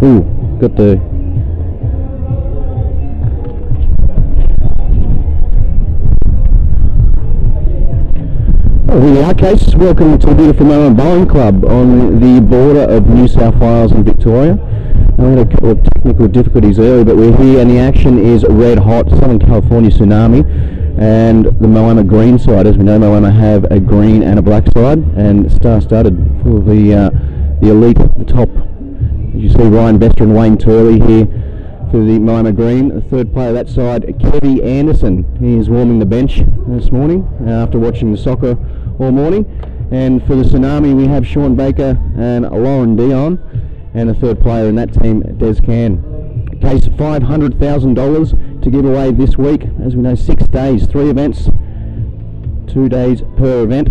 Ooh, got the... Oh, here we are, Case. Welcome to the beautiful Moama Bowling Club on the border of New South Wales and Victoria. We had a couple of technical difficulties earlier, but we're here and the action is red hot. Southern California Tsunami and the Moama green side. As we know, Moama have a green and a black side, and star-studded for the elite at the top. As you see, Ryan Bester and Wayne Turley here for the Moama green. The third player that side, Kevy Anderson. He is warming the bench this morning after watching the soccer all morning. And for the Tsunami, we have Sean Baker and Lauren Dion. And the third player in that team, Des Can. Case $500,000 to give away this week. As we know, 6 days, 3 events, 2 days per event.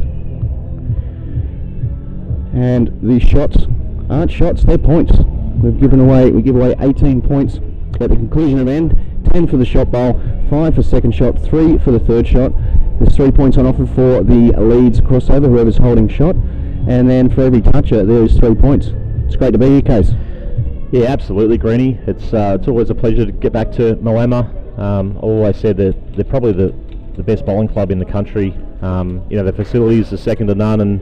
And the shots aren't shots, they're points. We give away 18 points at the conclusion of end, 10 for the shot bowl, 5 for second shot, 3 for the third shot. There's 3 points on offer for the leads crossover, whoever's holding shot. And then for every toucher, there is 3 points. It's great to be here, Case. Yeah, absolutely, Greenie. It's always a pleasure to get back to Moama. I always said that they're probably the best bowling club in the country. Their facilities are second to none, and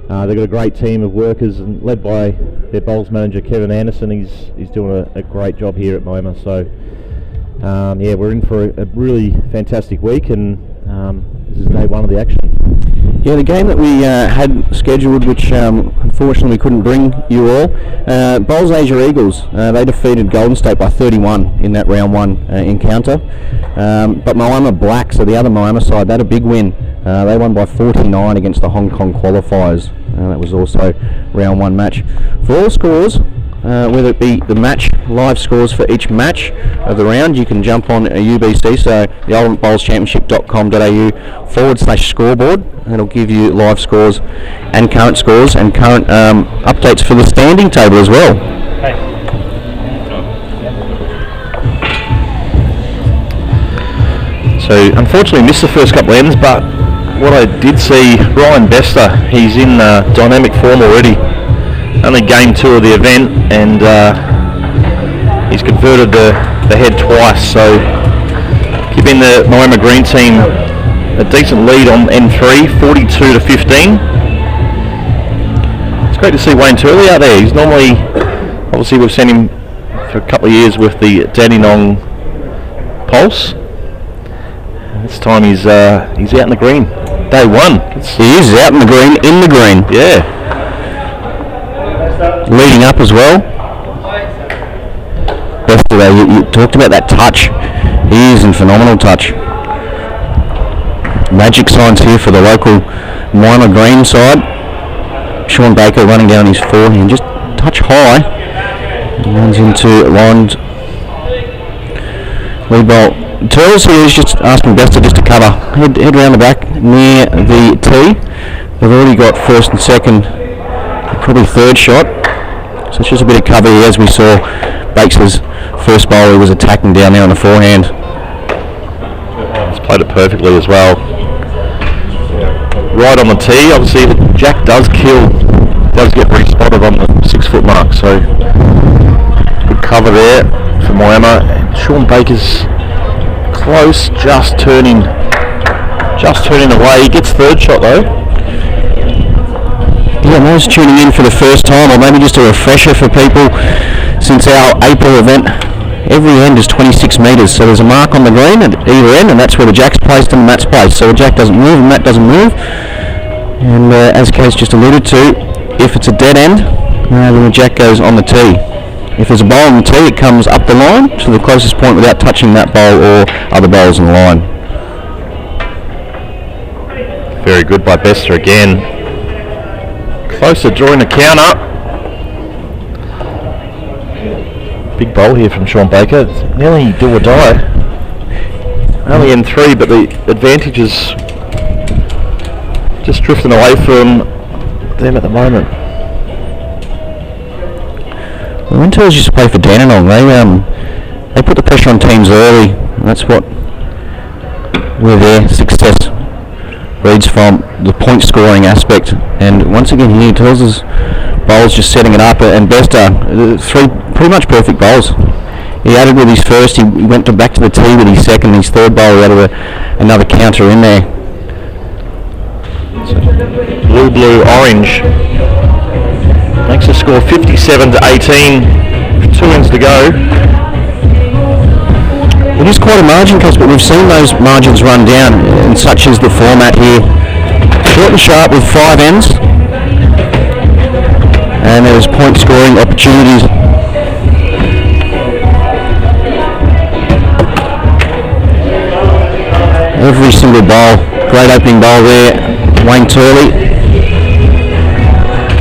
they've got a great team of workers, and led by their bowls manager Kevin Anderson. He's doing a great job here at Moama. So we're in for a really fantastic week, and this is day one of the action. Yeah, the game that we had scheduled, which unfortunately we couldn't bring you all, Bowls Asia Eagles, they defeated Golden State by 31 in that round 1 encounter. But Moama Black, so the other Moama side, they had a big win. They won by 49 against the Hong Kong qualifiers. That was also round 1 match. For all scores, whether it be the match, live scores for each match of the round, you can jump on a UBC, so the ultimatebowlschampionship.com.au/scoreboard. It'll give you live scores and current updates for the standing table as well. So unfortunately missed the first couple of ends, but what I did see, Ryan Bester, he's in dynamic form already. Only game 2 of the event, and he's converted the head twice, so giving the Moama Green team a decent lead on N3, 42-15. It's great to see Wayne Turley out there. He's normally, obviously we've seen him for a couple of years with the Dandenong Pulse. This time he's out in the green. Day 1. He is out in the green, Yeah. Leading up as well. Yesterday, you talked about that touch. He is in phenomenal touch. Magic signs here for the local Moama Green side. Sean Baker running down his forehand, just touch high. He runs into Lauren's lead bowl. Turles here is just asking Bester just to cover. Head round the back near the tee. They've already got first and second, probably third shot. So it's just a bit of cover here, as we saw Bakes' first bowl, who was attacking down there on the forehand. He's played it perfectly as well. Right on the tee, obviously the jack does get re-spotted on the 6 foot mark, so good cover there for Moama. And Sean Baker's close, just turning away. He gets third shot though. Yeah, those tuning in for the first time, or maybe just a refresher for people, since our April event, every end is 26 metres, so there's a mark on the green at either end, and that's where the jack's placed and the mat's placed. So the jack doesn't move and the mat doesn't move. And as Case just alluded to, if it's a dead end, then the jack goes on the tee. If there's a bowl on the tee, it comes up the line to the closest point without touching that bowl or other bowls in the line. Very good by Bester again. Close to drawing the counter. Big bowl here from Sean Baker. It's nearly do or die. Only in 3, but the advantage is just drifting away from them at the moment. The Winters used to play for Dandenong. They put the pressure on teams early, and that's where their success reads from, the point scoring aspect. And once again here, Tells is bowls just setting it up, and Bester, 3 pretty much perfect bowls. He added with his first, he went back to the tee with his second, his third bowl, he added another counter in there. Blue, blue, orange. Makes the score 57-18. 2 ends to go. It is quite a margin, Cos, but we've seen those margins run down, and such is the format here. Short and sharp with 5 ends. And there's point scoring opportunities. Every single bowl. Great opening bowl there, Wayne Turley.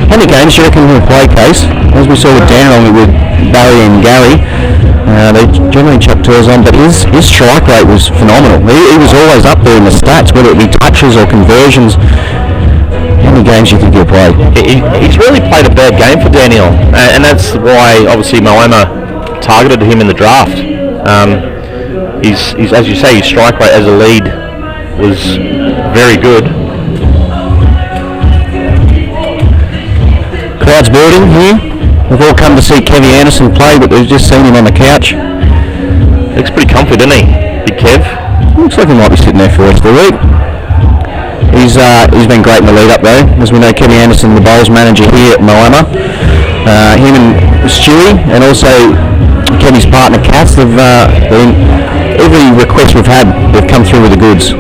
How many games do you reckon he'll play, Case? As we saw with Dan along with Barry and Gary, they generally chuck tours on, but his strike rate was phenomenal. He was always up there in the stats, whether it be touches or conversions. How many games do you think he'll play? He's really played a bad game for Daniel, and that's why obviously Moama targeted him in the draft. He's as you say, his strike rate as a lead was very good. Crowd's building here. We've all come to see Kevy Anderson play, but we've just seen him on the couch. Looks pretty comfy, doesn't he, Big Kev? Looks like he might be sitting there for the rest of the week. He's been great in the lead up though. As we know, Kevy Anderson, the bowls manager here at Moama. Him and Stewie, and also Kevy's partner Katz, every request we've had, they've come through with the goods.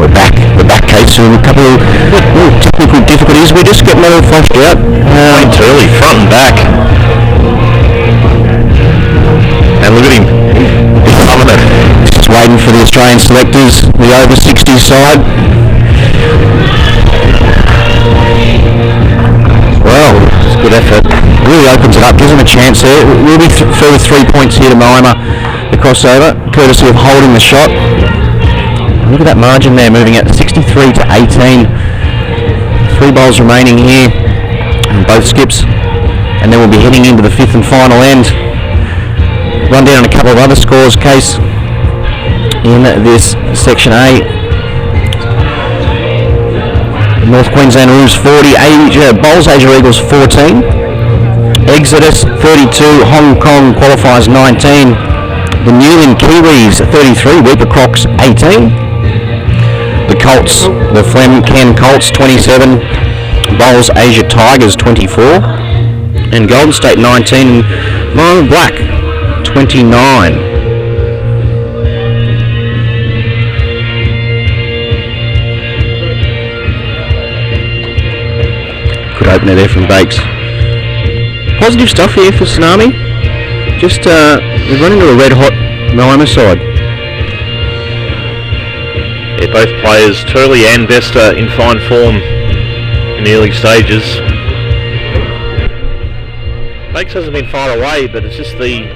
We're back, Kate, so a couple of technical difficulties. We're just getting a little flushed out. Wayne Turley, front and back. And look at him. He's loving it. Just waiting for the Australian selectors, the over 60 side. Well, it's good effort. Really opens it up, gives him a chance there. We'll be further 3 points here to Moama, the crossover, courtesy of holding the shot. Look at that margin there, moving at 63-18. 3 bowls remaining here, and both skips, and then we'll be heading into the 5th and final end. Run down a couple of other scores, Case, in this section A. North Queensland Roos 40, Bowls Asia Eagles 14, Exodus 32, Hong Kong qualifiers 19, the Newland Kiwis 33, Weeper Crocs 18. The Colts, the Flemken Colts 27, Bowls Asia Tigers 24, and Golden State 19, and Moama Black 29. Good opener there from Bakes. Positive stuff here for Tsunami. Just we've run into a red hot Moama side. Yeah, both players, Turley and Bester, in fine form in the early stages. Bakes hasn't been far away, but it's just the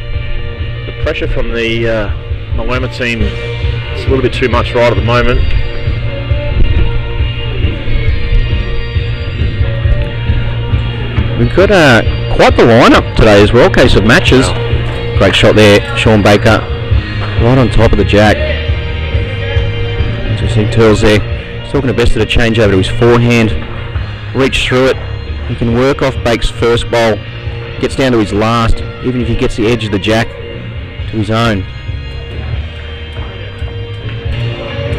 pressure from the Moama team. It's a little bit too much right at the moment. We've got quite the lineup today as well, case of matches. Great shot there, Sean Baker, right on top of the jack. So see Turles there, he's talking to Bester to change over to his forehand, reach through it. He can work off Bake's first bowl, gets down to his last, even if he gets the edge of the jack to his own.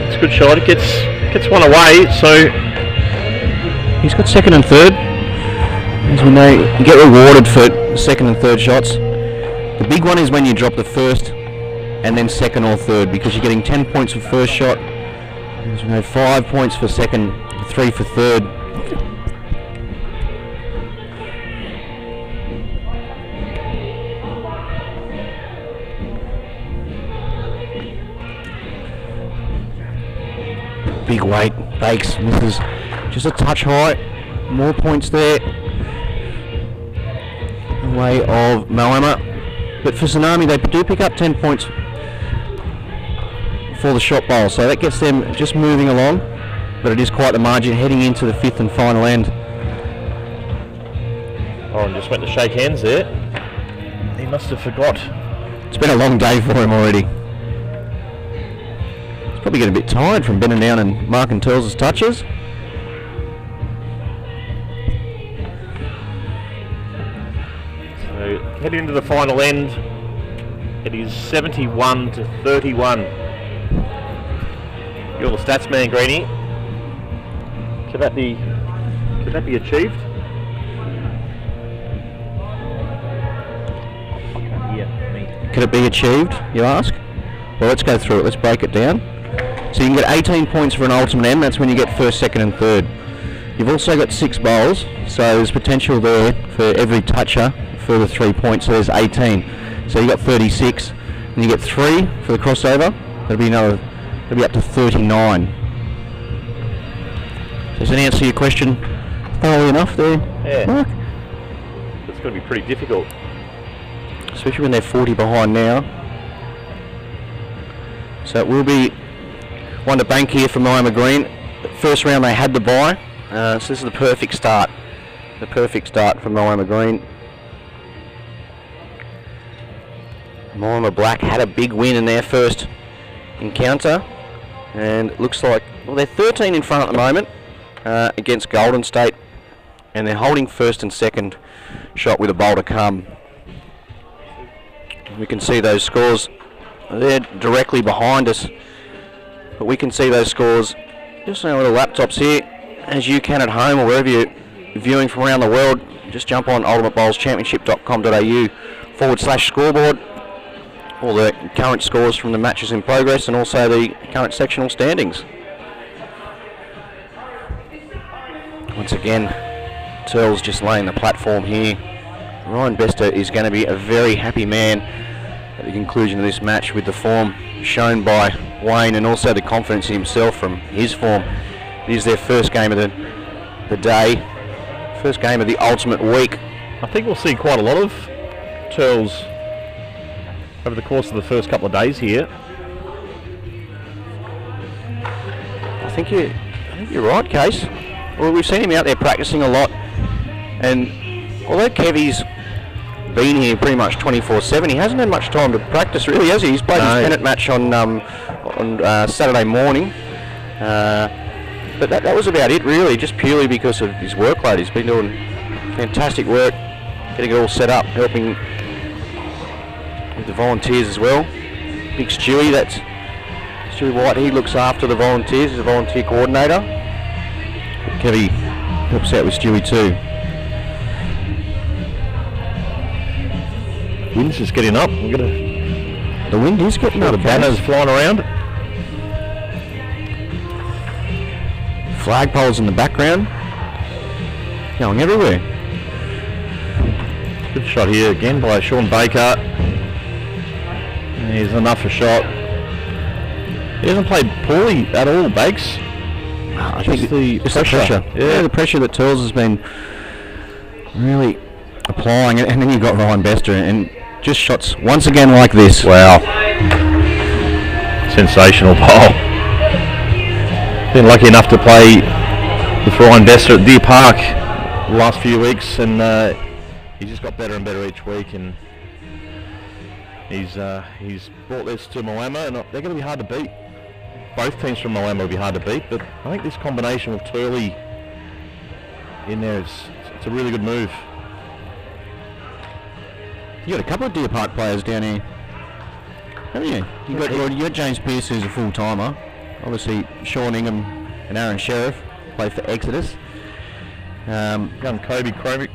It's a good shot, it gets one away, so he's got second and third. As we know, you get rewarded for second and third shots. The big one is when you drop the first and then second or third, because you're getting 10 points for first shot. As we know, 5 points for second, 3 for third. Big weight, Bakes misses just a touch high. More points there. Way of Moama, but for Tsunami they do pick up 10 points for the shot bowl, so that gets them just moving along, but it is quite the margin heading into the 5th and final end. Warren just went to shake hands there. He must have forgot. It's been a long day for him already. He's probably getting a bit tired from bending down and marking Turles' touches. So heading into the final end, it is 71-31. You're the stats man, Greenie. Could that be achieved? Could it be achieved, you ask? Well, let's go through it. Let's break it down. So you can get 18 points for an ultimate M. That's when you get first, second and third. You've also got 6 bowls, so there's potential there for every toucher for the 3 points, so there's 18. So you got 36, and you get 3 for the crossover. That'll be up to 39. So does that answer your question thoroughly enough there, Mark? It's going to be pretty difficult. Especially when they're 40 behind now. So it will be one to bank here for Moama Green. First round they had the bye, so this is the perfect start. The perfect start for Moama Green. Moama Black had a big win in their first encounter, and it looks like, well, they're 13 in front at the moment against Golden State, and they're holding first and second shot with a bowl to come. We can see those scores. They're directly behind us, but we can see those scores just on our little laptops here, as you can at home or wherever you're viewing from around the world. Just jump on ultimatebowlschampionship.com.au/scoreboard. All the current scores from the matches in progress and also the current sectional standings. Once again, Turles just laying the platform here. Ryan Bester is going to be a very happy man at the conclusion of this match with the form shown by Wayne and also the confidence in himself from his form. It is their first game of the day, first game of the ultimate week. I think we'll see quite a lot of Turles over the course of the first couple of days here. I think you're right, Case. Well, we've seen him out there practicing a lot, and although Kevy's been here pretty much 24/7, he hasn't had much time to practice, really, has he? He's played his pennant match on Saturday morning, but that was about it, really, just purely because of his workload. He's been doing fantastic work, getting it all set up, helping with the volunteers as well. Big Stewie, that's Stewie White, he looks after the volunteers, he's a volunteer coordinator. Kevy helps out with Stewie too. Wind's just getting up. The wind is getting up. The banners flying around. Flagpoles in the background. Going everywhere. Good shot here again by Sean Baker. He's enough a shot. He hasn't played poorly at all, Bakes. I think the pressure. Yeah, the pressure that Turles has been really applying, and then you've got Ryan Bester and just shots once again like this. Wow. Sensational bowl. Been lucky enough to play with Ryan Bester at Deer Park the last few weeks, and he's just got better and better each week, and he's brought this to Moama, and they're going to be hard to beat. Both teams from Moama will be hard to beat, but I think this combination with Turley in there, it's a really good move. You got a couple of Deer Park players down here, haven't you? You got James Pearce, who's a full timer. Obviously, Sean Ingham and Aaron Sheriff play for Exodus. Young Kobe Cromie,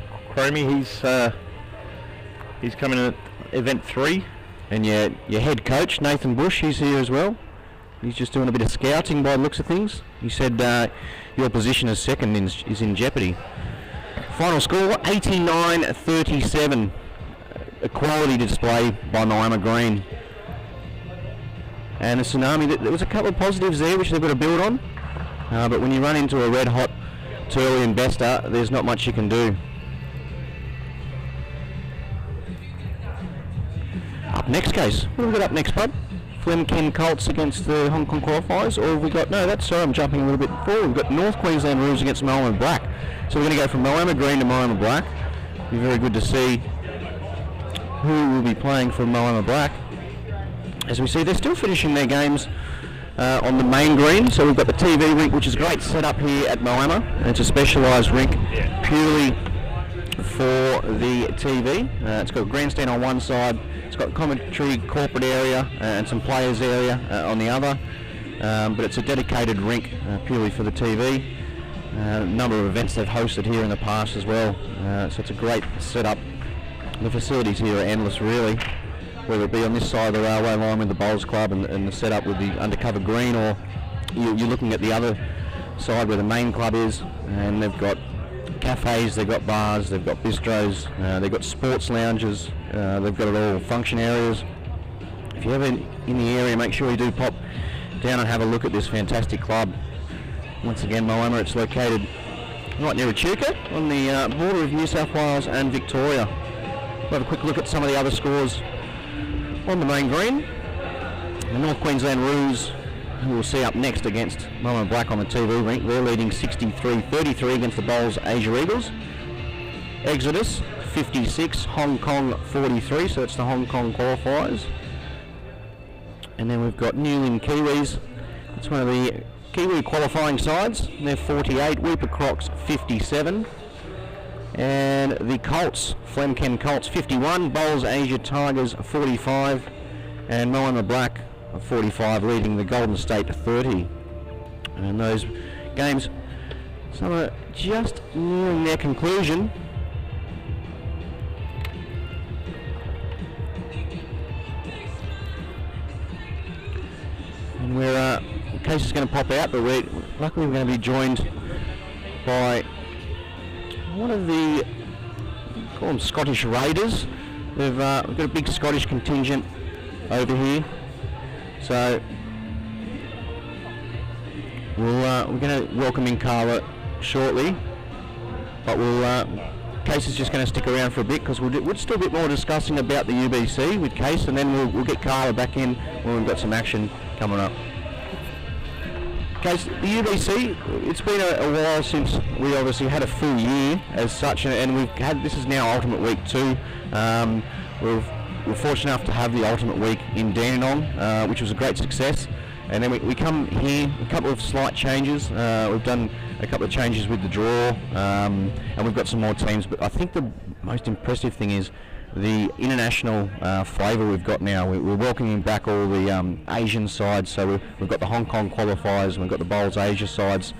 he's coming in at event 3, and your head coach Nathan Bush, he's here as well. He's just doing a bit of scouting by the looks of things. He said your position as second is in jeopardy. Final score 89-37. A quality display by Moama Green. And a Tsunami, there was a couple of positives there which they've got to build on. But when you run into a red hot Turley and Bester, there's not much you can do. Up next, Case. What have we got up next, bud? Flemken Colts against the Hong Kong qualifiers, or have we got, no, that's, sorry, I'm jumping a little bit forward. We've got North Queensland Roos against Moama Black. So we're going to go from Moama Green to Moama Black. Be very good to see who will be playing for Moama Black. As we see, they're still finishing their games on the main green. So we've got the TV rink, which is great setup here at Moama. And it's a specialised rink purely for the TV. It's got a grandstand on one side. It's got commentary, corporate area, and some players area on the other. But it's a dedicated rink purely for the TV. A number of events they've hosted here in the past as well. So it's a great setup. The facilities here are endless, really. Whether it be on this side of the railway line with the bowls club and the setup with the undercover green, or you're looking at the other side where the main club is, and they've got cafes, they've got bars, they've got bistros, they've got sports lounges, they've got it all, function areas. If you're ever in the area, make sure you do pop down and have a look at this fantastic club. Once again, Moama, it's located right near Echuca on the border of New South Wales and Victoria. We'll have a quick look at some of the other scores on the main green. The North Queensland Roos, who we'll see up next against Moama Black on the TV rink, they're leading 63-33 against the Bowls Asia Eagles. Exodus 56, Hong Kong 43, so it's the Hong Kong qualifiers. And then we've got Newlyn Kiwis, it's one of the Kiwi qualifying sides, they're 48, Weeper Crocs 57. And the Colts, Flemken Colts 51, Bowls Asia Tigers 45, and Moama Black 45, leading the Golden State 30. And those games, some are just nearing their conclusion. And we're, Case is going to pop out, but luckily we're going to be joined by one of the, call them Scottish Raiders. We've got a big Scottish contingent over here, so we're going to welcome in Carla shortly, but Case is just going to stick around for a bit because we'll still a bit more discussing about the UBC with Case, and then we'll get Carla back in when we've got some action coming up. Case, the UBC, it's been a while since we obviously had a full year as such, and we've had, this is now Ultimate Week 2. We're fortunate enough to have the Ultimate Week in Dandenong, which was a great success. And then we come here, a couple of slight changes. We've done a couple of changes with the draw, and we've got some more teams. But I think the most impressive thing is the international flavour we've got now. We're welcoming back all the Asian sides. So we've got the Hong Kong qualifiers, and we've got the Bowls Asia sides,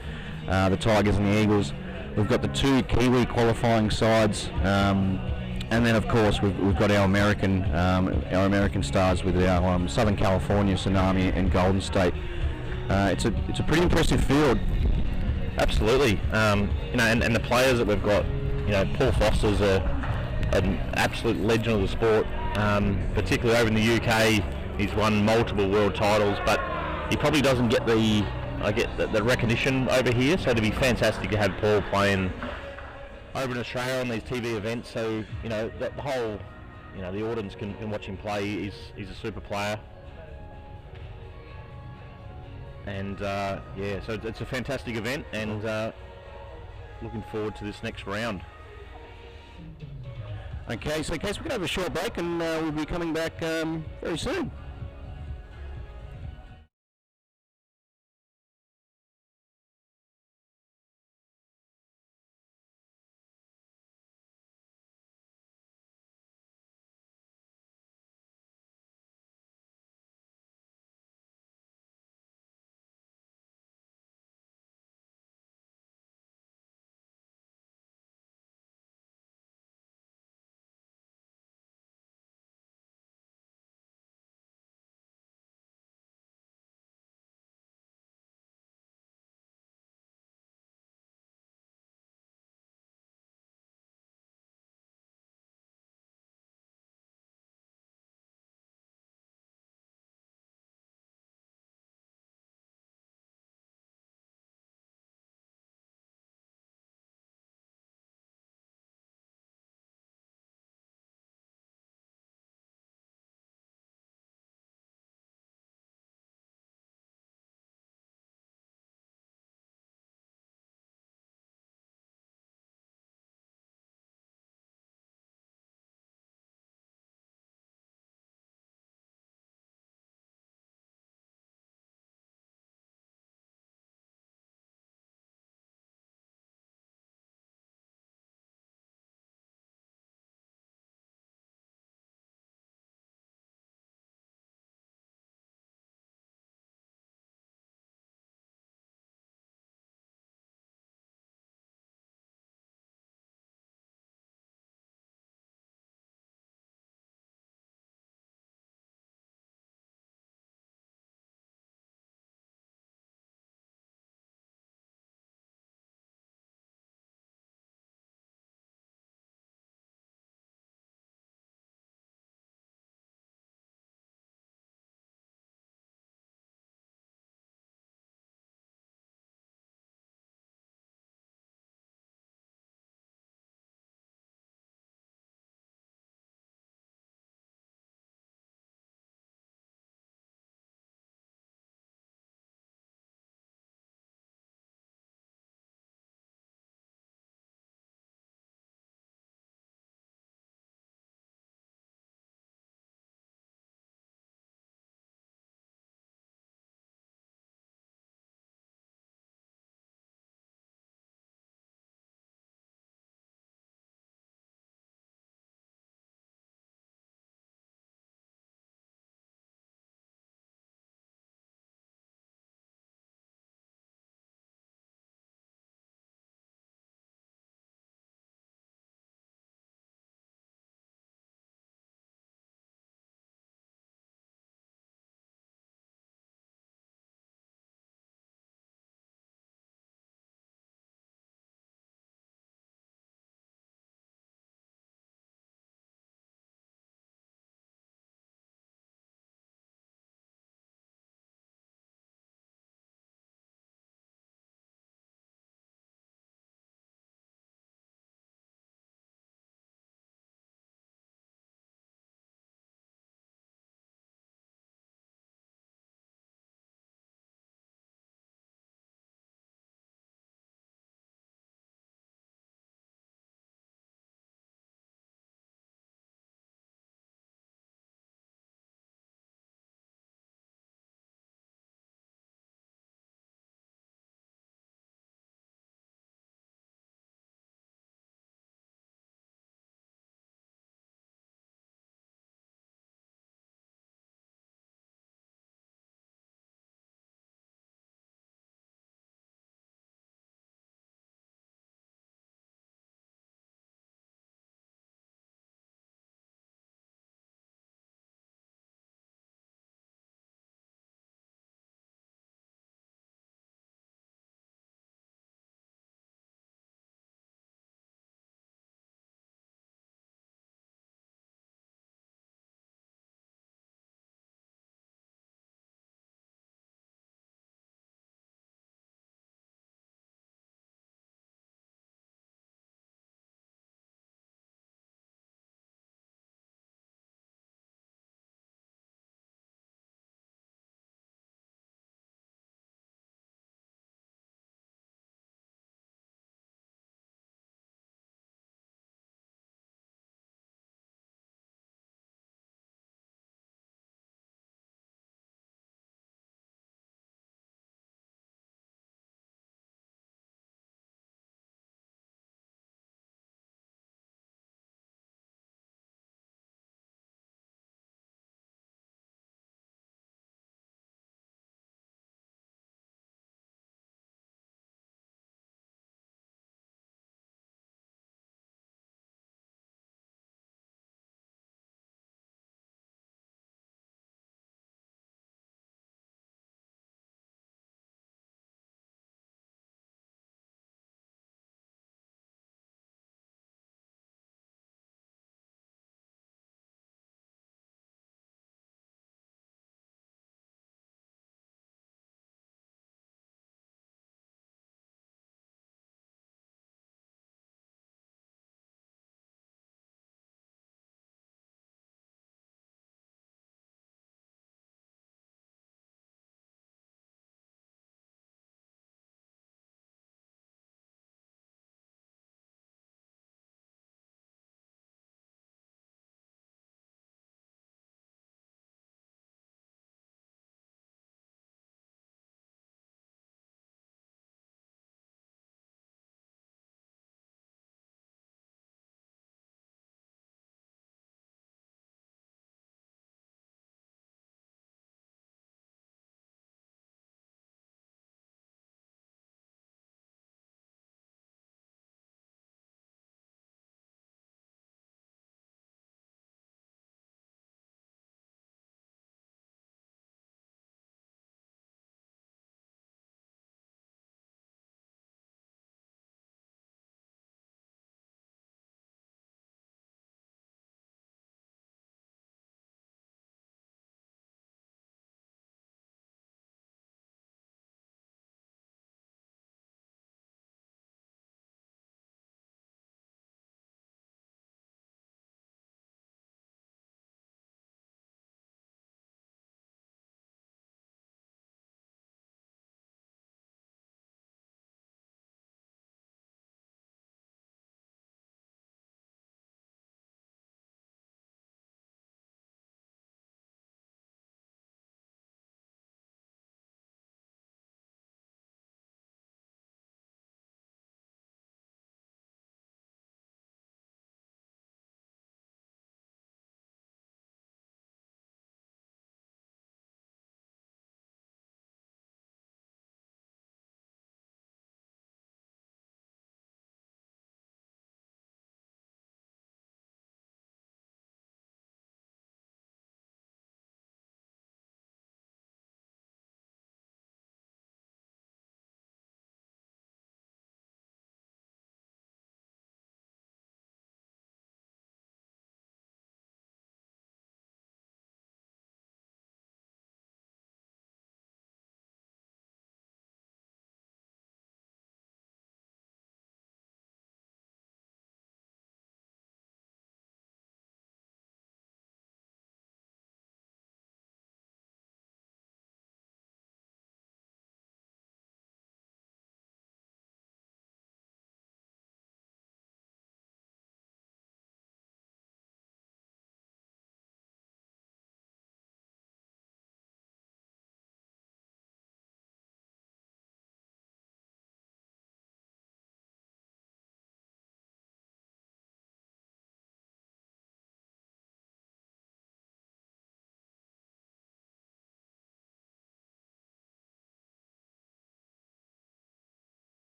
the Tigers and the Eagles. We've got the 2 Kiwi qualifying sides, and then of course we've got our American stars with our Southern California, Tsunami and Golden State. It's a pretty impressive field. Absolutely, and the players that we've got, Paul Foster's an absolute legend of the sport, particularly over in the UK. He's won multiple world titles, but he probably doesn't get the recognition over here, so it'd be fantastic to have Paul playing over in Australia on these TV events. So the whole, the audience can watch him play. He's a super player, and so it's a fantastic event, and looking forward to this next round. Okay, so Case, we're going to have a short break, and we'll be coming back very soon.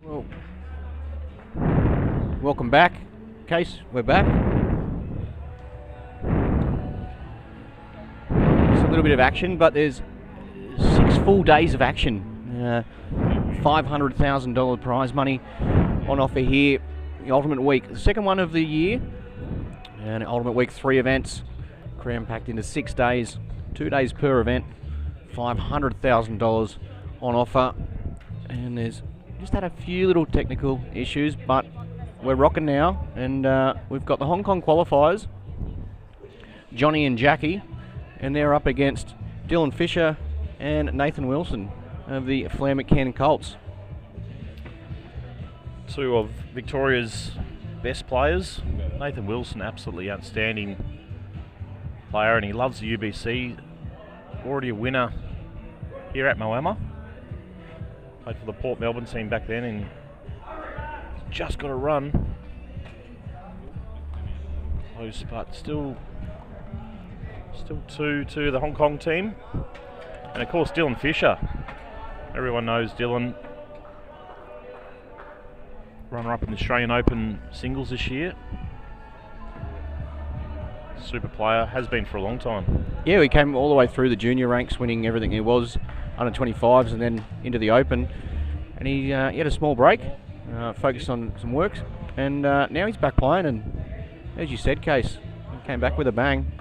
Well, welcome back, Case. We're back. It's a little bit of action, but there's 6 full days of action. $500,000 prize money on offer here. The Ultimate Week, the second one of the year, and Ultimate Week 3 events cram packed into 6 days, 2 days per event. $500,000 on offer, and there's just had a few little technical issues, but we're rocking now, and we've got the Hong Kong qualifiers, Johnny and Jackie, and they're up against Dylan Fisher and Nathan Wilson of the Flair McCann Colts. Two of Victoria's best players. Nathan Wilson, absolutely outstanding player, and he loves the UBC. Already a winner here at Moama. Played for the Port Melbourne team back then, and just got a run. Close, but still 2 to the Hong Kong team. And of course Dylan Fisher. Everyone knows Dylan. Runner-up in the Australian Open singles this year. Super player, has been for a long time. Yeah, we came all the way through the junior ranks, winning everything he was, under 25s, and then into the Open. And he had a small break, focused on some works, and now he's back playing. And as you said, Case, he came back with a bang.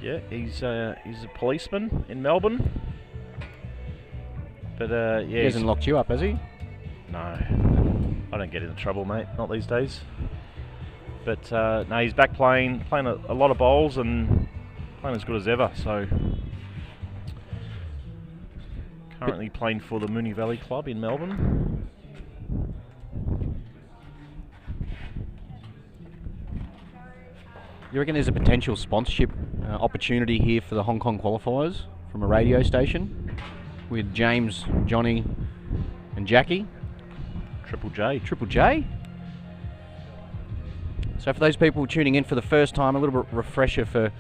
Yeah, he's a policeman in Melbourne. But yeah, He hasn't locked you up, has he? No, I don't get into trouble, mate. Not these days. But no, he's back playing a lot of bowls and playing as good as ever. So currently playing for the Moonee Valley Club in Melbourne. You reckon there's a potential sponsorship opportunity here for the Hong Kong qualifiers from a radio station with James, Johnny, and Jackie? Triple J. Triple J? So for those people tuning in for the first time, a little bit refresher for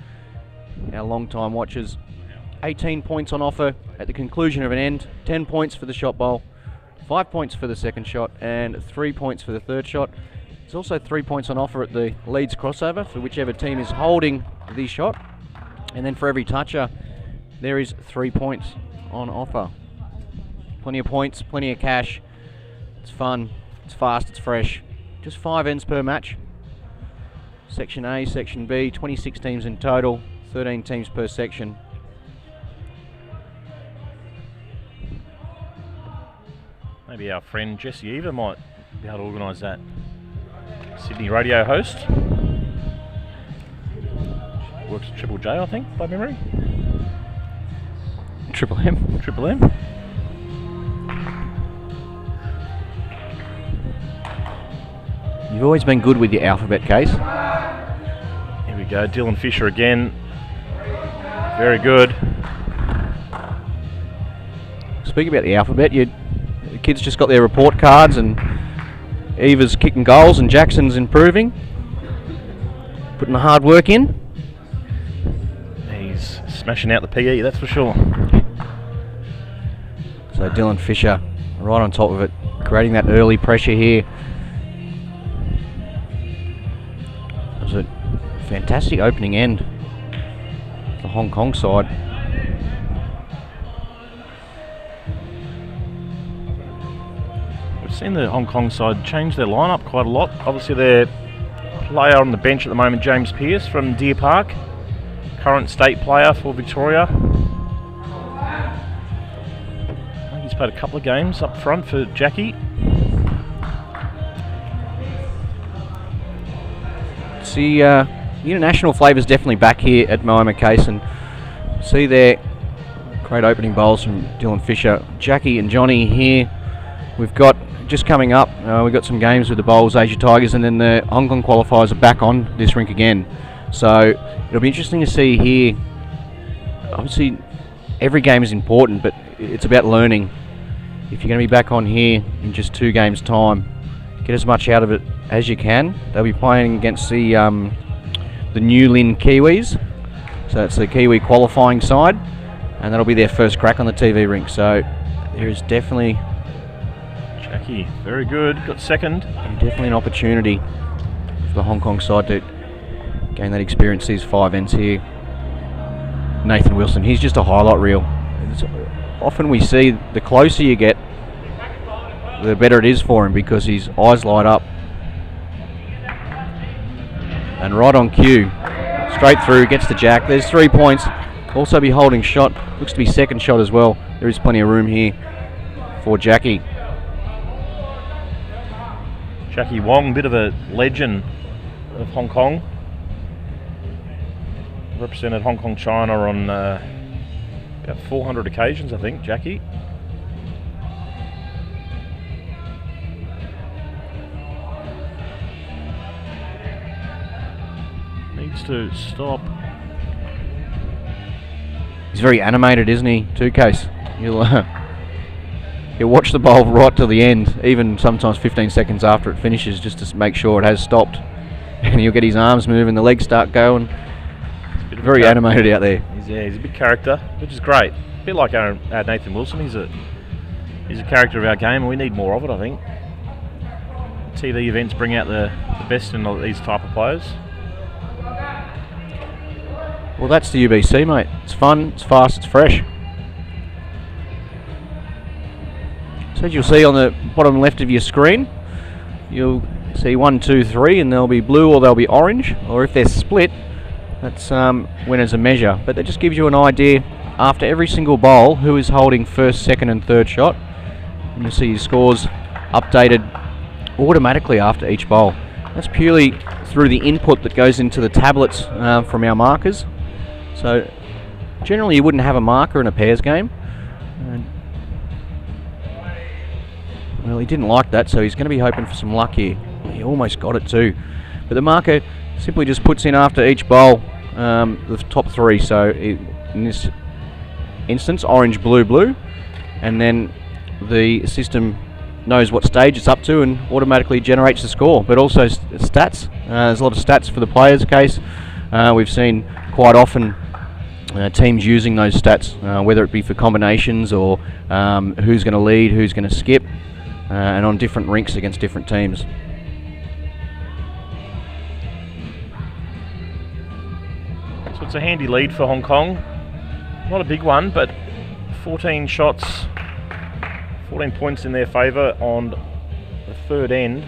our long-time watchers. 18 points on offer at the conclusion of an end, 10 points for the shot bowl, 5 points for the second shot, and 3 points for the third shot. There's also 3 points on offer at the leads crossover for whichever team is holding the shot. And then for every toucher, there is 3 points on offer. Plenty of points, plenty of cash. It's fun, it's fast, it's fresh. Just 5 ends per match. Section A, Section B, 26 teams in total, 13 teams per section. Maybe our friend Jesse Eva might be able to organise that. Sydney radio host. Works at Triple J, I think, by memory. Triple M. Triple M. You've always been good with your alphabet, Case. Here we go, Dylan Fisher again. Very good. Speaking about the alphabet, the kids just got their report cards, and Eva's kicking goals and Jackson's improving. Putting the hard work in. He's smashing out the PE, that's for sure. So Dylan Fisher right on top of it, creating that early pressure here. It was a fantastic opening end for the Hong Kong side. We've seen the Hong Kong side change their lineup quite a lot. Obviously their player on the bench at the moment, James Pearce from Deer Park, current state player for Victoria. I think he's played a couple of games up front for Jackie. See, the international flavour's definitely back here at Moama, Case, and see there, great opening bowls from Dylan Fisher. Jackie and Johnny here. We've got, just coming up, we've got some games with the Bowls, Asia Tigers, and then the Hong Kong qualifiers are back on this rink again. So it'll be interesting to see here. Obviously, every game is important, but it's about learning. If you're going to be back on here in just 2 games' time, get as much out of it as you can. They'll be playing against the new Lynn Kiwis, so it's the Kiwi qualifying side, and that'll be their first crack on the TV rink. So there is definitely Jackie, very good. Got second. And definitely an opportunity for the Hong Kong side to gain that experience. These 5 ends here. Nathan Wilson, he's just a highlight reel. Often we see the closer you get, the better it is for him because his eyes light up. And right on cue, straight through, gets the jack. There's 3 points. Also be holding shot. Looks to be second shot as well. There is plenty of room here for Jackie. Jackie Wong, bit of a legend of Hong Kong. Represented Hong Kong, China on about 400 occasions, I think, Jackie. Needs to stop. He's very animated, isn't he, too, Case? He'll watch the bowl right to the end, even sometimes 15 seconds after it finishes, just to make sure it has stopped. And he'll get his arms moving, the legs start going. Very animated out there. He's a big character, which is great. A bit like our Nathan Wilson. He's a character of our game, and we need more of it, I think. TV events bring out the best in these type of players. Well, that's the UBC, mate. It's fun, it's fast, it's fresh. So as you'll see on the bottom left of your screen, you'll see 1, 2, 3, and they'll be blue or they'll be orange, or if they're split, that's winners a measure. But that just gives you an idea after every single bowl who is holding first, second and third shot. And you'll see your scores updated automatically after each bowl. That's purely through the input that goes into the tablets from our markers. So generally you wouldn't have a marker in a pairs game. Well, he didn't like that, so he's going to be hoping for some luck here. He almost got it too. But the marker simply just puts in after each bowl the top 3. So in this instance, orange, blue, blue. And then the system knows what stage it's up to and automatically generates the score. But also stats. There's a lot of stats for the players' case. We've seen quite often teams using those stats, whether it be for combinations or who's going to lead, who's going to skip, and on different rinks against different teams. So it's a handy lead for Hong Kong. Not a big one, but 14 shots, 14 points in their favour on the third end.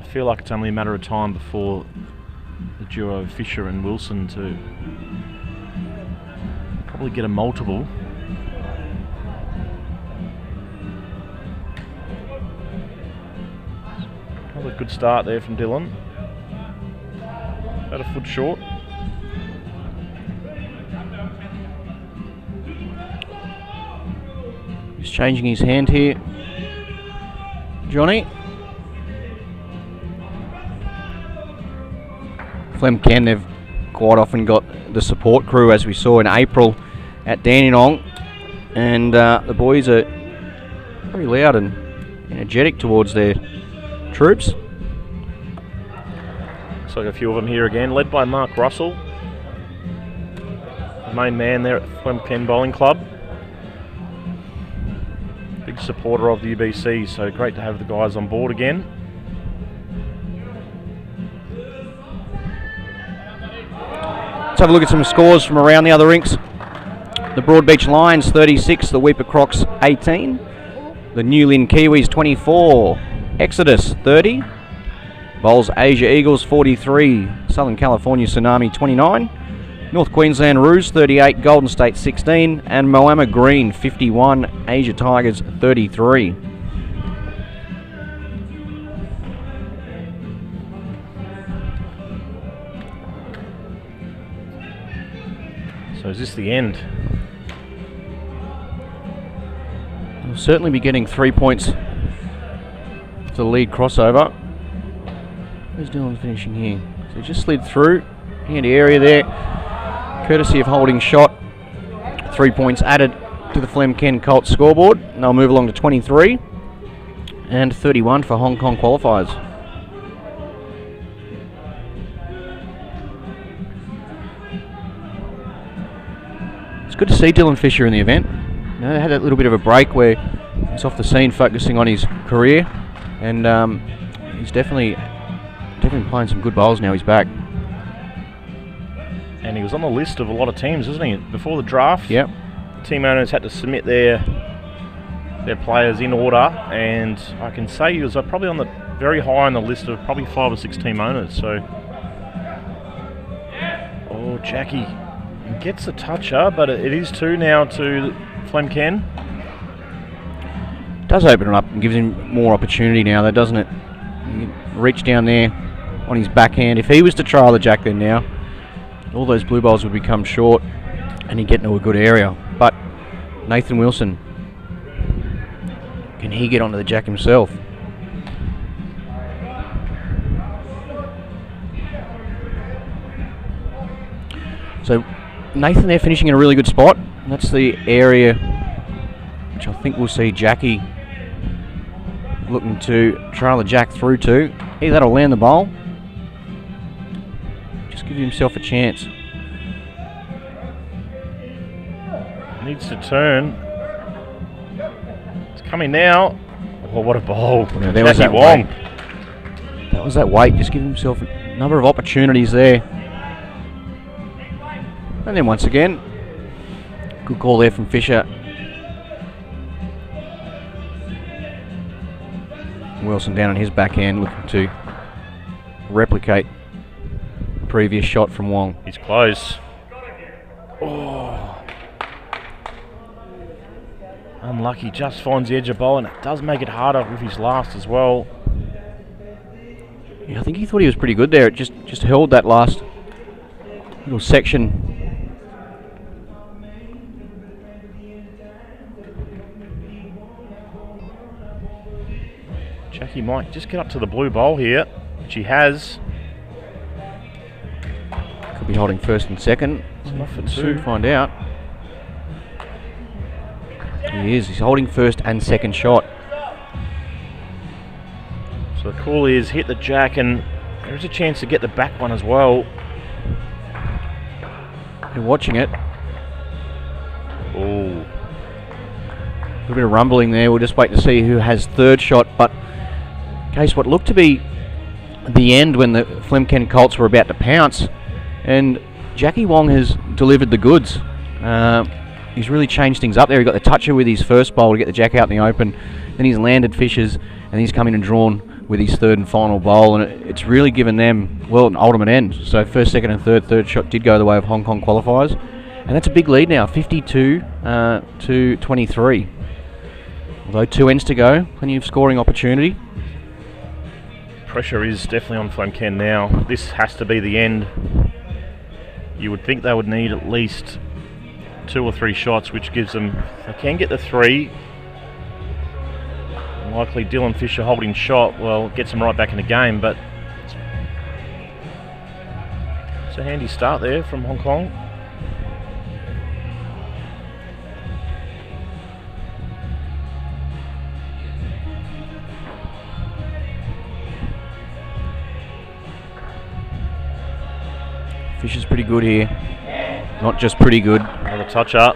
I feel like it's only a matter of time before the duo Fisher and Wilson to probably get a multiple. Another good start there from Dylan. About a foot short. He's changing his hand here. Johnny. Flemken, they've quite often got the support crew, as we saw in April at Dandenong, and the boys are very loud and energetic towards their troops. Looks like a few of them here again, led by Mark Russell, the main man there at Flemken Bowling Club. Big supporter of the UBC, so great to have the guys on board again. Let's have a look at some scores from around the other rinks. The Broadbeach Lions 36, the Weeper Crocs 18, the New Lynn Kiwis 24, Exodus 30, Bowls Asia Eagles 43, Southern California Tsunami 29, North Queensland Roos 38, Golden State 16, and Moama Green 51, Asia Tigers 33. So is this the end? We'll certainly be getting 3 points for the lead crossover. Where's Dylan finishing here? So he just slid through, handy area there, courtesy of holding shot. 3 points added to the Flemken Colts scoreboard, and they'll move along to 23 and 31 for Hong Kong qualifiers. It's good to see Dylan Fisher in the event. they had a little bit of a break where he's off the scene focusing on his career, and he's definitely playing some good bowls now he's back. And he was on the list of a lot of teams, wasn't he? Before the draft, Yep. team owners had to submit their players in order, and I can say he was probably on the very high on the list of probably 5 or 6 team owners. So, oh, Jackie gets a toucher, but it is 2 now to Flemken. Does open it up and gives him more opportunity now, though, doesn't it? He can reach down there on his backhand. If he was to trial the jack then now, all those blue balls would become short and he'd get into a good area. But Nathan Wilson, can he get onto the jack himself? So Nathan there finishing in a really good spot. And that's the area which I think we'll see Jackie looking to trail the jack through to. Either that'll land the bowl, just give himself a chance. Needs to turn. It's coming now. Oh, what a bowl. Yeah, there was Jackie that Wong. weight. That was that weight. Just give himself a number of opportunities there. And then once again, good call there from Fisher. Wilson down on his backhand looking to replicate the previous shot from Wong. He's close. Oh. Unlucky, just finds the edge of bowl, and it does make it harder with his last as well. Yeah, I think he thought he was pretty good there. It just held that last little section. Jackie might just get up to the blue bowl here, which he has. Could be holding first and second. It's enough for Soon 2. find out. He is. He's holding first and second shot. So the call is hit the jack, and there's a chance to get the back one as well. You're watching it. Oh, A little bit of rumbling there. We'll just wait to see who has third shot. But in case what looked to be the end when the Flemken Colts were about to pounce, and Jackie Wong has delivered the goods. He's really changed things up there. He got the toucher with his first bowl to get the jack out in the open. Then he's landed Fishers, and he's come in and drawn with his third and final bowl, and it's really given them, well, an ultimate end. So first, second and third shot did go the way of Hong Kong qualifiers, and that's a big lead now, 52 to 23. Although 2 ends to go, plenty of scoring opportunity. pressure is definitely on Flemken now. This has to be the end. You would think they would need at least 2 or 3 shots, which gives them, they can get the 3. Likely Dylan Fisher holding shot, well, gets them right back in the game, but it's a handy start there from Hong Kong. Fisher's pretty good here. Not just pretty good. Another touch up.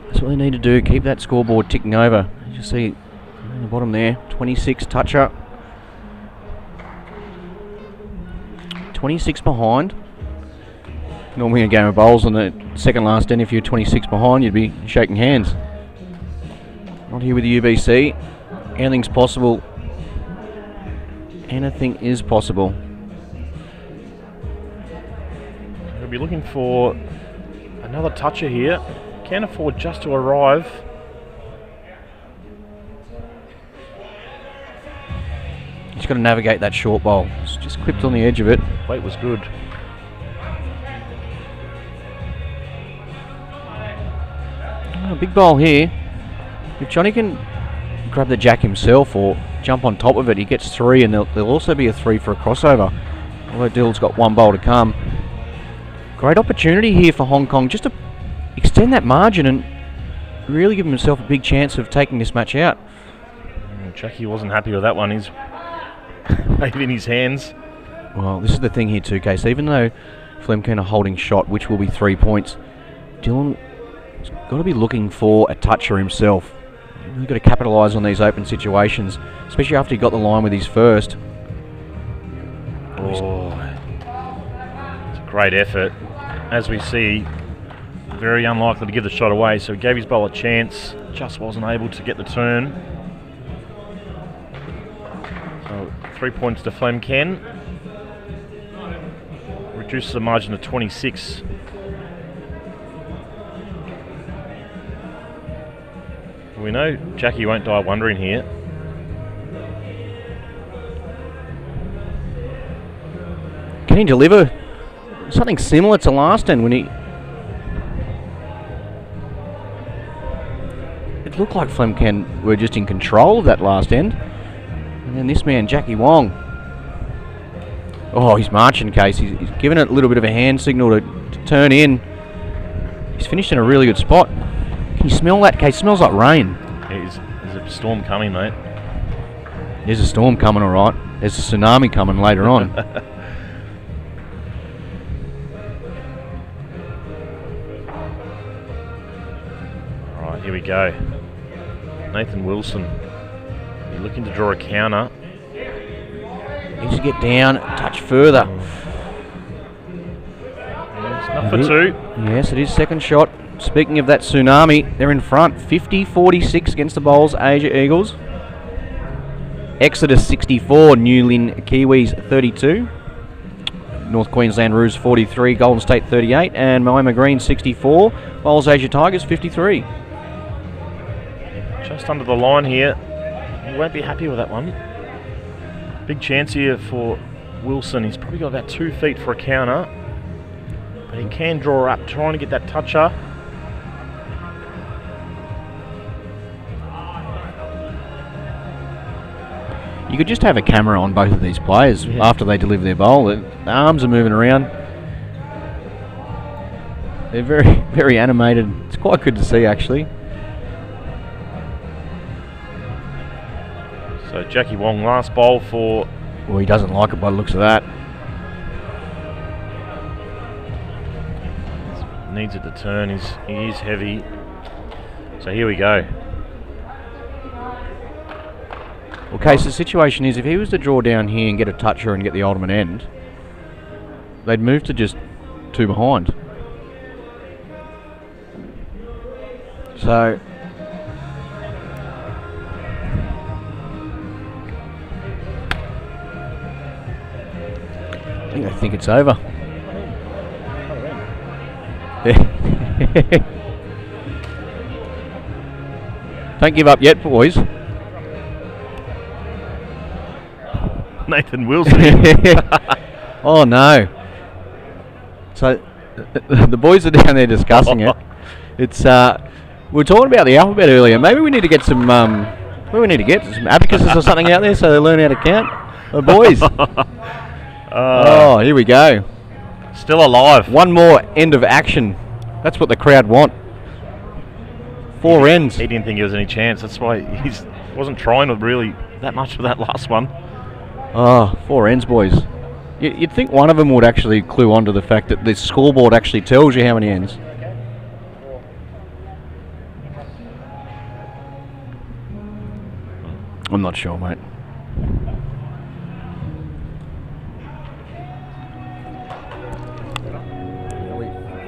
That's what they need to do, keep that scoreboard ticking over. As you see on the bottom there, 26 toucher. 26 behind. Normally in a game of bowls on the second last end, if you're 26 behind, you'd be shaking hands. Not here with the UBC. Anything's possible. Anything is possible. We'll be looking for another toucher here. Can't afford just to arrive. He's got to navigate that short bowl. It's just clipped on the edge of it. Weight was good. Oh, big bowl here. If Johnny can grab the jack himself or jump on top of it, he gets 3, and there'll also be a 3 for a crossover. Although Dill's got 1 bowl to come. Great opportunity here for Hong Kong just to extend that margin and really give himself a big chance of taking this match out. Jackie wasn't happy with that one. He's waving his hands. Well, this is the thing here too, Case. Even though Flemken a holding shot, which will be 3 points. Dylan's got to be looking for a toucher himself. He's got to capitalise on these open situations, especially after he got the line with his first. Oh, it's a great effort. As we see, very unlikely to give the shot away, so he gave his bowl a chance, just wasn't able to get the turn. So 3 points to Flemken. Reduces the margin to 26. We know Jackie won't die wondering here. Can he deliver something similar to last end when he... It looked like Flemken were just in control of that last end. And then this man, Jackie Wong. Oh, he's marching, Case. He's given it a little bit of a hand signal to turn in. He's finished in a really good spot. Can you smell that, Case? It smells like rain. There's a storm coming, mate. There's a storm coming, all right. There's a tsunami coming later on. All right, here we go. Nathan Wilson. You're looking to draw a counter. Needs to get down, a touch further. It's enough for two. Yes, it is second shot. Speaking of that tsunami, they're in front, 50-46 against the Bowls Asia Eagles. Exeter 64, New Lynn Kiwis 32. North Queensland Roos 43, Golden State 38, and Moama Green 64, Bowls Asia Tigers 53. Just under the line here. He won't be happy with that one. Big chance here for Wilson. He's probably got about 2 feet for a counter, but he can draw up, trying to get that toucher. You could just have a camera on both of these players after they deliver their bowl. The arms are moving around. They're very, very animated. It's quite good to see, actually. So Jackie Wong, last bowl for... Well, he doesn't like it by the looks of that. Needs it to turn. He is heavy. So here we go. Okay, so the situation is if he was to draw down here and get a toucher and get the ultimate end, they'd move to just 2 behind. So... I think it's over. Don't give up yet, boys. Nathan Wilson. Oh no. So the boys are down there discussing it. It's we were talking about the alphabet earlier. Maybe we need to get some abacuses or something out there so they learn how to count. The boys. Oh, here we go. Still alive. One more end of action. That's what the crowd want. 4 ends. He didn't think there was any chance. That's why he wasn't trying to really that much for that last one. Oh, 4 ends, boys. You'd think one of them would actually clue on to the fact that the scoreboard actually tells you how many ends. I'm not sure, mate.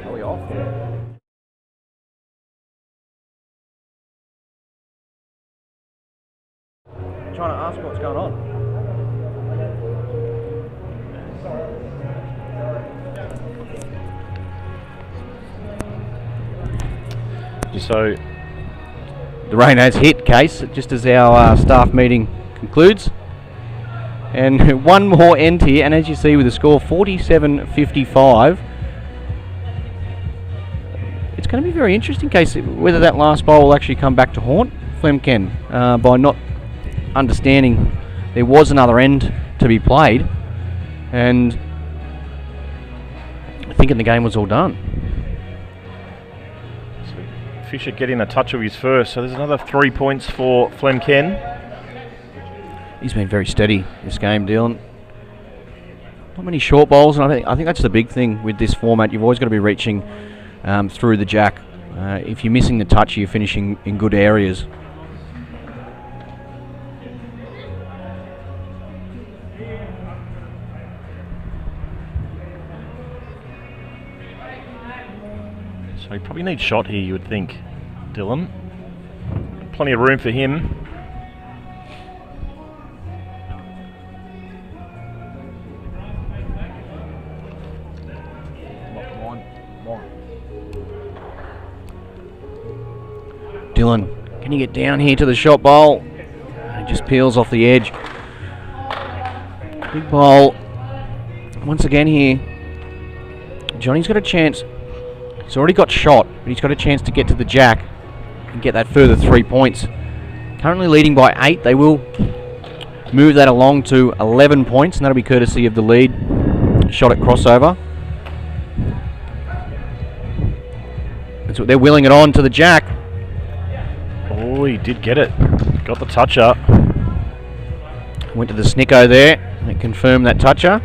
Are we off? Trying to ask what's going on. So the rain has hit, Case, just as our staff meeting concludes. And one more end here, and as you see with the score 47-55, it's going to be very interesting, Case, whether that last bowl will actually come back to haunt Flemken by not understanding there was another end to be played and thinking the game was all done. Fisher getting a touch of his first, so there's another 3 points for Flemken. He's been very steady this game, Dylan. not many short bowls, and I think that's the big thing with this format. You've always got to be reaching through the jack. If you're missing the touch, you're finishing in good areas. So he probably needs shot here, you would think, Dylan. Plenty of room for him. Dylan, can you get down here to the shot bowl? He just peels off the edge. Big bowl. Once again here, Johnny's got a chance. He's already got shot, but he's got a chance to get to the jack and get that further 3 points. Currently leading by 8. They will move that along to 11 points, and that'll be courtesy of the lead shot at crossover. That's what they're willing it on to the jack. Oh, he did get it. Got the toucher. Went to the snicko there. And confirmed that toucher.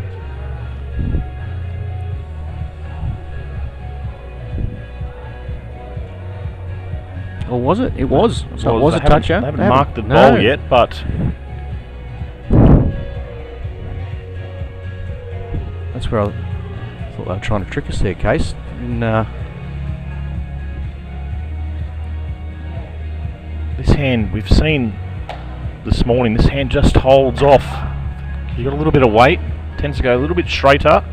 Or was it? It was. So it was a toucher. They haven't marked the ball yet, but that's where I thought they were trying to trick us there, Case. And, this hand, we've seen this morning, this hand just holds off. You got a little bit of weight, tends to go a little bit straighter.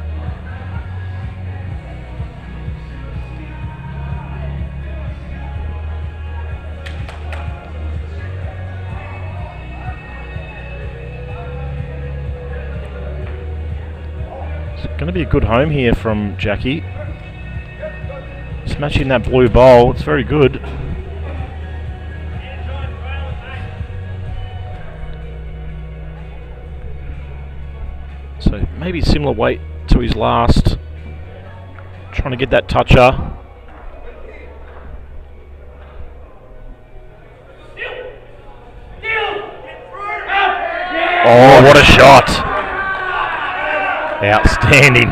It's going to be a good home here from Jackie. Smashing that blue bowl, it's very good. So maybe similar weight to his last. Trying to get that toucher. Oh, what a shot. Outstanding.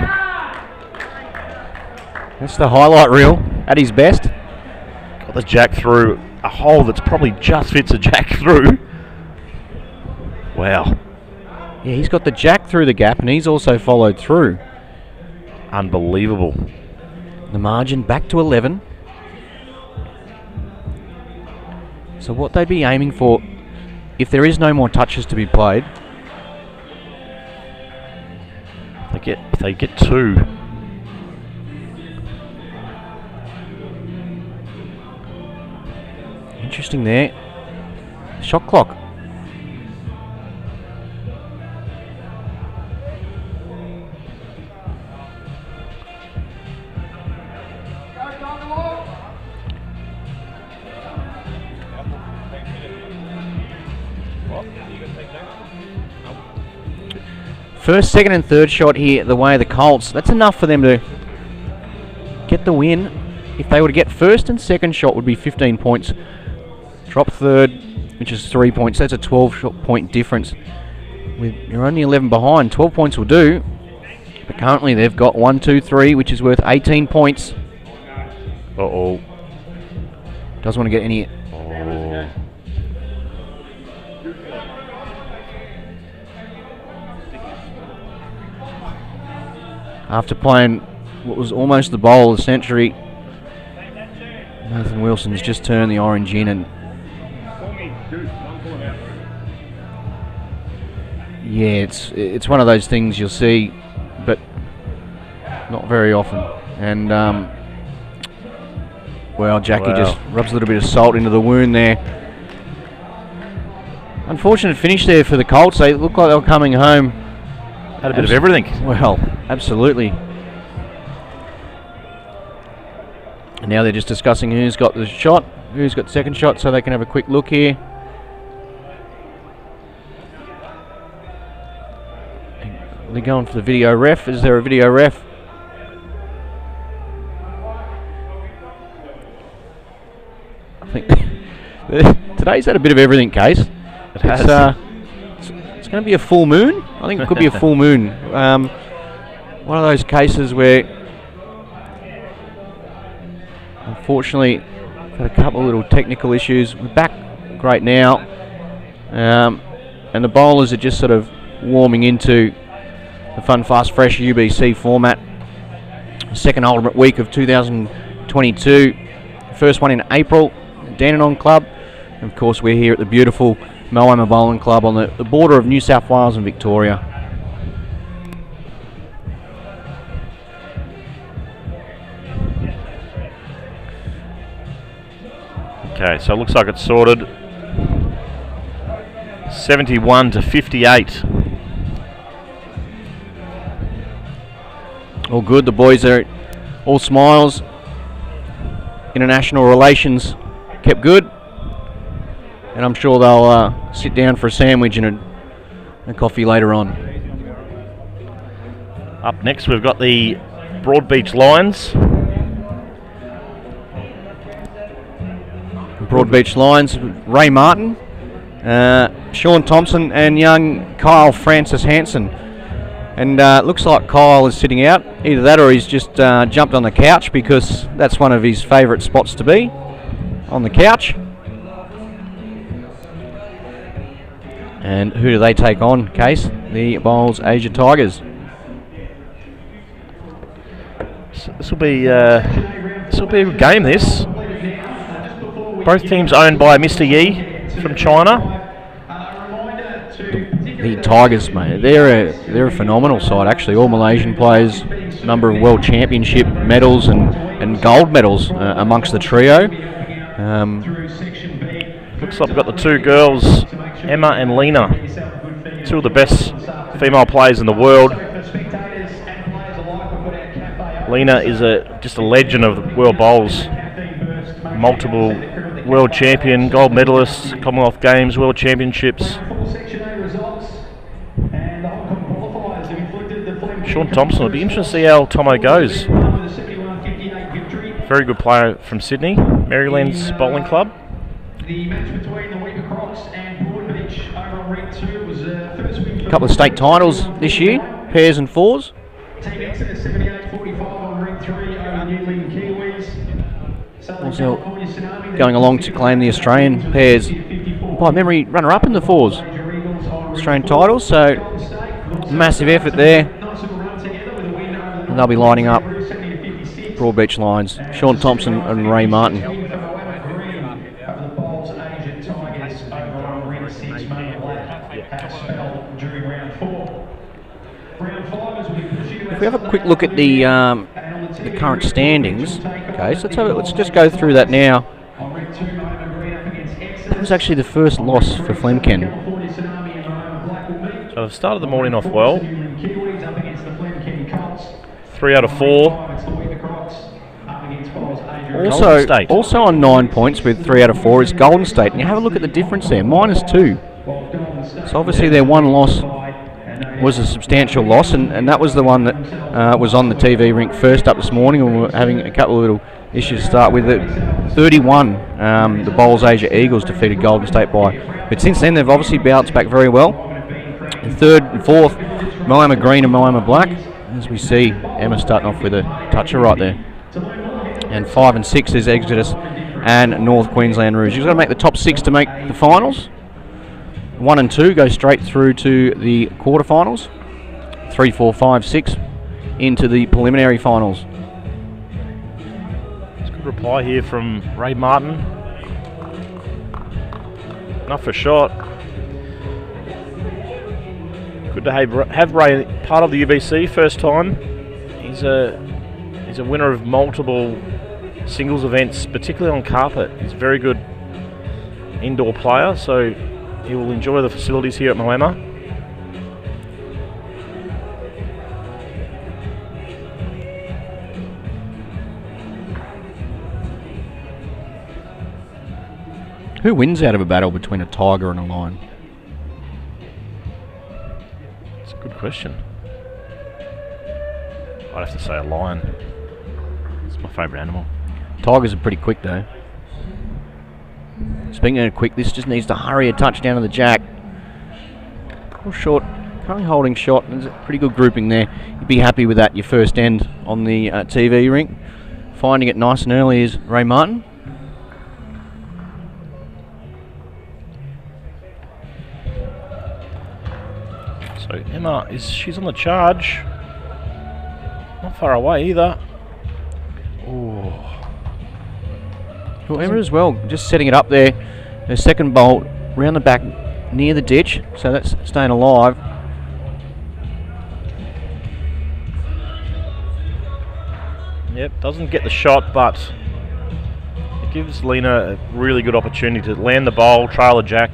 that's the highlight reel at his best. Got the jack through a hole that's probably just fits a jack through. Wow. Yeah, he's got the jack through the gap, and he's also followed through. Unbelievable. The margin back to 11. So what they'd be aiming for, if there is no more touches to be played, They get 2. interesting there. Shot clock. First, second and third shot here the way of the Colts. That's enough for them to get the win. If they were to get first and second shot would be 15 points. Drop third, which is 3 points. That's a 12-point difference. You're only 11 behind. 12 points will do. But currently they've got 1, 2, 3, which is worth 18 points. Uh-oh. Doesn't want to get any... Oh. After playing what was almost the bowl of the century, Nathan Wilson's just turned the orange in, and yeah, it's one of those things you'll see, but not very often. And well, Jackie just rubs a little bit of salt into the wound there. Unfortunate finish there for the Colts. They looked like they were coming home. Had a bit of everything. Well, absolutely. And now they're just discussing who's got the shot, who's got the second shot, so they can have a quick look here. They're going for the video ref. Is there a video ref? I think today's had a bit of everything, Case. It has. It's going to be a full moon. I think it could be a full moon. one of those cases where, unfortunately, had a couple of little technical issues. We're back great now, and the bowlers are just sort of warming into the Fun, Fast, Fresh UBC format. Second ultimate week of 2022. First one in April, Dandenong Club. And of course, we're here at the beautiful Moama Bowling Club on the border of New South Wales and Victoria. Okay, so it looks like it's sorted. 71 to 58. All good. The boys are all smiles. International relations kept good, and I'm sure they'll sit down for a sandwich and a coffee later on. Up next, we've got the Broadbeach Lions. Broadbeach Lions, Ray Martin, Sean Thompson, and young Kyle Francis Hansen. And looks like Kyle is sitting out. Either that or he's just jumped on the couch, because that's one of his favourite spots to be, on the couch. And who do they take on, Case? The Bowls Asia Tigers. So this will be a good game, this. Both teams owned by Mr. Yi from China. The Tigers, mate, they're a phenomenal side, actually. All Malaysian players, number of World Championship medals and gold medals amongst the trio. Looks like we've got the two girls, Emma and Lena, two of the best female players in the world. Lena is just a legend of the World Bowls, multiple world champion, gold medalist, Commonwealth Games, World Championships. Sean Thompson, it'll be interesting to see how Tomo goes. Very good player from Sydney, Maryland's Bowling Club. A couple of state titles this year, pairs and fours. Also going along to claim the Australian pairs, by memory, runner-up in the fours. Australian titles, so massive effort there. And they'll be lining up Broadbeach Lions, Sean Thompson and Ray Martin. If we have a quick look at the current standings, okay, so let's just go through that now. That was actually the first loss for Flemken. So they've started the morning off well. 3 out of 4. Also on 9 points with 3 out of 4 is Golden State, and you have a look at the difference there, -2. So obviously their one loss was a substantial loss, and that was the one that was on the TV rink first up this morning, and we were having a couple of little issues to start with. 31, the Bowls Asia Eagles defeated Golden State by, but since then they've obviously bounced back very well. And third and fourth, Moama Green and Moama Black, as we see Emma starting off with a toucher right there. And 5 and 6 is Exodus and North Queensland Rouge. You've got to make the top 6 to make the finals. 1 and 2 go straight through to the quarterfinals. 3, 4, 5, 6 into the preliminary finals. It's a good reply here from Ray Martin. Enough for a shot. Good to have Ray part of the UBC first time. He's a winner of multiple singles events, particularly on carpet. He's a very good indoor player, so he will enjoy the facilities here at Moama. Who wins out of a battle between a tiger and a lion? It's a good question. I'd have to say a lion. It's my favourite animal. Tigers are pretty quick though. Speaking of quick, this just needs to hurry a touch down to the jack. A currently holding shot. There's a pretty good grouping there. You'd be happy with that, your first end on the TV rink. Finding it nice and early is Ray Martin. So Emma, she's on the charge. Not far away either. Oh. Well, Emma as well, just setting it up there. Her second bolt round the back near the ditch, so that's staying alive. Yep, doesn't get the shot, but it gives Lena a really good opportunity to land the bowl, trail a jack.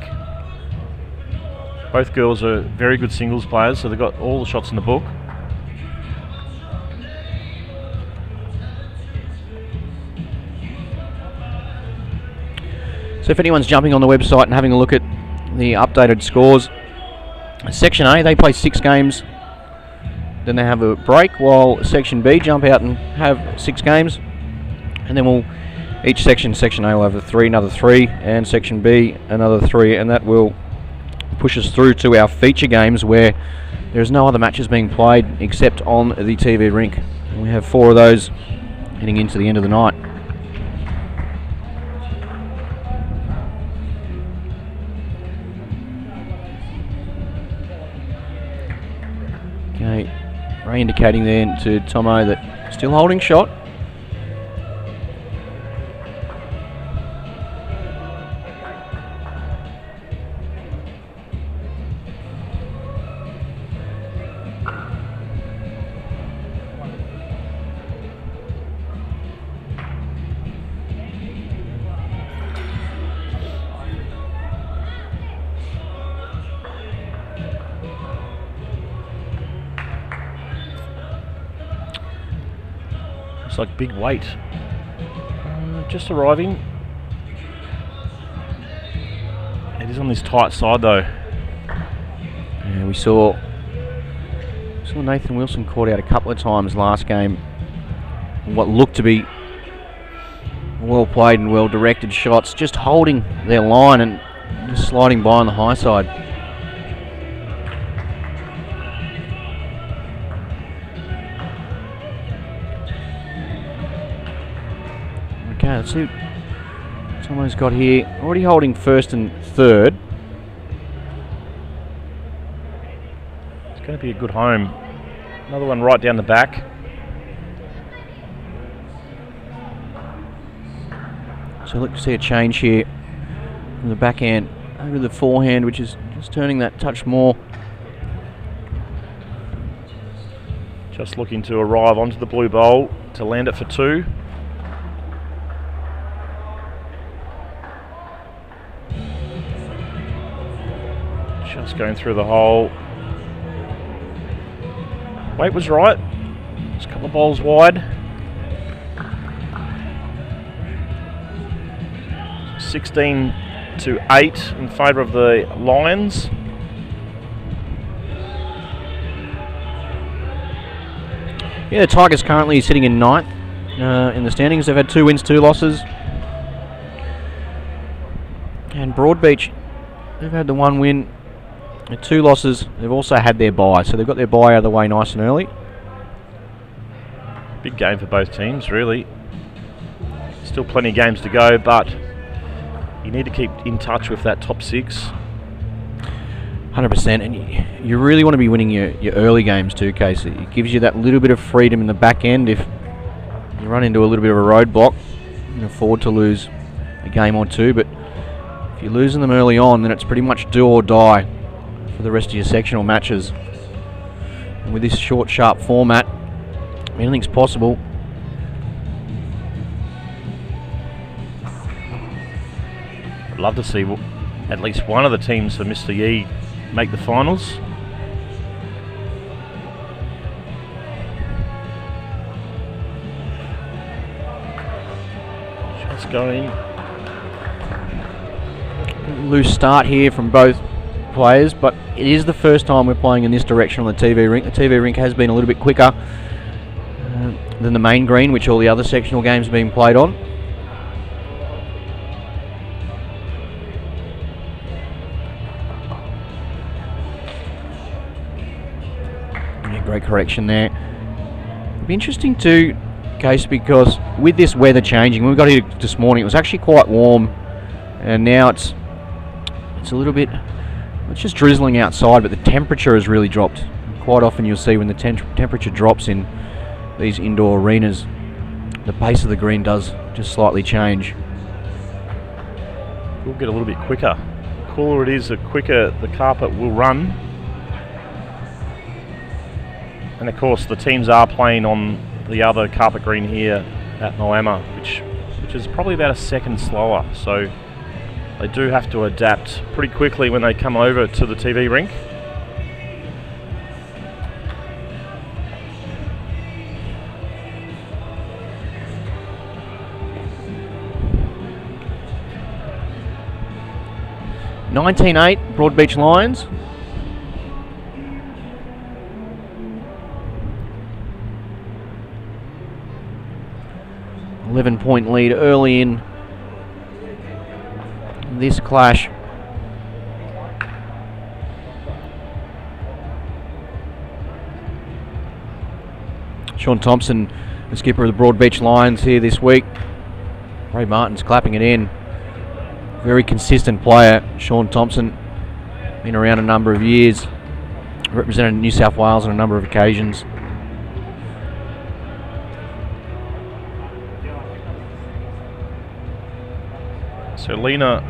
Both girls are very good singles players, so they've got all the shots in the book. So if anyone's jumping on the website and having a look at the updated scores, Section A, they play 6 games, then they have a break, while Section B jump out and have 6 games, and then each section A will have another 3, and Section B another 3, and that will push us through to our feature games where there's no other matches being played except on the TV rink. And we have 4 of those heading into the end of the night. Okay, Ray indicating there to Tomo that still holding shot. It's like big weight. Just arriving. It is on this tight side though. Yeah, we saw Nathan Wilson caught out a couple of times last game. What looked to be well played and well directed shots, just holding their line and just sliding by on the high side. Okay, let's see what someone's got here. Already holding first and third. It's going to be a good home. Another one right down the back. So look to see a change here from the backhand over the forehand, which is just turning that touch more. Just looking to arrive onto the blue bowl to land it for 2. Just going through the hole. Weight was right. Just a couple of bowls wide. 16-8 in favour of the Lions. Yeah, the Tigers currently sitting in 9th in the standings. They've had 2 wins, 2 losses. And Broadbeach, they've had the 1 win and 2 losses. They've also had their bye, so they've got their bye out of the way nice and early. Big game for both teams, really. Still plenty of games to go, but you need to keep in touch with that top 6. 100%, and you really want to be winning your early games too, Casey. It gives you that little bit of freedom in the back end. If you run into a little bit of a roadblock, you can afford to lose a game or 2, but if you're losing them early on, then it's pretty much do or die for the rest of your sectional matches. And with this short, sharp format, anything's possible. I'd love to see at least one of the teams for Mr. Yee make the finals. Just going. Loose start here from both players, but it is the first time we're playing in this direction on the TV rink. The TV rink has been a little bit quicker than the main green, which all the other sectional games have been played on. Great correction there. It'll be interesting too, Case, because with this weather changing, when we got here this morning, it was actually quite warm, and now it's a little bit. It's just drizzling outside, but the temperature has really dropped. Quite often you'll see when the temperature drops in these indoor arenas, the base of the green does just slightly change. We'll get a little bit quicker. The cooler it is, the quicker the carpet will run. And of course the teams are playing on the other carpet green here at Moama, which is probably about a second slower. So they do have to adapt pretty quickly when they come over to the TV rink. (19-8) Broadbeach Lions. .11 lead early in this clash. Sean Thompson, the skipper of the Broadbeach Lions here this week. Ray Martin's clapping it in. Very consistent player, Sean Thompson. Been around a number of years. Represented New South Wales on a number of occasions. So Lena,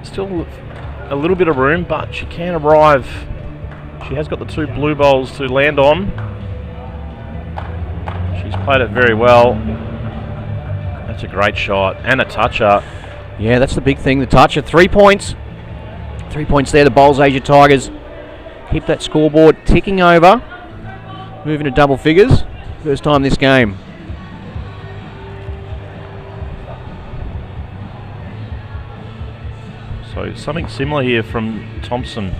still a little bit of room, but she can arrive. She has got the 2 blue bowls to land on. She's played it very well. That's a great shot and a toucher. Yeah, that's the big thing, the toucher. 3 points. 3 points there, the Bowls Asia Tigers keep that scoreboard ticking over. Moving to double figures. First time this game. So something similar here from Thompson.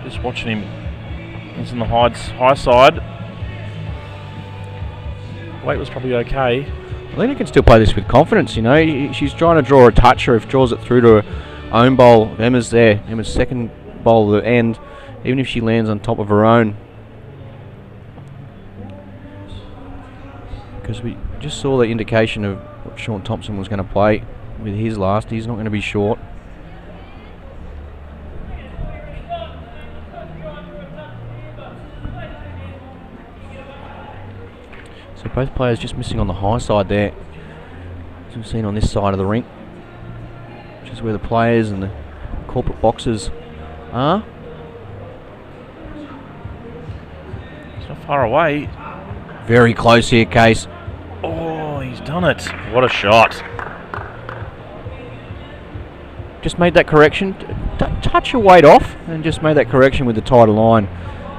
Just watching him. He's on the high side. Weight was probably okay. Lena can still play this with confidence, you know. She's trying to draw a toucher. If draws it through to her own bowl, Emma's there. Emma's second bowl at the end, even if she lands on top of her own. Because we just saw the indication of what Sean Thompson was going to play with his last. He's not going to be short. So both players just missing on the high side there, as we've seen on this side of the rink, which is where the players and the corporate boxes are. It's not far away. Very close here, Case. Oh, he's done it. What a shot. Just made that correction. Touch your weight off and just made that correction with the tighter line.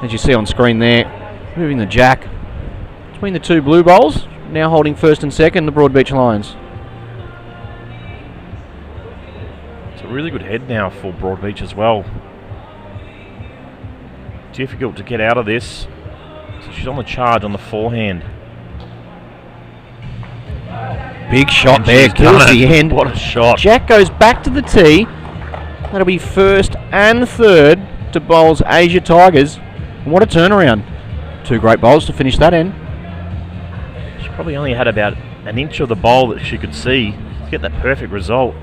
As you see on screen there, moving the jack between the 2 blue bowls, now holding first and second, the Broadbeach Lions. It's a really good head now for Broadbeach as well. Difficult to get out of this. So she's on the charge on the forehand. Big shot there, kills the end. What a shot. Jack goes back to the tee. That'll be first and third to Bowls Asia Tigers. And what a turnaround. 2 great bowls to finish that end. She probably only had about an inch of the bowl that she could see to get that perfect result.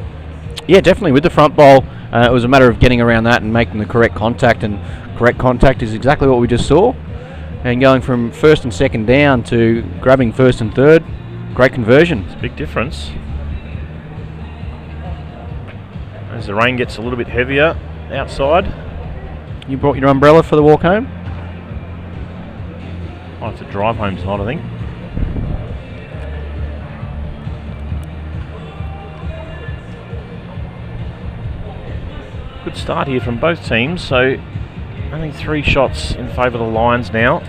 Yeah, definitely with the front bowl. It was a matter of getting around that and making the correct contact, and correct contact is exactly what we just saw. And going from first and second down to grabbing first and third, great conversion. It's a big difference. As the rain gets a little bit heavier outside. You brought your umbrella for the walk home? I'll have to drive home tonight, I think. Good start here from both teams, so only 3 shots in favour of the Lions now.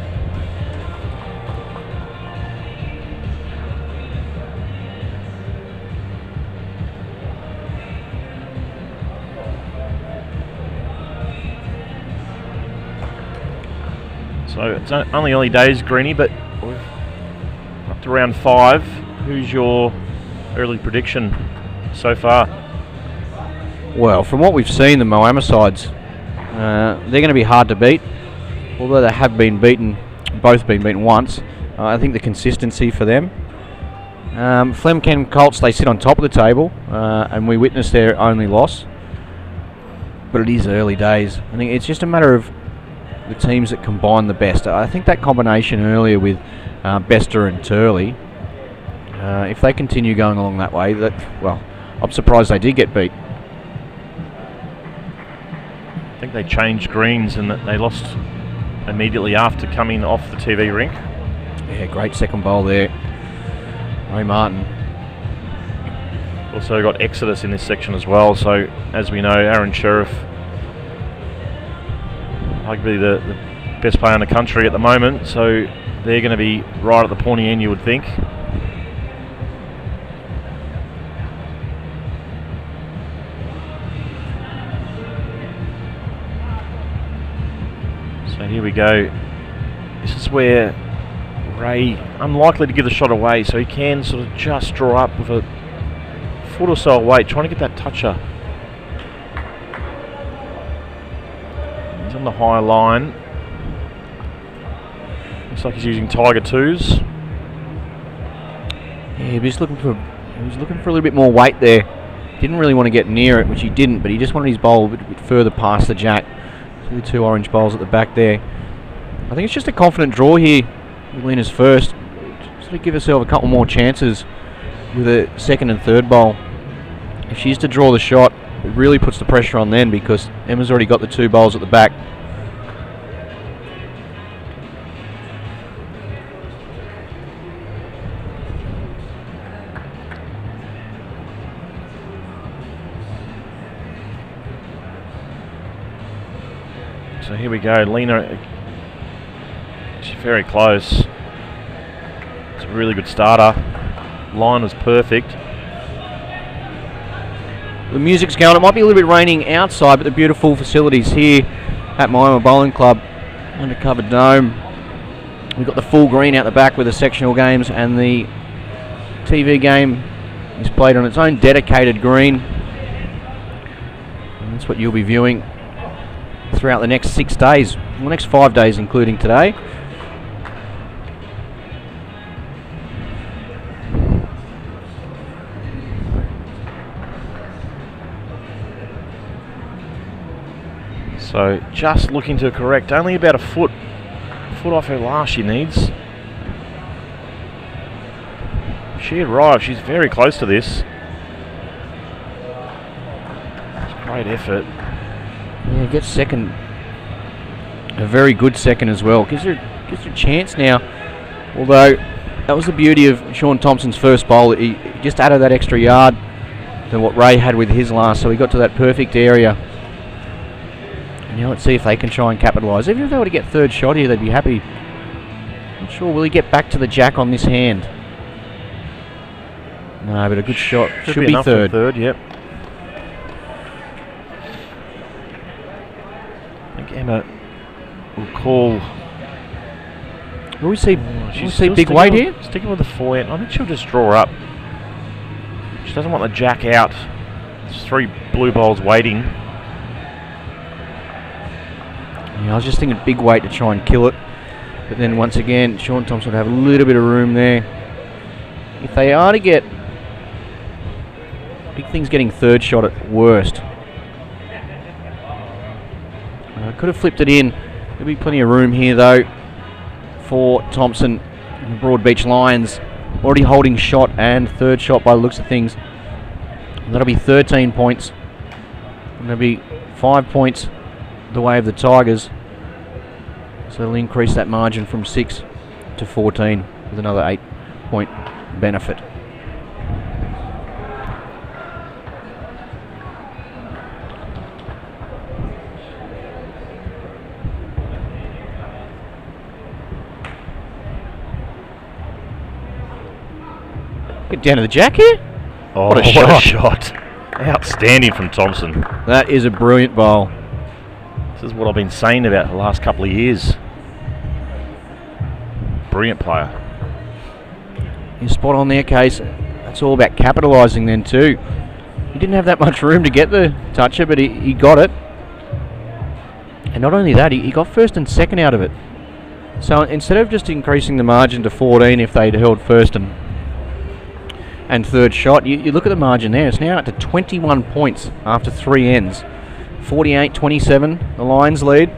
So it's only early days, Greenie, but we're up to round 5. Who's your early prediction so far? Well, from what we've seen, the Moama side's They're going to be hard to beat, although they have been beaten, both been beaten once. I think the consistency for them. Flemken Colts, they sit on top of the table, and we witnessed their only loss. But it is early days. I think it's just a matter of the teams that combine the best. I think that combination earlier with Bester and Turley, if they continue going along that way, I'm surprised they did get beat. I think they changed greens and that they lost immediately after coming off the TV rink. Yeah, great second bowl there. Ray Martin. Also got Exodus in this section as well, so as we know, Aaron Sheriff, arguably the best player in the country at the moment, so they're going to be right at the pointy end, you would think. So here we go. This is where Ray, unlikely to give the shot away, so he can sort of just draw up with a foot or so away, trying to get that toucher. He's on the high line. Looks like he's using Tiger 2s. Yeah, he was looking for a little bit more weight there. Didn't really want to get near it, which he didn't, but he just wanted his bowl a bit further past the jack. See the two orange bowls at the back there. I think it's just a confident draw here with Lynn as first. Sort of give herself a couple more chances with a second and third bowl. If she's to draw the shot, it really puts the pressure on then, because Emma's already got the two bowls at the back. So here we go, Lena, she's very close. It's a really good starter. Line was perfect. The music's going. It might be a little bit raining outside, but the beautiful facilities here at Moama Bowling Club, undercover dome. We've got the full green out the back with the sectional games, and the TV game is played on its own dedicated green. And that's what you'll be viewing throughout the next 6 days, the next 5 days including today. So just looking to correct, only about a foot off her last she needs. She arrived, she's very close to this. It's a great effort. Yeah, gets second. A very good second as well. Gives her a chance now. Although that was the beauty of Sean Thompson's first bowl. He just added that extra yard than what Ray had with his last, so he got to that perfect area. And now let's see if they can try and capitalise. Even if they were to get third shot here, they'd be happy. Not sure, will he get back to the jack on this hand? No, but a good shot. Should be third. Third, yep. I think Emma will call. Will we see big weight here? Sticking with the forehand. I think she'll just draw up. She doesn't want the jack out. There's 3 blue bowls waiting. Yeah, I was just thinking big weight to try and kill it. But then once again, Sean Thompson would have a little bit of room there. If they are to get big things, getting third shot at worst. Could have flipped it in. There'll be plenty of room here though for Thompson and the Broadbeach Lions. Already holding shot and third shot by the looks of things. And that'll be 13 points. And there'll be 5 points the way of the Tigers. So it'll increase that margin from 6 to 14 with another 8-point benefit. Get down to the jack here. Oh, what a shot. Outstanding from Thompson. That is a brilliant bowl. This is what I've been saying about the last couple of years. Brilliant player. You're spot on there, Case. That's all about capitalising then too. He didn't have that much room to get the toucher, but he got it. And not only that, he got first and second out of it. So instead of just increasing the margin to 14 if they'd held first and third shot, you look at the margin there. It's now up to 21 points after 3 ends. 48-27, the Lions lead.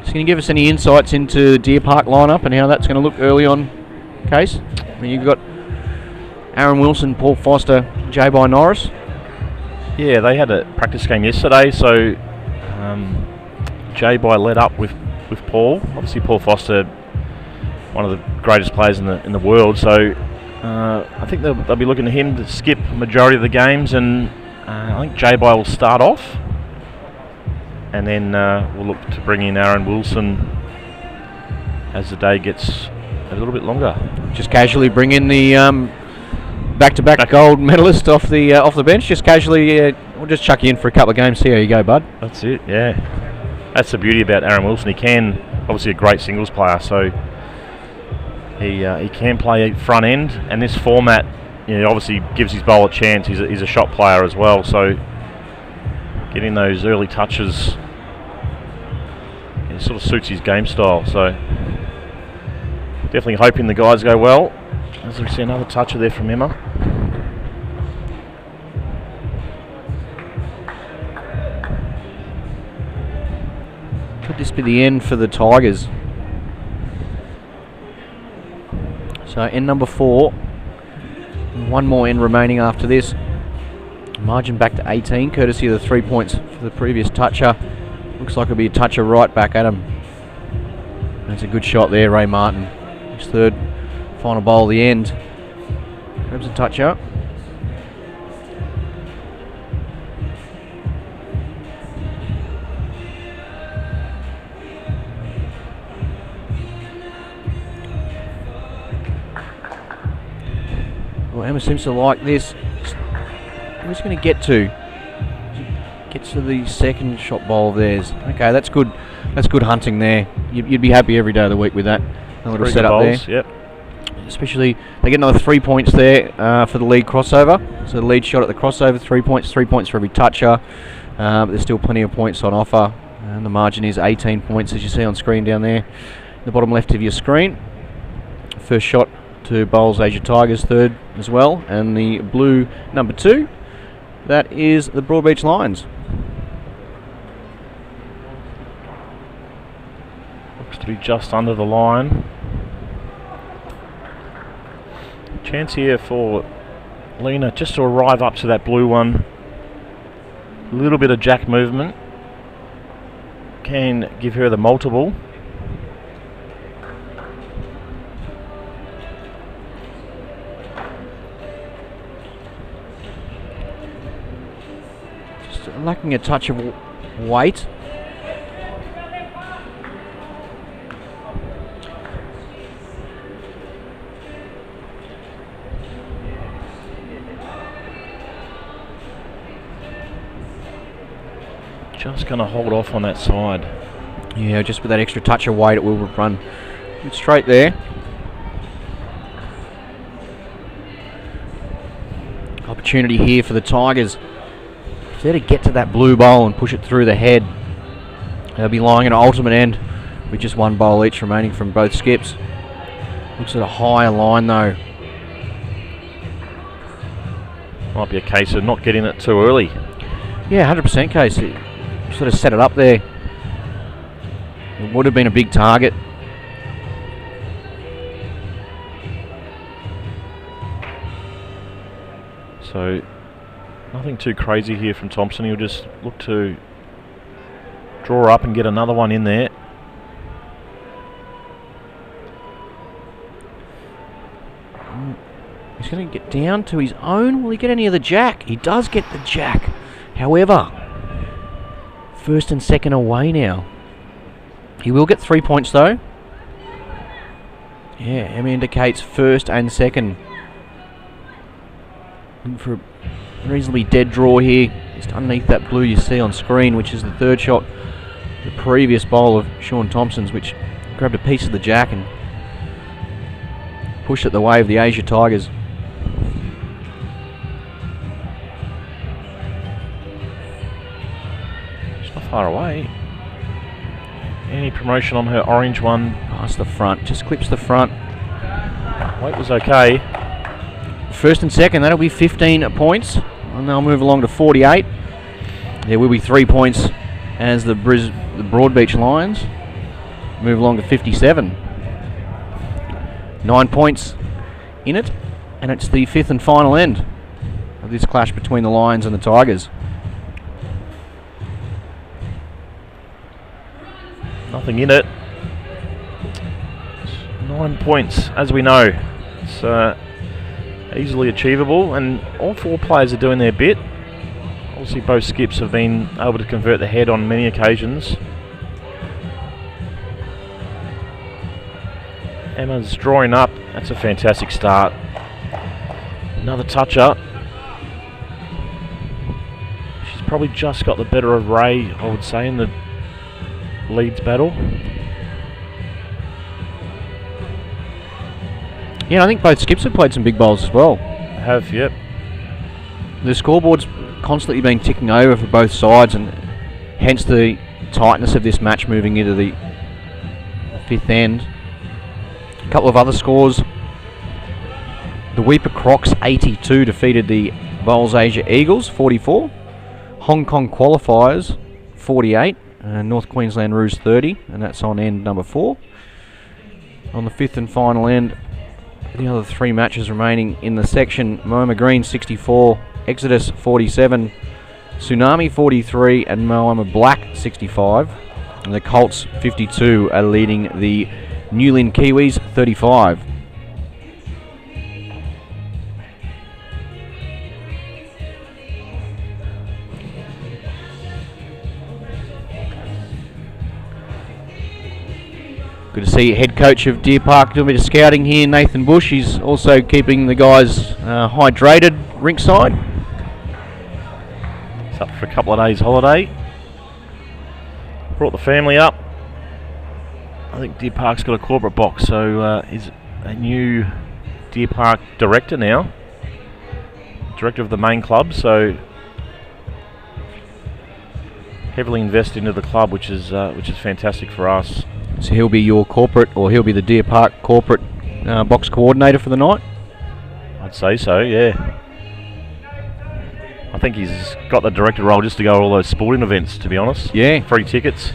So can you give us any insights into the Deer Park lineup and how that's going to look early on, Case? I mean, you've got Aaron Wilson, Paul Foster, J-By Norris. Yeah, they had a practice game yesterday, so J-By led up with Paul. Obviously, Paul Foster, one of the greatest players in the world, so I think they'll be looking to him to skip the majority of the games, and I think J-By will start off. And then we'll look to bring in Aaron Wilson as the day gets a little bit longer. Just casually bring in the back-to-back gold medalist off the bench. Just casually, we'll just chuck you in for a couple of games. See how you go, bud. That's it. Yeah, that's the beauty about Aaron Wilson. He can obviously a great singles player, so he can play front end. And this format, obviously gives his bowl a chance. He's a shot player as well, so. Getting those early touches, it sort of suits his game style. So definitely hoping the guys go well. As we see another toucher there from Emma. Could this be the end for the Tigers? So end number 4. One more end remaining after this. Margin back to 18, courtesy of the 3 points for the previous toucher. Looks like it'll be a toucher right back at him. That's a good shot there, Ray Martin. His third final bowl at the end. Grabs a toucher. Well, Emma seems to like this. Who's going to get to? Gets to the second shot bowl of theirs. Okay, that's good. That's good hunting there. You'd be happy every day of the week with that. A little setup there. Yep. Especially, they get another 3 points there for the lead crossover. So the lead shot at the crossover, 3 points. 3 points for every toucher. But there's still plenty of points on offer. And the margin is 18 points, as you see on screen down there. The bottom left of your screen. First shot to bowls Asia Tigers, third as well. And the blue number 2. That is the Broadbeach Lions. Looks to be just under the line. Chance here for Lena just to arrive up to that blue one. A little bit of jack movement can give her the multiple. Lacking a touch of weight. Just going to hold off on that side. Yeah, just with that extra touch of weight, it will run straight there. Opportunity here for the Tigers. If they're to get to that blue bowl and push it through the head, they'll be lying at an ultimate end with just one bowl each remaining from both skips. Looks at a higher line though. Might be a case of not getting it too early. Yeah, 100% case. It sort of set it up there. It would have been a big target. So nothing too crazy here from Thompson. He'll just look to draw up and get another one in there. He's going to get down to his own. Will he get any of the jack? He does get the jack. However, first and second away now. He will get 3 points though. Yeah, Emma indicates first and second. Looking for a reasonably dead draw here. Just underneath that blue you see on screen, which is the third shot. The previous bowl of Sean Thompson's, which grabbed a piece of the jack and pushed it the way of the Asia Tigers. It's not far away. Any promotion on her orange one? Past the front, just clips the front. Weight was okay. First and second, that'll be 15 points. And they'll move along to 48. There will be 3 points as the Broadbeach Lions move along to 57. 9 points in it, and it's the fifth and final end of this clash between the Lions and the Tigers. Nothing in it. 9 points, as we know. It's easily achievable, and all 4 players are doing their bit. Obviously both skips have been able to convert the head on many occasions. Emma's drawing up. That's a fantastic start. Another touch-up. She's probably just got the better of Ray, I would say, in the Leeds battle. Yeah, I think both skips have played some big bowls as well. Have, yep. The scoreboard's constantly been ticking over for both sides, and hence the tightness of this match moving into the fifth end. A couple of other scores. The Weeper Crocs 82 defeated the Bowls Asia Eagles 44. Hong Kong Qualifiers 48. North Queensland Roos 30, and that's on end number 4. On the fifth and final end, the other 3 matches remaining in the section: Moama Green 64, Exodus 47, Tsunami 43, and Moama Black 65. And the Colts 52 are leading the New Lynn Kiwis 35. Good to see head coach of Deer Park doing a bit of scouting here, Nathan Bush. He's also keeping the guys hydrated rinkside. It's up for a couple of days holiday. Brought the family up. I think Deer Park's got a corporate box, so is a new Deer Park director now. Director of the main club, so heavily invested into the club, which is fantastic for us. So he'll be your corporate, or he'll be the Deer Park corporate box coordinator for the night? I'd say so, yeah. I think he's got the director role just to go to all those sporting events, to be honest. Yeah. Free tickets.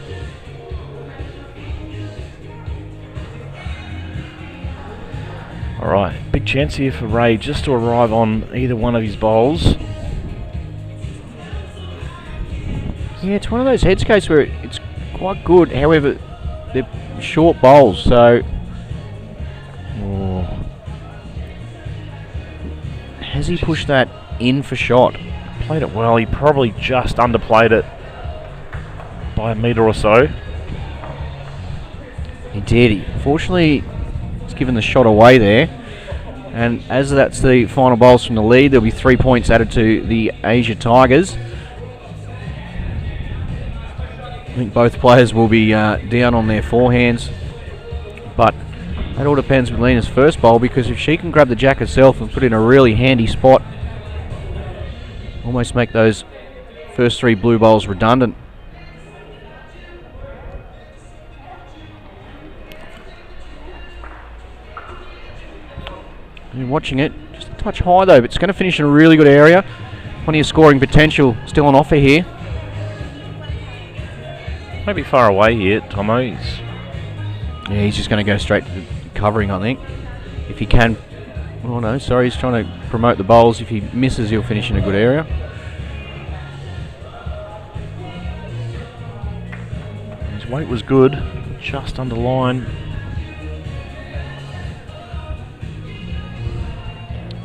Alright, big chance here for Ray just to arrive on either one of his bowls. Yeah, it's one of those head skates where it's quite good, however, they're short bowls, so has he pushed that in for shot? Played it well. He probably just underplayed it by a metre or so. He did. Fortunately, he's given the shot away there. And as that's the final bowls from the lead, there'll be 3 points added to the Asia Tigers. I think both players will be down on their forehands, but that all depends with Lena's first bowl, because if she can grab the jack herself and put it in a really handy spot, almost make those first 3 blue bowls redundant. You're watching it, just a touch high though, but it's going to finish in a really good area. Plenty of scoring potential still on offer here. Maybe far away here, Tomo. He's just going to go straight to the covering, I think. If he can. Oh no, sorry, he's trying to promote the bowls. If he misses, he'll finish in a good area. His weight was good, just under line.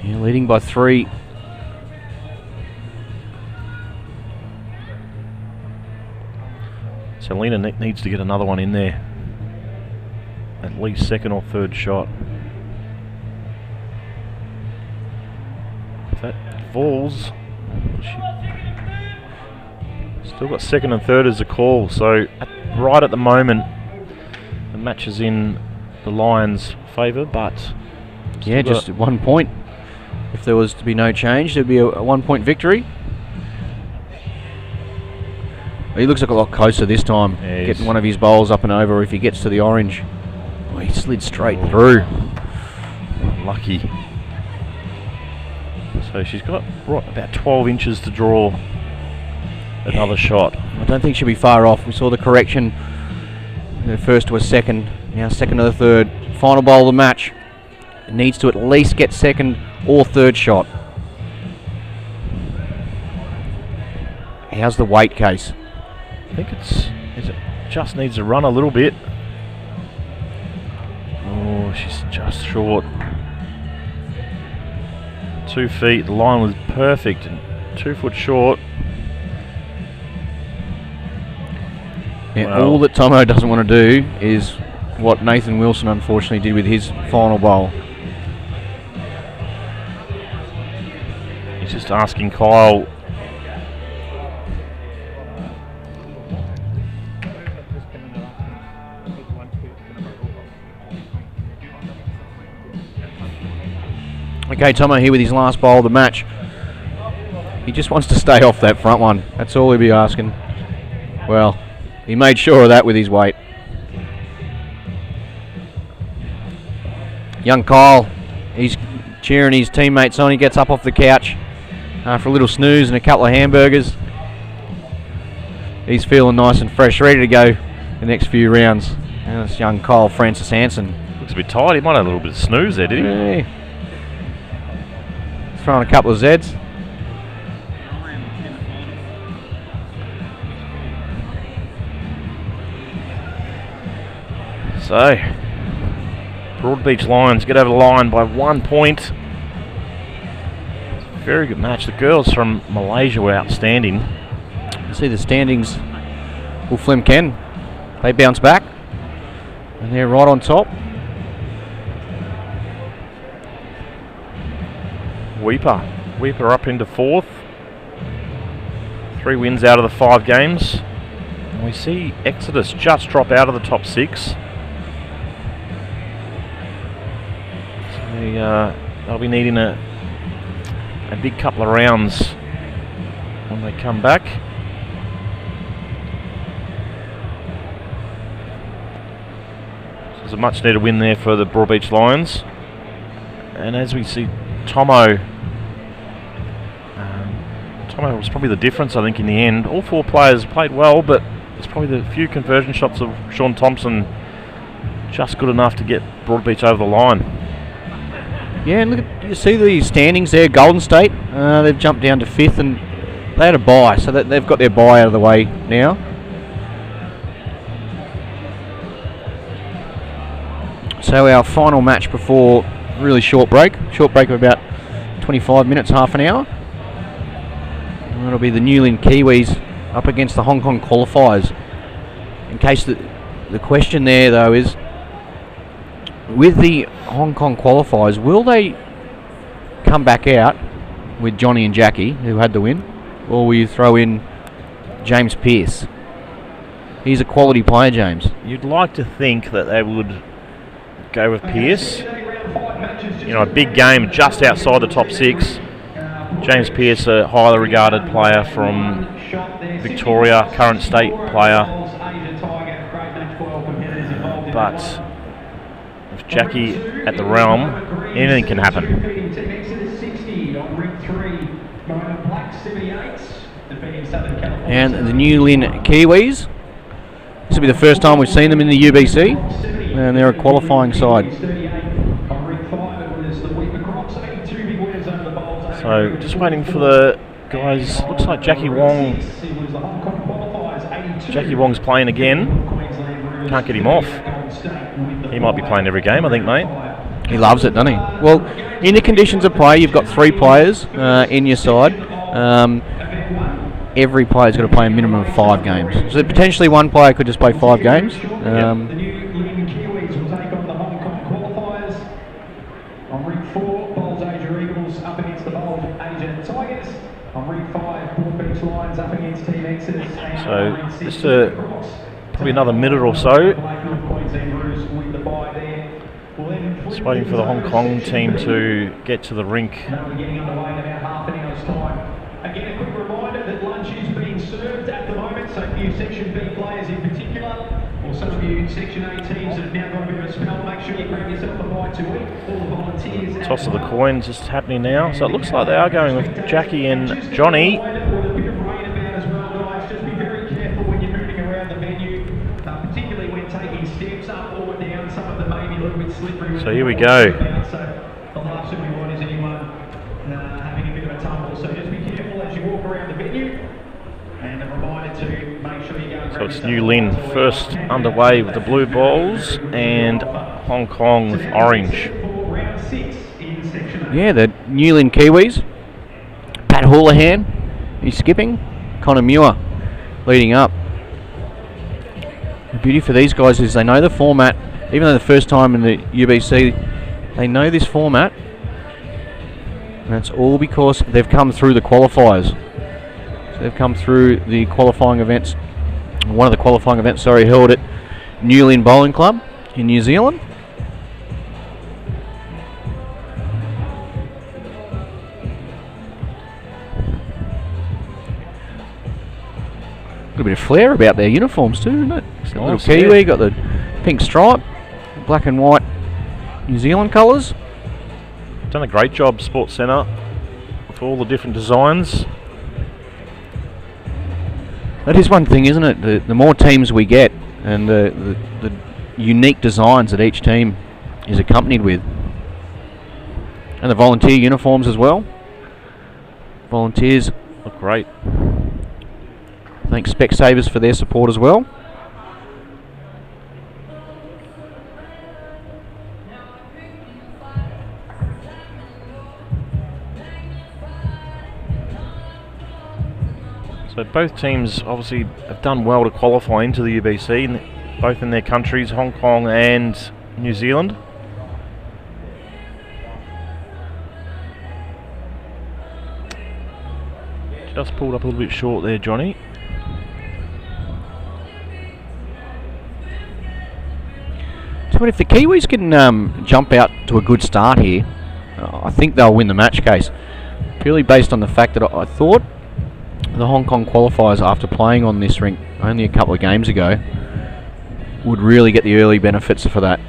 Yeah, leading by 3. So Lena needs to get another one in there. At least second or third shot. If that falls, still got second and third as a call. So right at the moment, the match is in the Lions' favour, but yeah, just 1 point. If there was to be no change, there'd be a 1 point victory. He looks like a lot closer this time, getting one of his bowls up and over if he gets to the orange. Oh, he slid straight through. Lucky. So she's got about 12 inches to draw another shot. I don't think she'll be far off. We saw the correction. The first to a second, now second to the third. Final bowl of the match. It needs to at least get second or third shot. How's the weight case? I think it just needs to run a little bit. Oh, she's just short. 2 feet. The line was perfect and 2 foot short. Yeah, well, all that Tomo doesn't want to do is what Nathan Wilson unfortunately did with his final bowl. He's just asking Kyle. Okay, Tomo here with his last bowl of the match. He just wants to stay off that front one. That's all he'll be asking. Well, he made sure of that with his weight. Young Kyle, he's cheering his teammates on. He gets up off the couch for a little snooze and a couple of hamburgers. He's feeling nice and fresh, ready to go the next few rounds. And that's young Kyle Francis Hansen. Looks a bit tired. He might have a little bit of snooze there, did he? Yeah. Throwing a couple of Zeds. So, Broadbeach Lions get over the line by 1 point. Very good match. The girls from Malaysia were outstanding. You see the standings. Will Flim Ken. They bounce back. And they're right on top. Weeper up into 4th. 3 wins out of the 5 games. And we see Exodus just drop out of the top 6. So they'll be needing a big couple of rounds when they come back. So there's a much needed win there for the Broadbeach Lions. And as we see Tomo was probably the difference, I think, in the end. All 4 players played well, but it's probably the few conversion shots of Sean Thompson just good enough to get Broadbeach over the line. Yeah, and look at, you see the standings there. Golden State, they've jumped down to 5th, and they had a bye, so that they've got their bye out of the way now. So our final match before really short break of about 25 minutes, half an hour. And it'll be the New Lynn Kiwis up against the Hong Kong qualifiers. In case the question there though is, with the Hong Kong qualifiers, will they come back out with Johnny and Jackie, who had the win, or will you throw in James Pearce? He's a quality player, James. You'd like to think that they would go with Pearce. You know, a big game just outside the top 6. James Pearce, a highly regarded player from Victoria, current state player. But with Jackie at the realm, anything can happen. And the New Lynn Kiwis. This will be the first time we've seen them in the UBC, and they're a qualifying side. So just waiting for the guys. Looks like Jackie Wong's playing again. Can't get him off. He might be playing every game, I think, mate. He loves it, doesn't he? Well, in the conditions of play, you've got 3 players in your side. Every player's got to play a minimum of 5 games. So potentially one player could just play 5 games. So just probably another minute or so. Just waiting for the Hong Kong team to get to the rink. We're getting underway in about half an hour's time. Again, a quick reminder that lunch is being served at the moment, so for you Section B players in particular, or some of you Section A teams that have now got a bit of a spell, make sure you grab yourself a bite to eat. All the volunteers. Toss of the coins is happening now, so it looks like they are going with Jackie and Johnny. With a bit of rain about as well, guys. Just be very careful when you're moving around the venue, particularly when taking steps up or down. Some of them may be a little bit slippery. So here we go. So the last thing we want is anyone having a bit of a tumble. So just be careful as you walk around the venue, and a reminder to make sure you go. So it's New Lynn first underway with the blue balls and Hong Kong with orange. Yeah, the New Lynn Kiwis. Pat Houlihan, he's skipping. Connor Muir leading up. The beauty for these guys is they know the format. Even though the first time in the UBC, they know this format. And that's all because they've come through the qualifiers. So they've come through the qualifying events. One of the qualifying events, held at New Lynn Bowling Club in New Zealand. A little bit of flair about their uniforms too, isn't it? Got a little Kiwi, got the pink stripe, black and white New Zealand colours. Done a great job, Sports Centre, with all the different designs. That is one thing, isn't it? The more teams we get and the unique designs that each team is accompanied with. And the volunteer uniforms as well. Volunteers Look great. Thanks Specsavers for their support as well. So both teams obviously have done well to qualify into the UBC, both in their countries, Hong Kong and New Zealand. Just pulled up a little bit short there, Johnny. So if the Kiwis can jump out to a good start here, I think they'll win the match case. Purely based on the fact that I thought the Hong Kong qualifiers, after playing on this rink only a couple of games ago, would really get the early benefits for that.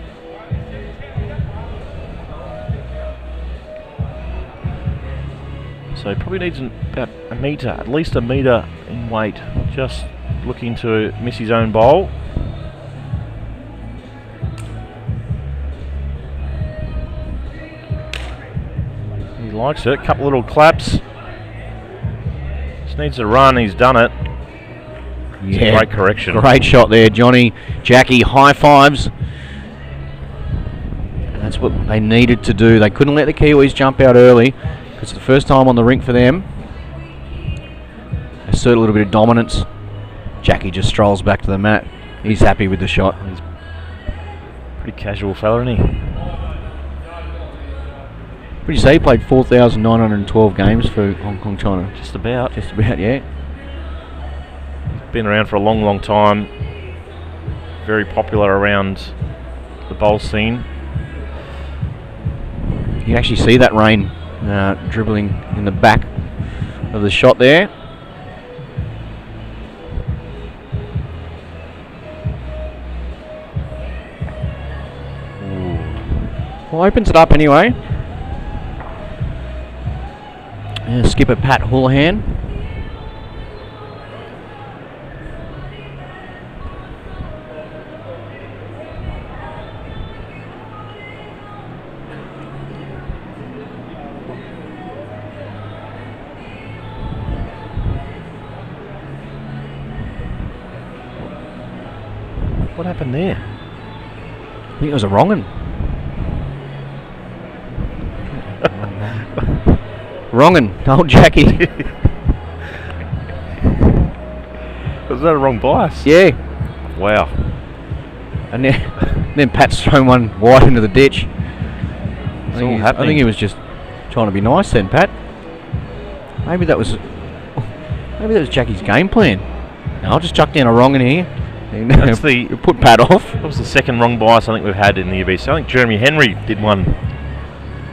So probably needs about a metre, at least a metre in weight. Just looking to miss his own bowl. He likes it. Couple little claps. Just needs to run. He's done it. It's a great correction. Great shot there, Johnny. Jackie, high fives. And that's what they needed to do. They couldn't let the Kiwis jump out early. It's the first time on the rink for them. Assert a little bit of dominance. Jackie just strolls back to the mat. He's happy with the shot. He's a pretty casual fella, isn't he? What did you say? He played 4,912 games for Hong Kong, China. Just about. Just about, yeah. Been around for a long, long time. Very popular around the bowl scene. You can actually see that rain dribbling in the back of the shot there. Well, opens it up anyway. Skipper Pat Houlihan. What happened there? I think it was a wrong un. Wrong un, old Jackie. Was that a wrong bias? Yeah. Wow. And then Pat's thrown one wide into the ditch. I think he was just trying to be nice then, Pat. Maybe that was Jackie's game plan. No, I'll just chuck down a wrong in here. That's the put Pat off. That was the second wrong bias I think we've had in the UBC. I think Jeremy Henry did one.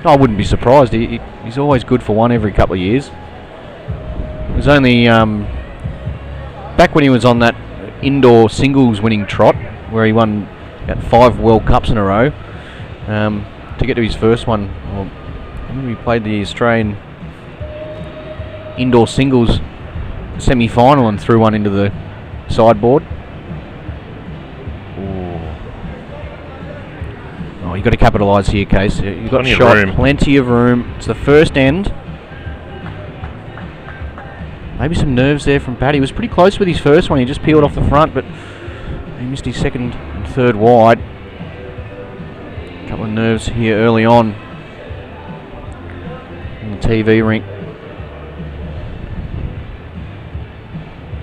I wouldn't be surprised. He's always good for one every couple of years. It was only back when he was on that indoor singles winning trot, where he won about 5 World Cups in a row. To get to his first one, well, I think he played the Australian indoor singles semi-final and threw one into the sideboard. Oh, you've got to capitalise here, Case. You've got plenty of room. It's the first end. Maybe some nerves there from Pat. He was pretty close with his first one. He just peeled off the front, but he missed his second and third wide. A couple of nerves here early on in the TV rink.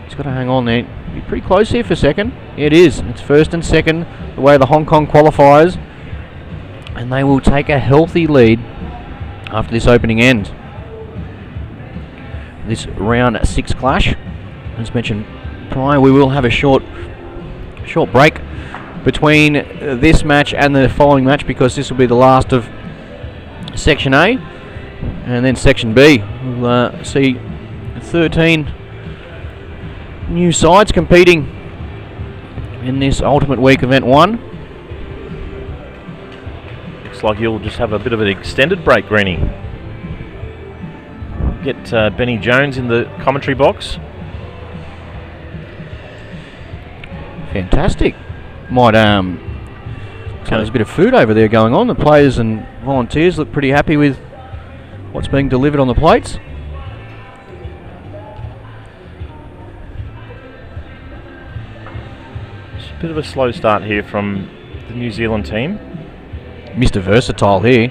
He's got to hang on there. Be pretty close here for second. Yeah, it is. It's first and second, the way of the Hong Kong qualifiers. And they will take a healthy lead after this opening end. This round 6 clash, as mentioned prior, we will have a short break between this match and the following match, because this will be the last of Section A, and then Section B. We'll see 13 new sides competing in this Ultimate Week Event 1. Like you'll just have a bit of an extended break, Greenie. Get Benny Jones in the commentary box. Fantastic. Might there's a bit of food over there going on. The players and volunteers look pretty happy with what's being delivered on the plates. It's a bit of a slow start here from the New Zealand team. Mr. Versatile here.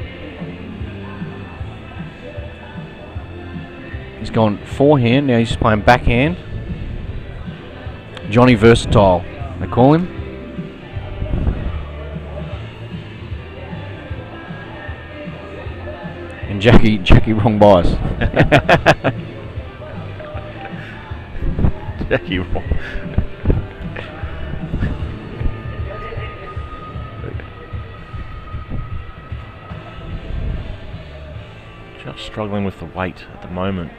He's gone forehand, now he's playing backhand. Johnny Versatile, they call him. And Jackie wrong bias. Jackie wrong. Just struggling with the weight at the moment.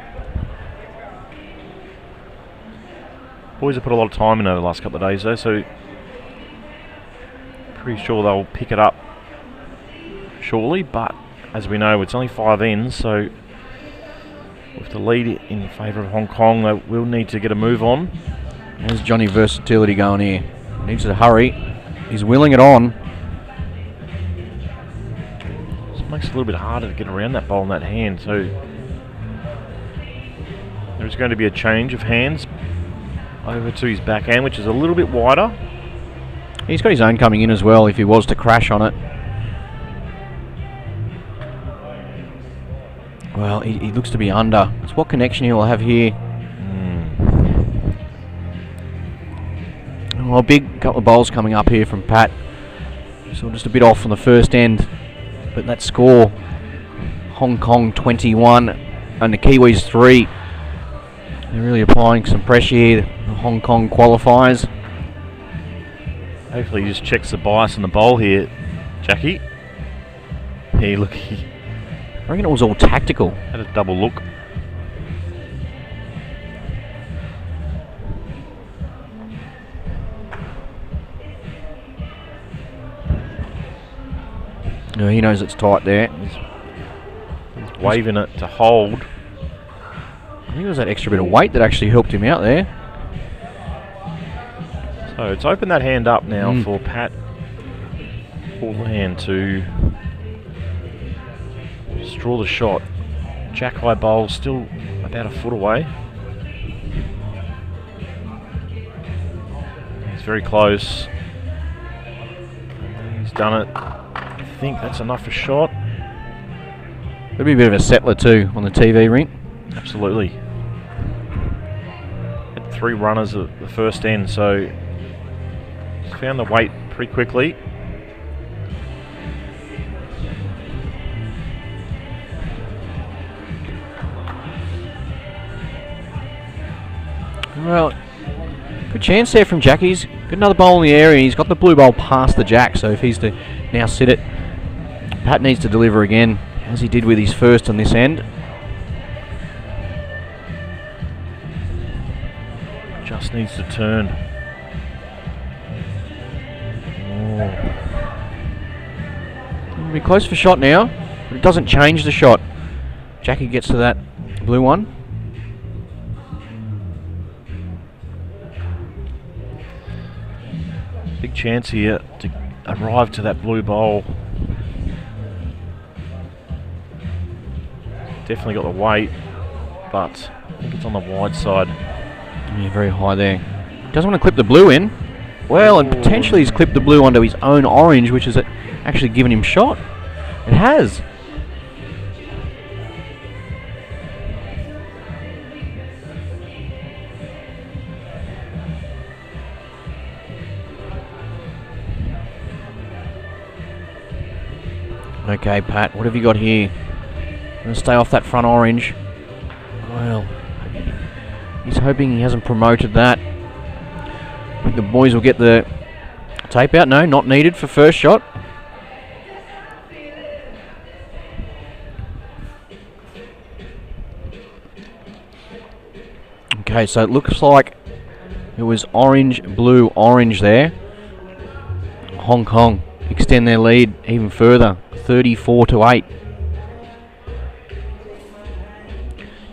Boys have put a lot of time in over the last couple of days though, so pretty sure they'll pick it up shortly, but as we know it's only 5 ends, so with the lead in favour of Hong Kong they will need to get a move on. There's Johnny Versatility going here. Needs to hurry. He's willing it on. Makes it a little bit harder to get around that ball in that hand, so there's going to be a change of hands over to his backhand, which is a little bit wider. He's got his own coming in as well if he was to crash on it. Well, he looks to be under. It's what connection he'll have here. Well, a big couple of bowls coming up here from Pat. So just a bit off on the first end. But that score, Hong Kong 21 and the Kiwis 3. They're really applying some pressure here, the Hong Kong qualifiers. Hopefully he just checks the bias in the bowl here, Jackie. Hey, look. I reckon it was all tactical. Had a double look. No, he knows it's tight there. He's waving it to hold. I think it was that extra bit of weight that actually helped him out there. So it's opened that hand up now for Pat Forehand to just draw the shot. Jack high bowl still about a foot away. He's very close. He's done it. I think that's enough for shot. It'll be a bit of a settler too on the TV rink. Absolutely. Had 3 runners at the first end, so he's found the weight pretty quickly. Well, Good chance there from Jackie. He's got another bowl in the area. He's got the blue bowl past the jack, so if he's to now sit it, Pat needs to deliver again, as he did with his first on this end. Just needs to turn. It'll be close for shot now, but it doesn't change the shot. Jackie gets to that blue one. Big chance here to arrive to that blue bowl. Definitely got the weight, but I think it's on the wide side. Yeah, very high there. Doesn't want to clip the blue in. Well, and potentially he's clipped the blue onto his own orange, which has actually given him shot. It has. Okay, Pat, what have you got here? Going to stay off that front orange. Well, he's hoping he hasn't promoted that. I think the boys will get the tape out. No, not needed for first shot. Okay, so it looks like it was orange, blue, orange there. Hong Kong extend their lead even further, 34-8.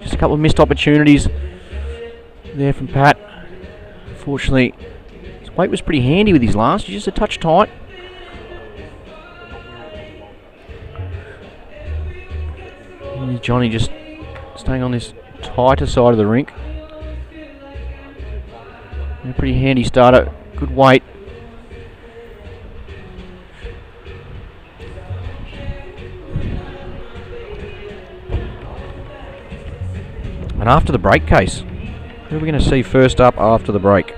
Just a couple of missed opportunities there from Pat. Fortunately, his weight was pretty handy with his last. He's just a touch tight. And Johnny just staying on this tighter side of the rink. A pretty handy starter. Good weight. And after the break, Case, who are we going to see first up after the break?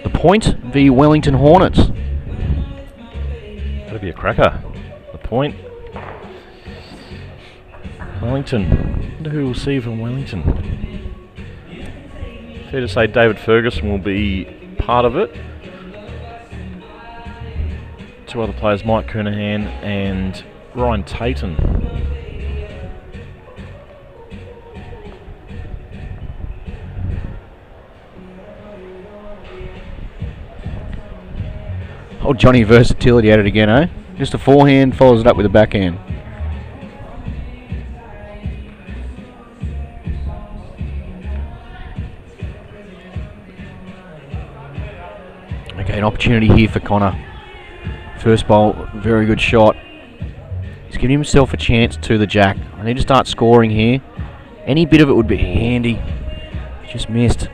The Point v Wellington Hornets. That'll be a cracker. The Point. Wellington. I wonder who we'll see from Wellington. Fair to say David Ferguson will be part of it. Two other players, Mike Kernahan and Ryan Tayton. Oh, Johnny versatility at it again, eh? Just a forehand, follows it up with a backhand. Okay, an opportunity here for Connor. First bowl, very good shot. He's giving himself a chance to the jack. I need to start scoring here. Any bit of it would be handy. Just missed.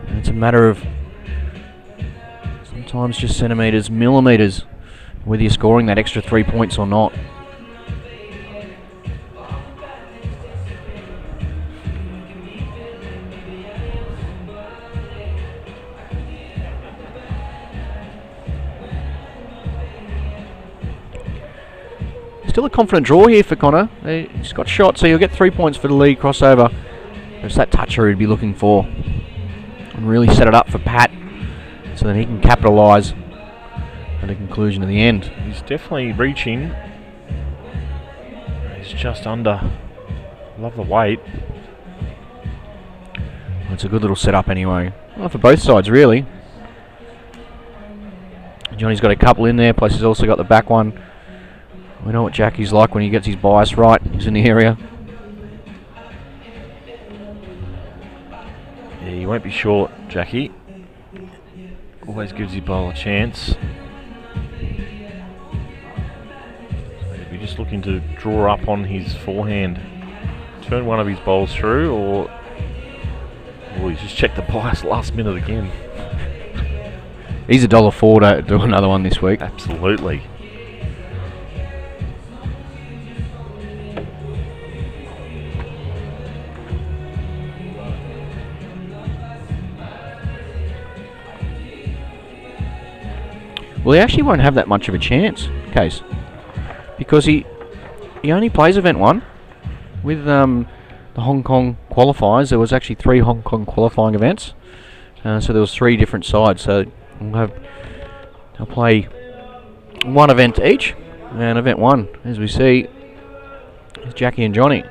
And it's a matter of sometimes just centimetres, millimetres, whether you're scoring that extra 3 points or not. Still a confident draw here for Connor. He's got shot, so he'll get 3 points for the lead crossover. It's that toucher he'd be looking for. And really set it up for Pat, so that he can capitalise at the conclusion of the end. He's definitely reaching. He's just under. Love the weight. It's a good little setup anyway. Well, for both sides, really. Johnny's got a couple in there, plus he's also got the back one. We know what Jackie's like when he gets his bias right. He's in the area. Yeah, he won't be short, Jackie. Always gives his bowler a chance. He'll be just looking to draw up on his forehand. Turn one of his bowls through, or he's just checked the bias last minute again. He's $1.04 to do another one this week. Absolutely. Well, he actually won't have that much of a chance, Case, because he only plays event 1 with the Hong Kong qualifiers. There was actually 3 Hong Kong qualifying events, so there was 3 different sides. So they'll play one event each, and event 1, as we see, is Jackie and Johnny.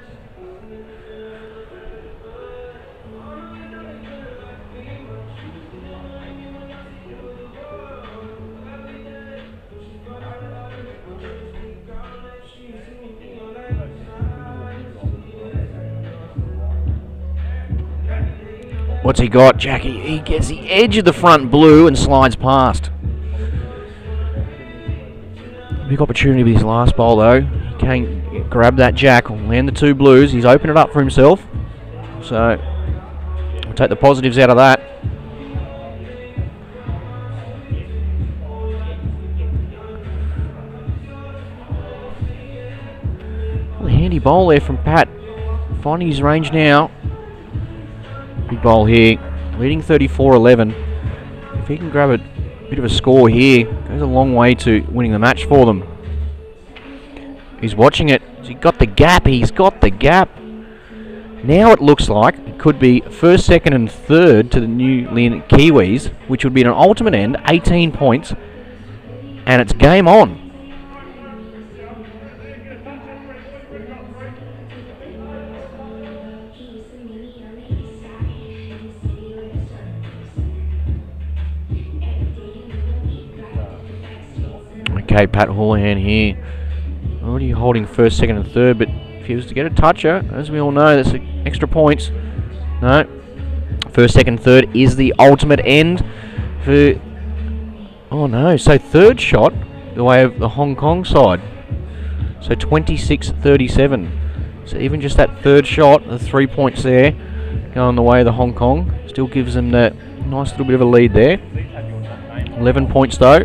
What's he got, Jackie? He gets the edge of the front blue and slides past. Big opportunity with his last bowl, though. He can't grab that jack, land the 2 blues. He's opened it up for himself. So, we'll take the positives out of that. Well, a handy bowl there from Pat. Finding his range now. Big bowl here, leading 34-11. If he can grab a bit of a score here, goes a long way to winning the match for them. He's watching it. He got the gap. He's got the gap. Now it looks like it could be 1st, 2nd, and 3rd to the New Lynn Kiwis, which would be an ultimate end, 18 points, and it's game on. Okay, Pat Houlihan here, already holding 1st, 2nd, and 3rd, but if he was to get a toucher, as we all know, that's extra points. No, 1st, 2nd, 3rd is the ultimate end for, oh no, so 3rd shot the way of the Hong Kong side. So 26-37. So even just that 3rd shot, the 3 points there, going the way of the Hong Kong, still gives them that nice little bit of a lead there. 11 points though.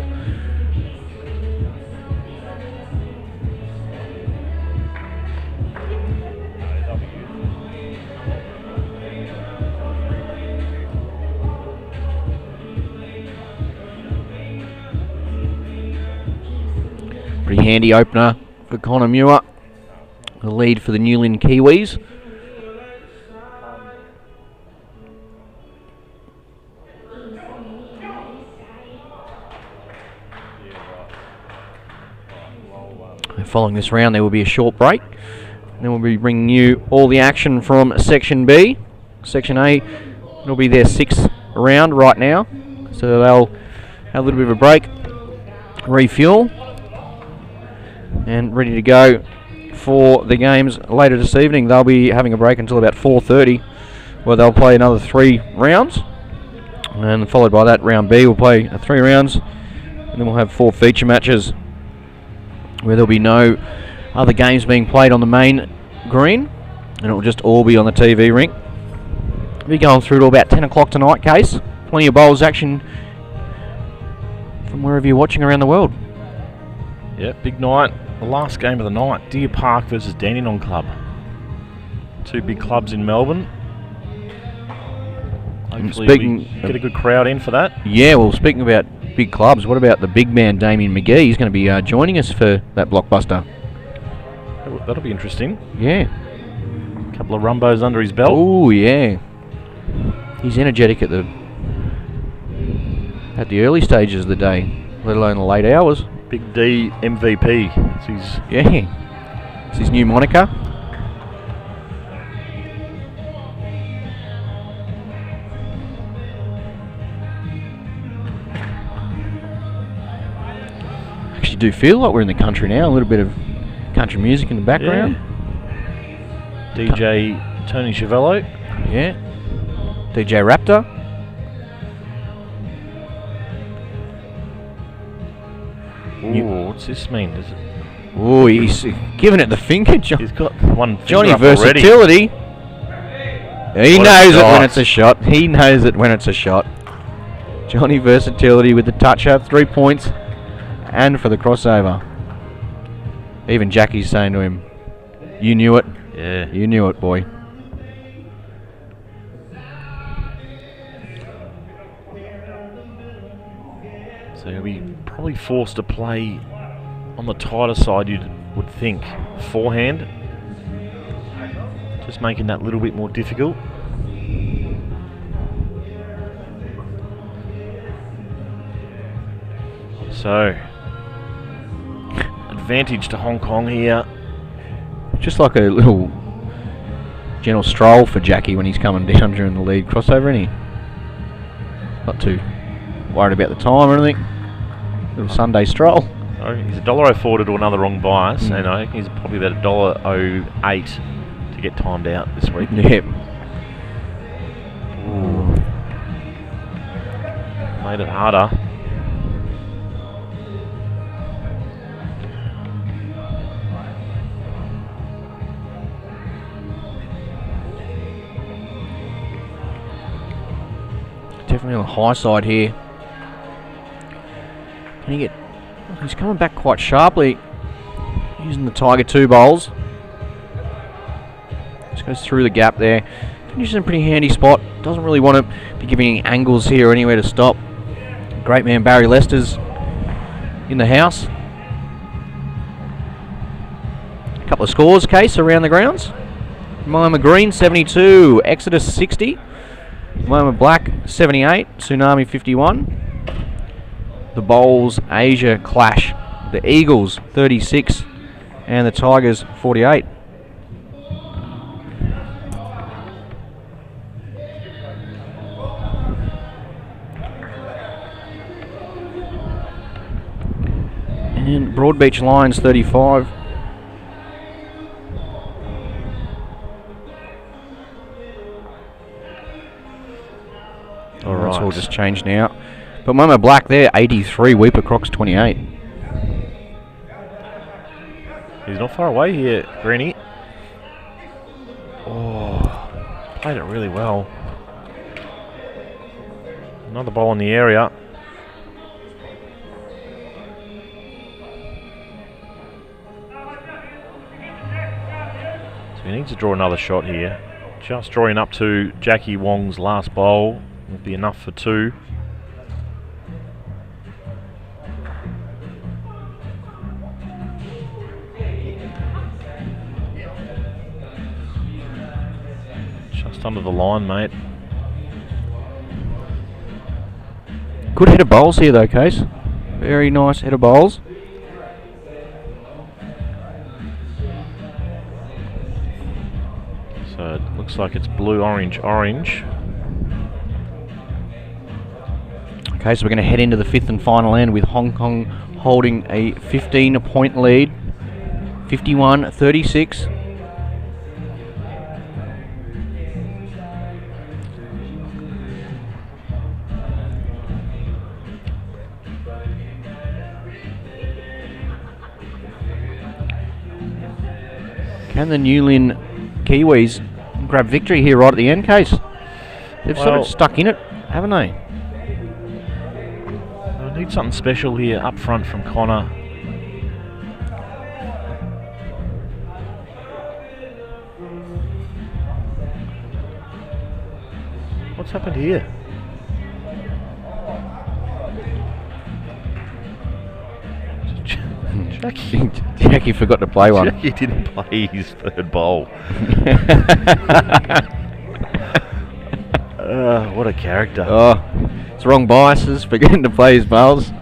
Pretty handy opener for Connor Muir. The lead for the New Lynn Kiwis. Following this round, there will be a short break. And then we'll be bringing you all the action from Section B. Section A, it'll be their 6th round right now. So they'll have a little bit of a break, refuel, and ready to go for the games later this evening. They'll be having a break until about 4:30, where they'll play another 3 rounds, and followed by that, round B will play 3 rounds, and then we'll have 4 feature matches where there'll be no other games being played on the main green, and it will just all be on the TV rink. We'll be going through to about 10 o'clock tonight, Case. Plenty of bowls action from wherever you're watching around the world. Yeah, big night. The last game of the night, Deer Park versus Dandenong Club. 2 big clubs in Melbourne. Hopefully we get a good crowd in for that. Yeah, well, speaking about big clubs, what about the big man Damien McGee? He's going to be joining us for that blockbuster. That'll be interesting. Yeah. A couple of rumbos under his belt. Oh, yeah. He's energetic at the early stages of the day, let alone the late hours. Big D MVP. It's his new moniker. Actually do feel like we're in the country now, a little bit of country music in the background. Yeah. DJ Tony Chavello. Yeah. DJ Raptor. Ooh, what's this mean? Does it? Oh, he's giving it the finger. He's got one finger Johnny up versatility. Already. He knows it when it's a shot. He knows it when it's a shot. Johnny versatility with the touch-up, 3 points, and for the crossover. Even Jackie's saying to him, "You knew it. Yeah, you knew it, boy." So he'll be probably forced to play on the tighter side, you would think. Forehand. Just making that a little bit more difficult. So, advantage to Hong Kong here. Just like a little gentle stroll for Jackie when he's coming down during the lead crossover, isn't he? Not too worried about the time or anything. Little Sunday stroll. Oh, he's $1.04 to do another wrong bias, and I think he's probably about $1.08 to get timed out this week. Yep. Ooh. Made it harder. Definitely on the high side here. Can he get... He's coming back quite sharply using the Tiger 2 bowls. Just goes through the gap there. Finishes in a pretty handy spot. Doesn't really want to be giving angles here or anywhere to stop. Great man Barry Lester's in the house. A couple of scores, Case, around the grounds. Moama Green 72, Exodus 60. Moama Black 78, Tsunami 51. The Bowls Asia clash. The Eagles 36 and the Tigers 48. And Broadbeach Lions 35. All right. That's all just changed now. But Moama Black there, 83. Weeper Crocs 28. He's not far away here, Greeny. Oh, played it really well. Another ball in the area. So he needs to draw another shot here. Just drawing up to Jackie Wong's last bowl. Would be enough for 2. Just under the line, mate. Good head of bowls here though, Case. Very nice head of bowls. So it looks like it's blue, orange, orange. Okay, so we're going to head into the 5th and final end with Hong Kong holding a 15-point lead. 51-36. Can the New Lynn Kiwis grab victory here right at the end, Case? They've sort of stuck in it, haven't they? I need something special here up front from Connor. What's happened here? Jackie forgot to play one. Jackie didn't play his 3rd bowl. What a character. Oh, it's wrong biases, forgetting to play his bowls.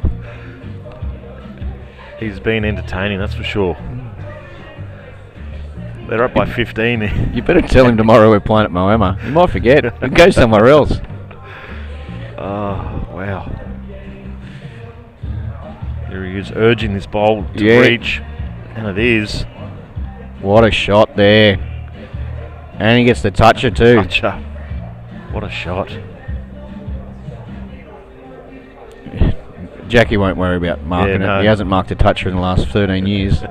He's been entertaining, that's for sure. They're up by 15. You better tell him tomorrow we're playing at Moama. He might forget. He'll go somewhere else. Oh, wow. Here he is urging this bowl to reach. And it is. What a shot there. And he gets the toucher too. Toucher. What a shot. Jackie won't worry about marking it. He hasn't marked a toucher in the last 13 years.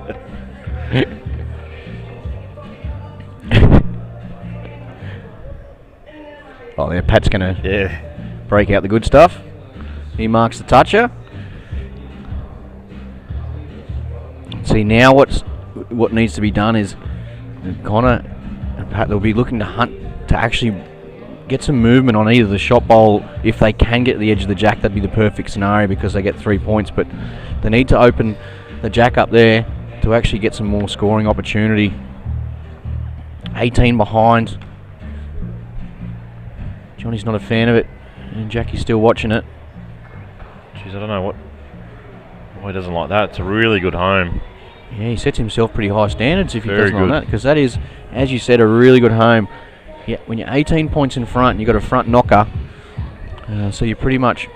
Oh, yeah, Pat's going to break out the good stuff. He marks the toucher. See, now what needs to be done is Connor and Pat, they'll be looking to hunt to actually get some movement on either the shot bowl. If they can get to the edge of the jack, that'd be the perfect scenario because they get 3 points, but they need to open the jack up there to actually get some more scoring opportunity. 18 behind. Johnny's not a fan of it, and Jackie's still watching it. Jeez, I don't know why he doesn't like that. It's a really good home. Yeah, he sets himself pretty high standards if he Very doesn't like good. that, because that is, as you said, a really good home. Yeah, when you're 18 points in front and you've got a front knocker, so you're pretty much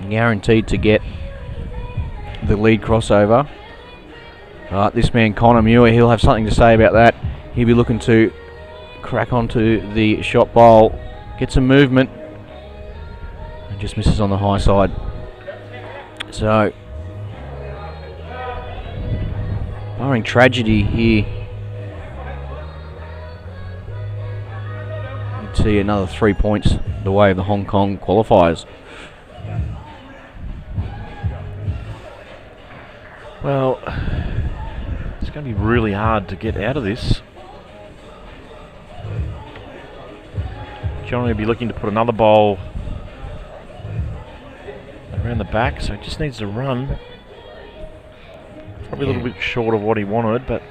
guaranteed to get the lead crossover. This man Connor Muir, he'll have something to say about that. He'll be looking to crack onto the shot bowl, get some movement, and just misses on the high side. So, barring tragedy here, you'd see another 3 points the way of the Hong Kong qualifiers. Well, it's going to be really hard to get out of this. Johnny will be looking to put another bowl around the back, so he just needs to run. Probably a little bit short of what he wanted, but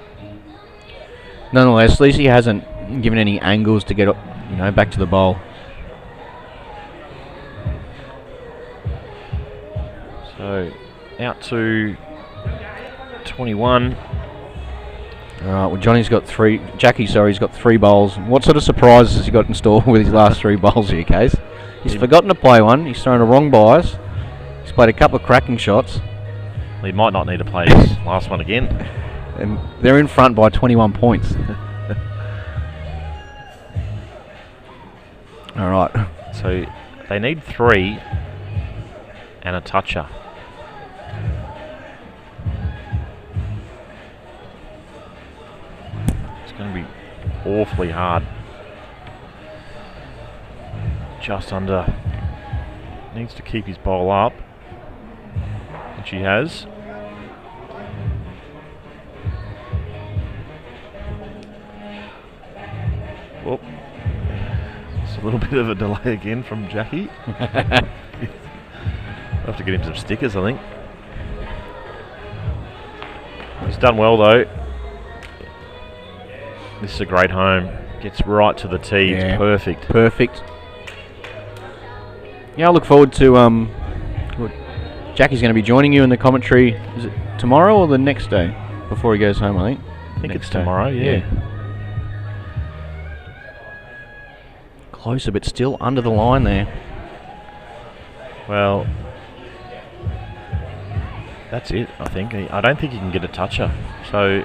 Nonetheless, at least he hasn't given any angles to get up, back to the bowl. so out to 21. Alright, well Johnny's got he's got 3 bowls. What sort of surprises has he got in store with his last 3 bowls here, Case? He's forgotten to play one, he's thrown a wrong bias, he's played a couple of cracking shots. He might not need to play his last one again. And they're in front by 21 points. Alright. So they need 3 and a toucher. It's going to be awfully hard. Just under. Needs to keep his bowl up, which he has. Whoop. It's a little bit of a delay again from Jackie. I'll have to get him some stickers, I think. He's done well though. This is a great home. Gets right to the tee. Yeah. It's perfect. Perfect. Yeah, I look forward to Jackie's going to be joining you in the commentary. Is it tomorrow or the next day before he goes home, I think? I think Next it's day. tomorrow, yeah. Closer, but still under the line there. Well, that's it, I think. I don't think he can get a toucher. So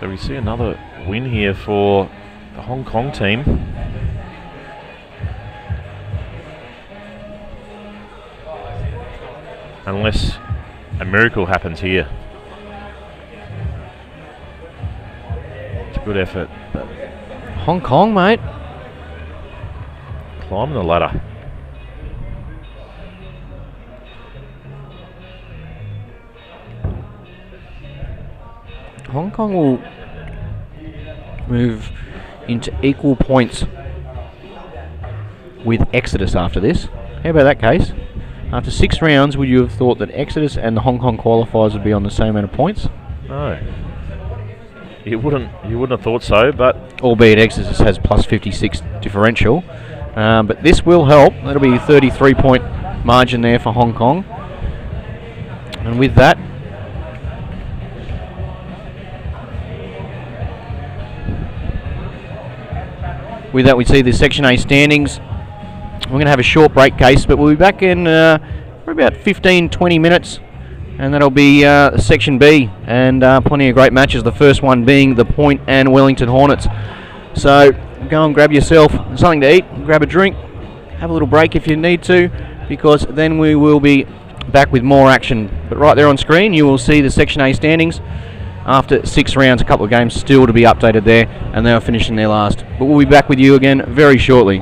we see another win here for the Hong Kong team. Unless a miracle happens here. It's a good effort. But Hong Kong, mate. climbing the ladder. Hong Kong will move into equal points with Exodus after this. How about that, Case? After 6 rounds, would you have thought that Exodus and the Hong Kong qualifiers would be on the same amount of points? No. You wouldn't have thought so, but Albeit Exodus has plus 56 differential. But this will help. That'll be a 33-point margin there for Hong Kong. And with that, we see the Section A standings. We're going to have a short break, Case, but we'll be back in for about 15-20 minutes, and that'll be Section B, and plenty of great matches, the first one being the Point and Wellington Hornets. So go and grab yourself something to eat, grab a drink, have a little break if you need to, because then we will be back with more action. But right there on screen you will see the Section A standings. After 6 rounds, a couple of games still to be updated there, and they are finishing their last. But we'll be back with you again very shortly.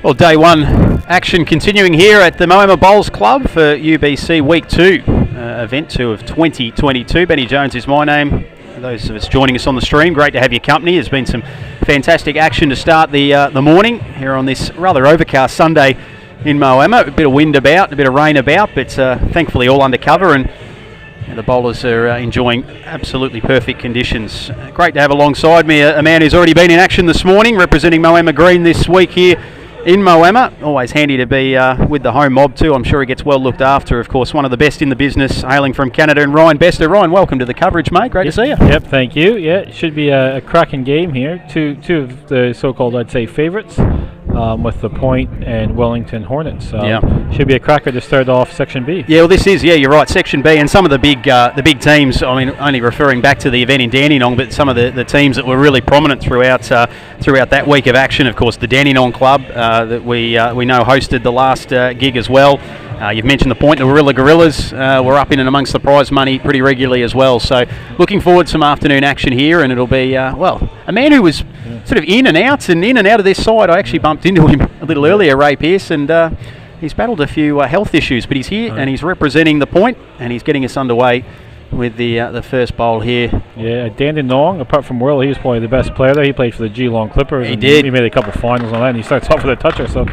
Well, day one action continuing here at the Moama Bowls Club for UBC Week 2, Event 2 of 2022. Benny Jones is my name. For those of us joining us on the stream, great to have your company. There's been some fantastic action to start the morning here on this rather overcast Sunday in Moama. A bit of wind about, a bit of rain about, but thankfully all under cover, and the bowlers are enjoying absolutely perfect conditions. Great to have alongside me a man who's already been in action this morning, representing Moama Green this week here in Moama. Always handy to be with the home mob too. I'm sure he gets well looked after. Of course, one of the best in the business, hailing from Canada, and Ryan Bester. Ryan, welcome to the coverage, mate. Great to see you. Yep, thank you. Yeah, it should be a cracking game here. Two of the so-called, I'd say, favourites. With the Point and Wellington Hornets. Should be a cracker to start off Section B. Yeah, well, this is, you're right, Section B, and some of the big teams, I mean, only referring back to the event in Dandenong, but some of the teams that were really prominent throughout that week of action. Of course, the Dandenong Club that we know hosted the last gig as well. You've mentioned the Point, the Warilla Gorillas were up in and amongst the prize money pretty regularly as well. So looking forward to some afternoon action here, and it'll be, a man who was sort of in and out of this side. I actually bumped into him a little earlier, Ray Pearce, and he's battled a few health issues, but he's here and he's representing the Point, and he's getting us underway with the first bowl here. Yeah, Dandenong, apart from World, he was probably the best player there. He played for the Geelong Clippers. He did. He made a couple of finals on that, and he starts off with a toucher. So,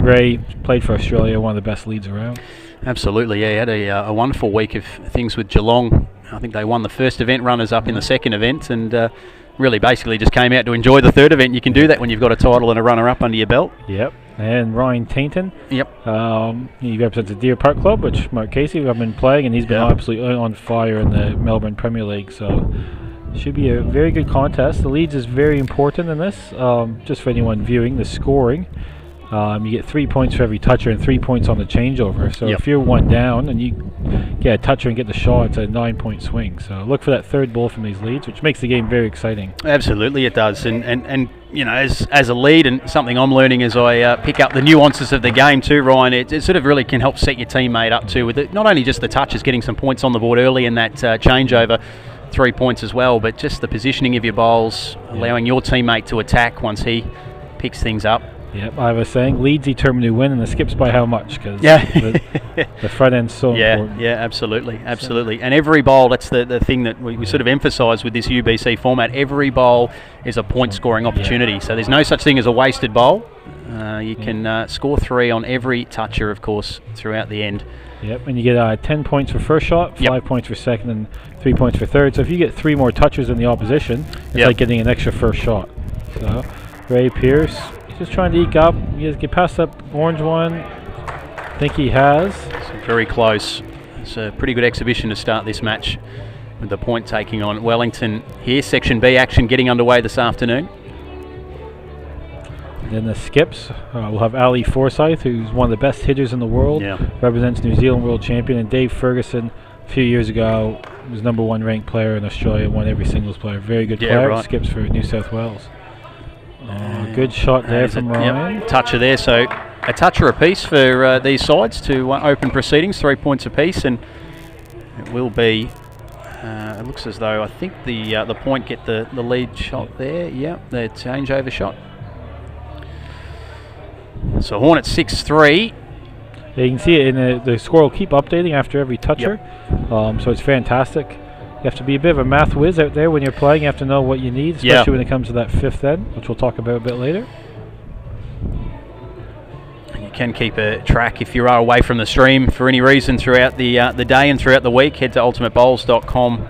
Ray played for Australia, one of the best leads around. Absolutely, yeah. He had a wonderful week of things with Geelong. I think they won the first event, runners-up in the second event, and really basically just came out to enjoy the third event. You can do that when you've got a title and a runner-up under your belt. Yep. And Ryan Tainton. Yep. He represents the Deer Park Club, which Mark Casey have been playing, and he's been absolutely on fire in the Melbourne Premier League. So should be a very good contest. The leads is very important in this. Just for anyone viewing, the scoring. You get 3 points for every toucher and 3 points on the changeover. So if you're one down and you get a toucher and get the shot, it's a 9-point swing. So look for that third ball from these leads, which makes the game very exciting. Absolutely, it does. And you know, as a lead, and something I'm learning as I pick up the nuances of the game too, Ryan, it sort of really can help set your teammate up too with it. Not only just the touches, getting some points on the board early in that changeover, 3 points as well, but just the positioning of your bowls, allowing your teammate to attack once he picks things up. Yep, I was saying leads determine who win, and the skips by how much, because the front end's so important. Yeah, absolutely. And every bowl, that's the thing that we sort of emphasise with this UBC format, every bowl is a point scoring opportunity. So there's no such thing as a wasted bowl. You can score 3 on every toucher, of course, throughout the end. Yep, and you get 10 points for first shot, 5 points for second, and 3 points for third. So if you get 3 more touchers than the opposition, it's like getting an extra first shot. So Ray Pearce, just trying to eke up. He has get past that orange one. I think he has. It's very close. It's a pretty good exhibition to start this match, with the Point taking on Wellington here. Section B action getting underway this afternoon. Then the skips, we'll have Ali Forsyth, who's one of the best hitters in the world, represents New Zealand world champion, and Dave Ferguson a few years ago was #1 ranked player in Australia, won every singles player. Very good player, skips for New South Wales. Good shot there from Ryan. Toucher there, so a toucher apiece for these sides to open proceedings, 3 points apiece, and it will be, it looks as though I think the Point get the lead shot there, the changeover shot. So Hornets 6-3. Yeah, you can see it in the score will keep updating after every toucher, so it's fantastic. You have to be a bit of a math whiz out there when you're playing. You have to know what you need, especially when it comes to that fifth end, which we'll talk about a bit later. You can keep a track if you are away from the stream for any reason throughout the day and throughout the week. Head to ultimatebowls.com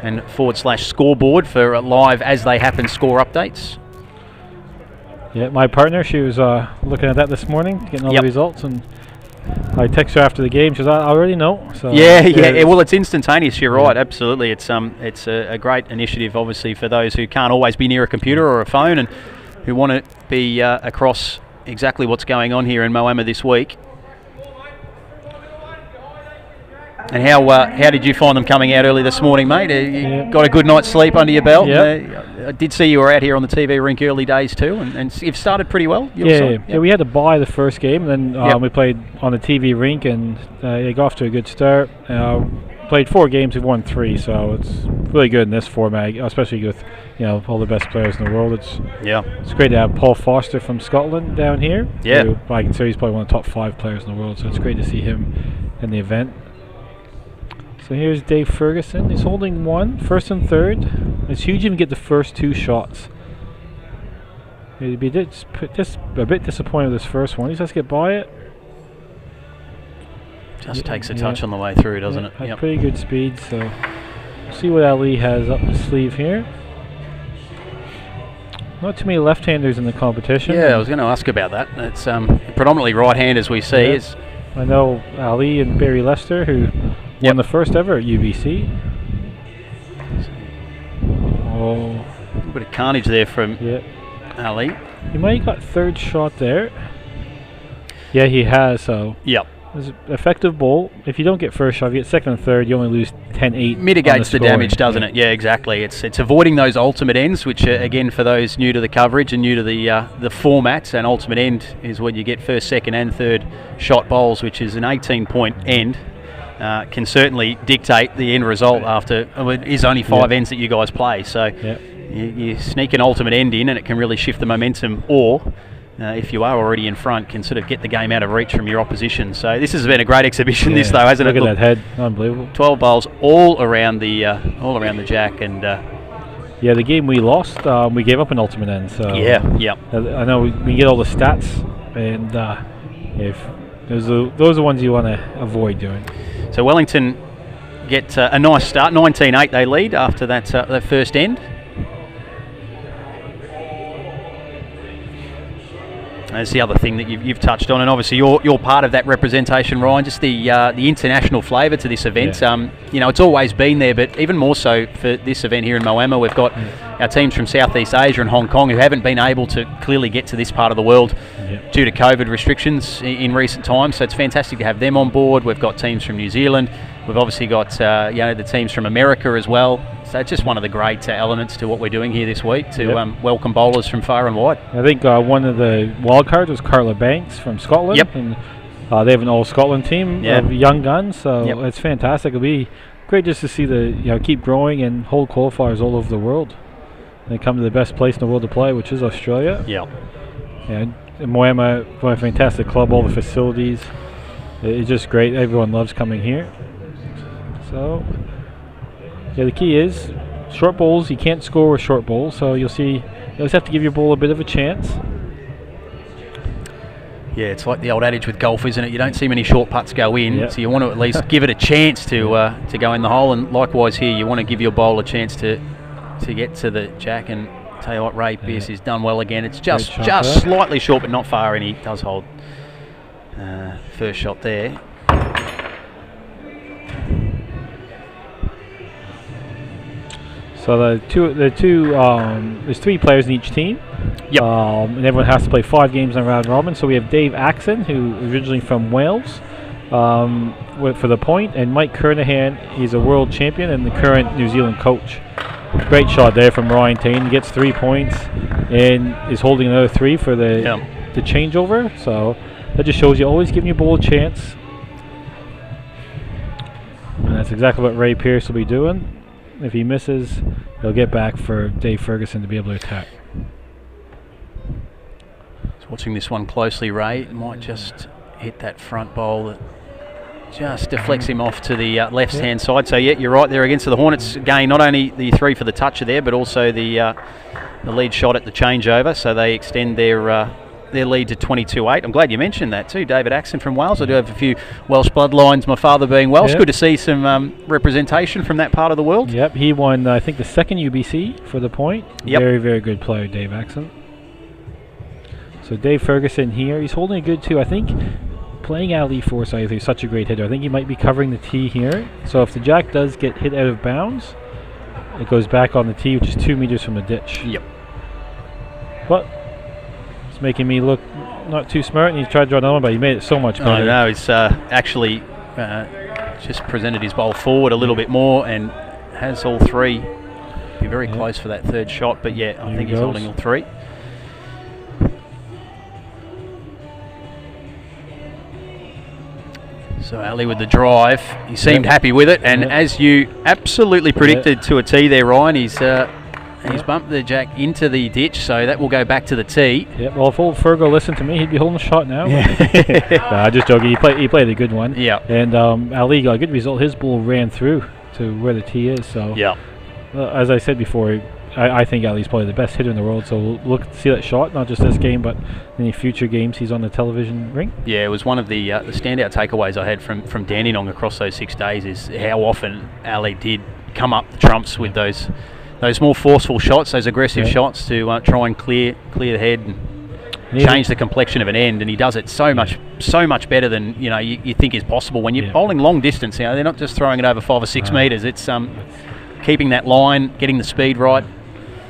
and /scoreboard for live as they happen score updates. Yeah, my partner, she was looking at that this morning, getting all the results, and I text her after the game. She says, "I already know." So well, it's instantaneous. You're right, absolutely. It's a great initiative, obviously, for those who can't always be near a computer or a phone and who want to be across exactly what's going on here in Moama this week. And how did you find them coming out early this morning, mate? You got a good night's sleep under your belt? I did see you were out here on the TV rink early days too, and you've started pretty well. Yeah, we had to buy the first game, and then we played on the TV rink, and it got off to a good start. Played 4 games, we've won 3, so it's really good in this format, especially with all the best players in the world. It's Yeah. great to have Paul Foster from Scotland down here. Yeah. who I consider he's probably one of the top 5 players in the world. So it's great to see him in the event. So here's Dave Ferguson. He's holding 1, first and third. It's huge even get the first 2 shots. He'd be just a bit disappointed with this first one. He just has to get by it. Just takes a touch on the way through, doesn't it? Had pretty good speed, so see what Ali has up his sleeve here. Not too many left-handers in the competition. Yeah, I was going to ask about that. It's predominantly right-handers we see. Is I know Ali and Barry Lester, who won the first ever at UBC. Oh, a little bit of carnage there from Ali. He might have got third shot there. Yeah, he has. So Yep. it's an effective bowl. If you don't get first shot, if you get second and third, you only lose 10-8. Mitigates the damage, doesn't it? Yeah, exactly. It's avoiding those ultimate ends, which again, for those new to the coverage and new to the formats, an ultimate end is when you get first, second, and third shot bowls, which is an 18-point end. Can certainly dictate the end result after. It is only 5 ends that you guys play, so you sneak an ultimate end in, and it can really shift the momentum. Or if you are already in front, can sort of get the game out of reach from your opposition. So this has been a great exhibition, this though, hasn't it? Look at that head, unbelievable. 12 bowls all around the jack, and the game we lost, we gave up an ultimate end. So I know we get all the stats, and if those are the ones you want to avoid doing. So Wellington get a nice start, 19-8 they lead after that first end. That's the other thing that you've touched on, and obviously you're part of that representation, Ryan. Just the international flavour to this event. It's always been there, but even more so for this event here in Moama. We've got our teams from Southeast Asia and Hong Kong who haven't been able to clearly get to this part of the world due to COVID restrictions in recent times. So it's fantastic to have them on board. We've got teams from New Zealand. We've obviously got the teams from America as well. So it's just one of the great elements to what we're doing here this week to welcome bowlers from far and wide. I think one of the wild cards was Carla Banks from Scotland. And they have an all-Scotland team of young guns, so it's fantastic. It'll be great just to see the keep growing and hold qualifiers all over the world. They come to the best place in the world to play, which is Australia. And Moama, a fantastic club, all the facilities. It's just great. Everyone loves coming here. So the key is short bowls. You can't score with short bowls, so you'll see. You always have to give your bowl a bit of a chance. Yeah, it's like the old adage with golf, isn't it? You don't see many short putts go in, so you want to at least give it a chance to go in the hole. And likewise here, you want to give your bowl a chance to get to the jack. And tell you what, Ray Pearce has done well again. It's just slightly short, but not far, and he does hold first shot there. So there's 3 players in each team. And everyone has to play 5 games in round robin. So we have Dave Axon, who is originally from Wales, for the point, and Mike Kernahan. He's a world champion and the current New Zealand coach. Great shot there from Ryan Tain. He gets 3 points and is holding another 3 for the changeover. So that just shows you always giving your bowl a chance. And that's exactly what Ray Pearce will be doing. If he misses, he'll get back for Dave Ferguson to be able to attack. Just watching this one closely, Ray might just hit that front bowl that just deflects him off to the left-hand side. So, you're right there against the Hornets. Gain not only the 3 for the toucher there, but also the lead shot at the changeover. So they extend their lead to 22-8. I'm glad you mentioned that too, David Axon from Wales. I do have a few Welsh bloodlines, my father being Welsh. Good to see some representation from that part of the world. He won, I think, the second UBC for the point. Very, very good player, Dave Axon. So Dave Ferguson here, he's holding it good too. I think playing Ali Forsyth, who's such a great hitter, I think he might be covering the tee here. So if the jack does get hit out of bounds, it goes back on the tee, which is 2 meters from the ditch. But it's making me look not too smart, and he tried to draw another one, but he made it so much better. I know, he's actually just presented his bowl forward a little bit more and has all 3. Be very close for that third shot, but I think he's holding all 3. So Ali with the drive, he seemed happy with it, and as you absolutely predicted to a tee there, Ryan, he's He's bumped the jack into the ditch, so that will go back to the tee. Yeah, well, if old Fergal listened to me, he'd be holding a shot now. Nah, just joking. He played a good one. Yeah. And Ali got a good result. His ball ran through to where the tee is. So yeah. As I said before, I think Ali's probably the best hitter in the world. So we'll look to see that shot, not just this game, but any future games he's on the television ring. Yeah, it was one of the standout takeaways I had from Dandenong across those 6 days is how often Ali did come up the trumps with those more forceful shots, those aggressive shots to try and clear the head and change the complexion of an end, and he does it so much better than you think is possible when you're bowling long distance. They're not just throwing it over 5 or 6 metres. It's keeping that line, getting the speed right.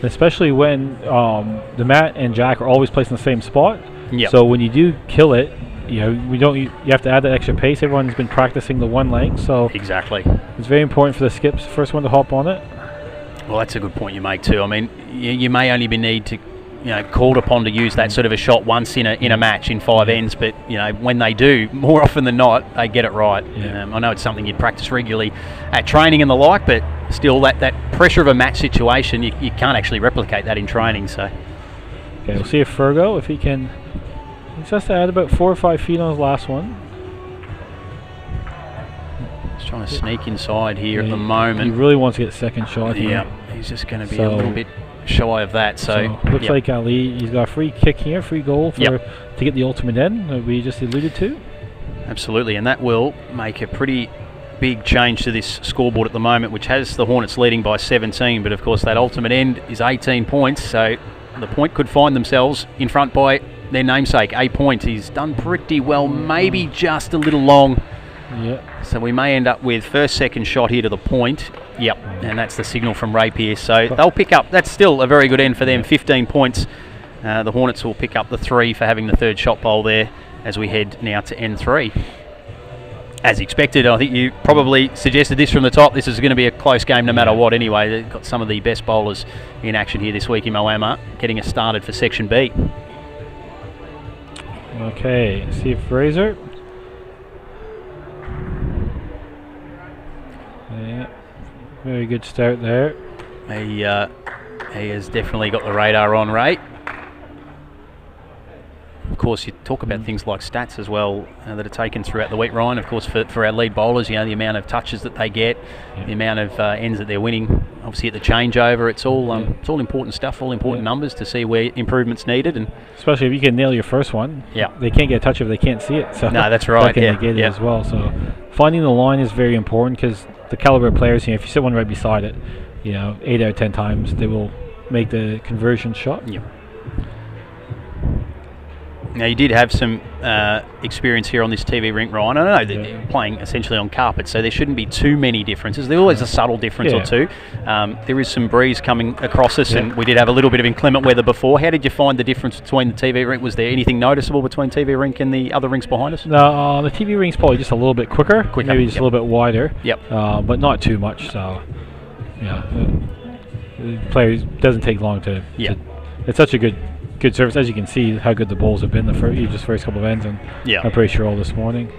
Especially when the mat and jack are always placed in the same spot. Yep. So when you do kill it, you have to add that extra pace. Everyone's been practicing the one length, so exactly. It's very important for the skips, first one to hop on it. Well, that's a good point you make too. I mean, you may only be need to, called upon to use that sort of a shot once in a match in 5 ends, but when they do, more often than not, they get it right. Yeah. I know it's something you'd practice regularly at training and the like, but still, that pressure of a match situation, you can't actually replicate that in training. So, okay, we'll see if Fergo, if he can. He's just to add about 4 or 5 feet on his last one. He's trying to sneak inside here at the moment. He really wants to get second shot here. Yeah, he's just going to be a little bit shy of that. So looks like Ali, he's got a free kick here, free goal to get the ultimate end that we just alluded to. Absolutely, and that will make a pretty big change to this scoreboard at the moment, which has the Hornets leading by 17, but of course that ultimate end is 18 points, so the Point could find themselves in front by their namesake, 8 points. He's done pretty well, maybe just a little long. Yeah. So we may end up with first, second shot here to the Point. Yep, and that's the signal from Rapier. So they'll pick up, that's still a very good end for them, 15 points. The Hornets will pick up the 3 for having the third shot bowl there as we head now to N3. As expected, I think you probably suggested this from the top. This is going to be a close game no matter what anyway. They've got some of the best bowlers in action here this week in Moama, getting us started for Section B. Okay, see if Fraser. Yeah, very good start there. He has definitely got the radar on, Ray. Of course, you talk about things like stats as well that are taken throughout the week, Ryan. Of course, for our lead bowlers, the amount of touches that they get, the amount of ends that they're winning. Obviously, at the changeover, it's all important stuff, all important numbers to see where improvement's needed, and especially if you can nail your first one. Yeah, they can't get a touch if they can't see it. So no, that's right. That can negate it as well. So finding the line is very important because the caliber of players, if you sit one right beside it, 8 out of 10 times they will make the conversion shot. Yeah. Now, you did have some experience here on this TV rink, Ryan. I know that you're playing essentially on carpet, so there shouldn't be too many differences. There's always a subtle difference or two. There is some breeze coming across us, and we did have a little bit of inclement weather before. How did you find the difference between the TV rink? Was there anything noticeable between TV rink and the other rinks behind us? No, the TV rink's probably just a little bit quicker, maybe just a little bit wider. Yep. But not too much. So, the player doesn't take long to. It's such a good service, as you can see how good the bowls have been the first couple of ends, and I'm pretty sure all this morning.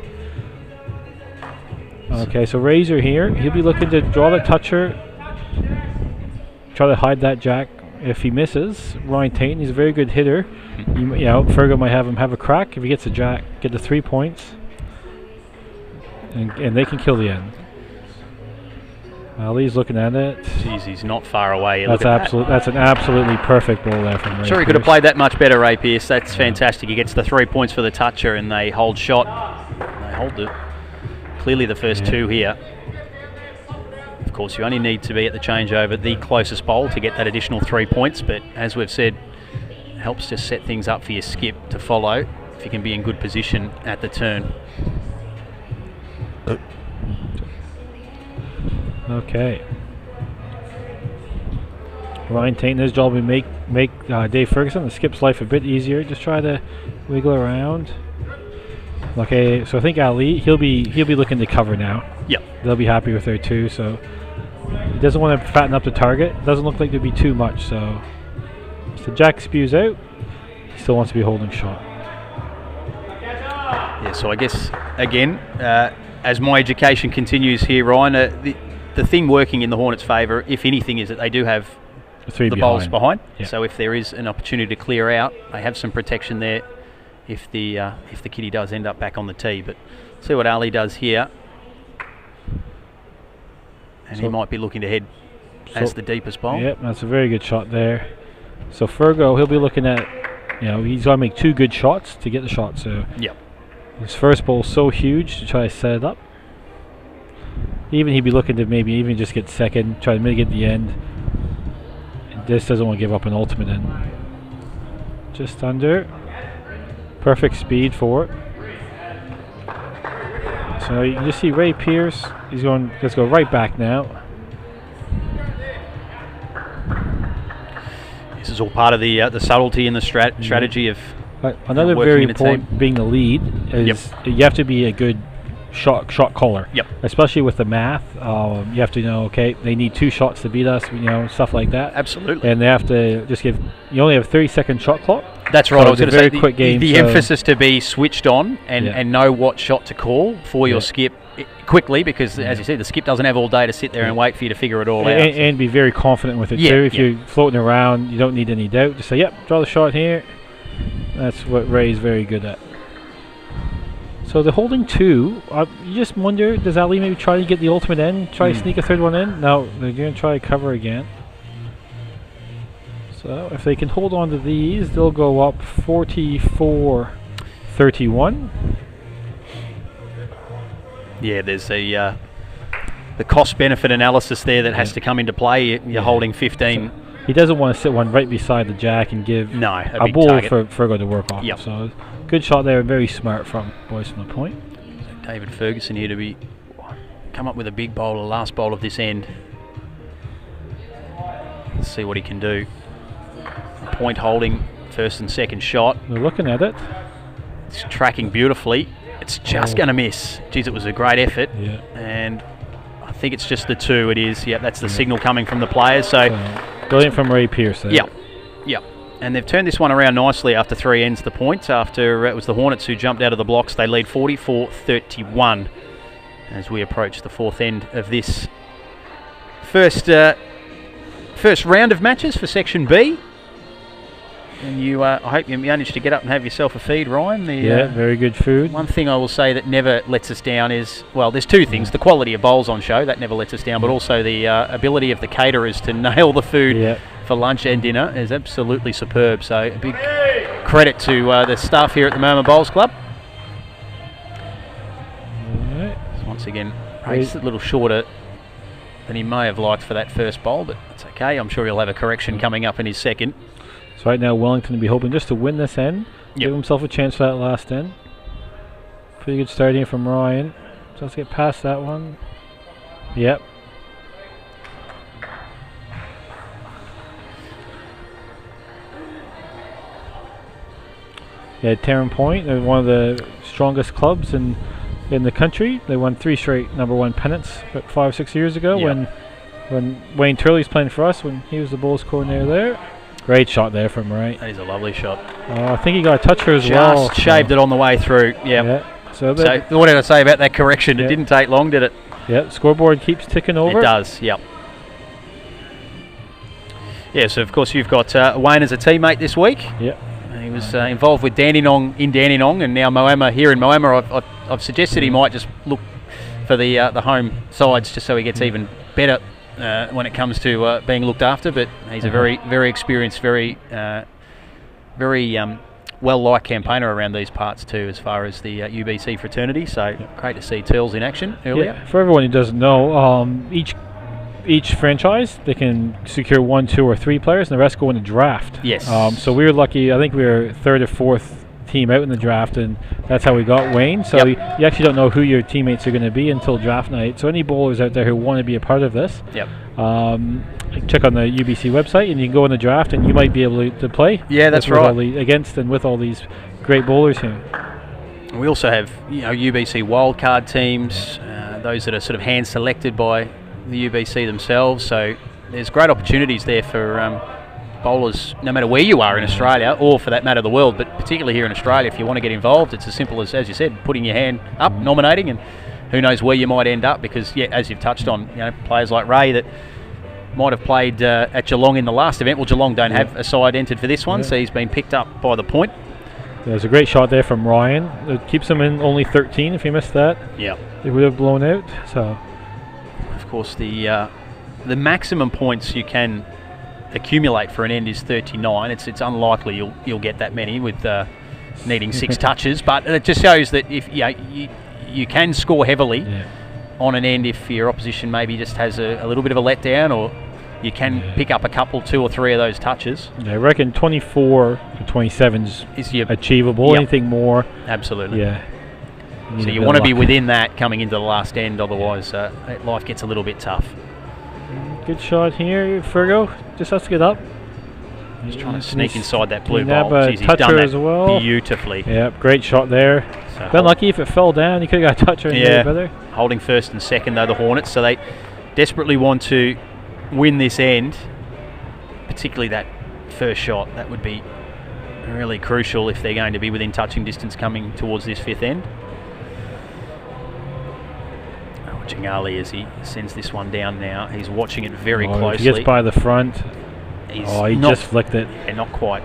Okay, so Razor here, he'll be looking to draw the toucher, try to hide that jack. If he misses, Ryan Tainton, he's a very good hitter. Fergo might have him have a crack. If he gets a jack, get the 3 points, and they can kill the end. Ali's looking at it. Jeez, he's not far away. That's an absolutely perfect ball there from Ray. Sure, he could have played that much better, Ray Pearce. That's fantastic. He gets the 3 points for the toucher, and they hold shot. They hold clearly the first 2 here. Of course, you only need to be at the changeover the closest bowl to get that additional 3 points, but as we've said, it helps to set things up for your skip to follow if you can be in good position at the turn. Okay. Ryan Tainton, his job will make Dave Ferguson, the skip's life a bit easier. Just try to wiggle around. Okay, so I think Ali, he'll be looking to cover now. Yep. They'll be happy with their 2, so he doesn't want to fatten up the target. Doesn't look like there'll be too much, so Jack spews out. He still wants to be holding shot. Yeah, so I guess again, as my education continues here, Ryan, the thing working in the Hornets' favour, if anything, is that they do have Three the bowls behind. Yeah. So if there is an opportunity to clear out, they have some protection there if the kitty does end up back on the tee. But see what Ali does here. And he might be looking to head as the deepest bowl. Yep, that's a very good shot there. So Fergo, he'll be looking at, he's got to make 2 good shots to get the shot. So yep. His first bowl's so huge to try to set it up. Even he'd be looking to maybe even just get second, try to mitigate the end. And this doesn't want to give up an ultimate end. Just under. Perfect speed for it. So you can just see Ray Pierce. He's going. Let's go right back now. This is all part of the subtlety and the strategy of another working very in a important team. being the lead is you have to be a good shot caller. Yep. Especially with the math, you have to know. Okay, they need 2 shots to beat us. Stuff like that. Absolutely. And they have to just give. You only have a 30-second shot clock. That's right. So I was it's going a to very say quick game. the so emphasis to be switched on and know what shot to call for your skip quickly, because as you see, the skip doesn't have all day to sit there and wait for you to figure it all out. And be very confident with it too. If you're floating around, you don't need any doubt. Just say, "Yep, draw the shot here." That's what Ray's very good at. So the holding 2, you just wonder, does Ali maybe try to get the ultimate end, try to sneak a third one in? No, they're going to try to cover again. So if they can hold on to these, they'll go up 44-31. Yeah, there's the cost-benefit analysis there that has to come into play. You're holding 15. So he doesn't want to sit one right beside the jack and give a a ball target for Fergo to work off. Yep. So good shot there, very smart from boys from the point. So David Ferguson here to come up with a big bowler, last bowl of this end. Let's see what he can do. Point holding, first and second shot. They're looking at it. It's tracking beautifully. It's just going to miss. Geez, it was a great effort. Yeah. And I think it's just the 2. It is. Yep, that's the signal coming from the players. So brilliant from Ray Pierce there. Yep. And they've turned this one around nicely after 3 ends the points. After it was the Hornets who jumped out of the blocks. They lead 44-31 as we approach the 4th end of this first round of matches for Section B. And I hope you managed to get up and have yourself a feed, Ryan. Very good food. One thing I will say that never lets us down is, well, there's 2 things. The quality of bowls on show, that never lets us down, but also the ability of the caterers to nail the food for lunch and dinner is absolutely superb. So a big credit to the staff here at the Moama Bowls Club. So once again, Ray's a little shorter than he may have liked for that first bowl, but it's okay. I'm sure he'll have a correction coming up in his second. So right now Wellington will be hoping just to win this end, give himself a chance for that last end. Pretty good start here from Ryan. So let's get past that one. Yep. Yeah, Tarrant Point, they're one of the strongest clubs in the country. They won 3 straight #1 pennants about 5 or 6 years ago when Wayne Turley's playing for us, when he was the Bulls coordinator there. Great shot there from Ray. That is a lovely shot. I think he got a toucher as well. Just shaved it on the way through. Yeah. So what did I say about that correction? It didn't take long, did it? Yeah. Scoreboard keeps ticking over. It does. Yep. Yeah. So of course you've got Wayne as a teammate this week. Yep. He was involved with Dandenong in Dandenong, and now Moama here in Moama. I've suggested he might just look for the home sides just so he gets even better when it comes to being looked after. But he's a very, very experienced, very well-liked campaigner around these parts too, as far as the UBC fraternity. So great to see Turls in action earlier. Yeah. For everyone who doesn't know, each franchise, they can secure 1, 2, or 3 players, and the rest go in the draft. Yes. So we were lucky. I think we were 3rd or 4th team out in the draft, and that's how we got Wayne. So you actually don't know who your teammates are going to be until draft night. So any bowlers out there who want to be a part of this, check on the UBC website, and you can go in the draft, and you might be able to play. Yeah, that's right. Against and with all these great bowlers here. We also have UBC wildcard teams, those that are sort of hand selected by the UBC themselves. So there's great opportunities there for bowlers, no matter where you are in Australia, or for that matter the world, but particularly here in Australia. If you want to get involved, it's as simple as you said, putting your hand up, nominating, and who knows where you might end up, because as you've touched on, players like Ray that might have played at Geelong in the last event. Well, Geelong don't have a side entered for this one, so he's been picked up by the point. There's a great shot there from Ryan. It keeps him in only 13. If he missed that, he would have blown out. So, of course, the maximum points you can accumulate for an end is 39. It's unlikely you'll get that many with needing 6 touches, but it just shows that if you can score heavily on an end if your opposition maybe just has a little bit of a letdown, or you can pick up a couple, 2 or 3 of those touches. Yeah, I reckon 24 to 27 is achievable. Anything more, absolutely. Yeah. So you want to be within that coming into the last end, otherwise life gets a little bit tough. Good shot here, Fergo. Just has to get up. Just trying to sneak inside that blue nab bowl. a Jeez, he's done toucher that as well. Beautifully. Yep, great shot there. So Been lucky if it fell down. You could have got a toucher in there better. Holding first and second though, the Hornets. So they desperately want to win this end, particularly that first shot. That would be really crucial if they're going to be within touching distance coming towards this 5th end. Watching Ali as he sends this one down now. He's watching it very closely. He gets by the front. He just flicked it. And not quite.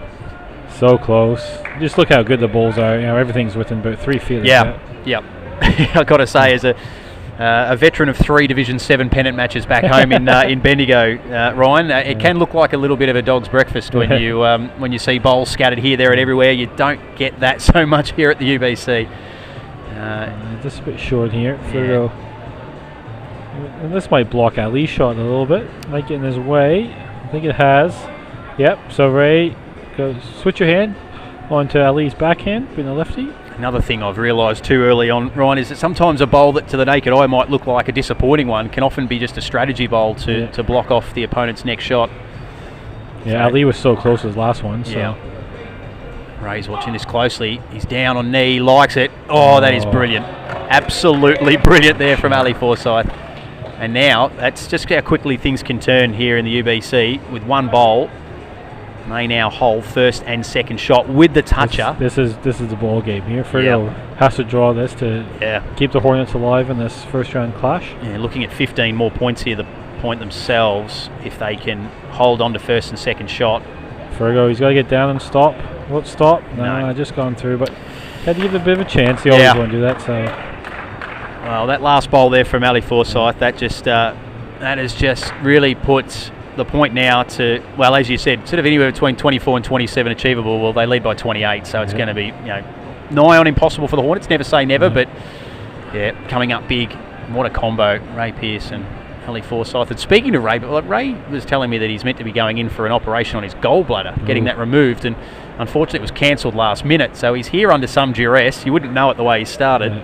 So close. Just look how good the balls are. Everything's within about 3 feet. Yep. I got to say, as a veteran of 3 Division 7 pennant matches back home in Bendigo, Ryan, it can look like a little bit of a dog's breakfast when you see bowls scattered here, there, and everywhere. You don't get that so much here at the UBC. Just a bit short here. And this might block Ali's shot a little bit. Might get in his way. I think it has. Yep. So Ray, switch your hand onto Ali's backhand, being a lefty. Another thing I've realised too early on, Ryan, is that sometimes a bowl that to the naked eye might look like a disappointing one can often be just a strategy bowl to block off the opponent's next shot. Yeah, Ali was so close to his last one. So. Ray's watching this closely. He's down on knee, likes it. Oh, that is brilliant. Absolutely brilliant there from Ali Forsyth. And now, that's just how quickly things can turn here in the UBC. With one bowl, they now hold first and second shot with the toucher. This is the ball game here. Fergo has to draw this to keep the Hornets alive in this first round clash. Yeah, looking at 15 more points here, the point themselves, if they can hold on to first and second shot. Fergo, he's got to get down and stop. Won't stop. No, just gone through, but had to give it a bit of a chance. He always want to do that. So. Well, that last bowl there from Ali Forsyth, that has just really put the point now to, well, as you said, sort of anywhere between 24 and 27 achievable. Well, they lead by 28, so it's going to be nigh on impossible for the Hornets. Never say never, but coming up big. What a combo, Ray Pearce and Ali Forsyth. And speaking to Ray, Ray was telling me that he's meant to be going in for an operation on his gallbladder, getting that removed, and unfortunately it was cancelled last minute. So he's here under some duress. You wouldn't know it the way he started.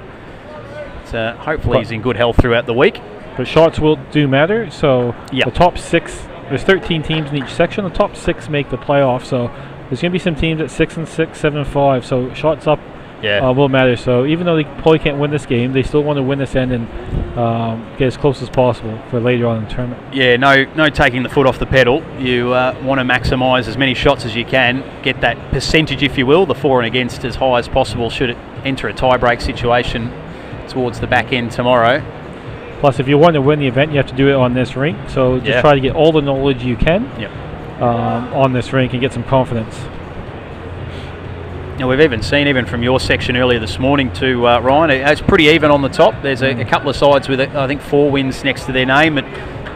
Hopefully he's in good health throughout the week. But shots will do matter. So the top 6, there's 13 teams in each section. The top 6 make the playoff. So there's going to be some teams at 6 and 6, 7 and 5. So shots up will matter. So even though they probably can't win this game, they still want to win this end and get as close as possible for later on in the tournament. Yeah, no taking the foot off the pedal. You want to maximise as many shots as you can. Get that percentage, if you will, the for and against as high as possible should it enter a tie-break situation towards the back end tomorrow. Plus, if you want to win the event, you have to do it on this rink. So just try to get all the knowledge you can on this rink and get some confidence. Now, we've even seen, from your section earlier this morning to Ryan, it's pretty even on the top. There's a couple of sides with, I think, 4 wins next to their name, and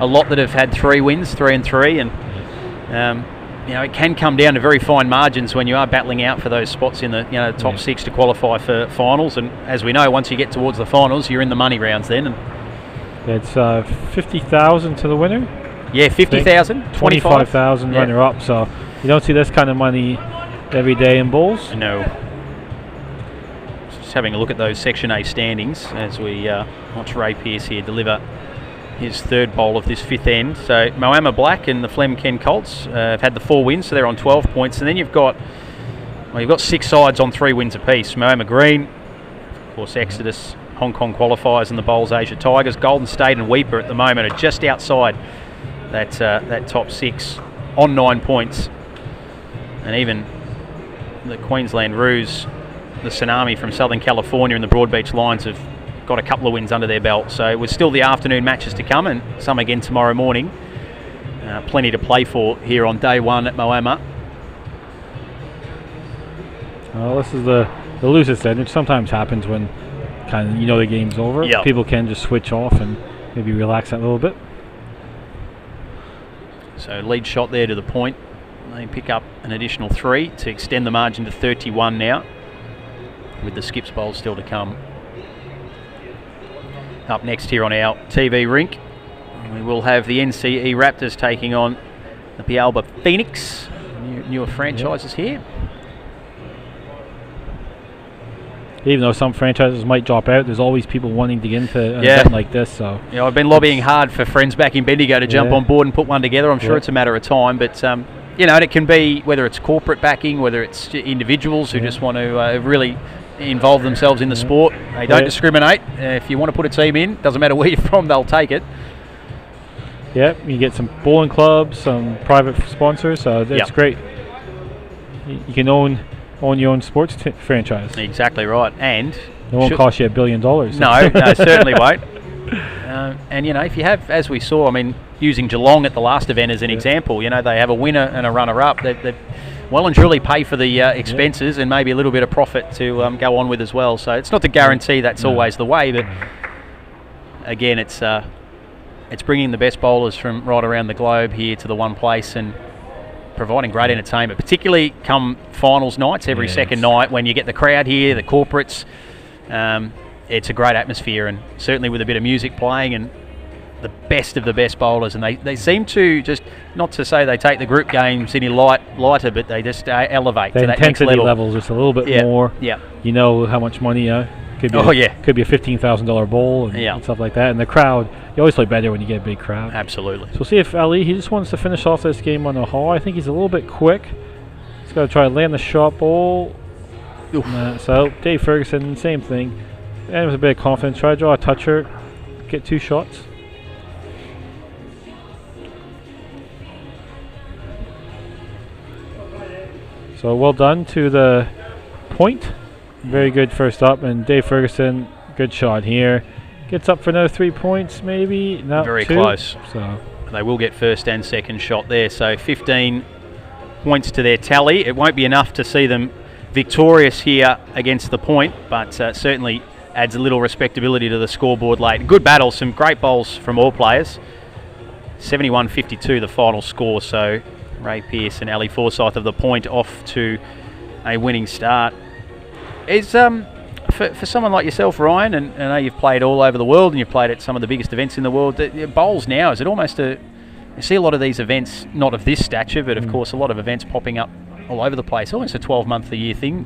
a lot that have had 3 wins, 3 and 3, and it can come down to very fine margins when you are battling out for those spots in the top 6 to qualify for finals. And as we know, once you get towards the finals, you're in the money rounds then. And it's 50,000 to the winner. Yeah, 50,000, 25,000 runner up. So you don't see this kind of money every day in bowls. No. Just having a look at those Section A standings as we watch Ray Pearce here deliver his 3rd bowl of this 5th end. So Moama Black and the Flem Ken Colts have had the 4 wins, so they're on 12 points. And then you've got 6 sides on 3 wins apiece. Moama Green, of course, Exodus, Hong Kong qualifiers, and the Bowls Asia Tigers. Golden State and Weeper at the moment are just outside that top 6 on 9 points. And even the Queensland Roos, the Tsunami from Southern California, and the Broadbeach Lions have got a couple of wins under their belt. So it was still the afternoon matches to come, and some again tomorrow morning. plenty to play for here on day one at Moama. Well, this is the loosest end, which sometimes happens when kind of the game's over. Yep. People can just switch off and maybe relax that a little bit. So lead shot there to the point. They pick up an additional 3 to extend the margin to 31 now, with the skips bowl still to come. Up next here on our TV rink, we will have the NCE Raptors taking on the Pialba Phoenix, newer franchises here. Even though some franchises might drop out, there's always people wanting to get into an event like this. So I've been lobbying hard for friends back in Bendigo to jump on board and put one together. I'm sure it's a matter of time, but it can be whether it's corporate backing, whether it's individuals who just want to really involve themselves in the sport. They don't discriminate. If you want to put a team in, doesn't matter where you're from, they'll take it. Yeah, you get some bowling clubs, some private sponsors, so that's great. You can own your own sports franchise. Exactly right, and it won't cost you $1 billion. No, certainly won't. And if you have, as we saw, using Geelong at the last event as an example, they have a winner and a runner-up. They well and truly pay for the expenses and maybe a little bit of profit to go on with as well. So it's not to guarantee that's always the way, but again, it's bringing the best bowlers from right around the globe here to the one place and providing great entertainment, particularly come finals nights, every second night when you get the crowd here, the corporates. It's a great atmosphere, and certainly with a bit of music playing and the best of the best bowlers, and they seem to just, not to say they take the group games any lighter, but they just elevate to that next level. The intensity level's just a little bit more. Yeah. You know how much money could be could be a $15,000 bowl and stuff like that, and the crowd, you always play better when you get a big crowd. Absolutely. So we'll see if Ali, he just wants to finish off this game on the high. I think he's a little bit quick. He's got to try to land the shot ball. So Dave Ferguson, same thing. And with a bit of confidence, try to draw a toucher, get 2 shots. So well done to the point. Very good first up, and Dave Ferguson, good shot here. Gets up for another 3 points, maybe. No, very 2. close. So they will get first and second shot there. So 15 points to their tally. It won't be enough to see them victorious here against the point, but certainly adds a little respectability to the scoreboard late. Good battle, some great bowls from all players. 71-52 the final score. So Ray Pearce and Ali Forsyth of the point off to a winning start. Is for someone like yourself, Ryan, and I know you've played all over the world and you've played at some of the biggest events in the world, bowls now, is it almost you see a lot of these events, not of this stature, but of course a lot of events popping up all over the place, almost a 12-month-a-year thing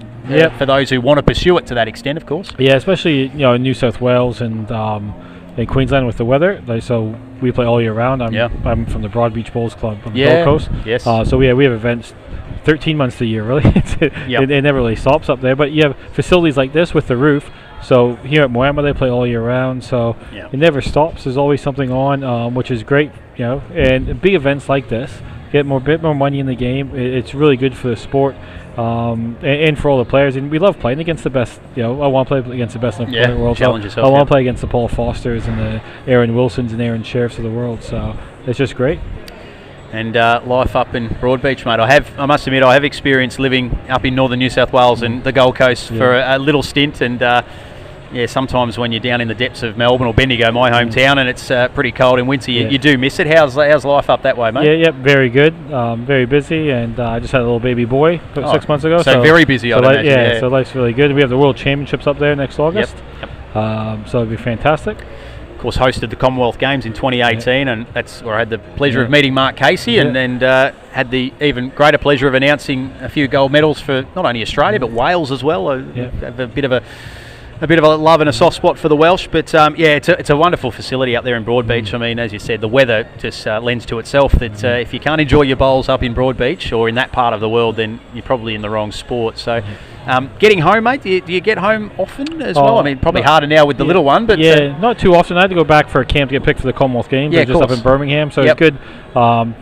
for those who want to pursue it to that extent, of course. Yeah, especially in New South Wales and in Queensland with the weather. So we play all year round. I'm from the Broadbeach Bowls Club on the Gold Coast. Yes. So we have events 13 months a year, really. It never really stops up there. But you have facilities like this with the roof. So here at Moama, they play all year round. So it never stops. There's always something on, which is great. And big events like this get a bit more money in the game. It's really good for the sport. And for all the players, and we love playing against the best. I want to play against the best in the world. Challenge yourself. I want to play against the Paul Fosters and the Aaron Wilsons and Aaron Sheriffs of the world. So it's just great. And life up in Broadbeach, mate. I must admit, I have experience living up in northern New South Wales and the Gold Coast for a little stint, and sometimes when you're down in the depths of Melbourne or Bendigo, my hometown, and it's pretty cold in winter, you do miss it. How's life up that way, mate? Yeah, very good. Very busy, and I just had a little baby boy 6 months ago. So very busy, I'd imagine. So life's really good. We have the World Championships up there next August. So it'll be fantastic. Of course, hosted the Commonwealth Games in 2018, and that's where I had the pleasure of meeting Mark Casey, and had the even greater pleasure of announcing a few gold medals for not only Australia but Wales as well. I have a bit of a love and a soft spot for the Welsh, but it's a wonderful facility up there in Broadbeach. I mean, as you said, the weather just lends to itself that if you can't enjoy your bowls up in Broadbeach or in that part of the world, then you're probably in the wrong sport. So getting home, mate, do you get home often as well? I mean, probably harder now with the little one, but not too often. I had to go back for a camp to get picked for the Commonwealth Games. Yeah, just up in Birmingham, so it's good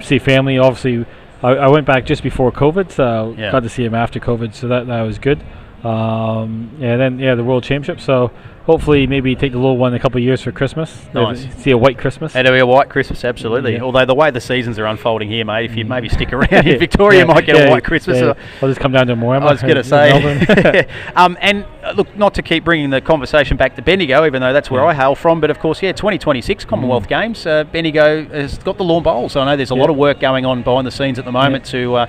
see family. Obviously, I went back just before COVID, so got to see him after COVID, so that was good. And then the World Championship. So hopefully maybe take the little one a couple of years for Christmas. Nice. See a white Christmas. It'll be a white Christmas, absolutely. Yeah. Although the way the seasons are unfolding here, mate, if you maybe stick around in Victoria, you might get a white Christmas. Yeah. I'll just come down to Moama. I was going to say. And look, not to keep bringing the conversation back to Bendigo, even though that's where I hail from, but of course, 2026 Commonwealth Games, Bendigo has got the lawn bowl. So I know there's a lot of work going on behind the scenes at the moment to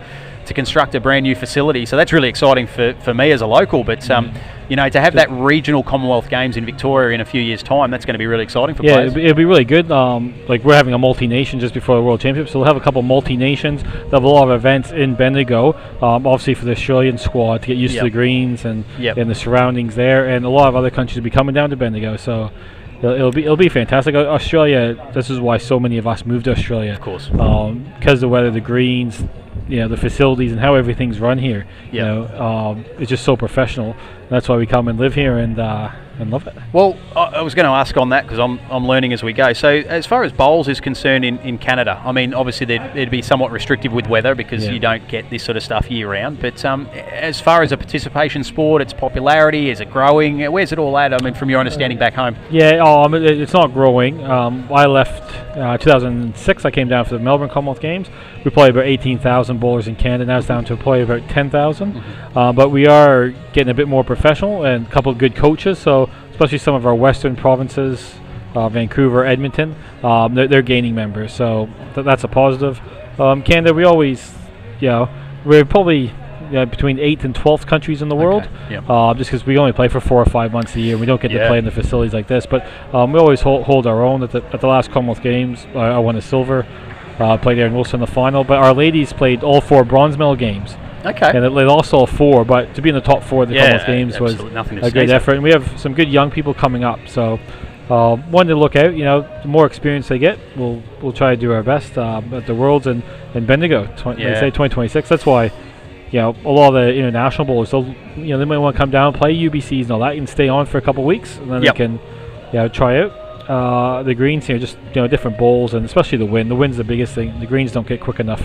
construct a brand new facility. So that's really exciting for me as a local. But to have that regional Commonwealth Games in Victoria in a few years' time, that's going to be really exciting for players. It'll be really good. Like we're having a multi-nation just before the World Championship, so we'll have a couple multi-nations. They'll have a lot of events in Bendigo, obviously for the Australian squad to get used to the greens and the surroundings there, and a lot of other countries will be coming down to Bendigo. So it'll be fantastic. Australia. This is why so many of us moved to Australia. Of course. Because of the weather, the greens, the facilities, and how everything's run here. It's just so professional. That's why we come and live here and love it. Well, I was going to ask on that because I'm learning as we go. So as far as bowls is concerned in Canada, I mean, obviously it'd be somewhat restrictive with weather because you don't get this sort of stuff year round. But as far as a participation sport, its popularity, is it growing? Where's it all at? I mean, from your understanding back home. It's not growing. I left 2006. I came down for the Melbourne Commonwealth Games. We play about 18,000 bowlers in Canada. Now it's down to play about 10,000. But we are getting a bit more professional and a couple of good coaches. So especially some of our western provinces, Vancouver, Edmonton, they're gaining members. So that's a positive. Canada, we always, we're probably between 8th and 12th countries in the world. Just because we only play for 4 or 5 months a year. We don't get to play in the facilities like this. But we always hold our own. At the last Commonwealth Games, I won a silver. Played Aaron Wilson in the final. But our ladies played all 4 bronze medal games. Okay. And they lost all 4, but to be in the top 4 of the Commonwealth Games was a great effort. And we have some good young people coming up. So one to look out. The more experience they get, we'll try to do our best at the Worlds in Bendigo. They say 2026. That's why a lot of the international bowlers, they might want to come down and play UBCs and all that and stay on for a couple of weeks, and then they can try out the greens. Just different bowls, and especially the wind. The wind's the biggest thing. The greens don't get quick enough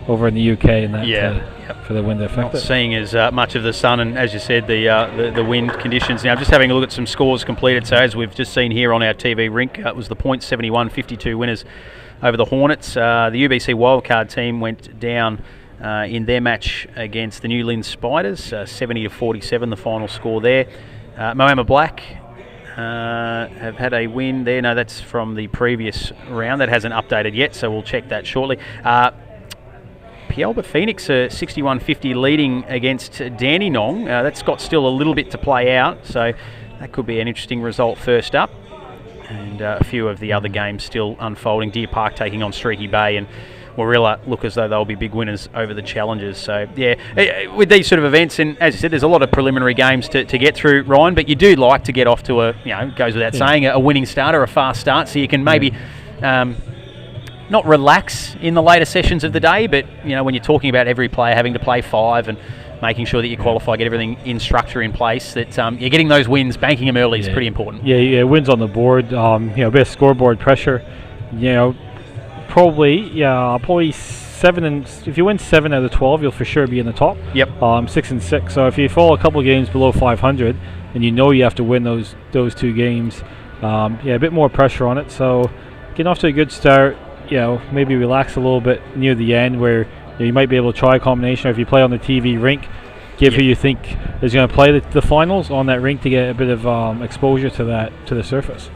over in the UK, and that for the wind to affect it. Not seeing as much of the sun, and as you said, the wind conditions. Now, just having a look at some scores completed. So as we've just seen here on our TV rink, it was the points 71-52 winners over the Hornets. The UBC wildcard team went down in their match against the New Lynn Spiders, 70-47 the final score there. Moama Black have had a win there. No, that's from the previous round. That hasn't updated yet, so we'll check that shortly. Pialba Phoenix 61-50 leading against Dandenong. That's got still a little bit to play out, so that could be an interesting result first up. And a few of the other games still unfolding. Deer Park taking on Streaky Bay, and Warilla look as though they'll be big winners over the Challengers. So, with these sort of events, and as you said, there's a lot of preliminary games to get through, Ryan, but you do like to get off to it goes without saying, a winning start or a fast start, so you can maybe not relax in the later sessions of the day, but, when you're talking about every player having to play 5 and making sure that you qualify, get everything in structure in place, that you're getting those wins, banking them early is pretty important. Wins on the board, a bit of scoreboard pressure, probably 7, and if you win 7 out of 12, you'll for sure be in the top. 6 and 6. So if you fall a couple of games below 500, and you have to win those 2 games, a bit more pressure on it. So getting off to a good start, maybe relax a little bit near the end, where you might be able to try a combination. Or if you play on the TV rink, give who you think is going to play the finals on that rink to get a bit of exposure to the surface.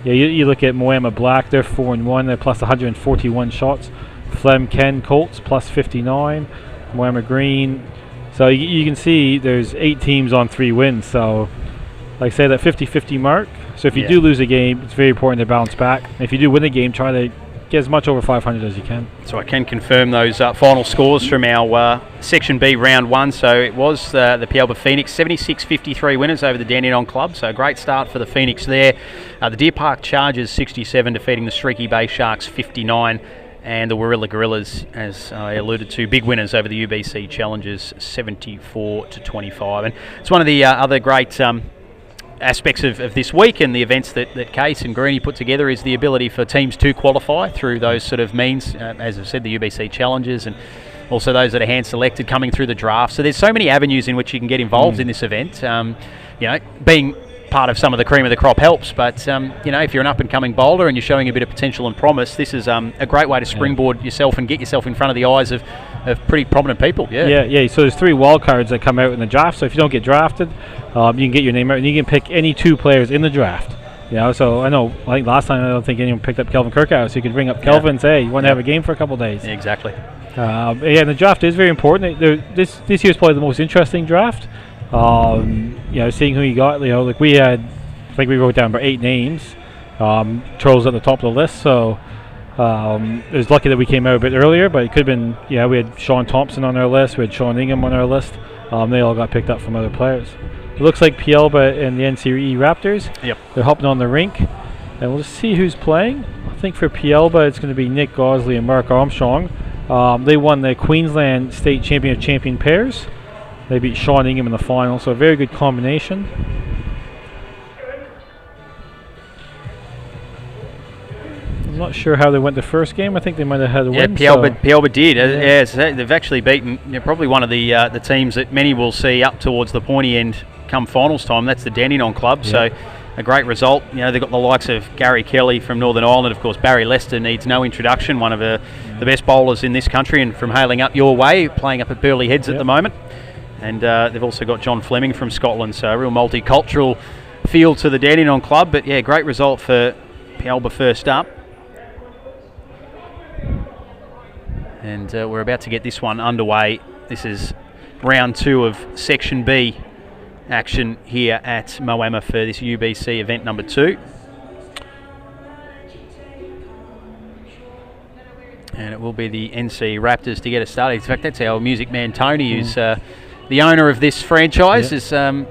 You look at Moama Black, they're 4-1, they're plus 141 shots. Flem Ken Colts plus 59. Moama Green. So you can see there's 8 teams on 3 wins. So like I say, that 50-50 mark. So if you do lose a game, it's very important to bounce back. And if you do win a game, try to get as much over 500 as you can. So I can confirm those final scores from our Section B round 1. So it was the Pialba Phoenix 76-53 winners over the Dandenong Club. So a great start for the Phoenix there. The Deer Park Chargers 67 defeating the Streaky Bay Sharks 59. And the Warilla Gorillas, as I alluded to, big winners over the UBC Challengers 74-25. And it's one of the other great aspects of this week and the events that Case and Greenie put together is the ability for teams to qualify through those sort of means. As I said, the UBC Challengers and also those that are hand selected coming through the draft. So there's so many avenues in which you can get involved in this event. You know, being part of some of the cream of the crop helps, but you know, if you're an up-and-coming bowler and you're showing a bit of potential and promise, this is a great way to springboard yourself and get yourself in front of the eyes of pretty prominent people. Yeah. So there's 3 wild cards that come out in the draft. So if you don't get drafted, you can get your name out, and you can pick any 2 players in the draft. You know, so I think last time I don't think anyone picked up Kelvin Kirkhouse, so you could bring up Kelvin and say, hey, you want to have a game for a couple of days. Exactly. And the draft is very important. This year's probably the most interesting draft. You know, seeing who you got. You know, like I think we wrote down about 8 names. Charles at the top of the list, so it was lucky that we came out a bit earlier, but it could have been, we had Sean Thompson on our list, we had Sean Ingham on our list. They all got picked up from other players. It looks like Pielba and the NCE Raptors. Yep. They're hopping on the rink, and we'll just see who's playing. I think for Pielba, it's going to be Nick Gosley and Mark Armstrong. They won the Queensland State Champion of Champion Pairs. They beat Sean Ingham in the final, so a very good combination. I'm not sure how they went the first game. I think they might have had a win. Pielba did. So they've actually beaten probably one of the teams that many will see up towards the pointy end come finals time. That's the Dandenong Club. So a great result. You know, they've got the likes of Gary Kelly from Northern Ireland. Of course, Barry Lester needs no introduction. One of the best bowlers in this country, and from hailing up your way, playing up at Burleigh Heads at the moment. And they've also got John Fleming from Scotland. So a real multicultural feel to the Dandenong Club. But yeah, great result for Pielba first up. And we're about to get this one underway. This is round 2 of Section B action here at Moama for this UBC event number 2. And it will be the NC Raptors to get us started. In fact, that's our music man Tony, who's the owner of this franchise. Is I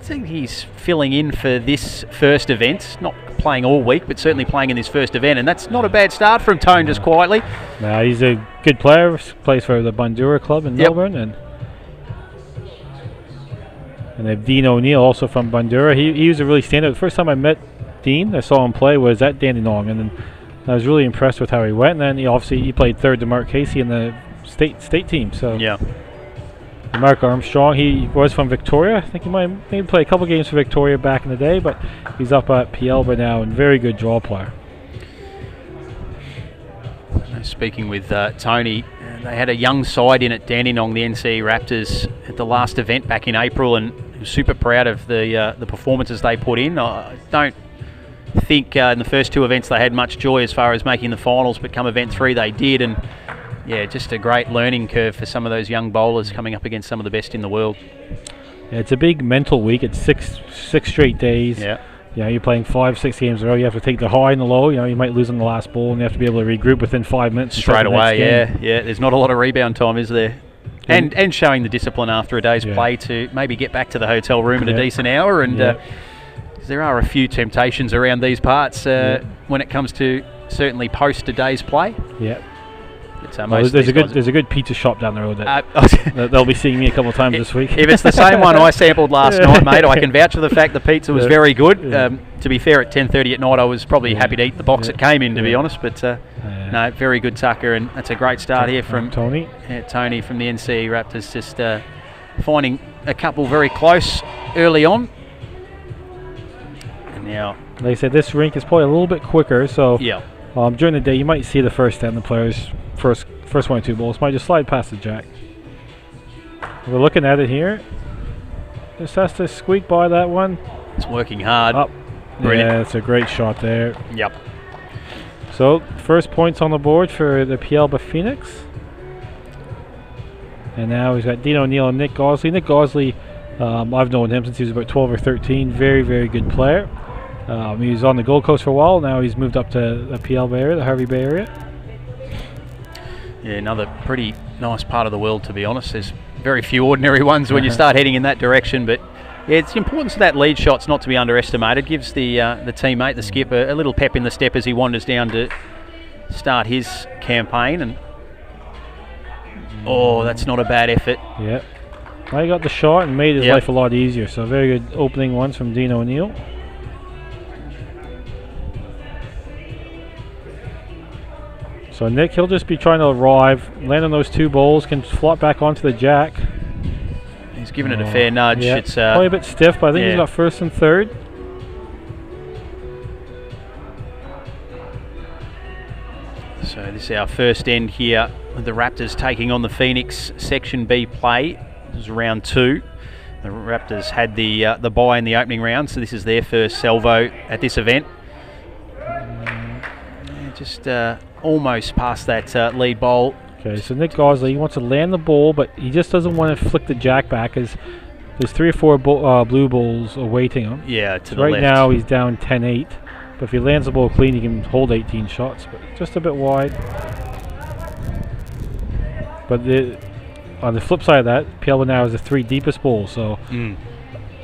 think he's filling in for this first event, not playing all week, but certainly playing in this first event, and that's not a bad start from Tone, just quietly. No, he's a good player, plays for the Bandura Club in Melbourne, and they have Dean O'Neill also from Bandura. He was a really standout. The first time I met Dean, I saw him play, was at Dandenong, and then I was really impressed with how he went, and then he played third to Mark Casey in the state team. So Mark Armstrong, he was from Victoria. I think he might maybe play a couple games for Victoria back in the day, but he's up at Pielba now, and very good draw player. Speaking with Tony, they had a young side in at Dandenong, the NC Raptors, at the last event back in April, and super proud of the performances they put in. I don't think in the first 2 events they had much joy as far as making the finals, but come event 3 they did, and just a great learning curve for some of those young bowlers coming up against some of the best in the world. Yeah, it's a big mental week. It's six straight days. Yeah. You know, you're playing 5-6 games in a row. You have to take the high and the low. You know, you might lose on the last ball, and you have to be able to regroup within 5 minutes. Straight away, yeah. There's not a lot of rebound time, is there? And showing the discipline after a day's play to maybe get back to the hotel room at a decent hour. And there are a few temptations around these parts when it comes to certainly post a day's play. Yeah. There's a good pizza shop down the road that they'll be seeing me a couple of times this week. If it's the same one I sampled last night, mate, I can vouch for the fact the pizza was very good. To be fair, at 10:30 at night, I was probably happy to eat the box it came in, to be honest. But no, very good tucker, and that's a great start here from Tony. Tony from the NC Raptors, just finding a couple very close early on. And now, like I said, this rink is probably a little bit quicker, so during the day you might see the first 10 the players. First 1 or 2 balls might just slide past the jack. We're looking at it here. Just has to squeak by that one. It's working hard. Up. Yeah, it's a great shot there. Yep. So first points on the board for the Pielba Phoenix. And now he's got Dean O'Neill and Nick Gosley. Nick Gosley, I've known him since he was about 12 or 13. Very, very good player. He was on the Gold Coast for a while. Now he's moved up to the Pielba area, the Harvey Bay area. Yeah, another pretty nice part of the world, to be honest. There's very few ordinary ones when you start heading in that direction, but it's the importance of that lead shot's not to be underestimated. Gives the teammate, the skip, a little pep in the step as he wanders down to start his campaign. And that's not a bad effort. Yeah, well, he got the shot and made his life a lot easier. So very good opening ones from Dean O'Neill. So Nick, he'll just be trying to arrive, land on those 2 balls, can flop back onto the jack. He's given it a fair nudge. Yeah, It's probably a bit stiff, but I think he's got first and third. So this is our first end here with the Raptors taking on the Phoenix Section B play. This is round 2. The Raptors had the bye in the opening round, so this is their first salvo at this event. Just almost past that lead bowl. Okay, so Nick Gosley, he wants to land the ball, but he just doesn't want to flick the jack back as there's 3 or 4 blue balls awaiting him. Yeah, to so the right left. now he's down 10-8, but if he lands the ball clean, he can hold 18 shots, but just a bit wide. But on the flip side of that, Pielba now has the 3 deepest balls, so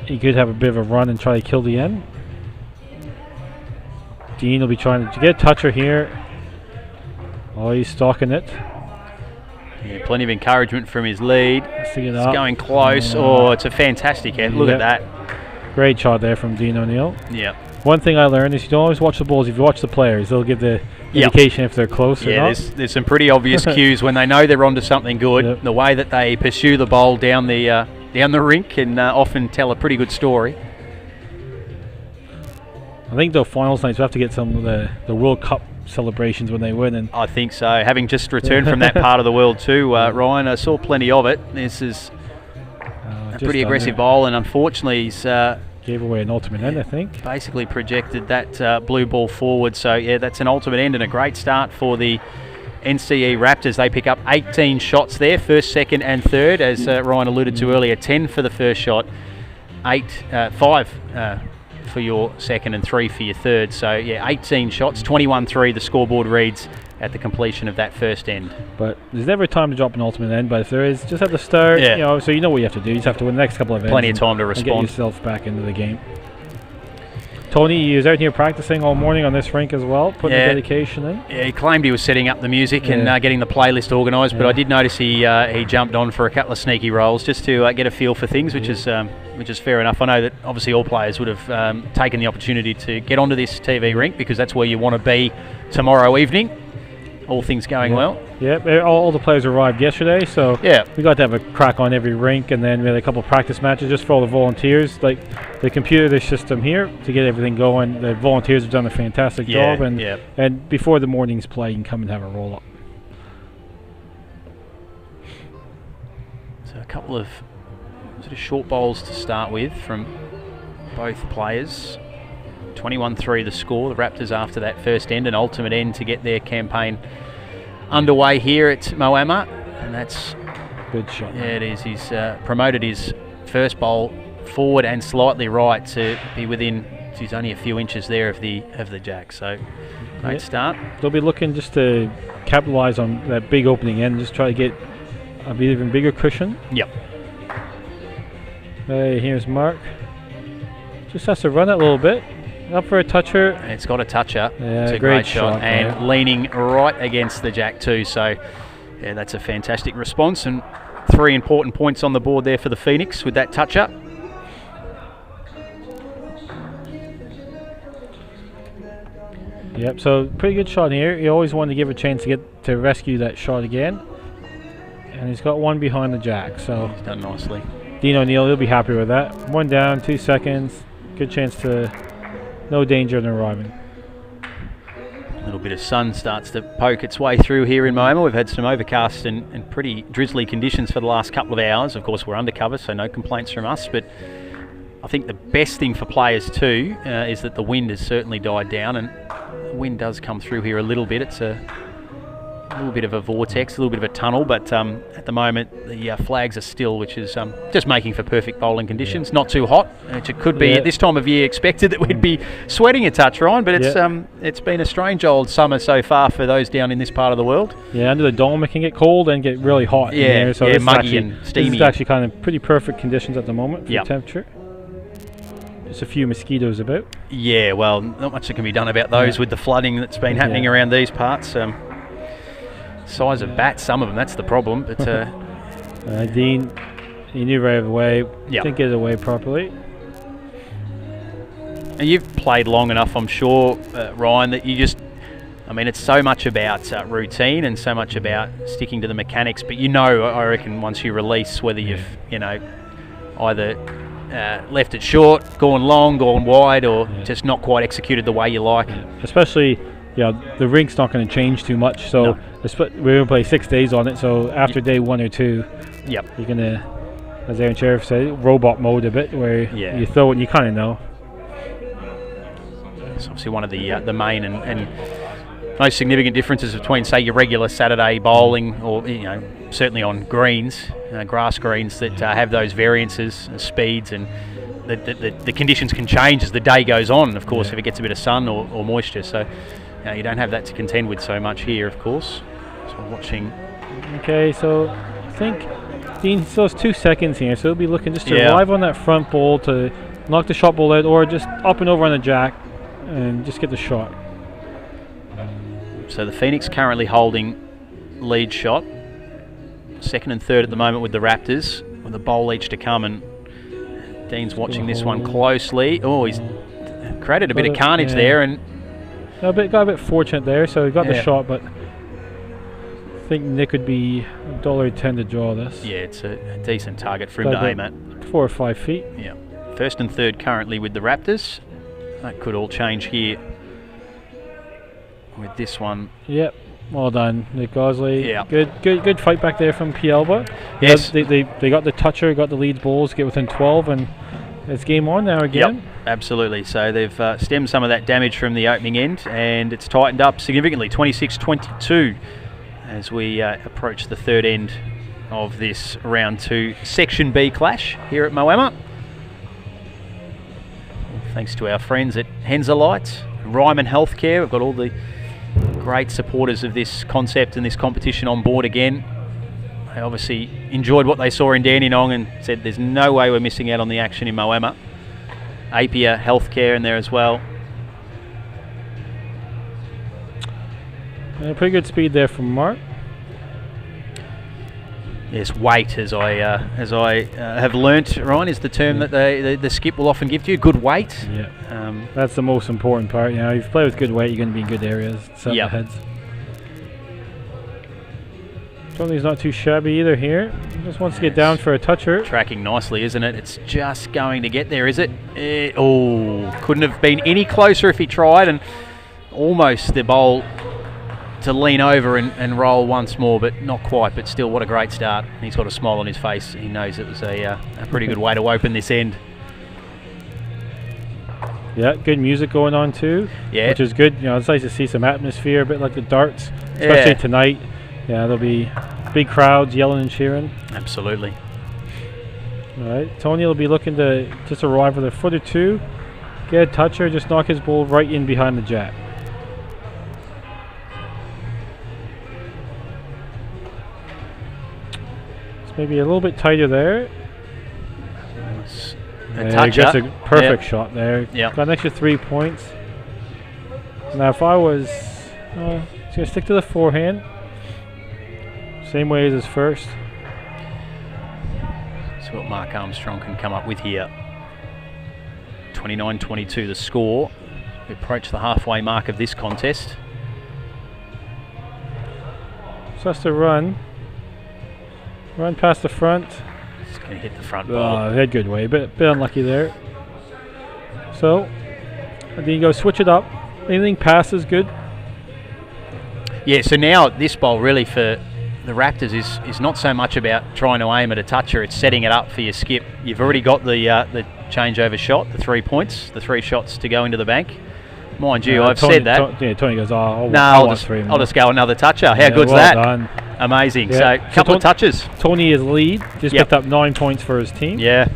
he could have a bit of a run and try to kill the end. Dean will be trying to get a toucher here. Oh, he's stalking it. Yeah, plenty of encouragement from his lead. It's going close. Oh, it's a fantastic hit. Look at that. Great shot there from Dean O'Neill. Yeah. One thing I learned is you don't always watch the balls. If you watch the players, they'll give the indication if they're close or not. There's some pretty obvious cues when they know they're onto something good. Yep. The way that they pursue the bowl down the rink can often tell a pretty good story. I think the finals nights we have to get some of the World Cup celebrations when they win. And I think so. Having just returned from that part of the world too, Ryan, I saw plenty of it. This is a pretty aggressive bowl, and unfortunately he's gave away an ultimate end, I think. Basically projected that blue ball forward. So yeah, that's an ultimate end and a great start for the NCE Raptors. They pick up 18 shots there, first, second and third, as Ryan alluded to earlier. 10 for the first shot, 5 for your second and 3 for your third. So yeah, 18 shots, 21-3 the scoreboard reads at the completion of that first end. But there's never a time to drop an ultimate end, but if there is, just at the start, you know, so you know what you have to do. You just have to win the next couple of ends. Plenty of time to respond. And get yourself back into the game. Tony, he was out here practicing all morning on this rink as well, putting the dedication in. Yeah, he claimed he was setting up the music and getting the playlist organised, but I did notice he jumped on for a couple of sneaky rolls just to get a feel for things, which is fair enough. I know that obviously all players would have taken the opportunity to get onto this TV rink because that's where you want to be tomorrow evening. All things going well. Yeah, all the players arrived yesterday, so we got to have a crack on every rink, and then we had a couple of practice matches just for all the volunteers. Like the computer system here to get everything going. The volunteers have done a fantastic job, and before the morning's play, you can come and have a roll up. So a couple of sort of short bowls to start with from both players. 21-3 the score. The Raptors after that first end, an ultimate end to get their campaign underway here at Moama, and that's good shot. Yeah, it is. He's promoted his first bowl forward and slightly right to be within. He's only a few inches there of the jack. So great start. They'll be looking just to capitalise on that big opening end, just try to get a bit even bigger cushion. Yep. Here's Mark. Just has to run it a little bit. Up for a toucher. And it's got a toucher. Yeah, it's a great shot. And leaning right against the jack too. So yeah, that's a fantastic response, and 3 important points on the board there for the Phoenix with that toucher. Yep, so pretty good shot here. He always wanted to give a chance to get to rescue that shot again. And he's got one behind the jack, so he's done nicely. Dean O'Neill, he'll be happy with that. 1 down, 2 seconds. Good chance to... No danger in arriving. A little bit of sun starts to poke its way through here in Moama. We've had some overcast and pretty drizzly conditions for the last couple of hours. Of course, we're undercover, so no complaints from us. But I think the best thing for players too is that the wind has certainly died down, and the wind does come through here a little bit. It's a little bit of a vortex, a little bit of a tunnel, but at the moment the flags are still, which is just making for perfect bowling conditions. Not too hot, which it could be at this time of year expected that we'd be sweating a touch, Ryan, but it's been a strange old summer so far for those down in this part of the world. Yeah, under the dome it can get cold and get really hot in there, so it's muggy and steamy. This is actually kind of pretty perfect conditions at the moment for temperature. Just a few mosquitoes about. Yeah, well, not much that can be done about those with the flooding that's been happening around these parts. Size of bats, some of them, that's the problem. But Dean, he knew right away, didn't get it away properly. And you've played long enough, I'm sure, Ryan, that you just I mean, it's so much about routine and so much about sticking to the mechanics. But I reckon once you release, whether you've either left it short, gone long, gone wide, or just not quite executed the way you like. Especially, the rink's not going to change too much. So we're going to play 6 days on it. So after day 1 or 2, you're going to, as Aaron Sheriff said, robot mode a bit, where you throw it and you kind of know. It's obviously one of the main and most significant differences between, say, your regular Saturday bowling, or certainly on greens, grass greens that have those variances and speeds, and the conditions can change as the day goes on. Of course, if it gets a bit of sun or moisture, so you don't have that to contend with so much here. Of course, so we're watching. Okay, so I think Dean still has 2 seconds here, so he'll be looking just to arrive on that front ball to knock the shot ball out, or just up and over on the jack and just get the shot. So the Phoenix currently holding lead shot, 2nd and 3rd at the moment with the Raptors, with a bowl each to come, and Dean's watching this one closely. Oh, he's created a bit of carnage there, and got a bit fortunate there, so he got the shot, but I think Nick would be $1.10 to draw this. Yeah, it's a decent target for him to aim at. 4 or 5 feet. Yeah, 1st and 3rd currently with the Raptors. That could all change here with this one. Yep, well done, Nick Gosley. Yeah, good fight back there from Pielba. Yes, they got the toucher, got the lead balls, get within 12, and it's game on now again. Yep, absolutely. So they've stemmed some of that damage from the opening end, and it's tightened up significantly, 26-22, as we approach the 3rd end of this round 2 Section B clash here at Moama. Thanks to our friends at Henzelites, Ryman Healthcare. We've got all the great supporters of this concept and this competition on board again. They obviously enjoyed what they saw in Dandenong and said there's no way we're missing out on the action in Moama. Apia Healthcare in there as well. Pretty good speed there from Mark. Yes, weight, as I have learnt, Ryan, is the term that the skip will often give to you. Good weight. Yeah. That's the most important part. If you play with good weight, you're going to be in good areas. Set the heads. Tony's not too shabby either here. Just wants to get down for a toucher. Tracking nicely, isn't it? It's just going to get there, is it? Couldn't have been any closer if he tried, and almost the bowl to lean over and roll once more, but not quite. But still, what a great start. He's got a smile on his face. He knows it was a pretty good way to open this end. Yeah, good music going on too. Yeah, which is good. It's nice to see some atmosphere, a bit like the darts, especially tonight. Yeah, there'll be big crowds yelling and cheering. Absolutely. All right, Tony will be looking to just arrive with a foot or two, get a toucher, just knock his ball right in behind the jack. It's maybe a little bit tighter there. Gets a perfect shot there. Got an extra 3 points. Now, if I was just going to stick to the forehand, same way as his first. That's what Mark Armstrong can come up with here. 29-22 the score. We approach the halfway mark of this contest. So has to run past the front. It's going to hit the front ball. He had good way, bit unlucky there. So, and then you go switch it up. Anything past is good. Yeah, so now this bowl really for the Raptors is not so much about trying to aim at a toucher, it's setting it up for your skip. You've already got the changeover shot, the 3 points, the 3 shots to go into the bank. Mind you, I've said that. Tony goes, I'll just go another toucher. How good's that? Done. Amazing. So a couple of touches. Tony is lead, just picked up 9 points for his team. Yeah,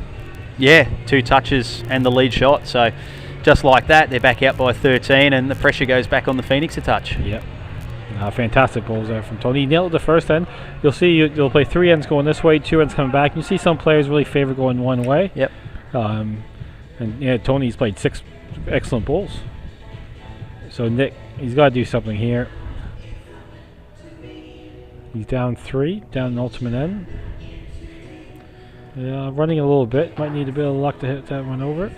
2 touches and the lead shot. So just like that, they're back out by 13 and the pressure goes back on the Phoenix a touch. Yep. Fantastic balls there from Tony. He nailed the first end. You'll see you'll play 3 ends going this way, 2 ends coming back. You see some players really favor going one way. Yep. Tony's played 6 excellent balls. So Nick, he's got to do something here. He's down 3, down an ultimate end. Running a little bit. Might need a bit of luck to hit that one over.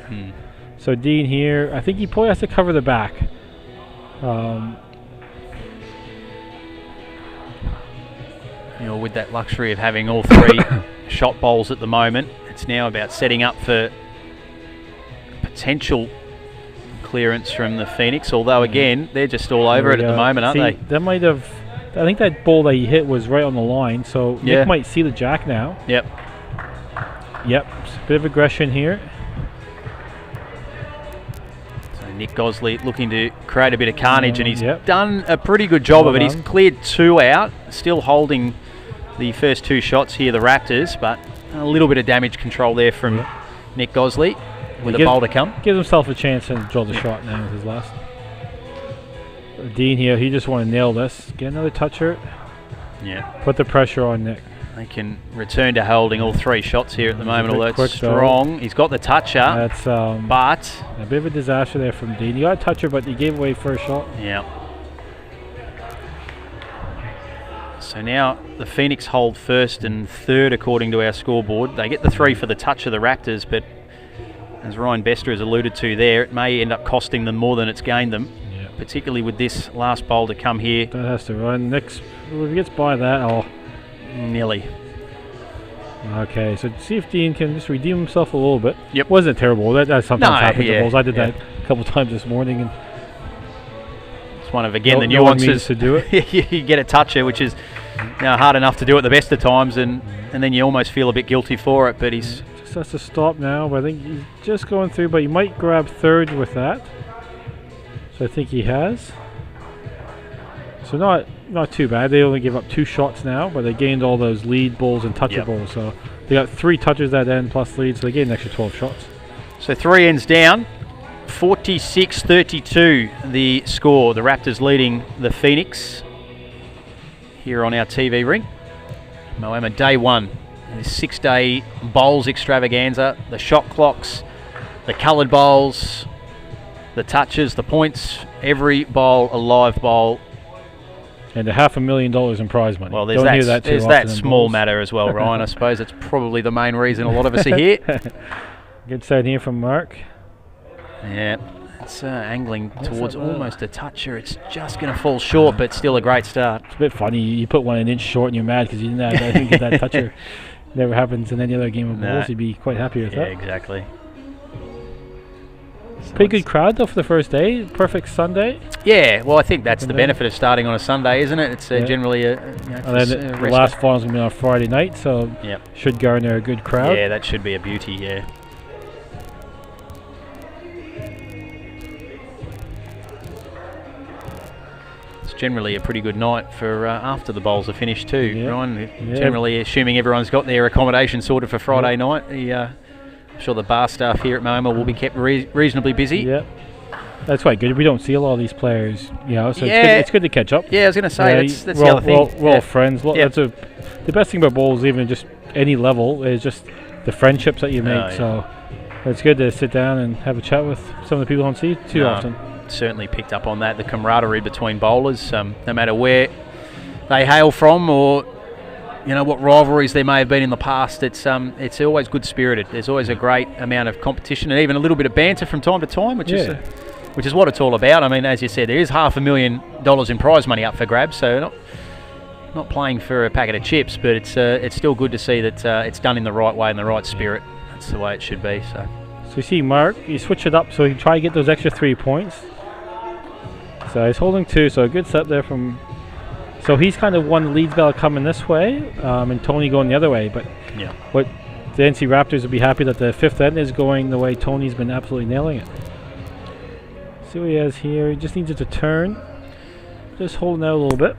So Dean here, I think he probably has to cover the back. You're with that luxury of having all three shot bowls at the moment. It's now about setting up for potential clearance from the Phoenix, although again they're just all over it at the moment, aren't they? That might have, I think that ball that he hit was right on the line, so Nick might see the jack now. Yep. Bit of aggression here. So Nick Gosley looking to create a bit of carnage, and he's done a pretty good job of it. He's cleared 2 out, still holding the first 2 shots here, the Raptors, but a little bit of damage control there from Nick Gosley with a bowl to come. Gives himself a chance to draw the shot now with his last. Dean here, he just want to nail this. Get another toucher. Yeah. Put the pressure on Nick. They can return to holding all 3 shots here at the moment, although it's Though. strong. He's got the toucher. That's but a bit of a disaster there from Dean. He got a toucher, but he gave away first shot. Yeah. So now the Phoenix hold first and third according to our scoreboard. They get the 3 for the touch of the Raptors, but as Ryan Bester has alluded to there, it may end up costing them more than it's gained them, particularly with this last bowl to come here. That has to run. Nick's, if he gets by that, nearly. Okay, so see if Dean can just redeem himself a little bit. Yep. Wasn't terrible. That sometimes happens to bowls. I did that a couple times this morning, and it's one of the nuances to do it. You get a toucher, which is hard enough to do at the best of times, and then you almost feel a bit guilty for it. But he's just has to stop now. But I think he's just going through. But he might grab third with that. So I think he has. So not too bad. They only give up 2 shots now, but they gained all those lead balls and toucher balls. So they got 3 touches that end plus lead, so they gained an extra 12 shots. So 3 ends down. 46-32 the score. The Raptors leading the Phoenix here on our TV ring. Moama day 1. This 6-day bowls extravaganza. The shot clocks, the coloured bowls, the touches, the points, every bowl a live bowl. And $500,000 in prize money. Well, there's that small matter as well, Ryan. I suppose it's probably the main reason a lot of us are here. Good start here from Mark. Yeah, it's angling towards almost a toucher. It's just going to fall short, but still a great start. It's a bit funny. You put one an inch short and you're mad because you didn't get that toucher. Never happens in any other game of bowls. You'd be quite happy with that. Yeah, exactly. Pretty good crowd though for the first day. Perfect Sunday. Yeah, well, I think that's the benefit of starting on a Sunday, isn't it? It's generally a. And then the last final's gonna be on a Friday night, so should garner a good crowd. Yeah, that should be a beauty. Yeah. It's generally a pretty good night for after the bowls are finished too. Ryan, generally assuming everyone's got their accommodation sorted for Friday night. I'm sure the bar staff here at Moama will be kept reasonably busy. Yeah, that's quite good. We don't see a lot of these players, so it's good to catch up. Yeah, I was going to say, that's the other thing. We're all friends. The best thing about bowls, even just any level, is just the friendships that you make. So it's good to sit down and have a chat with some of the people you don't see too often. Certainly picked up on that, the camaraderie between bowlers, no matter where they hail from or what rivalries there may have been in the past. It's always good spirited. There's always a great amount of competition and even a little bit of banter from time to time, which is what it's all about. I mean, as you said, there is $500,000 in prize money up for grabs, so not playing for a packet of chips, but it's still good to see that it's done in the right way, in the right spirit. That's the way it should be. So you see Mark, you switch it up so you try to get those extra 3 points. So he's holding 2, so a good set there from. So he's kind of one lead ball coming this way, and Tony going the other way. But what the NC Raptors would be happy that the 5th end is going the way Tony's been absolutely nailing it. See what he has here. He just needs it to turn. Just holding out a little bit,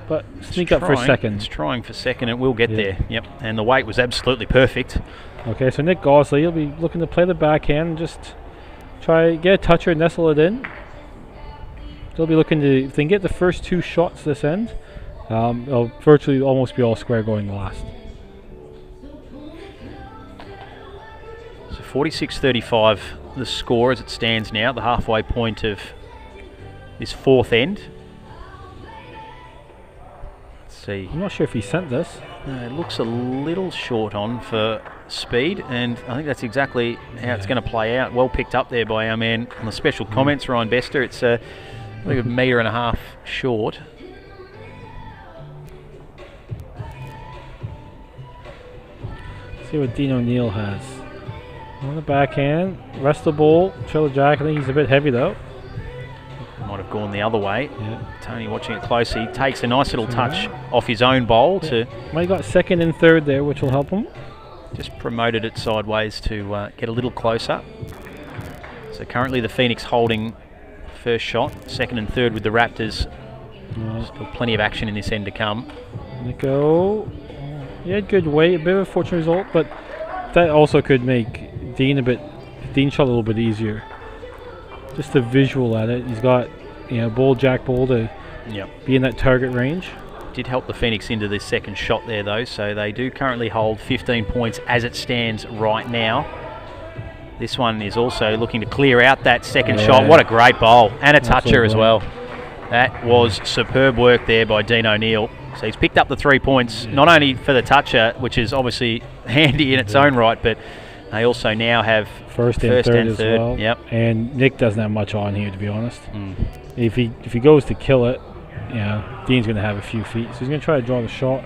but sneak up for second. It's trying for second. It will get there. Yep. And the weight was absolutely perfect. Okay, so Nick Gosley, he'll be looking to play the backhand. Just try get a toucher, nestle it in. They'll be looking to, if they can get the first 2 shots this end, it'll virtually almost be all square going the last. So 46-35 the score as it stands now, the halfway point of this 4th end. Let's see. I'm not sure if he sent this. It looks a little short on for speed, and I think that's exactly how it's going to play out. Well picked up there by our man on the special comments, Ryan Bester. It's I think 1.5 meters short. see what Dean O'Neill has. On the backhand, rest the ball. Trevor Jack, I think he's a bit heavy though. Might have gone the other way. Yeah. Tony watching it closely. Takes a nice little touch off his own bowl to Might have got second and third there, which will help him. just promoted it sideways to get a little closer. So currently the Phoenix holding first shot, second and third with the Raptors. Still plenty of action in this end to come. Nico, he had good weight, a bit of a fortunate result, but that also could make Dean shot a little bit easier. Just the visual at it. He's got, jack ball to be in that target range. Did help the Phoenix into this second shot there though, so they do currently hold 15 points as it stands right now. This one is also looking to clear out that second shot. What a great bowl, and a toucher as well. That was superb work there by Dean O'Neill. So he's picked up the 3 points, not only for the toucher, which is obviously handy in its own right, but they also now have first and third as well. Yep. And Nick doesn't have much on here, to be honest. If he goes to kill it, Dean's going to have a few feet. So he's going to try to draw the shot,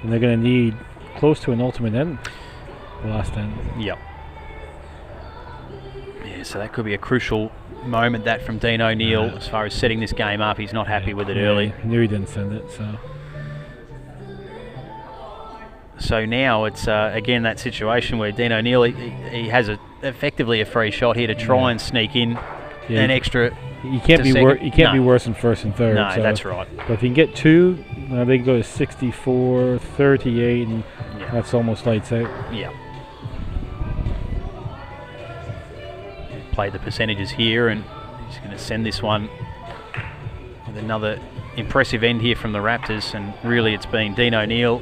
and they're going to need close to an ultimate end. The last end. Yep. Yeah, so that could be a crucial moment, that from Dean O'Neill, as far as setting this game up. He's not happy with it early. He knew he didn't send it, so. So now it's again that situation where Dean O'Neill he has effectively a free shot here to try and sneak in an extra. He can't be worse than first and third. No, so that's right. But if he can get two, they can go to 64, 38, and that's almost lights out. Yeah. Played the percentages here, and he's going to send this one with another impressive end here from the Raptors, and really it's been Dean O'Neill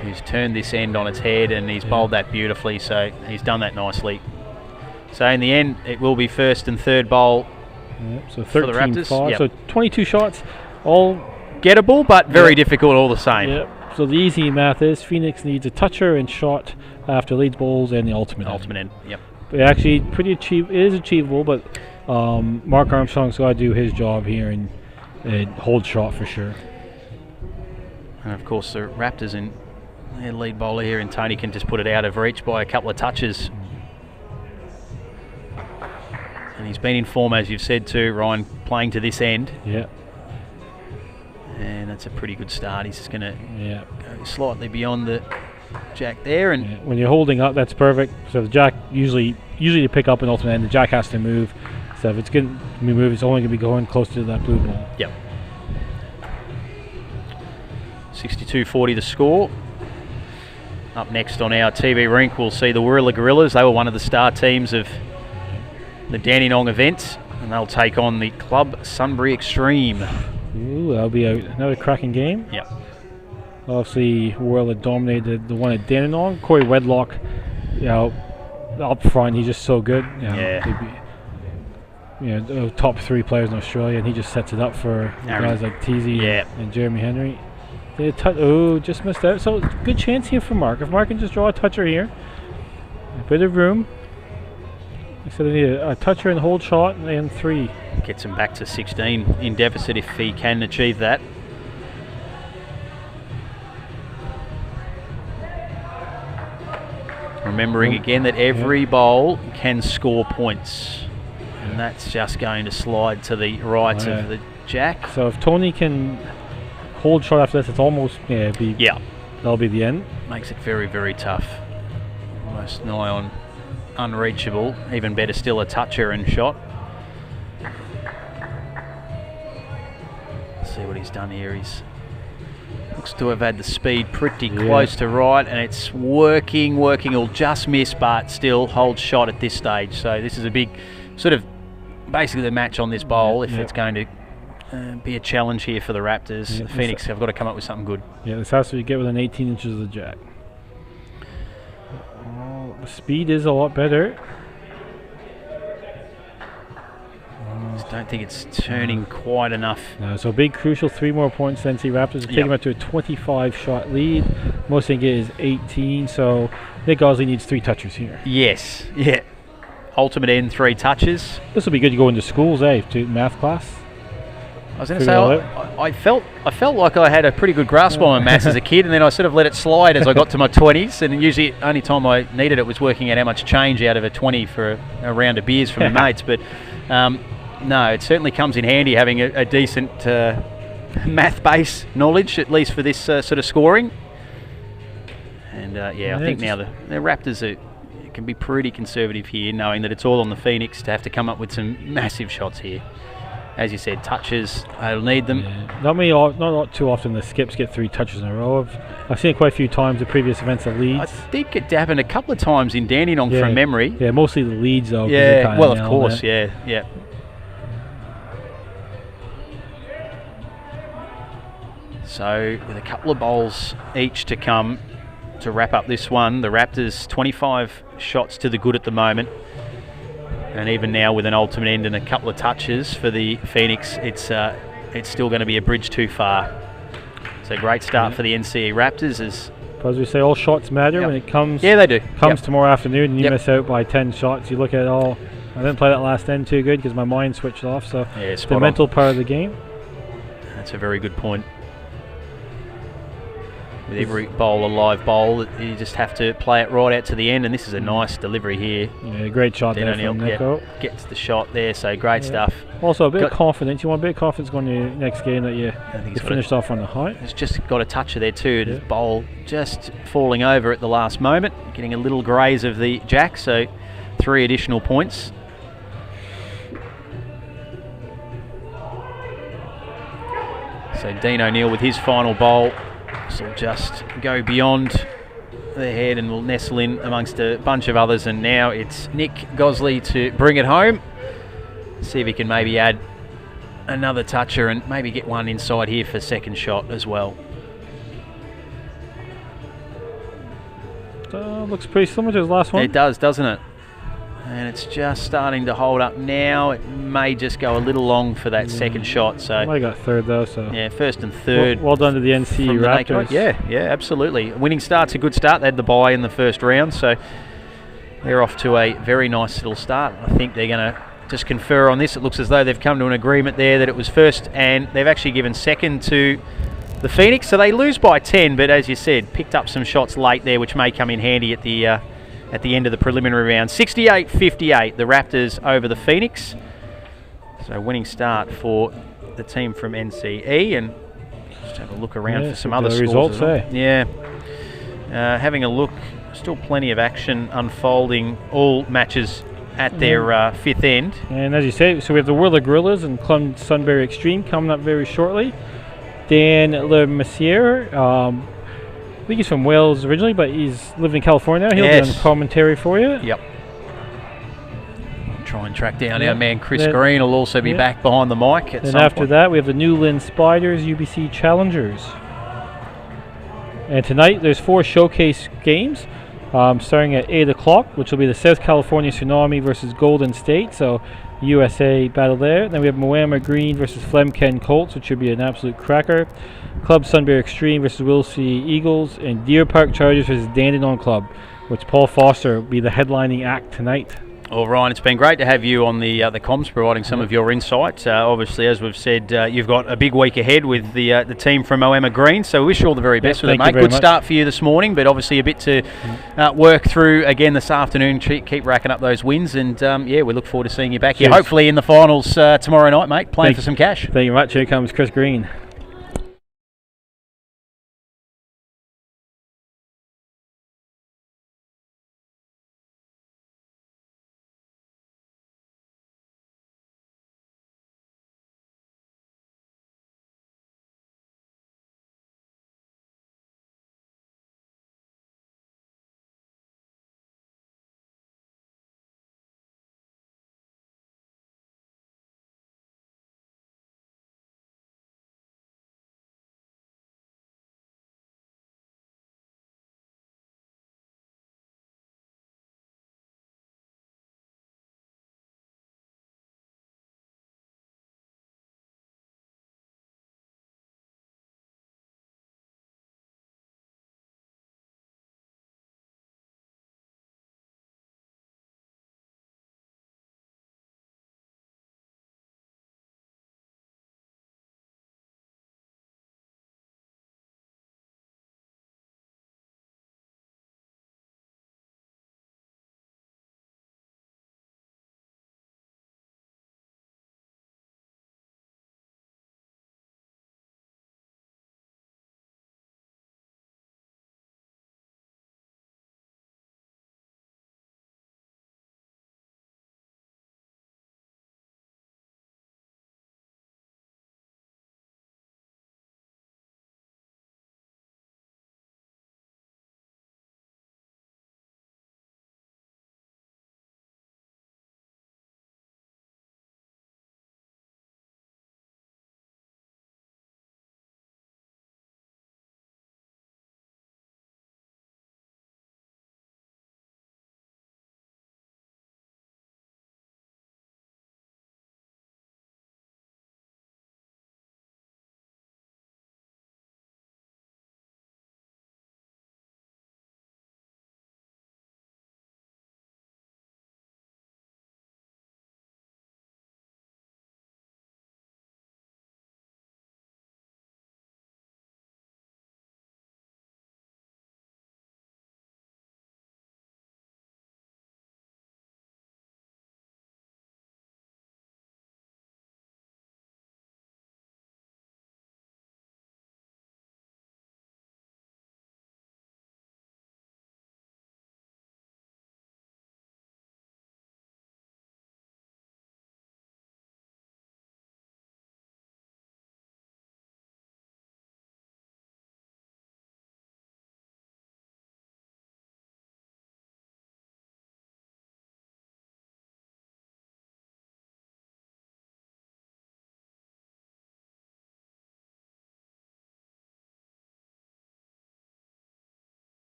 who's turned this end on its head, and he's bowled that beautifully, so he's done that nicely. So in the end, it will be first and third bowl so for the Raptors. So 22 shots, all gettable, but very difficult all the same. Yep. So the easy math is Phoenix needs a toucher and shot after leads bowls and the ultimate end. Yep. But actually, it is achievable, but Mark Armstrong's got to do his job here and hold shot for sure. And of course, the Raptors and their lead bowler here, and Tony can just put it out of reach by a couple of touches. And he's been in form, as you've said too, Ryan, playing to this end. Yeah. And that's a pretty good start. He's just going to go slightly beyond the jack there. And when you're holding up, that's perfect. So the jack usually to pick up an ultimate end, the jack has to move. So if it's going to be moved, it's only going to be going close to that blue ball. Yep. 62-40 the score. Up next on our TV rink, we'll see the Wirrala Gorillas. They were one of the star teams of the Dandenong event, and they'll take on the Club Sunbury Extreme. Ooh, that'll be another cracking game. Yep. Obviously, Wirrala dominated the one at Dandenong. Corey Wedlock, up front, he's just so good. Top 3 players in Australia, and he just sets it up for guys like Teasy and Jeremy Henry. Just missed out. So good chance here for Mark. If Mark can just draw a toucher here, a bit of room. So they need a toucher and hold shot and 3. Gets him back to 16 in deficit if he can achieve that. Remembering again that every bowl can score points. And that's just going to slide to the right of the jack. So if Tony can hold shot after this, it's almost that'll be the end. Makes it very, very tough. Almost nigh on unreachable. Even better still, a toucher and shot. Let's see what he's done here. He's looks to have had the speed pretty close to right, and it's working. He'll just miss, but still holds shot at this stage. So this is a big sort of basically the match on this bowl if it's going to be a challenge here for the Raptors. The Phoenix have got to come up with something good. Yeah, this has to get within 18 inches of the jack. The speed is a lot better. Just don't think it's turning quite enough. No, so big crucial 3 more points. Then see Raptors take him up to a 25 shot lead. Most they get is 18. So Nick Gosley needs 3 touchers here. Yes, Ultimate end, 3 touches. This will be good to go into schools, to math class. I was going to say, I felt like I had a pretty good grasp on maths as a kid, and then I sort of let it slide as I got to my 20s, and usually only time I needed it was working out how much change out of a 20 for a round of beers from my mates. But no, it certainly comes in handy having a decent math base knowledge, at least for this sort of scoring. And I think now the Raptors can be pretty conservative here, knowing that it's all on the Phoenix to have to come up with some massive shots here. As you said, touches, they'll need them. Yeah. Not too often the skips get 3 touches in a row. I've seen it quite a few times in previous events of Leeds. I think it happened a couple of times in Dandenong from memory. Yeah, mostly the Leeds though. Yeah, well, of course, yeah. So with a couple of bowls each to come to wrap up this one, the Raptors 25 shots to the good at the moment. And even now with an ultimate end and a couple of touches for the Phoenix, it's still going to be a bridge too far. So great start for the NCE Raptors. As we say, all shots matter when it comes. Yeah, they do. Comes tomorrow afternoon and you miss out by 10 shots. You look at it all. I didn't play that last end too good because my mind switched off. So it's the mental part of the game. That's a very good point. With every bowl a live bowl, you just have to play it right out to the end, and this is a nice delivery here. Yeah, great shot there from Nico. Gets the shot there, so great stuff. Also a bit of confidence. You want a bit of confidence going to the next game that you finished off on the high. It's just got a toucher there too. The bowl just falling over at the last moment, getting a little graze of the jack, so 3 additional points. So Dean O'Neill with his final bowl. This will just go beyond the head and will nestle in amongst a bunch of others, and now it's Nick Gosley to bring it home. See if he can maybe add another toucher and maybe get one inside here for second shot as well. Looks pretty similar to his last one. It does, doesn't it? And it's just starting to hold up now. It may just go a little long for that second shot. So I got third though. So yeah, first and third. Well done to the NCE Raptors. Yeah, absolutely. Winning start's a good start. They had the bye in the first round, so they're off to a very nice little start. I think they're going to just confer on this. It looks as though they've come to an agreement there that it was first, and they've actually given second to the Phoenix. So they lose by 10, but as you said, picked up some shots late there, which may come in handy at the end of the preliminary round. 68-58, the Raptors over the Phoenix. So winning start for the team from NCE, and just have a look around for some other scores. Results, Yeah. Having a look, still plenty of action unfolding, all matches at their fifth end. And as you say, so we have the Whirler Gorillas and Sunbury Extreme coming up very shortly. Dan Le Messier, I think he's from Wales originally, but he's lived in California now. He'll be on commentary for you. Yep. Try and track down our man Chris Green. Will also be back behind the mic at some point. And after that, we have the New Lynn Spiders, UBC Challengers. And tonight, there's 4 showcase games, starting at 8 o'clock, which will be the South California Tsunami versus Golden State. So USA battle there. Then we have Moama Green versus Flemken Colts, which should be an absolute cracker. Club Sunbury Extreme versus Wilsey Eagles, and Deer Park Chargers versus Dandenong Club, which Paul Foster will be the headlining act tonight. Well, Ryan, it's been great to have you on the comms, providing some of your insights. Obviously, as we've said, you've got a big week ahead with the team from Moama Green, so we wish you all the very best with it, mate. Good start for you this morning, but obviously a bit to work through again this afternoon. Keep racking up those wins, and we look forward to seeing you back here, hopefully in the finals tomorrow night, mate, playing for some cash. Thank you very much. Here comes Chris Green.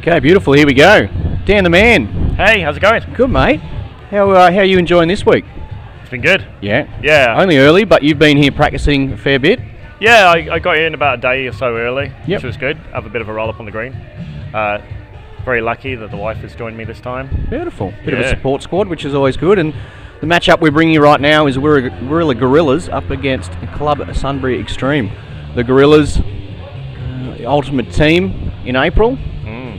Okay, beautiful. Here we go. Dan the man. Hey, how's it going? Good, mate. How are you enjoying this week? It's been good. Yeah. Yeah. Only early, but you've been here practicing a fair bit. Yeah, I got in about a day or so early, Yep. which was good. Have a bit of a roll up on the green. Very lucky that the wife has joined me this time. Beautiful. Bit of a Yeah. support squad, which is always good. And the matchup we're bringing you right now is Wirrilla Gorillas up against Club Sunbury Extreme. The Gorillas, the ultimate team in April.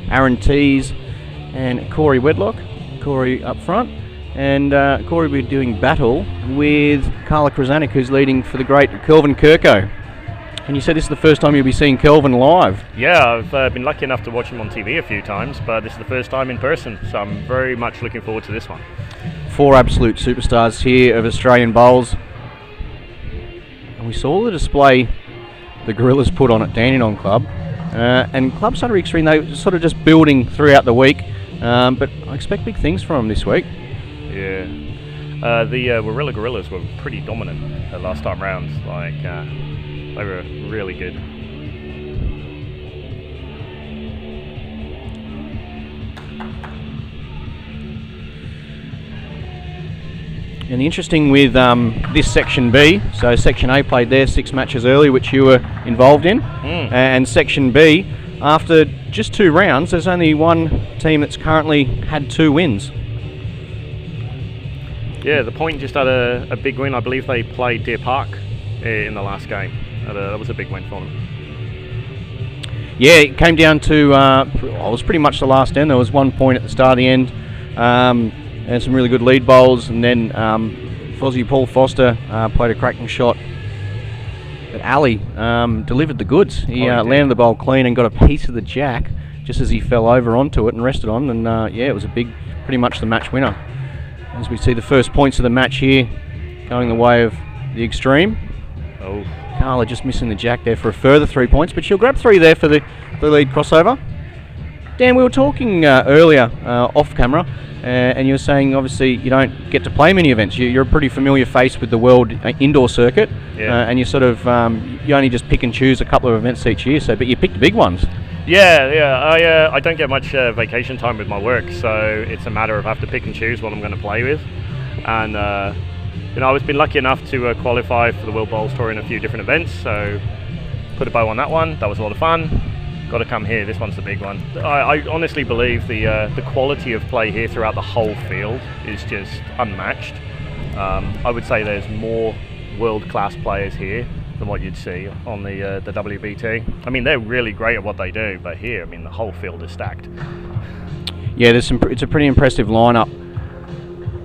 Aaron Tees and Corey Wedlock. Corey up front. And Corey will be doing battle with Carla Krasanik, who's leading for the great Kelvin Kirko. And you said this is the first time you'll be seeing Kelvin live. Yeah, I've been lucky enough to watch him on TV a few times, but this is the first time in person, so I'm very much looking forward to this one. 4 absolute superstars here of Australian bowls. And we saw the display the Gorillas put on at Dandenong Club. And Club Sunbury Extreme, they were sort of just building throughout the week. But I expect big things from them this week. Yeah. The Wirrilla Gorillas were pretty dominant last time round. Like, they were really good. And the interesting with this Section B, so Section A played their 6 matches early, which you were involved in. And Section B, after just 2 rounds, there's only one team that's currently had 2 wins. Yeah, the Point just had a big win. I believe they played Deer Park in the last game. That was a big win for them. Yeah, it came down to, it was pretty much the last end. There was 1 point at the start of the end. And some really good lead bowls, and then Fozzie Paul Foster played a cracking shot. But Ali delivered the goods. He landed the bowl clean and got a piece of the jack just as he fell over onto it and rested on. And yeah, it was pretty much the match winner. As we see the first points of the match here going the way of the Extreme. Oh. Carla just missing the jack there for a further 3 points, but she'll grab 3 there for the lead crossover. Dan, we were talking earlier off camera. And you were saying, obviously, you don't get to play many events. You're a pretty familiar face with the world indoor circuit, and you sort of you only just pick and choose a couple of events each year. But you pick the big ones. Yeah. I don't get much vacation time with my work, so it's a matter of I have to pick and choose what I'm going to play with. And I've been lucky enough to qualify for the World Bowls Tour in a few different events. So put a bow on that one. That was a lot of fun. Got to come here. This one's the big one. I honestly believe the quality of play here throughout the whole field is just unmatched. I would say there's more world-class players here than what you'd see on the WBT. I mean, they're really great at what they do, but here, I mean, the whole field is stacked. Yeah, it's a pretty impressive lineup,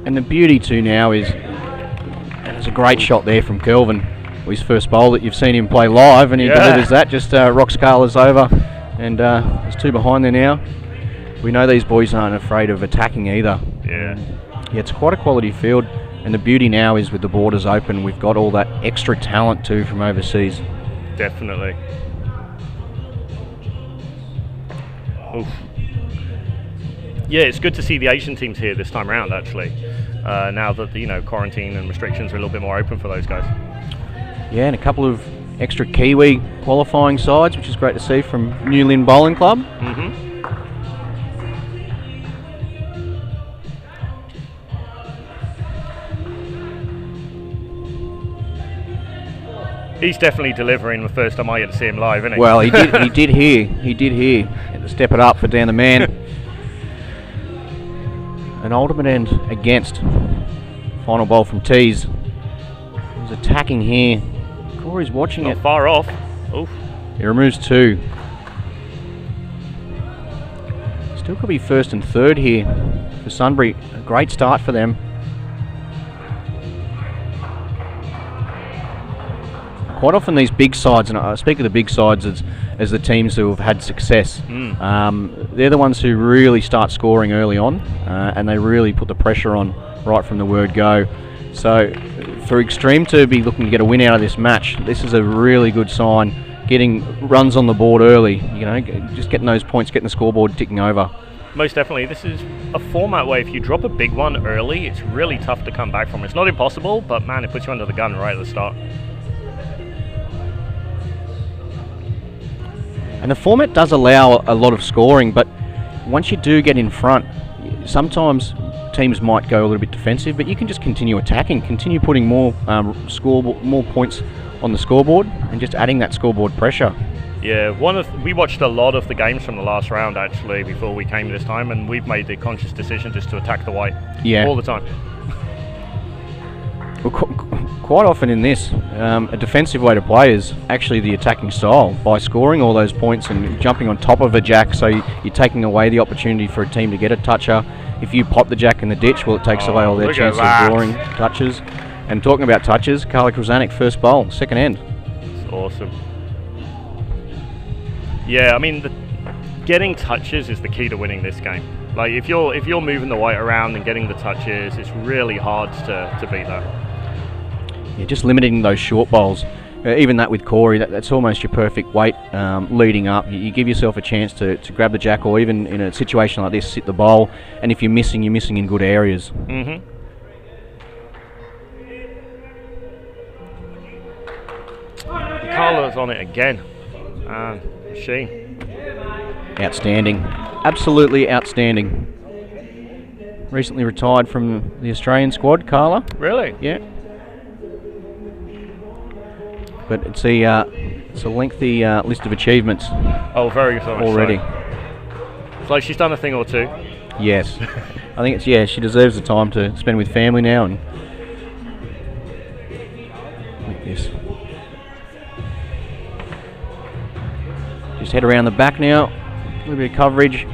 and the beauty too now is there's a great shot there from Kelvin. His first bowl that you've seen him play live, and he delivers that. Just rocks Carla's over. And there's 2 behind there now. We know these boys aren't afraid of attacking either. Yeah, it's quite a quality field, and the beauty now is with the borders open, we've got all that extra talent too from overseas. Definitely. Oof. Yeah, it's good to see the Asian teams here this time around, actually. Now that quarantine and restrictions are a little bit more open for those guys. Yeah, and a couple of extra Kiwi qualifying sides, which is great to see from New Lynn Bowling Club. He's definitely delivering the first time I get to see him live, isn't he? Well, he did here. Had to step it up for Dan the man. An ultimate end against. Final bowl from Tees. He's attacking here. Corey's watching Not it. far off. Oof. He removes 2. Still could be first and third here for Sunbury. A great start for them. Quite often these big sides, and I speak of the big sides as the teams who have had success, they're the ones who really start scoring early on, and they really put the pressure on right from the word go. So for Extreme to be looking to get a win out of this match, this is a really good sign. Getting runs on the board early, just getting those points, getting the scoreboard ticking over. Most definitely. This is a format where if you drop a big one early, it's really tough to come back from. It's not impossible, but man, it puts you under the gun right at the start. And the format does allow a lot of scoring, but once you do get in front, sometimes teams might go a little bit defensive, but you can just continue attacking, continue putting more more points on the scoreboard, and just adding that scoreboard pressure. Yeah, we watched a lot of the games from the last round actually before we came this time, and we've made the conscious decision just to attack the white all the time. Well, quite often in this, a defensive way to play is actually the attacking style by scoring all those points and jumping on top of a jack, so you're taking away the opportunity for a team to get a toucher. If you pop the jack in the ditch, well, it takes away all their chance of drawing touches. And talking about touches, Carla Krasanik, first bowl, second end. It's awesome. Yeah, I mean, getting touches is the key to winning this game. Like, if you're moving the white around and getting the touches, it's really hard to beat that. Yeah, just limiting those short bowls. Even that with Corey, that's almost your perfect weight leading up. You give yourself a chance to grab the jack, or even in a situation like this, sit the bowl. And if you're missing in good areas. Mm-hmm. Carla's on it again. Machine. Outstanding. Absolutely outstanding. Recently retired from the Australian squad, Carla. Really? Yeah. But it's a lengthy list of achievements. Oh, very so already. So she's done a thing or two. Yes. I think she deserves the time to spend with family now and like this. Just head around the back now. A little bit of coverage.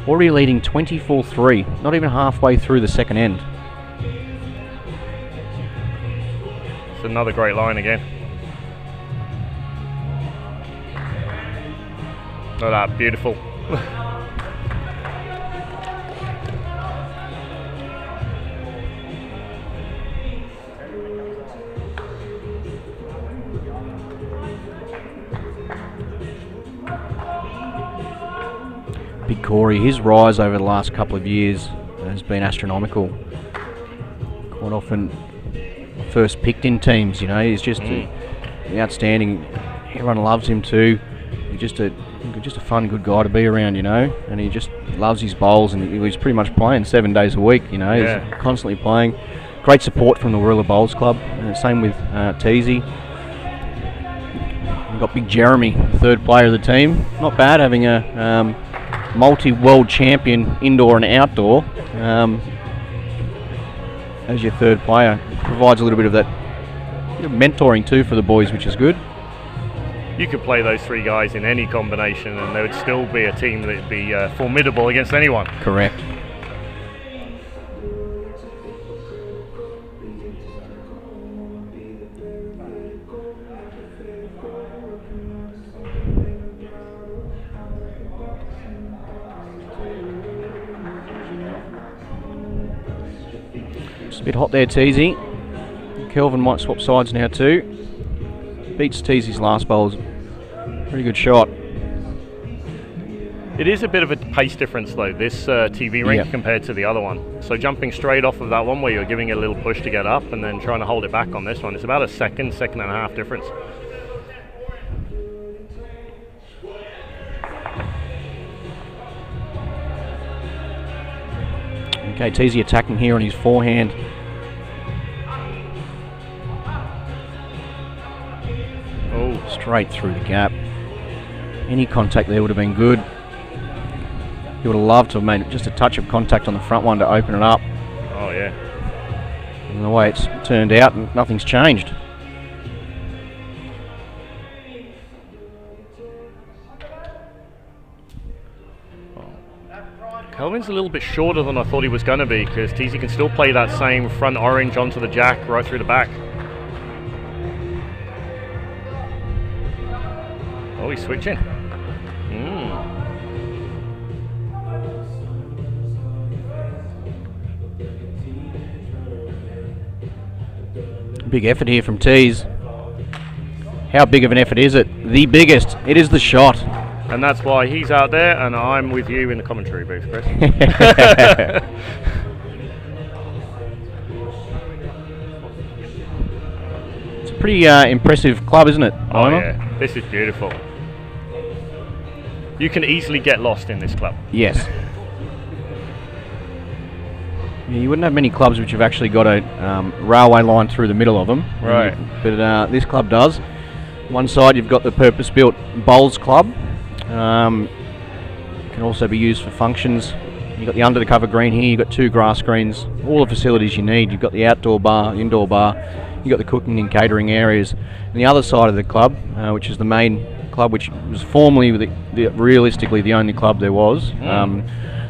Already leading 24-3. Not even halfway through the second end. It's another great line again. Look at that, beautiful. Big Corey, his rise over the last couple of years has been astronomical. Quite often first picked in teams, he's just outstanding. Everyone loves him too. He's just a fun, good guy to be around, and he just loves his bowls, and he's pretty much playing 7 days a week, He's constantly playing. Great support from the Warilla Bowls Club. Same with Teasy. We've got Big Jeremy, third player of the team. Not bad having a multi-world champion indoor and outdoor as your third player. Provides a little bit of that mentoring too for the boys, which is good. You could play those three guys in any combination and there would still be a team that would be formidable against anyone. Correct. It's a bit hot there, Teasy. Kelvin might swap sides now too. Beats Teasy's last bowls. Pretty good shot. It is a bit of a pace difference though, this TV rink compared to the other one. So jumping straight off of that one where you're giving it a little push to get up and then trying to hold it back on this one, it's about a second and a half difference. Okay, Teasy attacking here on his forehand. Oh, straight through the gap. Any contact there would have been good. He would have loved to have made just a touch of contact on the front one to open it up. Oh yeah. And the way it's turned out, nothing's changed. Kelvin's a little bit shorter than I thought he was going to be because Teasy can still play that same front orange onto the jack right through the back. Oh, he's switching. Big effort here from Tease. How big of an effort is it? The biggest. It is the shot. And that's why he's out there and I'm with you in the commentary booth, Chris. It's a pretty impressive club, isn't it? Oh yeah, this is beautiful. You can easily get lost in this club. Yes. Yeah, you wouldn't have many clubs which have actually got a railway line through the middle of them. Right. But this club does. One side you've got the purpose-built bowls club. Can also be used for functions. You've got the under the cover green here, you've got 2 grass screens, all the facilities you need. You've got the outdoor bar, indoor bar, you've got the cooking and catering areas. And the other side of the club, which is the main club, which was formerly realistically the only club there was.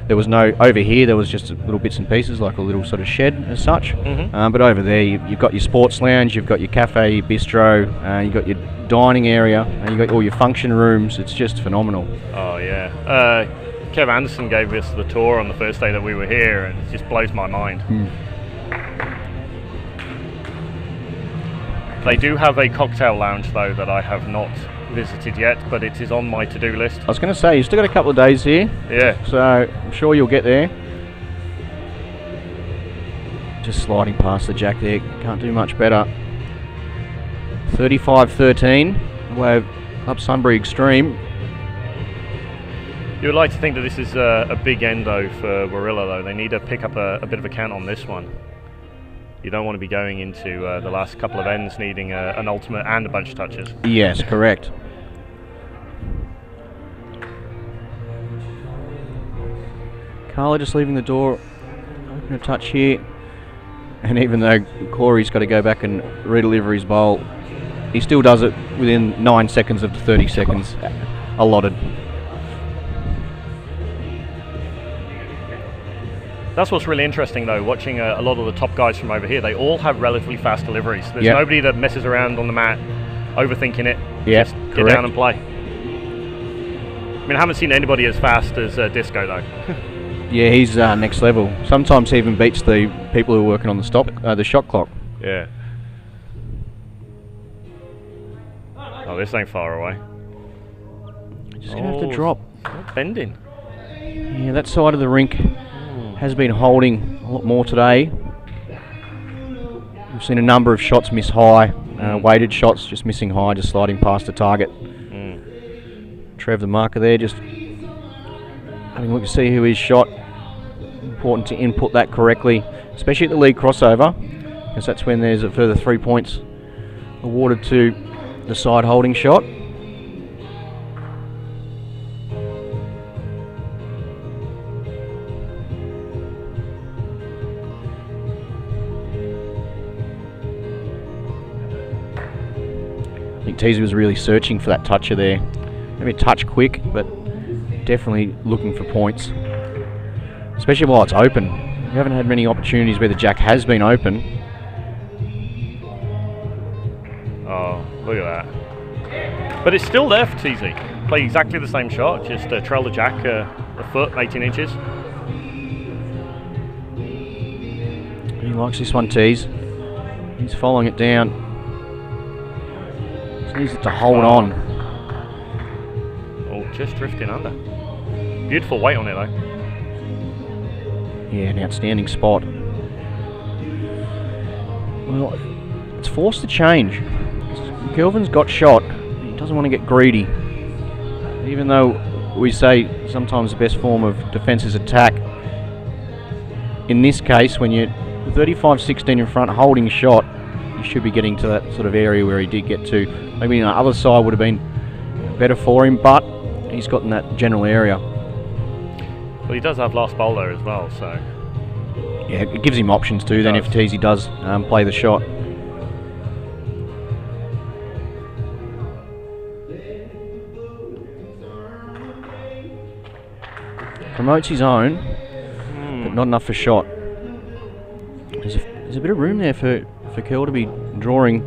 There was no, over here there was just little bits and pieces, like a little sort of shed as such. But over there you've got your sports lounge, you've got your cafe, your bistro, you've got your dining area, and you've got all your function rooms. It's just phenomenal. Oh yeah. Kev Anderson gave us the tour on the first day that we were here, and it just blows my mind. They do have a cocktail lounge though that I have not visited yet, but it is on my to-do list. I was going to say, you've still got a couple of days here. Yeah. So I'm sure you'll get there. Just sliding past the jack there, can't do much better. 35-13, away of Club Sunbury Extreme. You would like to think that this is a big endo for Warilla though. They need to pick up a bit of a count on this one. You don't want to be going into the last couple of ends needing an ultimate and a bunch of touches. Yes, correct. Carla just leaving the door, open a touch here. And even though Corey's got to go back and redeliver his bowl, he still does it within 9 seconds of the 30 seconds allotted. That's what's really interesting though, watching a lot of the top guys from over here. They all have relatively fast deliveries. There's nobody that messes around on the mat, overthinking it. Just get down and play. I mean, I haven't seen anybody as fast as Disco though. Yeah, he's next level. Sometimes he even beats the people who are working on the shot clock. Yeah. Oh, this ain't far away. Just gonna have to drop. Bending. Yeah, that side of the rink has been holding a lot more today. We've seen a number of shots miss high, weighted shots just missing high, just sliding past the target. Trev, the marker there, just having a look to see who is shot. Important to input that correctly, especially at the lead crossover, because that's when there's a further 3 points awarded to the side holding shot. I think Teasy was really searching for that toucher there. Maybe a touch quick, but definitely looking for points. Especially while it's open. We haven't had many opportunities where the jack has been open. Oh, look at that. But it's still there for Teasy. Play exactly the same shot, just trail the jack a foot, 18 inches. He likes this one, Tease. He's following it down. Just needs it to hold on. Oh, just drifting under. Beautiful weight on it though. Yeah, an outstanding spot. Well, it's forced to change. Kelvin's got shot. He doesn't want to get greedy. Even though we say sometimes the best form of defence is attack, in this case, when you're 35-16 in front, holding shot, you should be getting to that sort of area where he did get to. Maybe on the other side would have been better for him, but he's got in that general area. Well, he does have last bowl there as well, so... Yeah, it gives him options too, then if Teasy does play the shot. Promotes his own, but not enough for shot. There's a bit of room there for Curl to be drawing.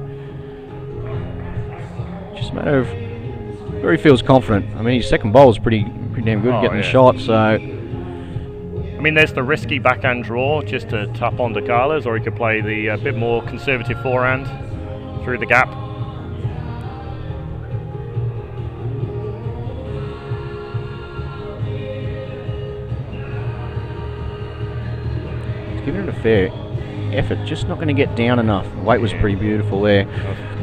Just a matter of where he feels confident. I mean, his second bowl is pretty damn good getting the shot, so... I mean, there's the risky backhand draw just to tap on the Carlas, or he could play the bit more conservative forehand through the gap. He's giving it a fair effort, just not going to get down enough. The weight was pretty beautiful there.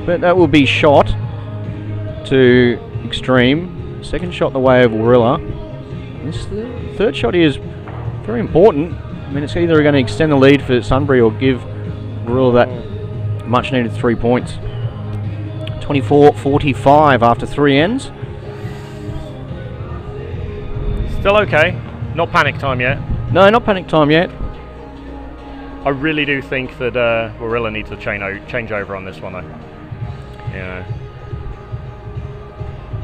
But that will be shot to Extreme. Second shot in the way of Warilla. This third shot here is very important. I mean, it's either going to extend the lead for Sunbury or give Warilla that much needed 3 points. 24-45 after 3 ends. Still okay. Not panic time yet. No, not panic time yet. I really do think that Warilla needs to change over on this one, though. Yeah.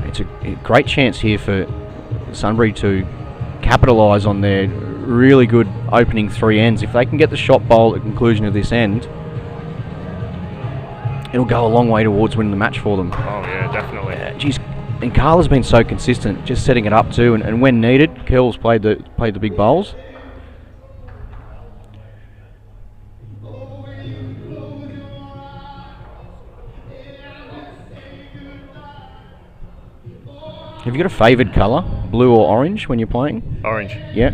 It's a great chance here for Sunbury to capitalise on their really good opening 3 ends. If they can get the shot bowl at the conclusion of this end, it'll go a long way towards winning the match for them. Oh yeah, definitely. Geez, and Carla's been so consistent, just setting it up too, and when needed, Kel's played the big bowls. Have you got a favoured colour, blue or orange, when you're playing? Orange. Yeah.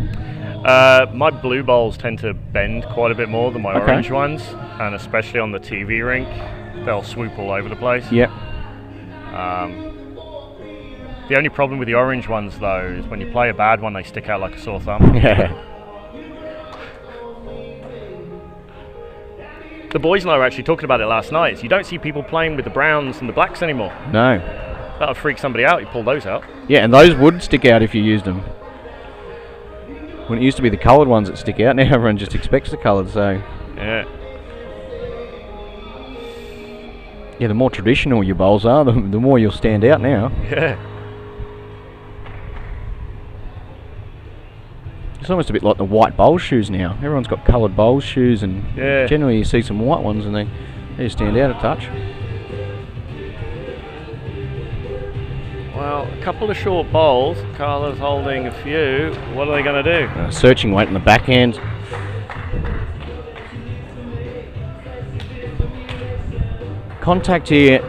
My blue bowls tend to bend quite a bit more than my orange ones, and especially on the TV rink, they'll swoop all over the place. Yep. The only problem with the orange ones, though, is when you play a bad one, they stick out like a sore thumb. Yeah. The boys and I were actually talking about it last night. So you don't see people playing with the browns and the blacks anymore. No. That'll freak somebody out. You pull those out. Yeah, and those would stick out if you used them. When it used to be the coloured ones that stick out, now everyone just expects the coloured, so... Yeah. Yeah, the more traditional your bowls are, the more you'll stand out now. Yeah. It's almost a bit like the white bowl shoes now. Everyone's got coloured bowl shoes, and generally you see some white ones and they stand out a touch. Well, a couple of short bowls. Carla's holding a few. What are they going to do? Searching weight in the backhand. Contact here.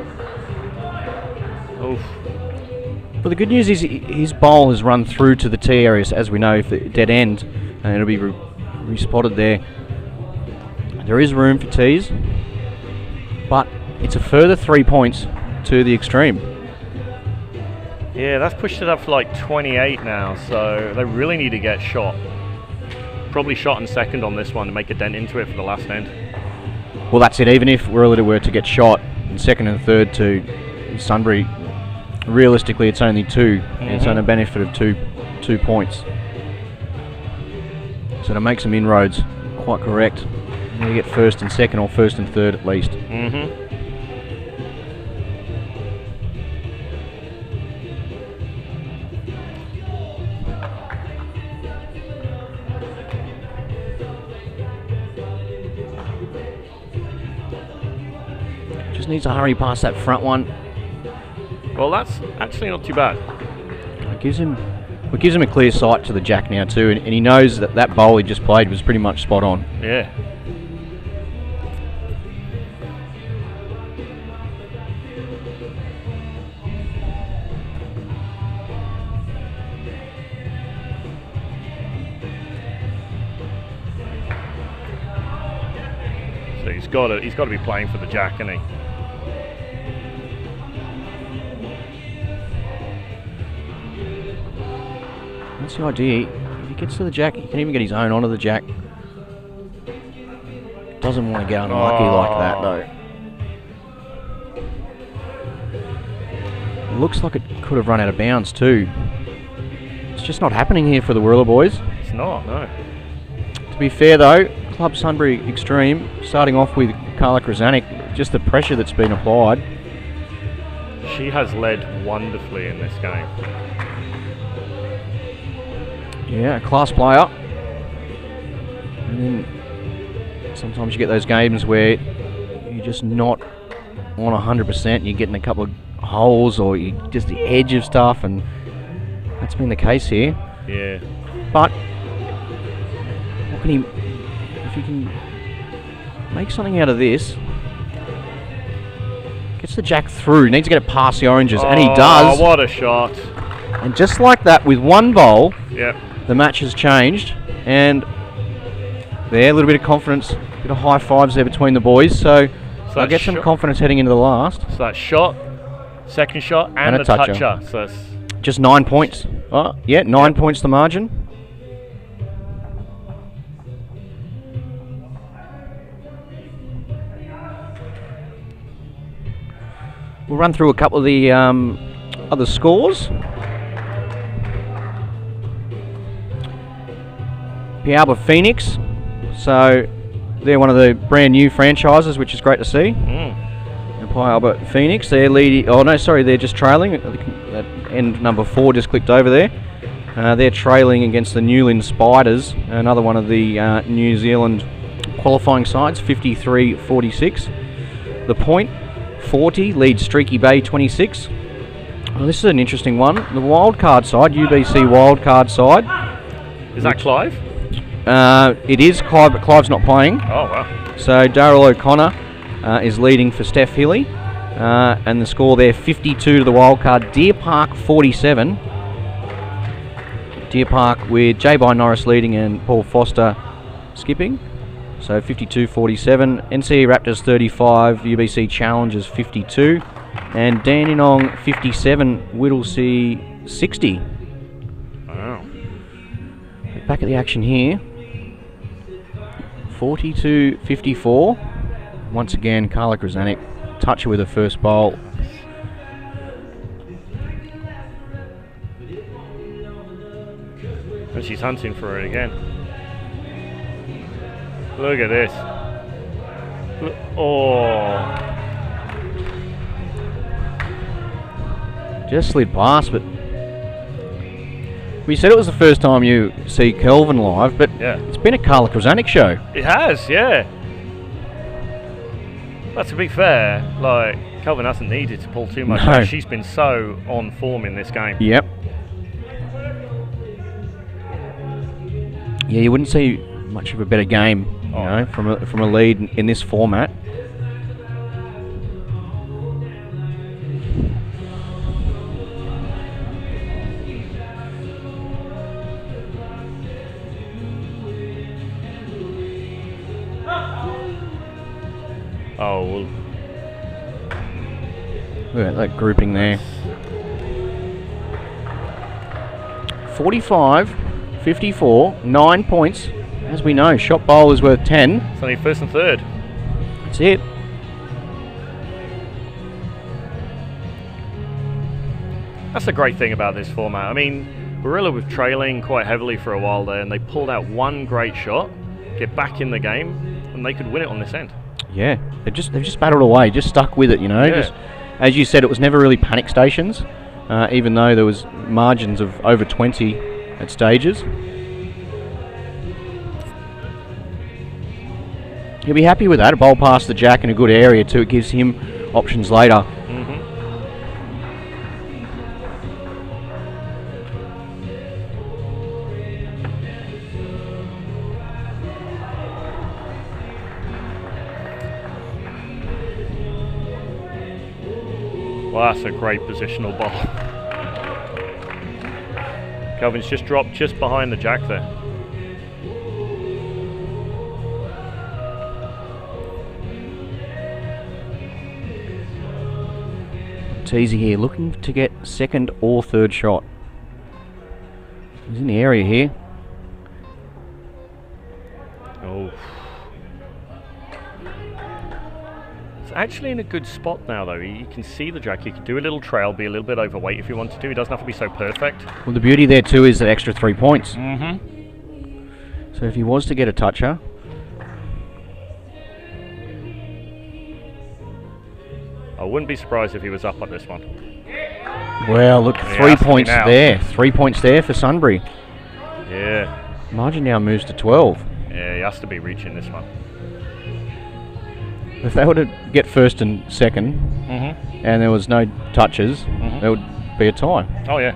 Oof. But the good news is his bowl has run through to the tee areas, as we know, if the dead end, and it'll be respotted there. There is room for tees, but it's a further 3 points to the extreme. Yeah, that's pushed it up to like 28 now, so they really need to get shot. Probably shot in second on this one to make a dent into it for the last end. Well, that's it. Even if Warilla were to get shot in second and third to Sunbury, realistically it's only 2. It's only a benefit of 2 points. So to make some inroads, quite correct. You get first and second, or first and third at least. Just needs to hurry past that front one. Well, that's actually not too bad. It gives him a clear sight to the jack now too, and he knows that that bowl he just played was pretty much spot on. Yeah. So he's got to be playing for the jack, isn't he? That's the idea. If he gets to the jack, he can even get his own onto the jack. Doesn't want to get unlucky like that though. It looks like it could have run out of bounds too. It's just not happening here for the Warilla boys. It's not, no. To be fair though, Club Sunbury Extreme, starting off with Carla Krasanik, just the pressure that's been applied. She has led wonderfully in this game. Yeah, a class player. And then sometimes you get those games where you're just not on 100%. You're getting a couple of holes, or you just the edge of stuff, and that's been the case here. Yeah. But what can he? If he can make something out of this, gets the jack through. Needs to get it past the oranges, and he does. Oh, what a shot! And just like that, with one bowl. Yep. The match has changed, and there, a little bit of confidence, a bit of high fives there between the boys, so they'll get some confidence heading into the last. So that shot, second shot, and a toucher. So Just 9 points. Oh, yeah, 9 points the margin. We'll run through a couple of the other scores. Pialba Phoenix. So they're one of the brand new franchises, which is great to see. Pialba Phoenix, they're leading. Oh no, sorry, they're just trailing. That end number 4 just clicked over there. They're trailing against the Newlyn Spiders, another one of the New Zealand qualifying sides, 53-46. The Point 40 leads Streaky Bay 26. Well, this is an interesting one. The wildcard side, UBC wildcard side. Is that Clive? It is Clive, but Clive's not playing. Oh wow. So Daryl O'Connor is leading for Steph Hilly, and the score there 52 to the wildcard. Deer Park 47. Deer Park with J. Norris leading and Paul Foster skipping. So 52-47. NCE Raptors 35. UBC Challengers 52. And Dandenong 57. Whittlesea 60. Wow. Back at the action here. 42-54. Once again, Carla Krasanik toucher with the first bowl. And she's hunting for it again. Look at this. Oh. Just slid past, but we said it was the first time you see Kelvin live, but Yeah. it's been a Carla Krasanik show. It has, yeah. But to be fair, like, Kelvin hasn't needed to pull too much. No. Out. She's been so on form in this game. Yep. Yeah, you wouldn't see much of a better game, you know, from a lead in this format. Oh, well. Look at that grouping there. 45-54, 9 points. As we know, shot bowl is worth 10. It's only first and third. That's it. That's the great thing about this format. I mean, Barilla were trailing quite heavily for a while there, and they pulled out one great shot, get back in the game, and they could win it on this end. Yeah, they've just battled away, just stuck with it, you know. Yeah. Just, as you said, it was never really panic stations, even though there was margins of over 20 at stages. He'll be happy with that. A bowl past the jack in a good area too. It gives him options later. Well, that's a great positional ball. Kelvin's just dropped just behind the jack there. Teasy here, looking to get second or third shot. He's in the area here. Oh. It's actually in a good spot now, though. You can see the jack. You can do a little trail, be a little bit overweight if you wanted to. He doesn't have to be so perfect. Well, the beauty there too is that extra 3 points. Mm-hmm. So if he was to get a toucher, I wouldn't be surprised if he was up on this one. well, look, Yeah, 3 has to be points now. there. 3 points there for Sunbury. Yeah. Margin now moves to 12. Yeah, he has to be reaching this one. If they were to get first and second, Mm-hmm. and there was no touches, there would be a tie. Oh, yeah.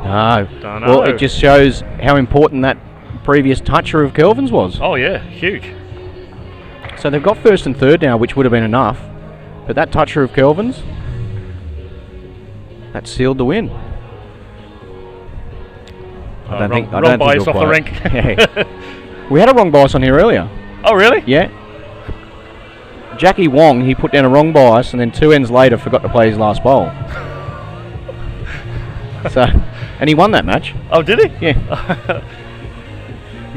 No. Dunno. Well, it just shows how important that previous toucher of Kelvin's was. Oh, yeah. Huge. So they've got first and third now, which would have been enough. But that toucher of Kelvin's, that sealed the win. I don't think Wrong bias he'll off the play rink. it. Yeah. We had a wrong bias on here earlier. Oh, really? Yeah. Jackie Wong, he put down a wrong bias and then 2 ends later forgot to play his last bowl. So, and he won that match. Oh, did he? Yeah.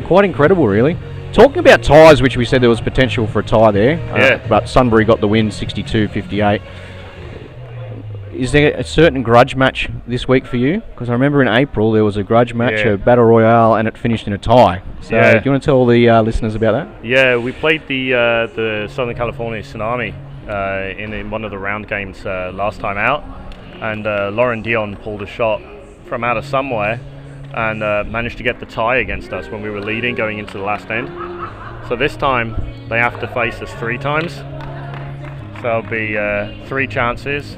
Quite incredible, really. Talking about ties, which we said there was potential for a tie there. Yeah. But Sunbury got the win, 62-58. Is there a certain grudge match this week for you? Because I remember in April there was a grudge match, a battle royale, and it finished in a tie. So do you want to tell the listeners about that? Yeah, we played the Southern California Tsunami in one of the round games last time out, and Lauren Dion pulled a shot from out of somewhere and managed to get the tie against us when we were leading going into the last end. So this time they have to face us 3 times. So it'll be 3 chances.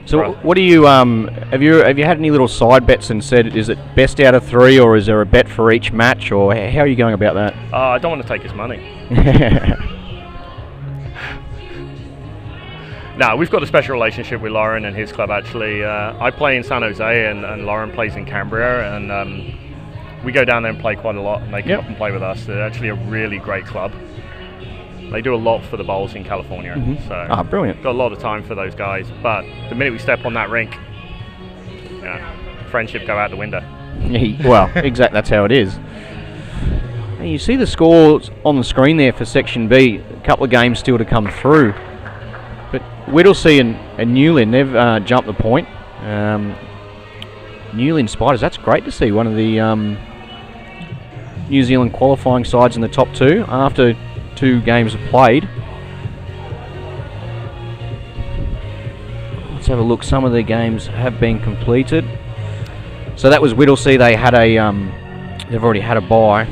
So what do you have you had any little side bets and said, is it best out of 3, or is there a bet for each match, or how are you going about that? I don't want to take his money. No, we've got a special relationship with Lauren and his club actually. I play in San Jose and Lauren plays in Canberra, and we go down there and play quite a lot, and they come up and play with us. They're actually a really great club. They do a lot for the bowls in California, so brilliant. Got a lot of time for those guys. But the minute we step on that rink, friendship go out the window. Well, exactly, that's how it is. And you see the scores on the screen there for Section B. A couple of games still to come through. But Whittlesea and Newlyn, they've jumped the point. Newlyn Spiders, that's great to see. One of the New Zealand qualifying sides in the top 2 after 2 games played. Let's have a look. Some of the games have been completed. So that was Whittlesea. They had they've already had a bye,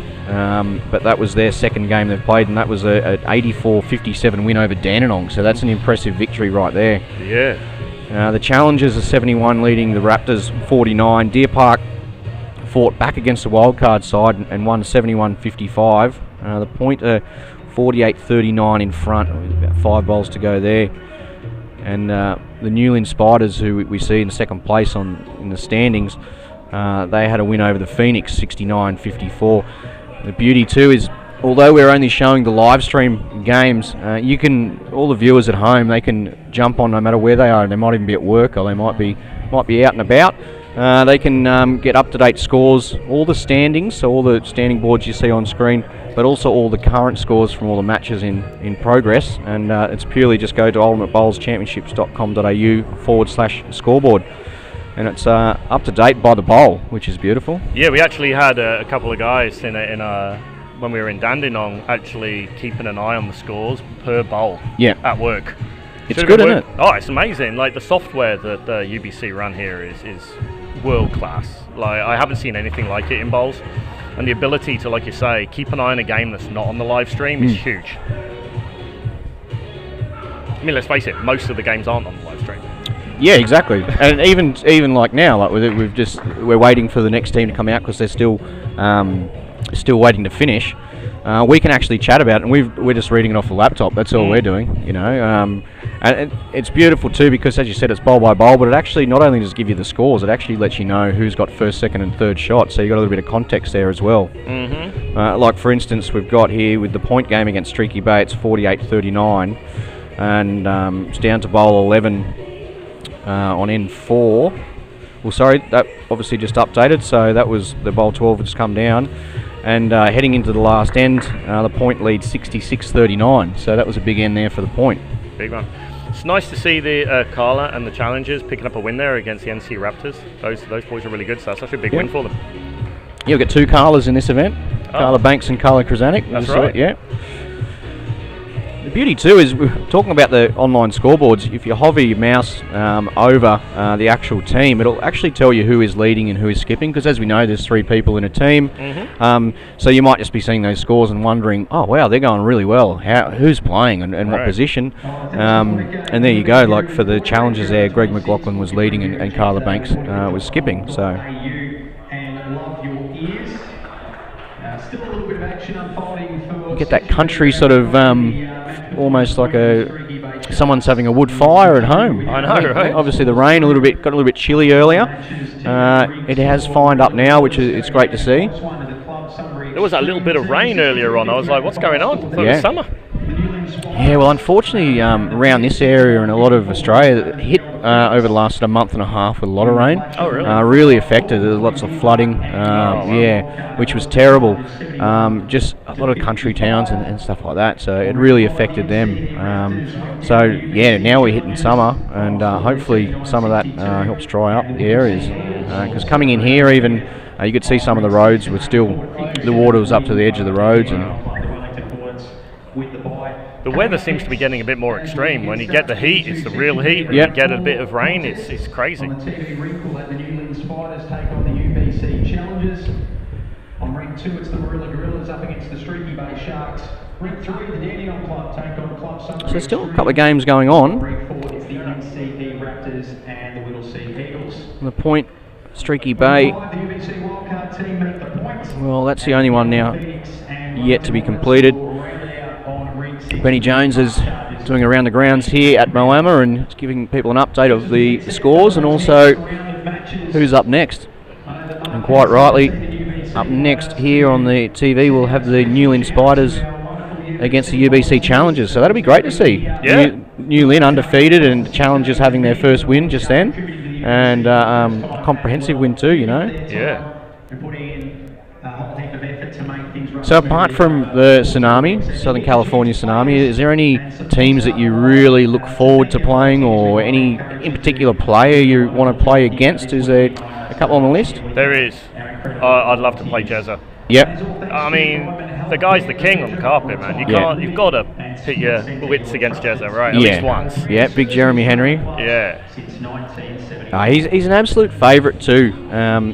but that was their second game they've played, and that was an 84-57 win over Dandenong. So that's an impressive victory right there. Yeah. The Challengers are 71, leading the Raptors 49. Deer Park fought back against the wildcard side and won 71-55. The Point 48-39 in front, about 5 bowls to go there. And the Newlyn Spiders, who we see in second place in the standings, they had a win over the Phoenix, 69-54. The beauty too is, although we're only showing the live stream games, all the viewers at home, they can jump on no matter where they are. They might even be at work, or they might be out and about. They can get up-to-date scores, all the standings, so all the standing boards you see on screen, but also all the current scores from all the matches in progress. And it's purely just go to ultimatebowlschampionships.com.au/scoreboard. And it's up to date by the bowl, which is beautiful. Yeah, we actually had a couple of guys when we were in Dandenong actually keeping an eye on the scores per bowl at work. It's good, isn't it? Oh, it's amazing. Like the software that UBC run here is world class. Like I haven't seen anything like it in bowls. And the ability to, like you say, keep an eye on a game that's not on the live stream is huge. I mean, let's face it, most of the games aren't on the live stream. Yeah, exactly. And even like now, like we're waiting for the next team to come out because they're still waiting to finish. We can actually chat about it, and we're just reading it off the laptop. That's all we're doing, you know. And it's beautiful too because, as you said, it's bowl by bowl, but it actually not only does give you the scores, it actually lets you know who's got first, second, and third shot. So you got a little bit of context there as well. Like for instance, we've got here with the Point game against Streaky Bay, it's 48-39, and it's down to bowl 11 on N4. Well, sorry, that obviously just updated. So that was the bowl 12 has come down. And heading into the last end, the Point leads 66-39. So that was a big end there for the Point. Big one. It's nice to see the Carla and the Challengers picking up a win there against the NC Raptors. Those boys are really good, so that's actually a big win for them. Yeah, we've got 2 Carlas in this event. Carla Banks and Carla Krasanik. That's right. Yeah. The beauty too is, we're talking about the online scoreboards, if you hover your mouse over the actual team, it'll actually tell you who is leading and who is skipping, because as we know, there's 3 people in a team. So you might just be seeing those scores and wondering, oh wow, they're going really well. Who's playing and what position? And there you go, like for the Challengers there, Greg McLaughlin was leading and Carla Banks was skipping. So you get that country sort of almost like someone's having a wood fire at home. I know, right? Obviously the rain got a little bit chilly earlier. It has fined up now, which it's great to see. there was that little bit of rain earlier on. I was like, what's going on? I thought it was summer. Yeah, well, unfortunately, around this area and a lot of Australia, it hit over the last month and a half with a lot of rain. Oh, really? Really affected. There was lots of flooding. Yeah, which was terrible. Just a lot of country towns and stuff like that. So it really affected them. So yeah, now we're hitting summer, and hopefully some of that helps dry up the areas. Because coming in here, even you could see some of the roads were still, the water was up to the edge of the roads, and the weather seems to be getting a bit more extreme. When you get the heat, it's the real heat. When you get a bit of rain, it's crazy. On TV, Wrinkle at the New Lynn Spiders take on the UBC Challengers. On ring 2, it's the Marilla Gorillas up against the Streaky Bay Sharks. Ring 3, the Dandenong Club take on Club Sunbury. so still a couple of games going on. Ring 4, it's the MCE Raptors and the Whittlesea Eagles. On the point, Streaky Bay. The UBC Wildcard team make the points. Well, that's the only one now yet to be completed. Benny Jones is doing around the grounds here at Moama and giving people an update of the scores and also who's up next. And quite rightly, up next here on the TV we'll have the New Lynn Spiders against the UBC Challengers. So that'll be great to see. Yeah. New Lynn undefeated and Challengers having their first win just then. And a comprehensive win too, you know. Yeah. So apart from the Tsunami, Southern California Tsunami, is there any teams that you really look forward to playing, or any in particular player you want to play against? Is there a couple on the list? There is. I'd love to play Jezza. Yep. I mean, the guy's the king on the carpet, man. You've got to pit your wits against Jezza, right? At least once. Yeah, big Jeremy Henry. Yeah. He's an absolute favourite too.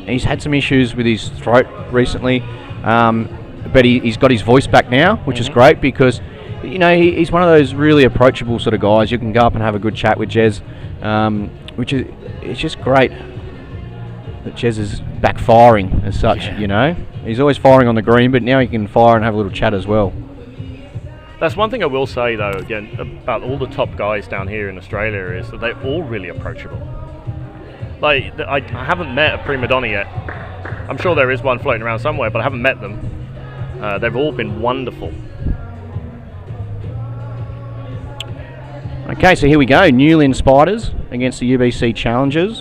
He's had some issues with his throat recently, but he's got his voice back now, which is great because, you know, he's one of those really approachable sort of guys. You can go up and have a good chat with Jez, which is it's just great that Jez is back firing as such. You know, he's always firing on the green, but now he can fire and have a little chat as well. That's one thing I will say though, again, about all the top guys down here in Australia is that they're all really approachable. Like, I haven't met a prima donna yet. I'm sure there is one floating around somewhere, but I haven't met them. They've all been wonderful. Okay, so here we go. New Lynn Spiders against the UBC Challengers.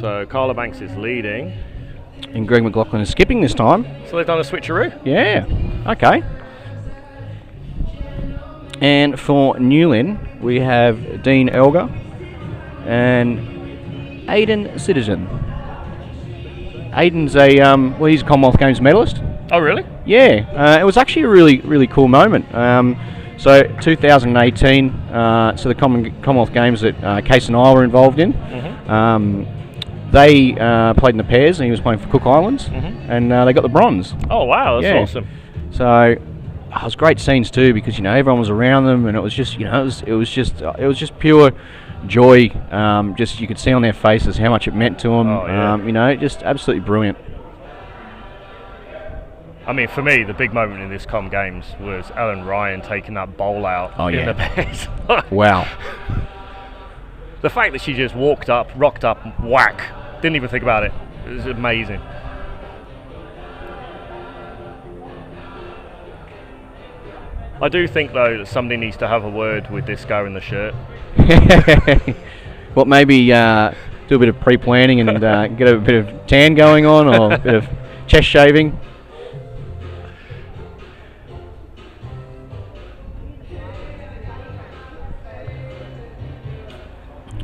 So Carla Banks is leading. And Greg McLaughlin is skipping this time. So they've done a switcheroo? Yeah, okay. And for New Lynn, we have Dean Elgar and Aiden Citizen. Aiden's he's a Commonwealth Games medalist. Oh, really? Yeah, it was actually a really cool moment. So 2018, so the Commonwealth Games that Case and I were involved in. They played in the pairs, and he was playing for Cook Islands, and they got the bronze. Oh wow, that's awesome. So it was great scenes too, because you know everyone was around them, and it was just it was just pure joy. Just you could see on their faces how much it meant to them. Oh, yeah. You know, just absolutely brilliant. I mean, for me, the big moment in this Com Games was Ellen Ryan taking that bowl out in the pairs. Wow. The fact that she just rocked up, whack, didn't even think about it. It was amazing. I do think, though, that somebody needs to have a word with this guy in the shirt. What, maybe do a bit of pre-planning and get a bit of tan going on, or a bit of chest shaving?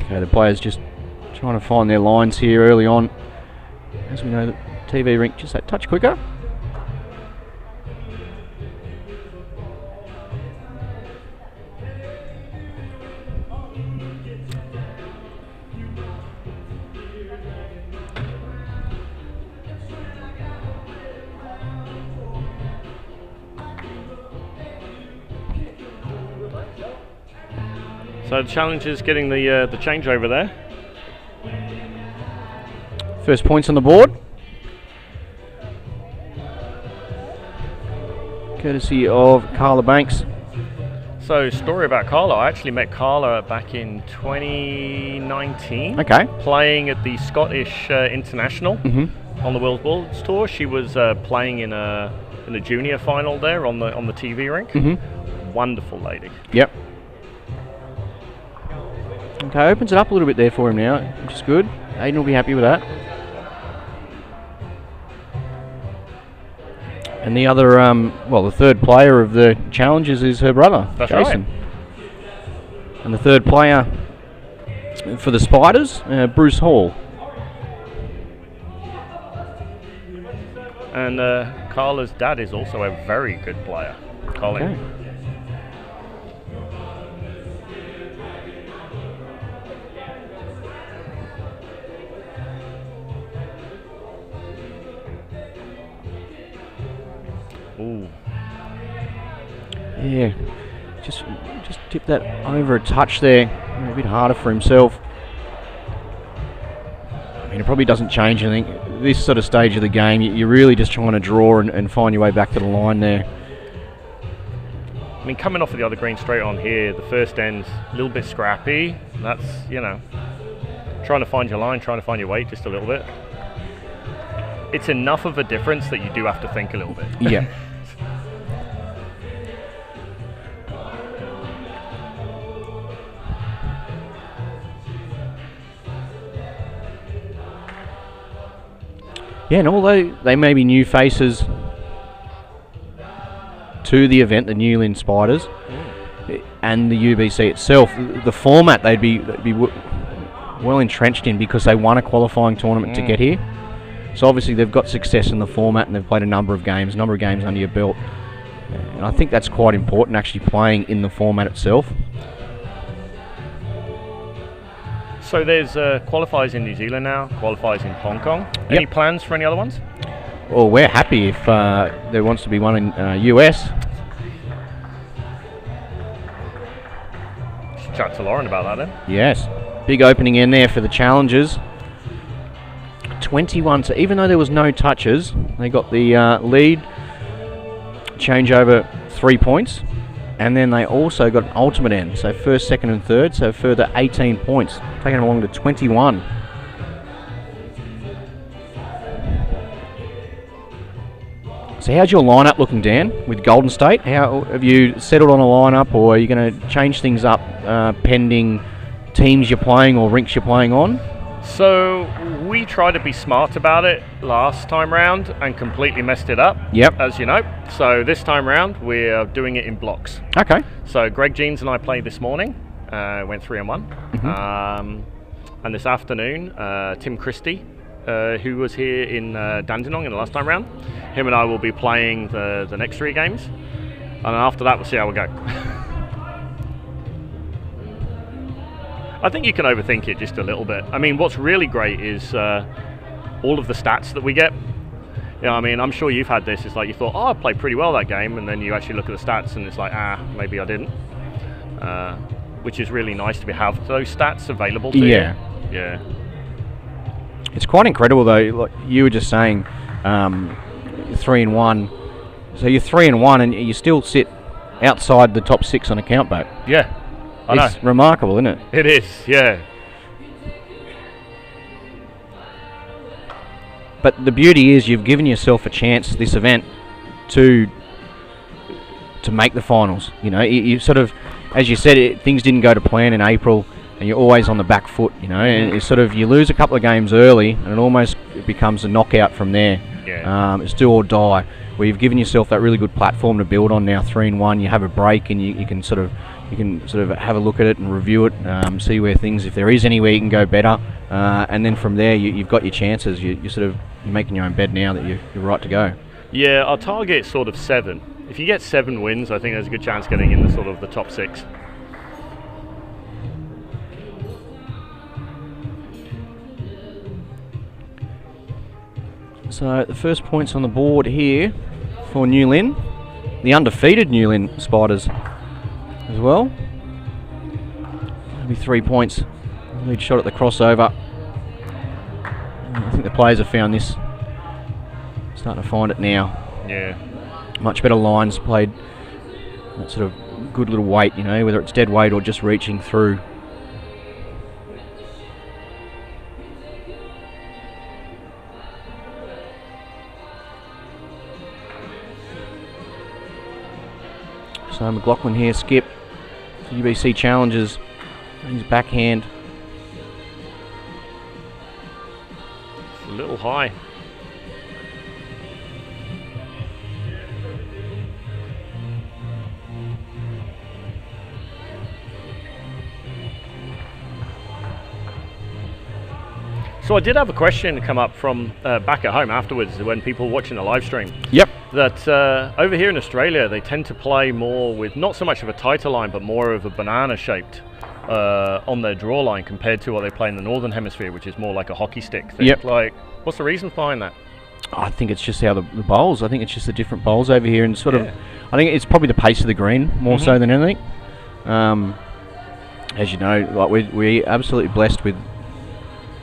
Okay, the players just trying to find their lines here early on. As we know, the TV rink just that touch quicker. So the challenge is getting the changeover there. First points on the board. Courtesy of Carla Banks. So, story about Carla. I actually met Carla back in 2019. Okay. Playing at the Scottish International. on the World Balls Tour. She was playing in a junior final there on the TV rink. Mm-hmm. Wonderful lady. Yep. Okay, opens it up a little bit there for him now, which is good. Aiden will be happy with that. And the other, the third player of the challenges is her brother, That's Jason. right. And the third player for the Spiders, Bruce Hall. And Carla's dad is also a very good player, Colin. Okay. Ooh. Yeah, just tip that over a touch there. A bit harder for himself. I mean, it probably doesn't change anything. This sort of stage of the game, you're really just trying to draw and find your way back to the line there. I mean, coming off of the other green straight on here, the first end's a little bit scrappy. That's, trying to find your line, trying to find your weight just a little bit. It's enough of a difference that you do have to think a little bit. Yeah. Yeah, and although they may be new faces to the event, the New Lynn Spiders, and the UBC itself, the format they'd be well entrenched in because they won a qualifying tournament to get here. So obviously they've got success in the format and they've played a number of games under your belt. And I think that's quite important, actually playing in the format itself. So there's qualifiers in New Zealand now, qualifiers in Hong Kong. Any plans for any other ones? Well, we're happy if there wants to be one in US. Just chat to Lauren about that then. Yes. Big opening in there for the challengers. 21, so even though there was no touches, they got the lead, change over 3 points, and then they also got an ultimate end, so first, second and third, so further 18 points, taking them along to 21. So how's your lineup looking, Dan, with Golden State? How have you settled on a lineup, or are you going to change things up pending teams you're playing or rinks you're playing on? So we tried to be smart about it last time round and completely messed it up. Yep. As you know. So this time round we're doing it in blocks. Okay. So Greg Jeans and I played this morning. Went 3-1. Mm-hmm. And this afternoon, Tim Christie, who was here in Dandenong in the last time round, him and I will be playing the next 3 games. And then after that we'll see how we go. I think you can overthink it just a little bit. I mean, what's really great is all of the stats that we get. I mean, I'm sure you've had this. It's like you thought, I played pretty well that game, and then you actually look at the stats and it's like, maybe I didn't. Which is really nice to have those stats available to you. Yeah. It's quite incredible though, like you were just saying, 3-1. So you're 3-1 and you still sit outside the top 6 on a count vote. Yeah. It's remarkable, isn't it? It is, yeah. But the beauty is you've given yourself a chance this event to make the finals. You sort of, as you said, things didn't go to plan in April, and you're always on the back foot. And it's sort of you lose a couple of games early, and it almost becomes a knockout from there. Yeah. It's do or die. Where you've given yourself that really good platform to build on now. 3-1, you have a break, and you can sort of have a look at it and review it, see where things, if there is anywhere you can go better, and then from there you've got your chances. You're making your own bed now that you're right to go. Yeah, our target's sort of 7. If you get 7 wins, I think there's a good chance getting in the sort of the top 6. So the first points on the board here for New Lynn, the undefeated New Lynn Spiders as well. That'll be 3 points. Lead shot at the crossover. I think the players have found this. Starting to find it now. Yeah. Much better lines played. That sort of good little weight, whether it's dead weight or just reaching through. So McLaughlin here, skip. UBC challenges. His backhand. It's a little high. So I did have a question come up from back at home afterwards when people were watching the live stream. Yep. That over here in Australia they tend to play more with not so much of a tighter line but more of a banana shaped on their draw line compared to what they play in the Northern Hemisphere, which is more like a hockey stick thing. Yep. Like, what's the reason behind that? I think it's just how the bowls. I think it's just the different bowls over here, and sort of. I think it's probably the pace of the green more so than anything. As you know, like we're absolutely blessed with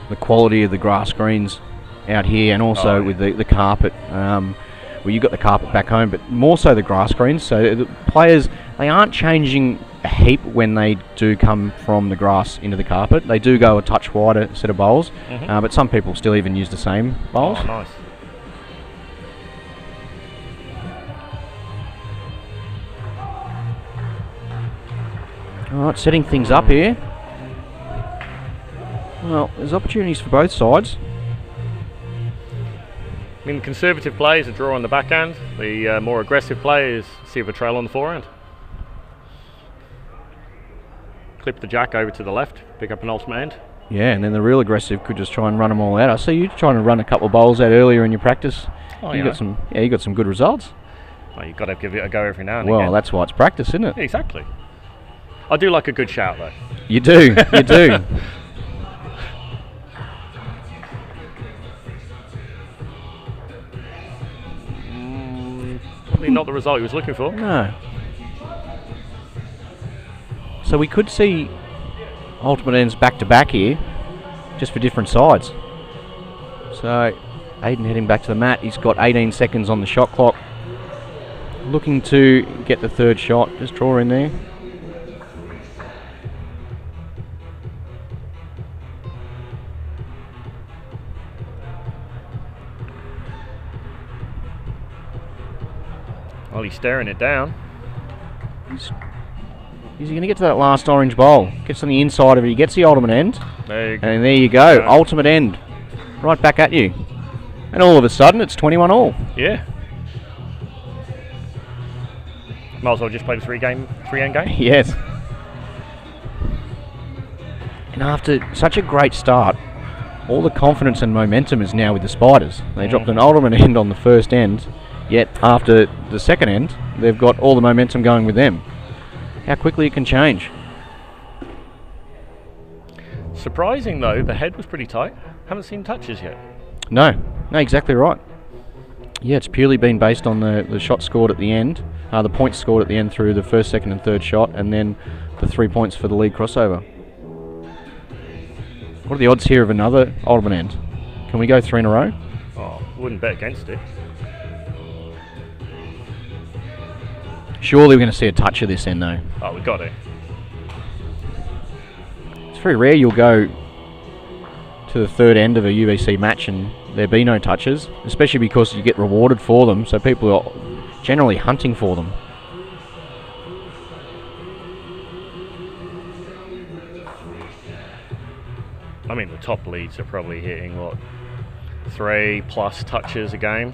the quality of the grass greens out here, and also with the carpet. Well, you got the carpet back home, but more so the grass greens. So the players, they aren't changing a heap when they do come from the grass into the carpet. They do go a touch wider set of bowls, but some people still even use the same bowls. Oh, nice. All right, setting things up here. Well, there's opportunities for both sides. I mean, the conservative players are draw on the backhand. The more aggressive players see if a trail on the forehand. Clip the jack over to the left, pick up an ultimate end. Yeah, and then the real aggressive could just try and run them all out. I see you trying to run a couple of bowls out earlier in your practice. Oh, you got some. Yeah, you got some good results. Well, you've got to give it a go every now and again. Well, that's why it's practice, isn't it? Exactly. I do like a good shout though. You do. You do. Probably not the result he was looking for. No. So we could see ultimate ends back to back here, just for different sides. So Aiden heading back to the mat. He's got 18 seconds on the shot clock. Looking to get the third shot. Just draw in there. Well, he's staring it down. Is he going to get to that last orange bowl? Gets on the inside of it. He gets the ultimate end. There you go. And there you go. Ultimate end. Right back at you. And all of a sudden, it's 21 all. Yeah. Might as well just play the three-end game. Yes. And after such a great start, all the confidence and momentum is now with the Spiders. They dropped an ultimate end on the first end, yet after the second end, they've got all the momentum going with them. How quickly it can change. Surprising though, the head was pretty tight. Haven't seen touches yet. No, exactly right. Yeah, it's purely been based on the shot scored at the end, the points scored at the end through the first, second and third shot, and then the 3 points for the lead crossover. What are the odds here of another ultimate end? Can we go 3 in a row? Oh, wouldn't bet against it. Surely we're going to see a touch of this end though. Oh, we got it. It's very rare you'll go to the third end of a UBC match and there be no touches, especially because you get rewarded for them, so people are generally hunting for them. I mean, the top leads are probably hitting, what, 3+ touches a game?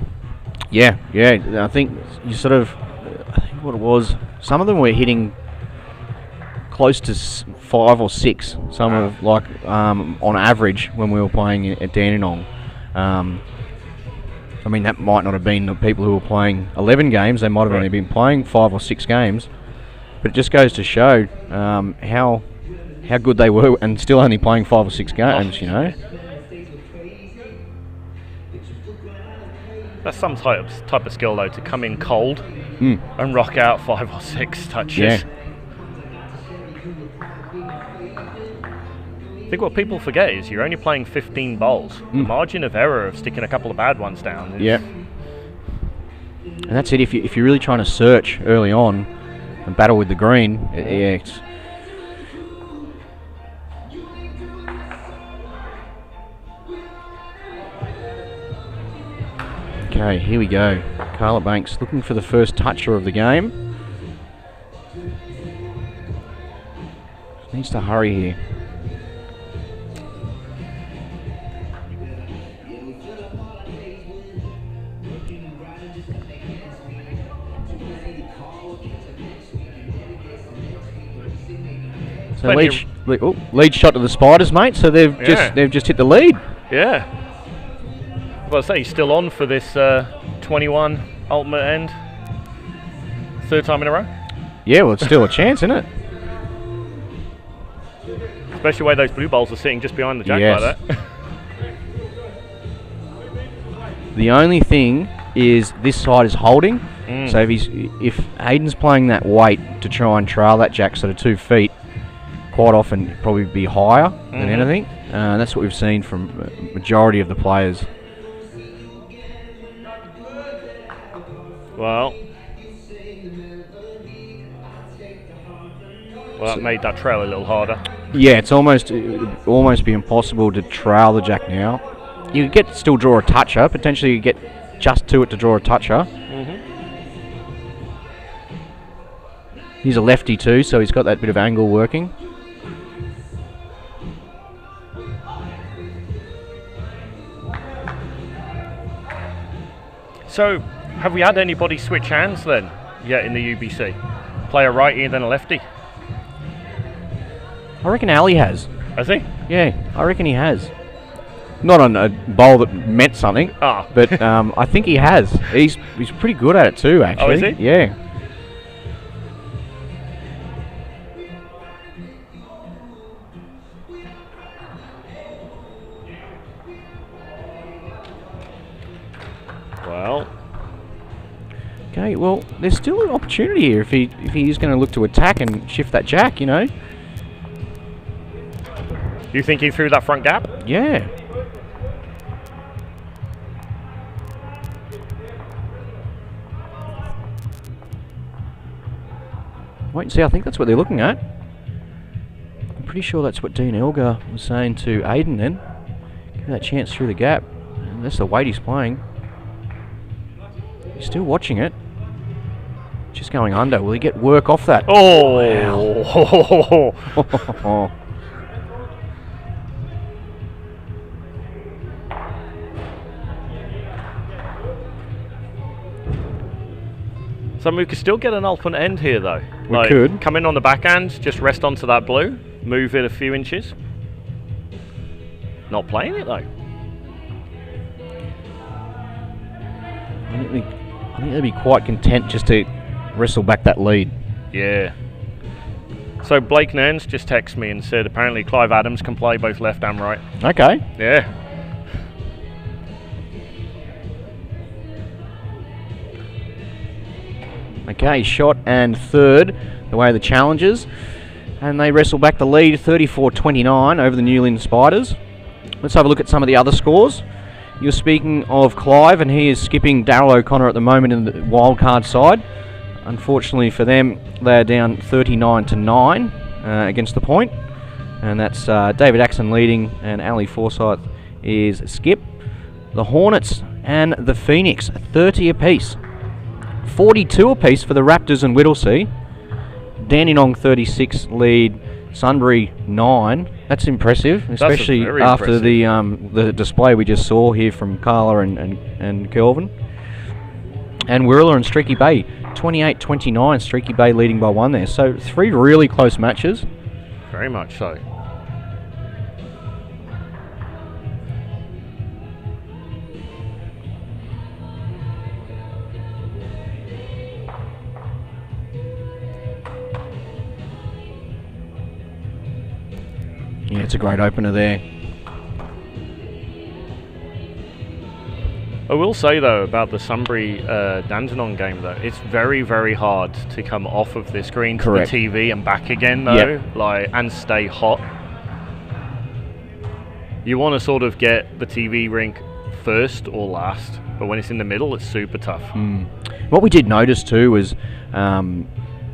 Yeah. I think you sort of, I think what it was, some of them were hitting close to 5 or 6. Some of like on average when we were playing at Dandenong. I mean, that might not have been the people who were playing 11 games. They might have only been playing 5 or 6 games. But it just goes to show how good they were, and still only playing 5 or 6 games. You know. That's some type of skill though, to come in cold and rock out 5 or 6 touches. Yeah. I think what people forget is you're only playing 15 bowls. The margin of error of sticking a couple of bad ones down is... Yeah. And that's it. If you're really trying to search early on and battle with the green, it's... Okay, here we go. Carla Banks looking for the first toucher of the game. Needs to hurry here. So lead shot to the Spiders, mate. So they've just hit the lead. Yeah. Well, I say he's still on for this 21 ultimate end. Third time in a row. Yeah, well, it's still a chance, isn't it? Especially the way those blue bowls are sitting just behind the jack like that. The only thing is this side is holding. So if Hayden's playing that weight to try and trail that jack sort of 2 feet, quite often it'd probably be higher than anything. That's what we've seen from majority of the players. Well, that made that trail a little harder. Yeah, it's almost be impossible to trail the jack now. You could still draw a toucher. Potentially you get just to it to draw a toucher. He's a lefty too, so he's got that bit of angle working. So, have we had anybody switch hands then yet in the UBC? Play a righty and then a lefty? I reckon Ali has. Has he? Yeah, I reckon he has. Not on a bowl that meant something, but I think he has. He's pretty good at it too, actually. Oh, is he? Yeah. Well. Okay, well, there's still an opportunity here if he is going to look to attack and shift that jack, you know. You think he threw that front gap? Yeah. Wait and see, I think that's what they're looking at. I'm pretty sure that's what Dean Elgar was saying to Aiden then. Give that chance through the gap. And that's the weight he's playing. He's still watching it. Just going under. Will he get work off that? Oh! Wow. So we could still get an ultimate end here though. We could. Come in on the backhand, just rest onto that blue, move it a few inches. Not playing it though. I think they'd be quite content just to wrestle back that lead. Yeah. So Blake Nairns just texted me and said apparently Clive Adams can play both left and right. Okay. Yeah. Okay, shot and third, the way of the challengers. And they wrestle back the lead 34-29 over the New Lynn Spiders. Let's have a look at some of the other scores. You're speaking of Clive, and he is skipping Darryl O'Connor at the moment in the wildcard side. Unfortunately for them, they're down 39-9 against the point. And that's David Axon leading, and Ali Forsyth is skip. The Hornets and the Phoenix, 30 apiece. 42 apiece for the Raptors and Whittlesea. Dandenong 36 lead, Sunbury 9. That's impressive, especially after the display we just saw here from Carla and Kelvin. And Wirralur and Streaky Bay 28-29. Streaky Bay leading by 1 there. So 3 really close matches. Very much so. Yeah, it's a great opener there. I will say though about the Sunbury Dandenong game though, it's very, very hard to come off of the screen to the TV and back again though, and stay hot. You want to sort of get the TV rink first or last, but when it's in the middle, it's super tough. What we did notice too was the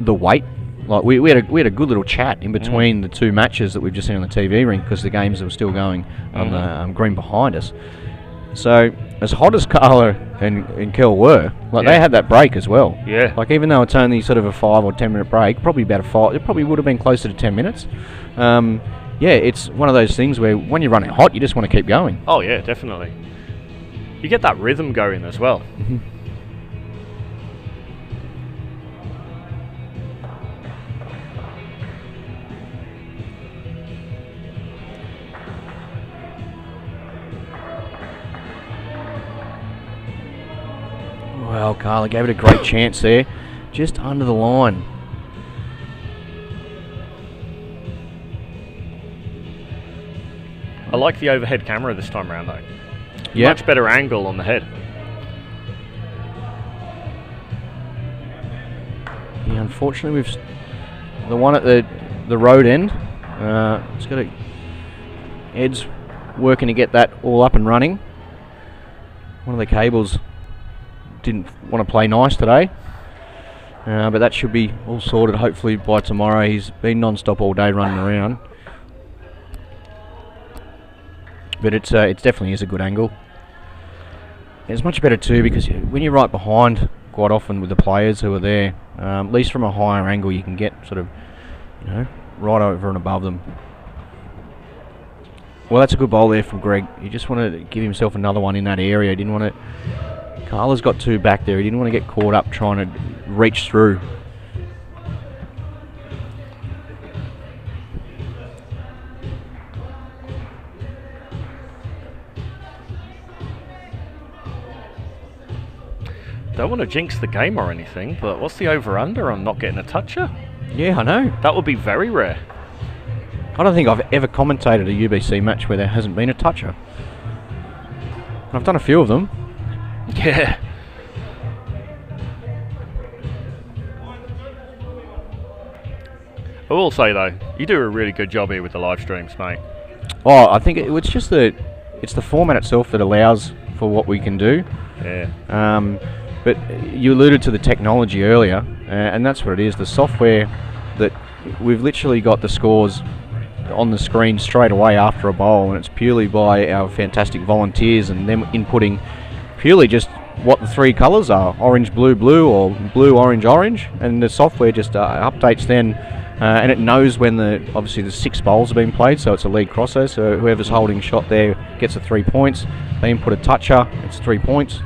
weight. Like we had a good little chat in between the 2 matches that we've just seen on the TV rink because the games were still going on the green behind us. So, as hot as Carla and Kel were, like they had that break as well. Yeah. Like even though it's only sort of a 5 or 10 minute break, probably about a 5, it probably would have been closer to 10 minutes. Yeah, it's one of those things where when you're running hot, you just want to keep going. Oh yeah, definitely. You get that rhythm going as well. Mm-hmm. Well, Carla gave it a great chance there, just under the line. I like the overhead camera this time around though. Yeah. Much better angle on the head. Yeah, unfortunately, the one at the road end. It's got Ed's working to get that all up and running. One of the cables didn't want to play nice today, but that should be all sorted hopefully by tomorrow. He's been non-stop all day running around, but it definitely is a good angle. It's much better too because when you're right behind, quite often with the players who are there, at least from a higher angle, you can get sort of, right over and above them. Well, that's a good bowl there from Greg. He just wanted to give himself another one in that area. He didn't want to. Carla's got 2 back there. He didn't want to get caught up trying to reach through. Don't want to jinx the game or anything, but what's the over-under on not getting a toucher? Yeah, I know. That would be very rare. I don't think I've ever commentated a UBC match where there hasn't been a toucher. I've done a few of them. Yeah. I will say though, you do a really good job here with the live streams, mate. Oh, I think it's just it's the format itself that allows for what we can do. Yeah. But you alluded to the technology earlier, and that's what it is. The software that we've literally got the scores on the screen straight away after a bowl, and it's purely by our fantastic volunteers and them inputting purely just what the 3 colours are: orange, blue, blue, or blue, orange, orange, and the software just updates then, and it knows when obviously the 6 bowls have been played, so it's a lead crosser, so whoever's holding shot there gets the 3 points. They input a toucher, it's 3 points.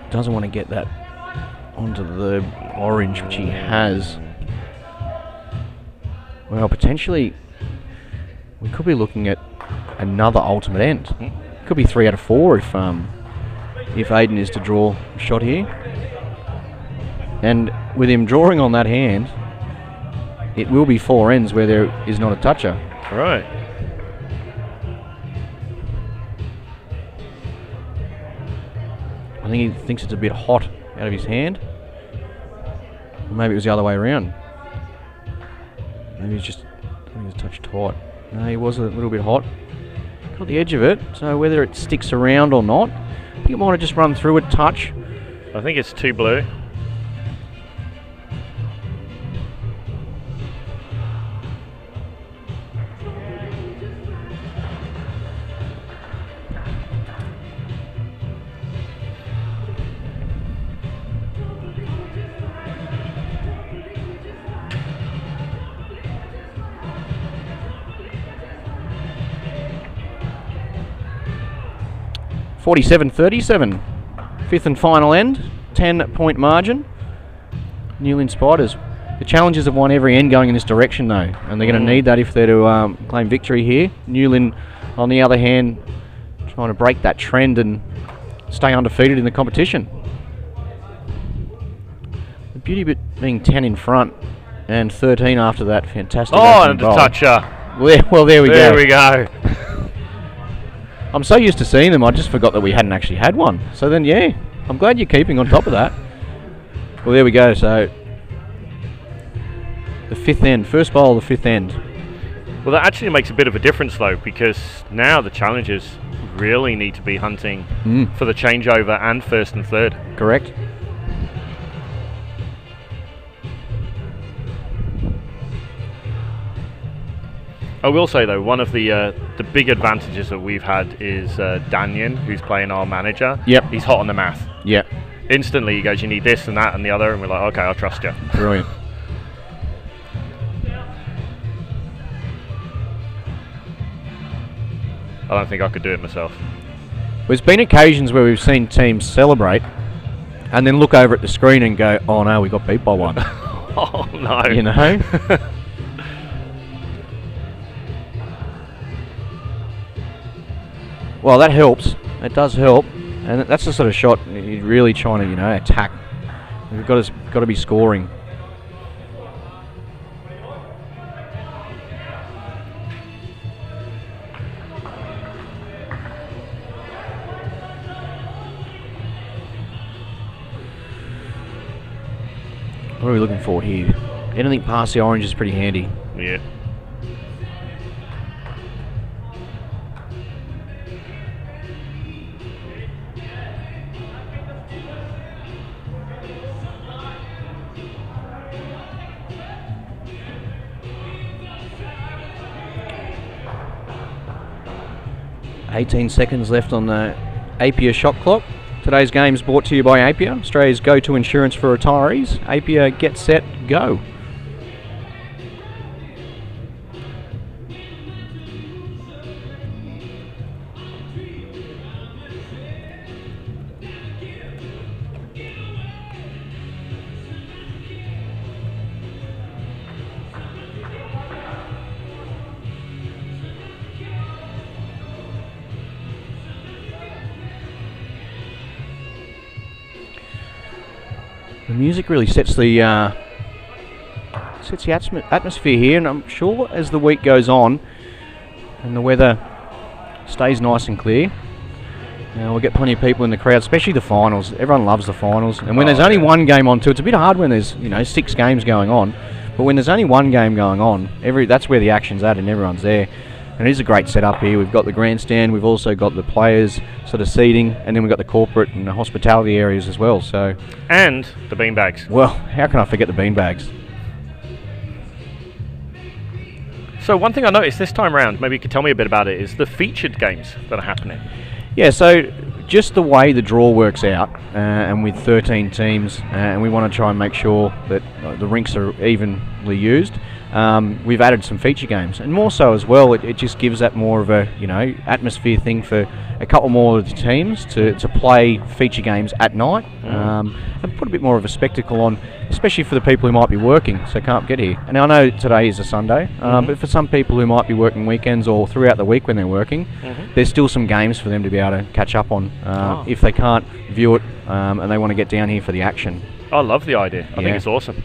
Doesn't want to get that onto the orange, which he has. Well, potentially we could be looking at another ultimate end. Could be 3 out of 4 if Aiden is to draw a shot here. And with him drawing on that hand, it will be 4 ends where there is not a toucher. Right. I think he thinks it's a bit hot out of his hand. Or maybe it was the other way around. Maybe he's just a touch tight. No, he was a little bit hot. Got the edge of it, so whether it sticks around or not, I think it might have just run through a touch. I think it's too blue. $47.37, 5th and final end, 10-point margin. Lynn Spiders. The Challengers have won every end going in this direction though, and they're going to need that if they're to claim victory here. Lynn, on the other hand, trying to break that trend and stay undefeated in the competition. The beauty bit being 10 in front and 13 after that. Fantastic. Oh, and a toucher. Well, there we go. There we go. I'm so used to seeing them, I just forgot that we hadn't actually had one. So then, yeah, I'm glad you're keeping on top of that. Well, there we go. So the 5th end, first bowl of the 5th end. Well, that actually makes a bit of a difference though, because now the Challengers really need to be hunting for the changeover and 1st and 3rd. Correct. I will say though, one of the big advantages that we've had is Danyan, who's playing our manager. Yep. He's hot on the math. Yep. Instantly he goes, you need this and that and the other, and we're like, okay, I'll trust you. Brilliant. I don't think I could do it myself. There's been occasions where we've seen teams celebrate and then look over at the screen and go, oh no, we got beat by one. Oh no. You know? Well, that helps. It does help. And that's the sort of shot you're really trying to, you know, attack. We've got to be scoring. What are we looking for here? Anything past the orange is pretty handy. Yeah. $18 seconds left on the Apia shot clock. Today's game is brought to you by Apia, Australia's go-to insurance for retirees. Apia, get set, go. The music really sets the atmosphere here, and I'm sure as the week goes on and the weather stays nice and clear, we'll get plenty of people in the crowd, especially the finals. Everyone loves the finals, and when there's only one game on too, it's a bit hard when there's 6 games going on. But when there's only one game going on, that's where the action's at, and everyone's there. And it is a great setup here. We've got the grandstand, we've also got the players sort of seating, and then we've got the corporate and the hospitality areas as well. So, and the beanbags. Well, how can I forget the beanbags? So one thing I noticed this time around, maybe you could tell me a bit about it, is the featured games that are happening. Yeah, so just the way the draw works out, and with 13 teams, and we want to try and make sure that the rinks are evenly used. We've added some feature games, and more so as well, it just gives that more of a atmosphere thing for a couple more of the teams to play feature games at night, and put a bit more of a spectacle on, especially for the people who might be working, so can't get here. And I know today is a Sunday, but for some people who might be working weekends or throughout the week when they're working, there's still some games for them to be able to catch up on if they can't view it and they want to get down here for the action. I love the idea. I think it's awesome.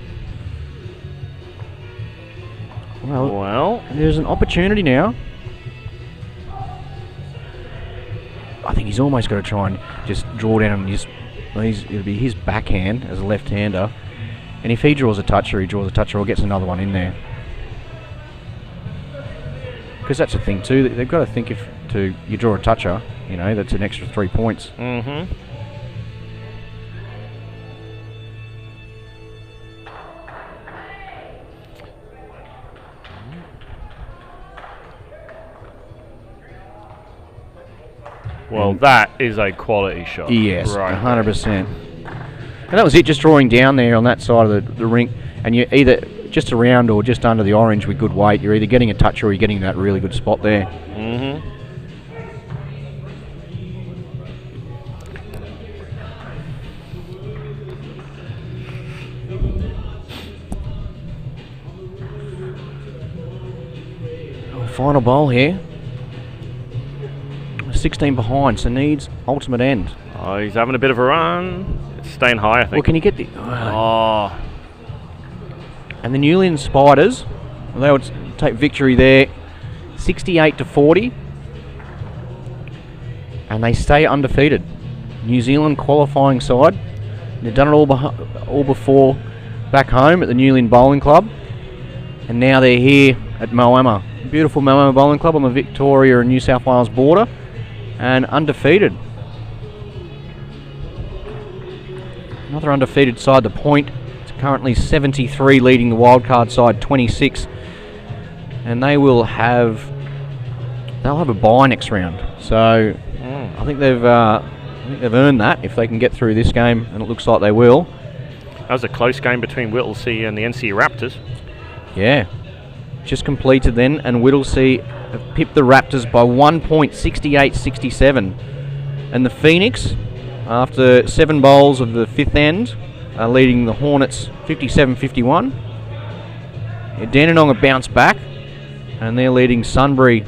Well, there's an opportunity now. I think he's almost got to try and just draw down and it'll be his backhand as a left-hander. And if he draws a toucher, he draws a toucher or gets another one in there. Because that's the thing too, they've got to think if you draw a toucher, that's an extra 3 points. Well, that is a quality shot. Yes, right 100%. And that was it, just drawing down there on that side of the rink, and you're either just around or just under the orange with good weight. You're either getting a touch or you're getting that really good spot there. Final bowl here. 16 behind, so needs ultimate end. Oh, he's having a bit of a run. It's staying high, I think. Well, can you get the... And the Newland Spiders, they would take victory there, 68-40. And they stay undefeated. New Zealand qualifying side. They've done it all before back home at the Newland Bowling Club. And now they're here at Moama. Beautiful Moama Bowling Club on the Victoria and New South Wales border. And undefeated. Another undefeated side, the Point. It's currently 73, leading the wildcard side 26. and they'll have a bye next round. So I think they've earned that if they can get through this game, and it looks like they will. That was a close game between Whittlesea and the NC Raptors. Yeah, just completed then, and Whittlesea have pipped the Raptors by 1 point, 68-67. And the Phoenix, after 7 bowls of the 5th end, are leading the Hornets 57-51. Dandenong have bounced back, and they're leading Sunbury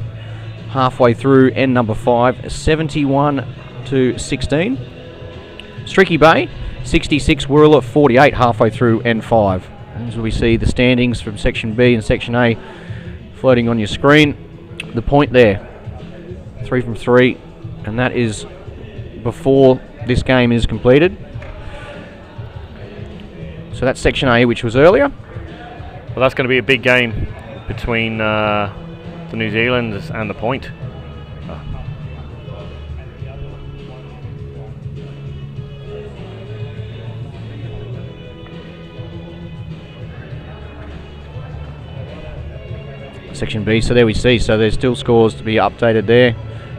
halfway through end number 5, 71-16. Streaky Bay, 66, Wirral 48 halfway through end 5. As we see the standings from Section B and Section A floating on your screen. The point there, 3 from 3, and that is before this game is completed. So that's Section A, which was earlier. Well, that's going to be a big game between the New Zealanders and the point. Section B, so there we see, so there's still scores to be updated there,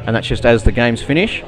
and that's just as the games finish.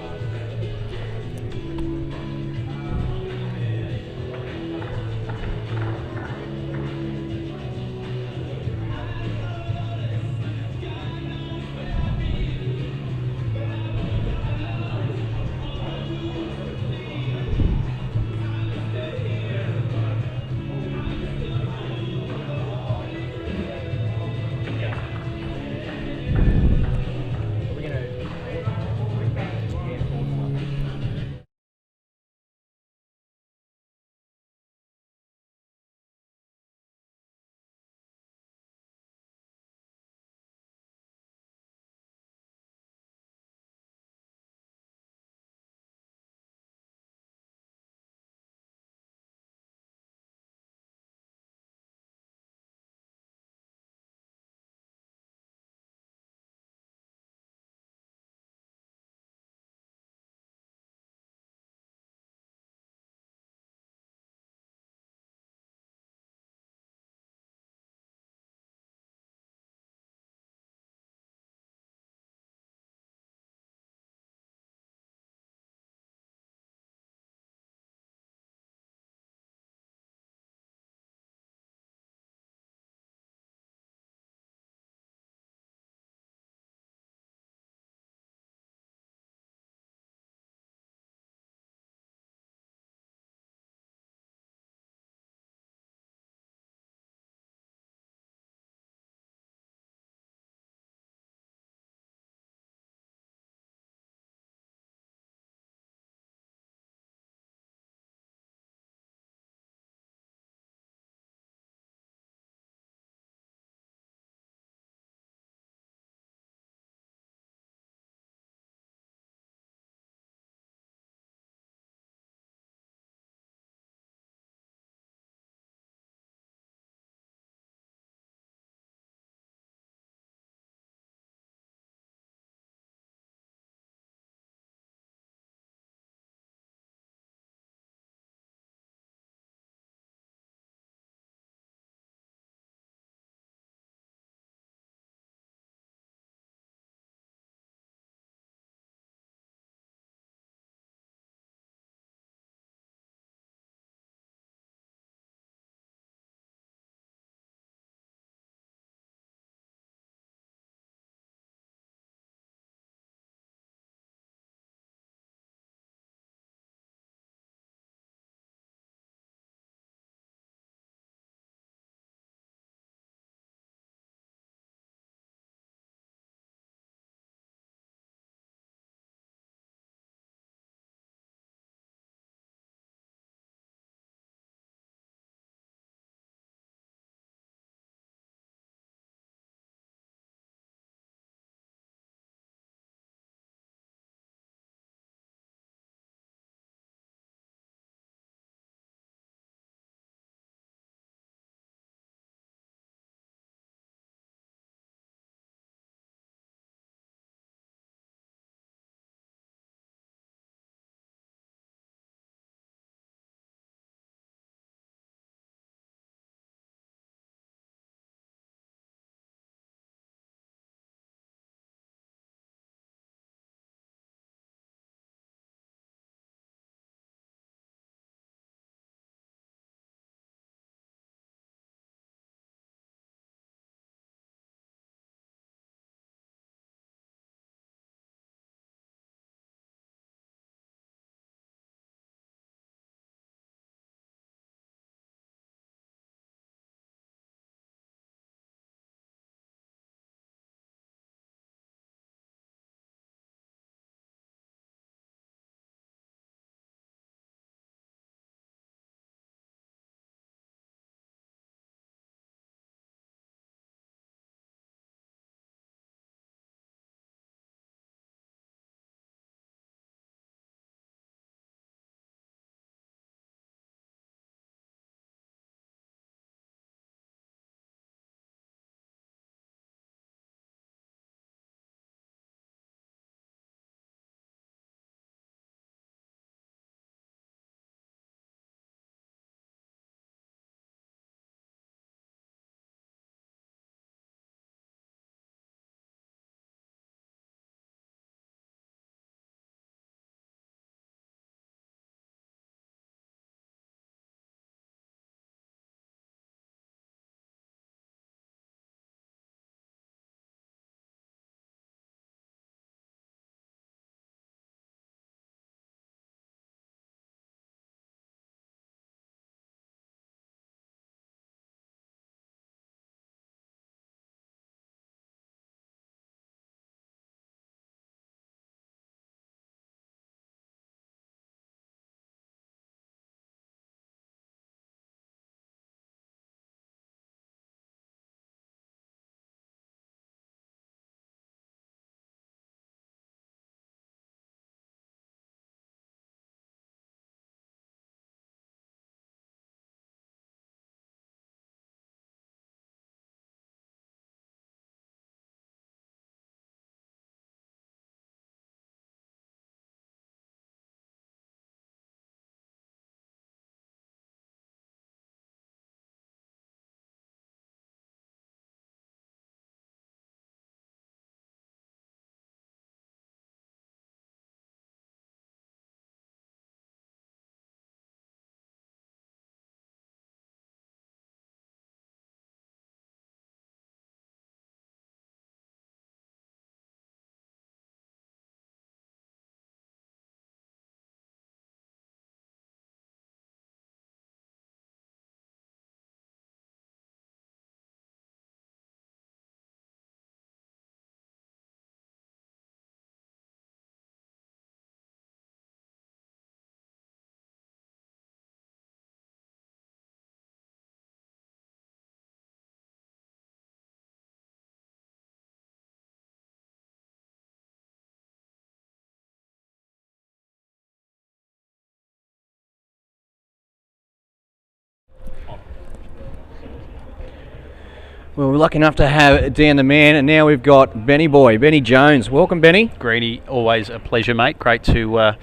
Well, we're lucky enough to have Dan the Man, and now we've got Benny Boy, Benny Jones. Welcome, Benny. Greeny, always a pleasure, mate. Great to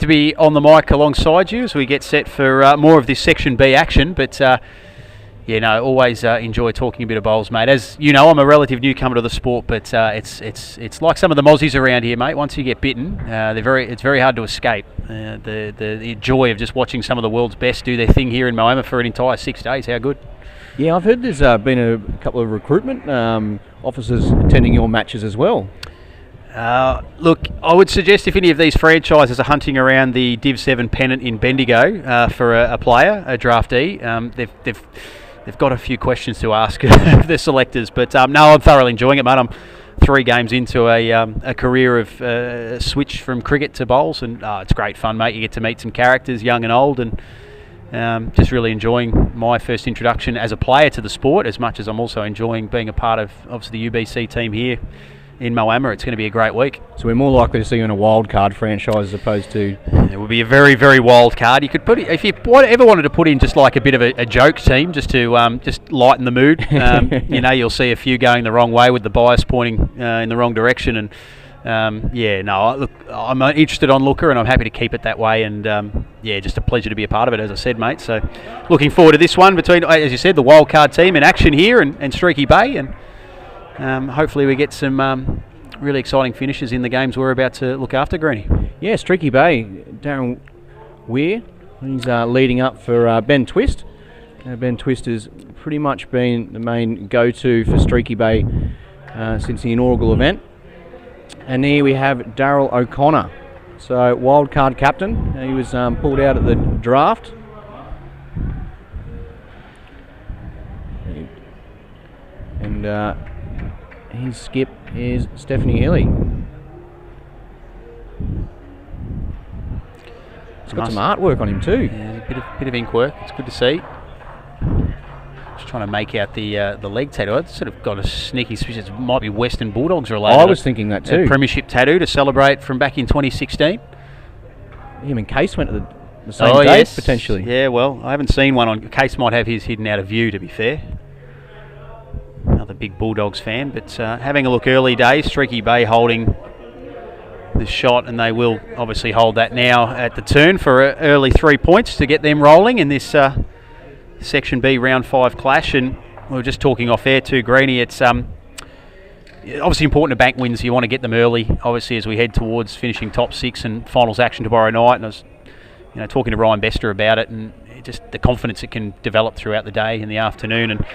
be on the mic alongside you as we get set for more of this Section B action. But always enjoy talking a bit of bowls, mate. As you know, I'm a relative newcomer to the sport, but it's like some of the mozzies around here, mate. Once you get bitten, it's very hard to escape. The joy of just watching some of the world's best do their thing here in Moama for an entire 6 days. How good. Yeah, I've heard there's been a couple of recruitment officers attending your matches as well. Look, I would suggest if any of these franchises are hunting around the Div 7 pennant in Bendigo for a player, a draftee, they've got a few questions to ask of their selectors. But no, I'm thoroughly enjoying it, mate. I'm 3 games into a career of switch from cricket to bowls, and it's great fun, mate. You get to meet some characters, young and old, and just really enjoying my first introduction as a player to the sport, as much as I'm also enjoying being a part of obviously the UBC team here in Moama. It's going to be a great week. So we're more likely to see you in a wild card franchise as opposed to... It would be a very, very wild card. You could put it, if you ever wanted to put in just like a bit of a joke team, just to just lighten the mood. You'll see a few going the wrong way with the bias pointing in the wrong direction, and look, I'm an interested onlooker, and I'm happy to keep it that way, and just a pleasure to be a part of it, as I said, mate. So looking forward to this one between, as you said, the wildcard team in action here and Streaky Bay, and hopefully we get some really exciting finishes in the games we're about to look after, Greeny. Yeah, Streaky Bay, Darren Weir, he's leading up for Ben Twist. Ben Twist has pretty much been the main go-to for Streaky Bay since the inaugural event. And here we have Daryl O'Connor, so wildcard captain. He was pulled out at the draft. And his skip is Stephanie Hilly. He's got some artwork on him too. Yeah, a bit of ink work. It's good to see. Just trying to make out the leg tattoo. I've sort of got a sneaky suspicion it might be Western Bulldogs related. I was thinking that too. A premiership tattoo to celebrate from back in 2016. Him and Case went to the same date, yes. potentially. Yeah, well, I haven't seen one on... Case might have his hidden out of view, to be fair. Another big Bulldogs fan, but having a look early days, Streaky Bay holding the shot, and they will obviously hold that now at the turn for early 3 points to get them rolling in this Section B Round 5 clash. And we were just talking off air too, Greeny, it's obviously important to bank wins. You want to get them early, obviously, as we head towards finishing top 6 and finals action tomorrow night. And I was talking to Ryan Bester about it, and just the confidence it can develop throughout the day and the afternoon. And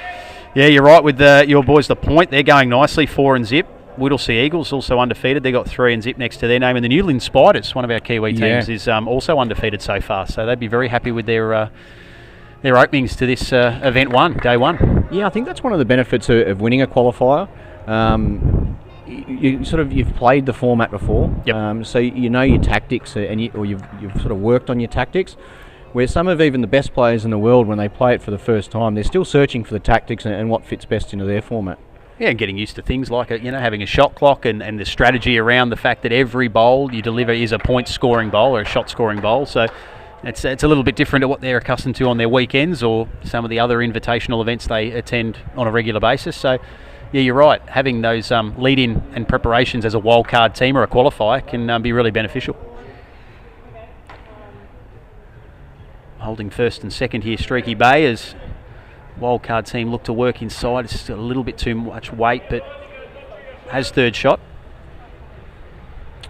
yeah, you're right with your boys, The Point. They're going nicely, 4-0. Whittlesea Eagles also undefeated. They got 3-0 next to their name. And the New Lynn Spiders, one of our Kiwi teams, is also undefeated so far. So they'd be very happy with their openings to this event day one. Yeah, I think that's one of the benefits of winning a qualifier. You've played the format before, so you know your tactics, and you've sort of worked on your tactics. Where some of even the best players in the world, when they play it for the first time, they're still searching for the tactics and what fits best into their format. Yeah, and getting used to things like having a shot clock and the strategy around the fact that every bowl you deliver is a point-scoring bowl or a shot-scoring bowl. So it's a little bit different to what they're accustomed to on their weekends or some of the other invitational events they attend on a regular basis. So yeah, you're right. Having those lead-in and preparations as a wildcard team or a qualifier can be really beneficial. Holding first and second here, Streaky Bay, as wildcard team look to work inside. It's just a little bit too much weight, but has third shot.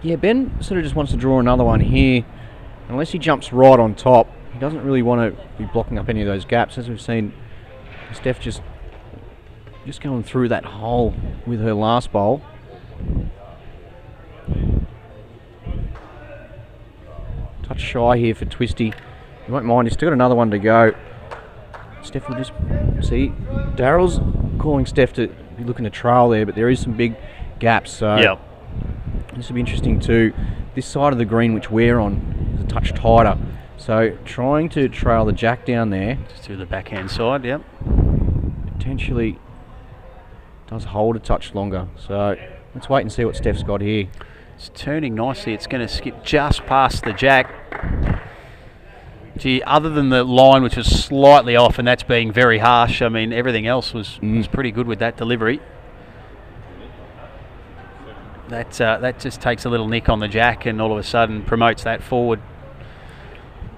Yeah, Ben sort of just wants to draw another one here. Unless he jumps right on top, he doesn't really want to be blocking up any of those gaps. As we've seen, Steph just going through that hole with her last bowl. Touch shy here for Twisty. You won't mind, he's still got another one to go. Steph will just see. Daryl's calling Steph to be looking to trail there, but there is some big gaps. So this will be interesting too. This side of the green, which we're on, is a touch tighter. So trying to trail the jack down there. Just to the backhand side, potentially does hold a touch longer. So let's wait and see what Steph's got here. It's turning nicely. It's going to skip just past the jack. Gee, other than the line, which was slightly off, and that's being very harsh, I mean, everything else was pretty good with that delivery. That just takes a little nick on the jack and all of a sudden promotes that forward.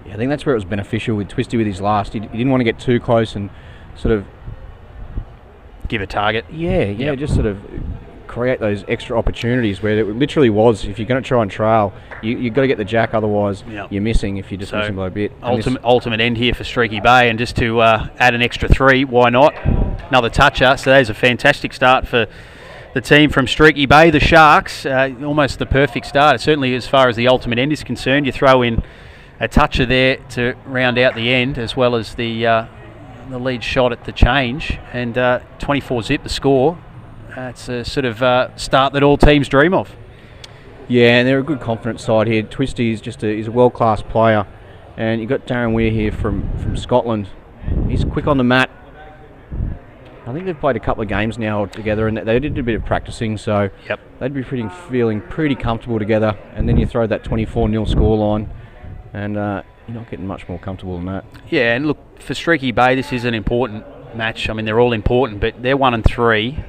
Yeah, I think that's where it was beneficial with Twisty with his last. He didn't want to get too close and sort of give a target. Yeah, just sort of create those extra opportunities where it literally was, if you're going to try and trail, you've got to get the jack, otherwise you're missing if you're just missing by a bit. Ultimate end here for Streaky Bay, and just to add an extra 3, why not? Another toucher, so there's a fantastic start for the team from Streaky Bay, the Sharks. Almost the perfect start, certainly as far as the ultimate end is concerned. You throw in a toucher there to round out the end, as well as the lead shot at the change, and 24 zip the score. It's a sort of start that all teams dream of. Yeah, and they're a good confidence side here. Twisty is he's a world-class player, and you've got Darren Weir here from Scotland. He's quick on the mat. I think they've played a couple of games now together, and they did a bit of practicing, so they'd be feeling pretty comfortable together. And then you throw that 24-0 scoreline, and you're not getting much more comfortable than that. Yeah, and look, for Streaky Bay, this is an important match. I mean, they're all important, but they're 1 and 3.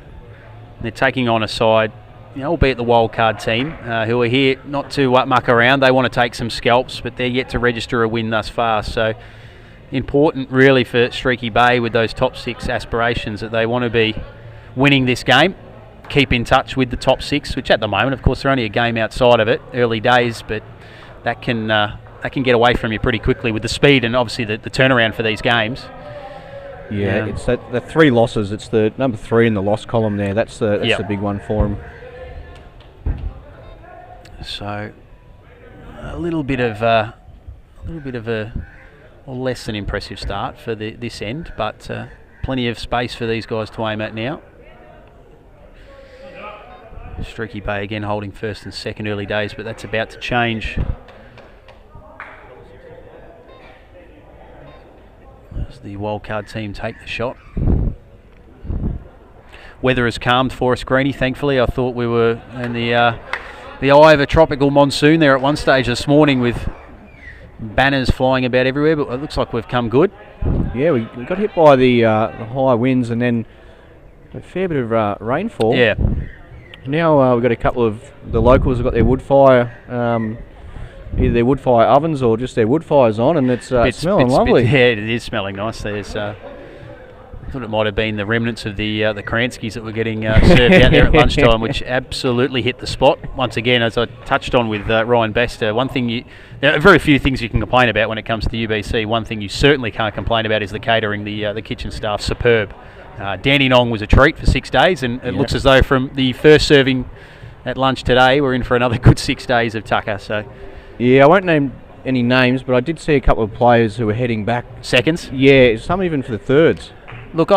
They're taking on a side, albeit the wild card team, who are here not to muck around. They want to take some scalps, but they're yet to register a win thus far. So important, really, for Streaky Bay with those top 6 aspirations, that they want to be winning this game, keep in touch with the top 6, which at the moment, of course, they're only a game outside of it, early days, but that can get away from you pretty quickly with the speed and obviously the turnaround for these games. Yeah, it's the 3 losses. It's the number 3 in the loss column there. That's the big one for him. So a little bit of a less than impressive start for this end, but plenty of space for these guys to aim at now. Streaky Bay again holding first and second, early days, but that's about to change. As the wildcard team take the shot. Weather has calmed for us, Greenie, thankfully. I thought we were in the eye of a tropical monsoon there at one stage this morning, with banners flying about everywhere, but it looks like we've come good. Yeah, we got hit by the high winds and then a fair bit of rainfall. Yeah. Now we've got a couple of the locals have got their wood fire, either their wood fire ovens or just their wood fires on, and it's smelling lovely. Yeah, it is smelling nice. There's I thought it might have been the remnants of the Kranskis that were getting served out there at lunchtime, which absolutely hit the spot. Once again, as I touched on with Ryan Bester, there are very few things you can complain about when it comes to the UBC. One thing you certainly can't complain about is the catering. The kitchen staff, superb. Danny Nong was a treat for 6 days, and it looks as though from the first serving at lunch today, we're in for another good 6 days of tucker. So, yeah, I won't name any names, but I did see a couple of players who were heading back. Seconds? Yeah, some even for the thirds. Look,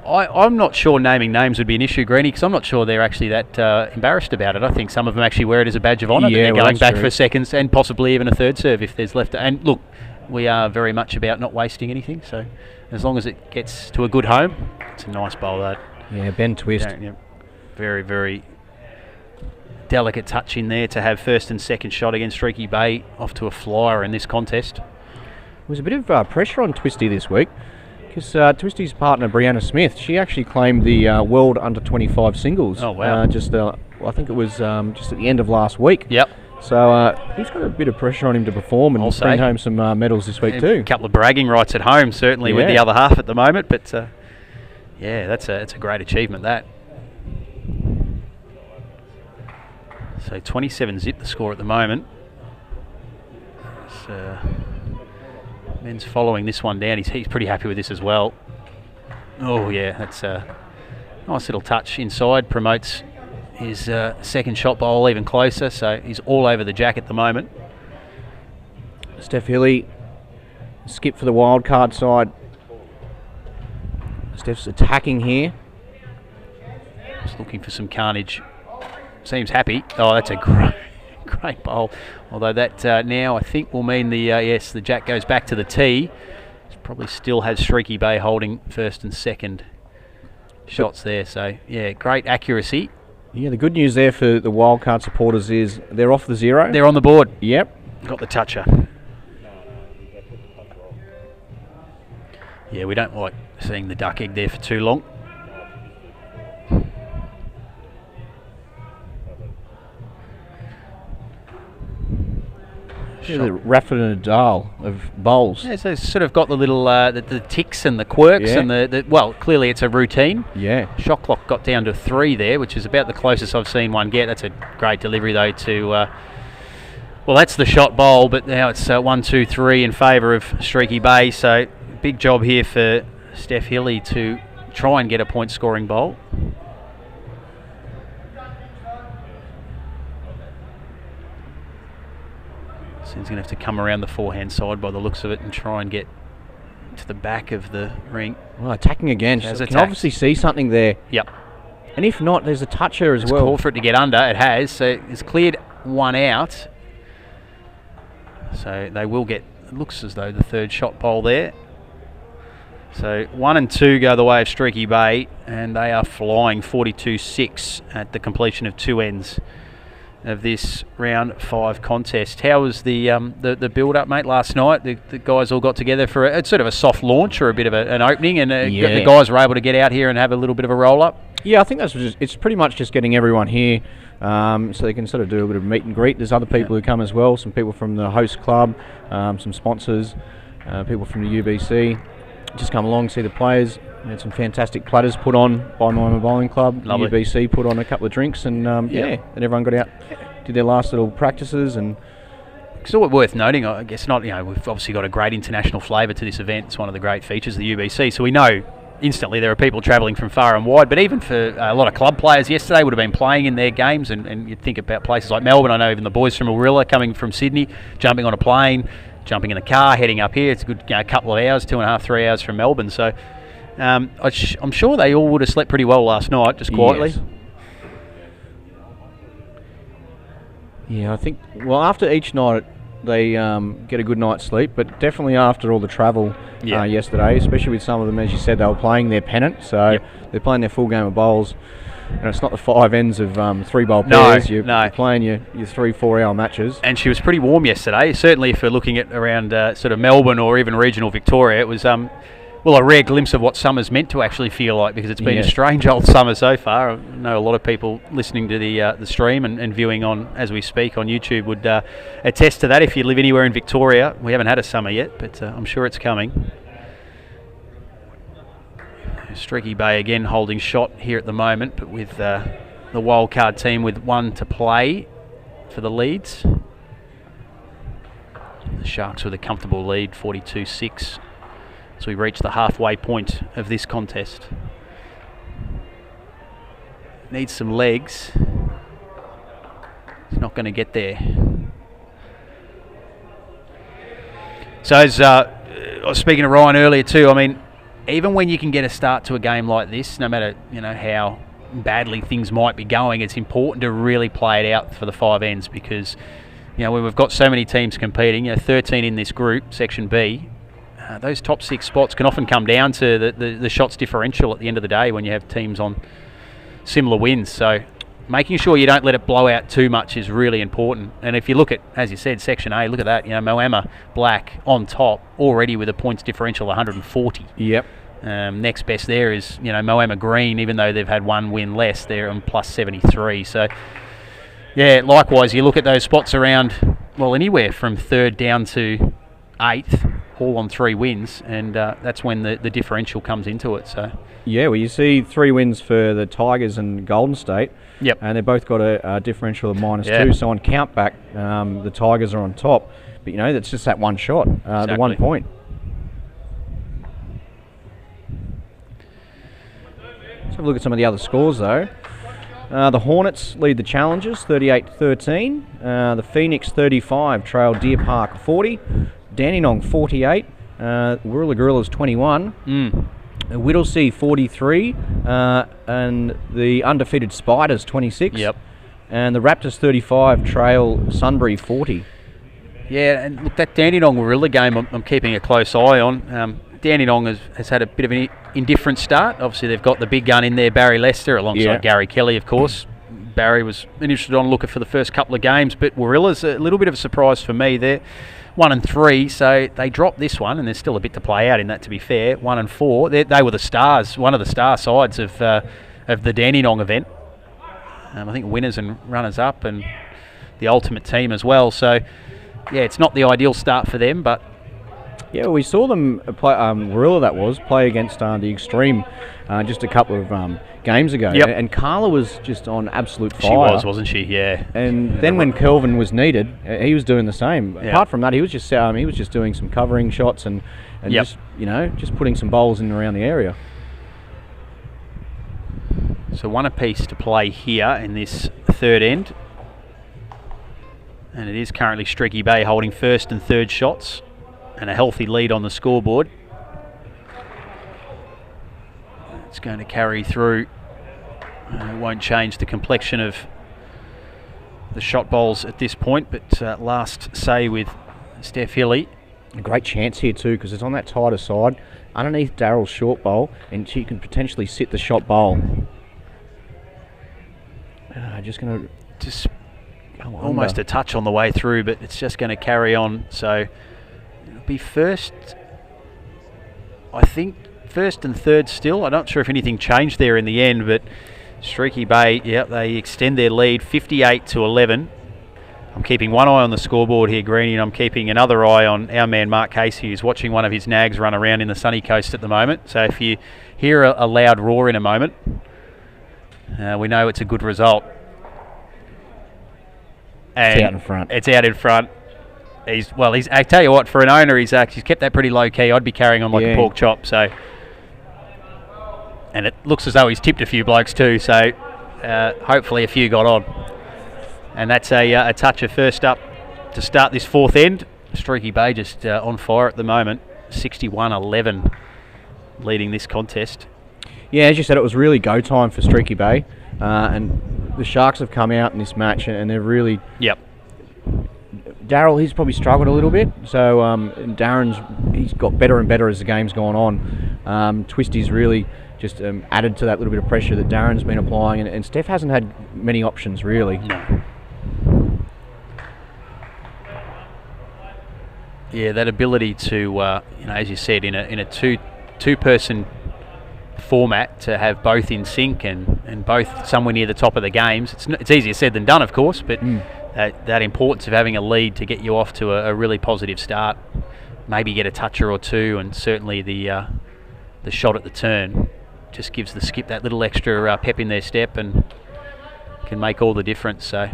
I'm not sure naming names would be an issue, Greenie, because I'm not sure they're actually that embarrassed about it. I think some of them actually wear it as a badge of honour. Yeah, they're going back for seconds and possibly even a third serve if there's left. And look, we are very much about not wasting anything, so as long as it gets to a good home, it's a nice bowl, that. Yeah, Ben Twist. Yeah, very, very delicate touch in there to have first and second shot against Streaky Bay off to a flyer in this contest. There was a bit of pressure on Twisty this week, because Twisty's partner Brianna Smith, she actually claimed the World Under-25 singles. Oh, wow. I think it was just at the end of last week. Yep. So he's got a bit of pressure on him to perform and bring home some medals this week too. A couple of bragging rights at home, certainly, with the other half at the moment. But yeah, it's a great achievement, that. So 27 zip the score at the moment. So Ben's following this one down. He's pretty happy with this as well. Oh yeah, that's a nice little touch inside. Promotes his second shot bowl even closer, so he's all over the jack at the moment. Steph Hilly, skip for the wild card side. Steph's attacking here. Just looking for some carnage. Seems happy. Oh, that's a great bowl. Although that now I think will mean the jack goes back to the tee. Probably still has Streaky Bay holding first and second shots there. So yeah, great accuracy. Yeah, the good news there for the wildcard supporters is they're off the zero. They're on the board. Yep. Got the toucher. Yeah, we don't like seeing the duck egg there for too long. Yeah, the Rafford and Nadal of bowls. Yeah, so it's sort of got the little the ticks and the quirks and the well, clearly it's a routine. Yeah. Shot clock got down to 3 there, which is about the closest I've seen one get. That's a great delivery though to well, that's the shot bowl, but now it's 1-2-3 in favour of Streaky Bay. So big job here for Steph Hilly to try and get a point scoring bowl. So he's going to have to come around the forehand side by the looks of it and try and get to the back of the ring. Well, attacking again. Has So attacked. can obviously see something there. Yep. And if not, there's a toucher as It's well. called for it to get under. It has. So it's cleared one out. So they will get, it looks as though the third shot bowl there. So 1 and 2 go the way of Streaky Bay, and they are flying 42-6 at the completion of 2 ends of this round 5 contest. How was the build up, mate, last night? The guys all got together for it's sort of a soft launch or a bit of an opening, and the guys were able to get out here and have a little bit of a roll up. Yeah, I think it's pretty much just getting everyone here, so they can sort of do a bit of meet and greet. There's other people who come as well, some people from the host club, some sponsors, people from the UBC. Just come along, see the players. We had some fantastic platters put on by Moama Bowling Club. Lovely. UBC put on a couple of drinks, and and everyone got out, did their last little practices. And it's all worth noting, I guess, we've obviously got a great international flavour to this event. It's one of the great features of the UBC, so we know instantly there are people travelling from far and wide, but even for a lot of club players yesterday would have been playing in their games, and you'd think about places like Melbourne. I know even the boys from Warilla coming from Sydney, jumping on a plane, jumping in a car, heading up here. It's a good couple of hours, 2.5, 3 hours from Melbourne, so I'm sure they all would have slept pretty well last night, just quietly. Yes. Yeah, I think, well, after each night they get a good night's sleep, but definitely after all the travel yesterday, especially with some of them, as you said, they were playing their pennant, so they're playing their full game of bowls, and it's not the 5 ends of 3 bowl pairs. You're playing your 3-4 hour matches. And she was pretty warm yesterday, certainly if we're looking at around sort of Melbourne or even regional Victoria. It was a rare glimpse of what summer's meant to actually feel like, because it's been a strange old summer so far. I know a lot of people listening to the stream and viewing on as we speak on YouTube would attest to that. If you live anywhere in Victoria, we haven't had a summer yet, but I'm sure it's coming. Streaky Bay again holding shot here at the moment, but with the wildcard team with 1 to play for the leads. The Sharks with a comfortable lead, 42-6. So we reach the halfway point of this contest. Needs some legs. It's not going to get there. So as I was speaking to Ryan earlier too, I mean, even when you can get a start to a game like this, no matter how badly things might be going, it's important to really play it out for the 5 ends, because when we've got so many teams competing, 13 in this group, Section B. Those top 6 spots can often come down to the shots differential at the end of the day when you have teams on similar wins. So making sure you don't let it blow out too much is really important. And if you look at, as you said, Section A, look at that. Moama Black on top already with a points differential 140. Yep. Next best there is Moama Green, even though they've had 1 win less, they're on plus 73. So yeah, likewise, you look at those spots around, well, anywhere from 3rd down to 8th, all on 3 wins, and that's when the differential comes into it. So yeah, well, you see 3 wins for the Tigers and Golden State. Yep. And they've both got a differential of -2. So on countback, the Tigers are on top, but that's just that one shot, the 1 point. Let's have a look at some of the other scores though. The Hornets lead the Challengers 38-13. The Phoenix 35 trail Deer Park 40. Dandenong 48. Warilla Gorillas 21. Whittlesea 43. And the undefeated Spiders 26. Yep. And the Raptors 35 trail Sunbury 40. Yeah, and look, that Dandenong Warilla game I'm keeping a close eye on. Dandenong has had a bit of an indifferent start. Obviously, they've got the big gun in there, Barry Lester, alongside Gary Kelly, of course. Barry was an interested onlooker for the first couple of games, but Warilla's a little bit of a surprise for me. They're 1-3, so they dropped this one, and there's still a bit to play out in that, to be fair. 1-4. They were the stars, one of the star sides of the Dandenong event. I think winners and runners-up, and the ultimate team as well. So, yeah, it's not the ideal start for them, but... Yeah, well, we saw them play, Warilla play against the Extreme just a couple of games ago. Yep. And Carla was just on absolute fire. She was, wasn't she? Yeah. And then when Kelvin was needed, he was doing the same. Yeah. Apart from that, he was just doing some covering shots and Yep. just putting some bowls in around the area. So one apiece to play here in this third end. And it is currently Streaky Bay holding first and third shots, and a healthy lead on the scoreboard. It's going to carry through. It won't change the complexion of the shot bowls at this point, but last say with Steph Hilly. A great chance here too, because it's on that tighter side, underneath Daryl's short bowl, and she can potentially sit the shot bowl. Just going to... Just almost a touch on the way through, but it's just going to carry on. So it'll be first, I think, first and third still. I'm not sure if anything changed there in the end, but Streaky Bay, they extend their lead 58-11. I'm keeping one eye on the scoreboard here, Greenie, and I'm keeping another eye on our man Mark Casey, who's watching one of his nags run around in the sunny coast at the moment. So if you hear a loud roar in a moment, we know it's a good result. And it's out in front. It's out in front. I tell you what, for an owner, he's kept that pretty low key. I'd be carrying on like a pork chop. So, and it looks as though he's tipped a few blokes too. So, hopefully a few got on. And that's a touch of first up to start this fourth end. Streaky Bay just on fire at the moment. 61-11, leading this contest. Yeah, as you said, it was really go time for Streaky Bay, and the Sharks have come out in this match, and they're really... Yep. Daryl, he's probably struggled a little bit, so he's got better and better as the game's gone on. Twisty's really just added to that little bit of pressure that Darren's been applying, and Steph hasn't had many options, really. No. Yeah, that ability to, as you said, in a two-person format, to have both in sync and both somewhere near the top of the games. It's easier said than done, of course, but that importance of having a lead to get you off to a really positive start, maybe get a toucher or two, and certainly the shot at the turn just gives the skip that little extra pep in their step and can make all the difference. So.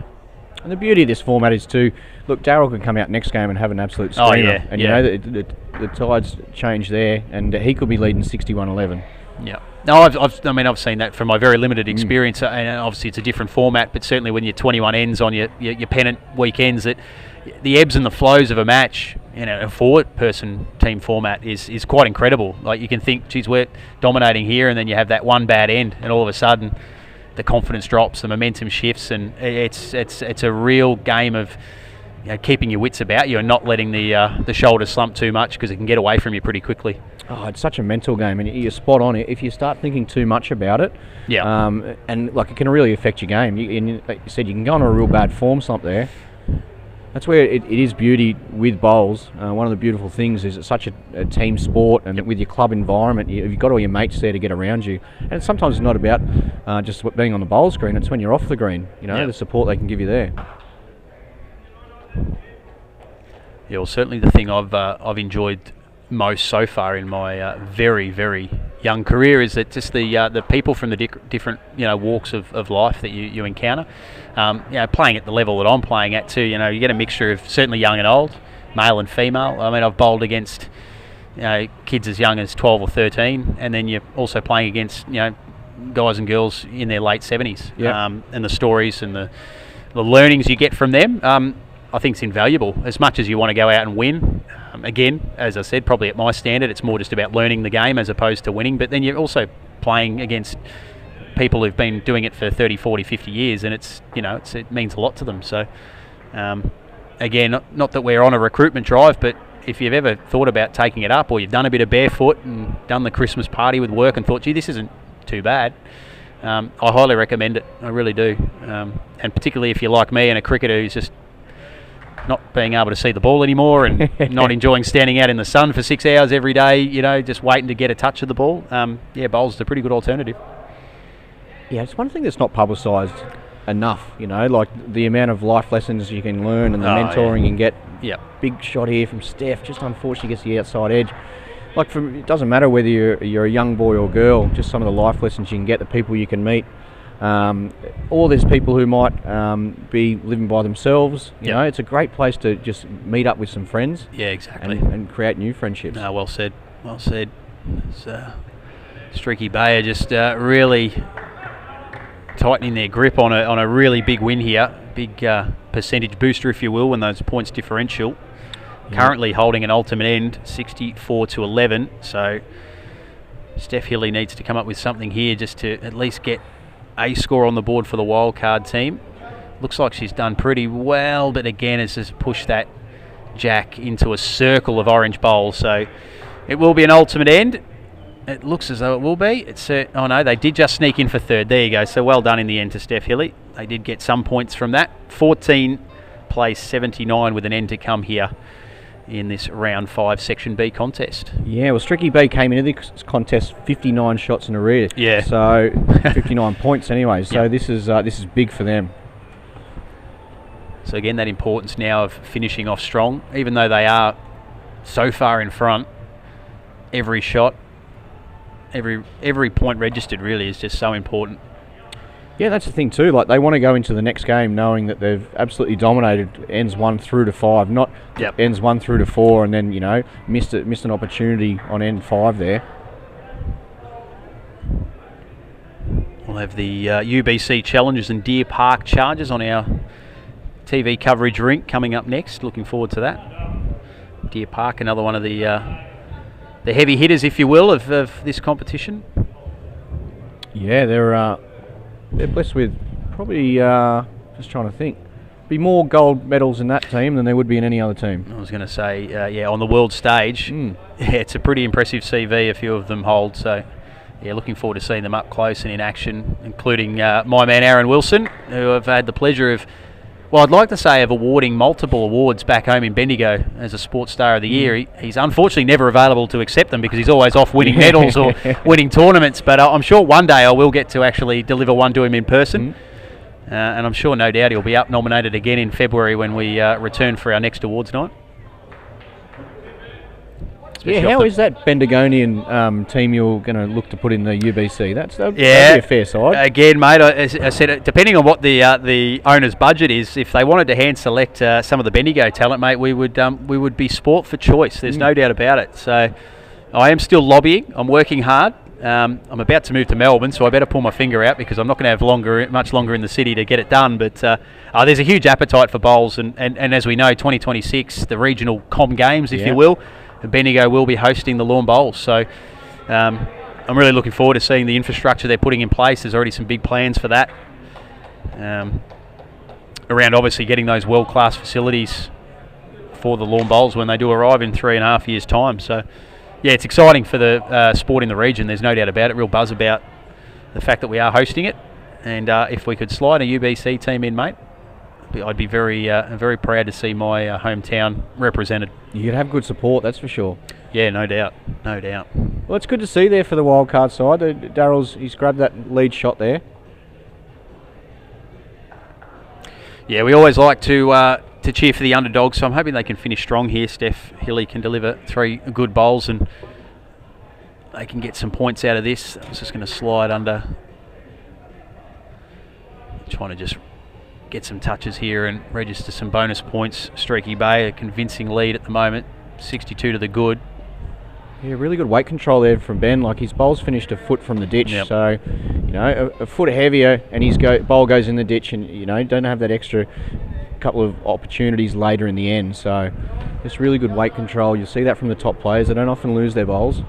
And the beauty of this format is too, look, Daryl can come out next game and have an absolute screamer. Oh, yeah, and you know that the tides change there, and he could be leading 61-11. Yeah. No, I've seen that from my very limited experience, and obviously it's a different format, but certainly when you're 21 ends on your pennant weekends, that the ebbs and the flows of a match, a four-person team format is quite incredible. Like, you can think, geez, we're dominating here, and then you have that one bad end, and all of a sudden the confidence drops, the momentum shifts, and it's a real game of keeping your wits about you and not letting the shoulders slump too much, because it can get away from you pretty quickly. Oh, it's such a mental game, and you're spot on. If you start thinking too much about it, and it can really affect your game. Like you said, you can go on a real bad form slump there. That's where it is beauty with bowls. One of the beautiful things is it's such a team sport, and with your club environment, you've got all your mates there to get around you. And sometimes it's not about just being on the bowl screen, it's when you're off the green, the support they can give you there. Yeah, well, certainly the thing I've enjoyed most so far in my very, very young career is that just the people from the different walks of life that you encounter. Playing at the level that I'm playing at too, you get a mixture of certainly young and old, male and female. I mean, I've bowled against kids as young as 12 or 13, and then you're also playing against guys and girls in their late 70s. And the stories and the learnings you get from them, I think it's invaluable. As much as you want to go out and win, again, as I said, probably at my standard, it's more just about learning the game as opposed to winning. But then you're also playing against people who've been doing it for 30, 40, 50 years, and it means a lot to them. So, again, not that we're on a recruitment drive, but if you've ever thought about taking it up, or you've done a bit of barefoot and done the Christmas party with work and thought, gee, this isn't too bad, I highly recommend it. I really do. And particularly if you're like me and a cricketer who's just not being able to see the ball anymore and not enjoying standing out in the sun for 6 hours every day, just waiting to get a touch of the ball. Bowls is a pretty good alternative. Yeah, it's one thing that's not publicised enough, like the amount of life lessons you can learn and the mentoring you can get. Yep. Big shot here from Steph, just unfortunately gets the outside edge. Like, it doesn't matter whether you're a young boy or girl, just some of the life lessons you can get, the people you can meet. Or there's people who might be living by themselves. You know, it's a great place to just meet up with some friends. Yeah, exactly. And create new friendships. No, well said. Well said. Streaky Bay are just really tightening their grip on a really big win here. Big percentage booster, if you will, when those points differential. Currently holding an ultimate end, 64-11. So Steph Hilly needs to come up with something here just to at least get a score on the board for the wildcard team. Looks like she's done pretty well, but again, it's just pushed that jack into a circle of orange bowls. So it will be an ultimate end. It looks as though it will be. Oh no, they did just sneak in for third. There you go. So well done in the end to Steph Hilly. They did get some points from that. 14 plays 79 with an end to come here in this round 5 section B contest. Yeah, well, Streaky B came into this contest 59 shots in arrears. Yeah. So 59 points anyway. So this is big for them. So again, that importance now of finishing off strong, even though they are so far in front. Every shot, every point registered really is just so important. Yeah, that's the thing too. Like, they want to go into the next game knowing that they've absolutely dominated ends 1 through to 5, not ends 1 through to 4, and then missed an opportunity on end 5 there. We'll have the UBC Challengers and Deer Park Chargers on our TV coverage rink coming up next. Looking forward to that. Deer Park, another one of the heavy hitters, if you will, of this competition. Yeah, they're blessed with probably, just trying to think, be more gold medals in that team than there would be in any other team. I was going to say, on the world stage, it's a pretty impressive CV a few of them hold. So, looking forward to seeing them up close and in action, including my man Aaron Wilson, who I've had the pleasure of, I'd like to say, of awarding multiple awards back home in Bendigo as a Sports Star of the Year. He's unfortunately never available to accept them because he's always off winning medals or winning tournaments, but I'm sure one day I will get to actually deliver one to him in person. And I'm sure, no doubt, he'll be up nominated again in February when we return for our next awards night. How is that Bendigonian team you're going to look to put in the UBC? That'd be a fair side. Again, mate, I said, depending on what the owner's budget is, if they wanted to hand select some of the Bendigo talent, mate, we would be sport for choice. There's no doubt about it. So I am still lobbying. I'm working hard. I'm about to move to Melbourne, so I better pull my finger out because I'm not going to have much longer in the city to get it done. But there's a huge appetite for bowls, and as we know, 2026, the regional Com Games, if you will, Bendigo will be hosting the Lawn Bowls. So I'm really looking forward to seeing the infrastructure they're putting in place. There's already some big plans for that. Around obviously getting those world-class facilities for the Lawn Bowls when they do arrive in 3.5 years' time. So, it's exciting for the sport in the region. There's no doubt about it. Real buzz about the fact that we are hosting it. And if we could slide a UBC team in, mate, I'd be very proud to see my hometown represented. You'd have good support, that's for sure. Yeah, no doubt. No doubt. Well, it's good to see there for the wildcard side. He's grabbed that lead shot there. Yeah, we always like to cheer for the underdogs, so I'm hoping they can finish strong here. Steph Hilly can deliver 3 good bowls and they can get some points out of this. I was just going to slide under. Trying to just get some touches here and register some bonus points. Streaky Bay, a convincing lead at the moment, 62 to the good. Yeah, really good weight control there from Ben. Like, his bowl's finished a foot from the ditch, so a foot heavier, and his bowl goes in the ditch, and don't have that extra couple of opportunities later in the end. So just really good weight control. You'll see that from the top players. They don't often lose their bowls.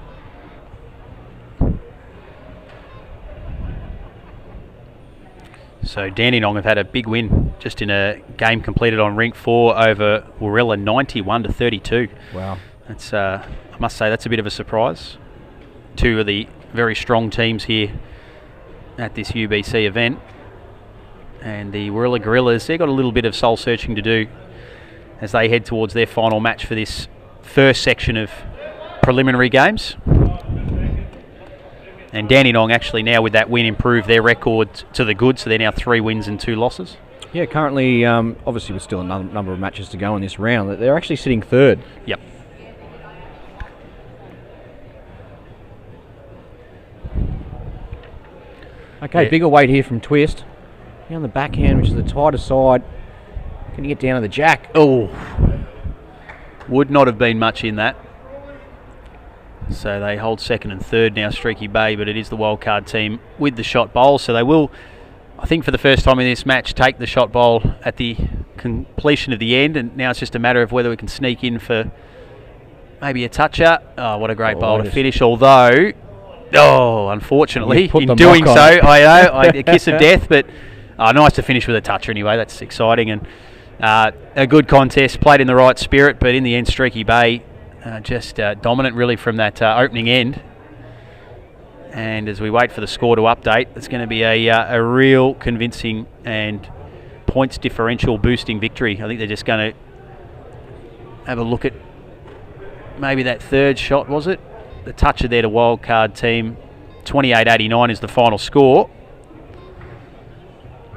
So Dandenong have had a big win just in a game completed on Rink 4 over Warilla, 91-32. Wow. That's I must say that's a bit of a surprise. 2 of the very strong teams here at this UBC event. And the Warilla Gorillas, they've got a little bit of soul searching to do as they head towards their final match for this first section of preliminary games. And Dandenong actually now with that win improved their record to the good, so they're now 3 wins and 2 losses. Yeah, currently, obviously with still a number of matches to go in this round, they're actually sitting 3rd. Yep. Okay, Yeah. bigger weight here from Twist. Here on the backhand, which is the tighter side. Can you get down to the jack? Oh, would not have been much in that. So they hold 2nd and 3rd now, Streaky Bay, but it is the wildcard team with the shot bowl. So they will, I think for the first time in this match, take the shot bowl at the completion of the end. And now it's just a matter of whether we can sneak in for maybe a toucher. Oh, what a great bowl to finish. Although, unfortunately, in doing so, I know, a kiss of death, but nice to finish with a toucher anyway. That's exciting. And a good contest, played in the right spirit, but in the end, Streaky Bay just dominant really from that opening end. And as we wait for the score to update, it's going to be a real convincing and points differential boosting victory. I think they're just going to have a look at maybe that 3rd shot, was it? The toucher there to wildcard team. 28-89 is the final score.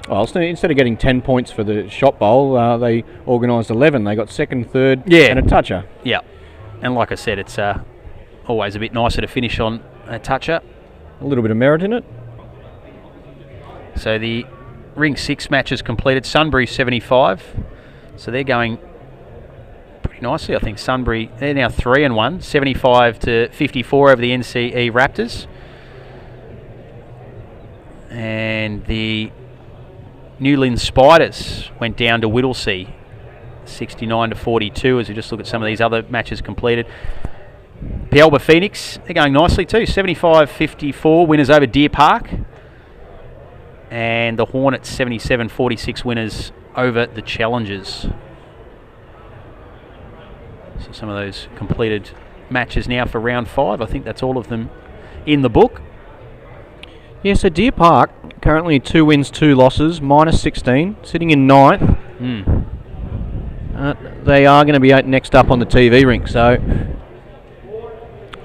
Well, instead of getting 10 points for the shot bowl, they organised 11. They got 2nd, 3rd, and a toucher. Yeah. And like I said, it's always a bit nicer to finish on a toucher. A little bit of merit in it. So the Ring 6 matches completed. Sunbury 75. So they're going pretty nicely, I think. Sunbury, they're now 3-1. 75-54 over the NCE Raptors. And the New Lynn Spiders went down to Whittlesea. 69-42 as we just look at some of these other matches completed. Pialba Phoenix, they're going nicely too. 75-54 winners over Deer Park. And the Hornets 77-46 winners over the Challengers. So some of those completed matches now for round 5. I think that's all of them in the book. Yeah, so Deer Park currently 2 wins, 2 losses, minus 16, sitting in 9th. They are going to be next up on the TV rink, so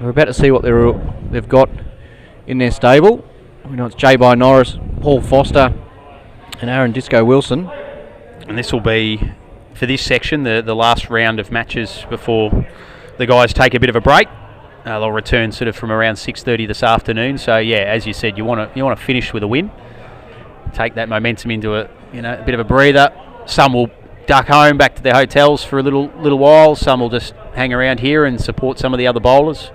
we're about to see what they've got in their stable. We know it's J-By Norris, Paul Foster and Aaron Disco Wilson. And this will be, for this section, the last round of matches before the guys take a bit of a break. They'll return sort of from around 6:30 this afternoon. So yeah, as you said, you want to finish with a win. Take that momentum into a bit of a breather. Some will duck home back to their hotels for a little while. Some will just hang around here and support some of the other bowlers.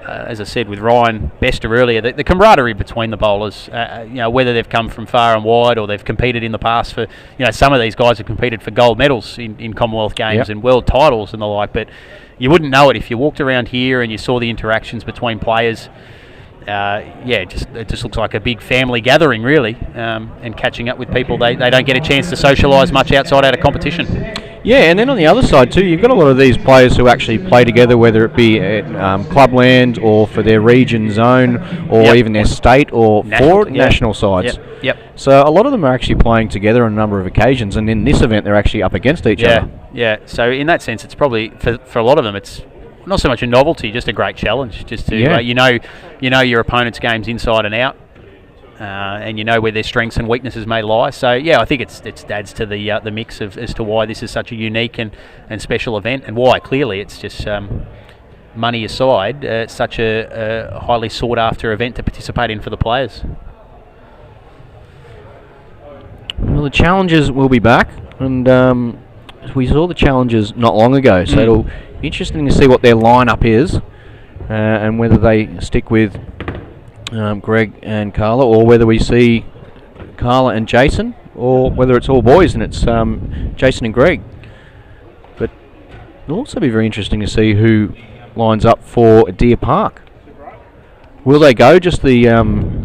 As I said with Ryan Bester earlier, the camaraderie between the bowlers, whether they've come from far and wide or they've competed in the past for, some of these guys have competed for gold medals in Commonwealth Games and world titles and the like, but you wouldn't know it if you walked around here and you saw the interactions between players. It just looks like a big family gathering, really, and catching up with people. They don't get a chance to socialise much outside out of competition. Yeah, and then on the other side too, you've got a lot of these players who actually play together, whether it be at clubland or for their region zone or even their state or national sides. Yep. So a lot of them are actually playing together on a number of occasions, and in this event they're actually up against each other. Yeah, so in that sense it's probably, for a lot of them, it's not so much a novelty, just a great challenge. Just to you know your opponent's games inside and out, and you know where their strengths and weaknesses may lie. So yeah, I think it adds to the mix as to why this is such a unique and special event, and why clearly it's just money aside, it's such a highly sought after event to participate in for the players. Well, the Challengers will be back, and we saw the Challengers not long ago, so it'll be interesting to see what their lineup is, and whether they stick with Greg and Carla, or whether we see Carla and Jason, or whether it's all boys and it's Jason and Greg. But it'll also be very interesting to see who lines up for Deer Park. Will they go just the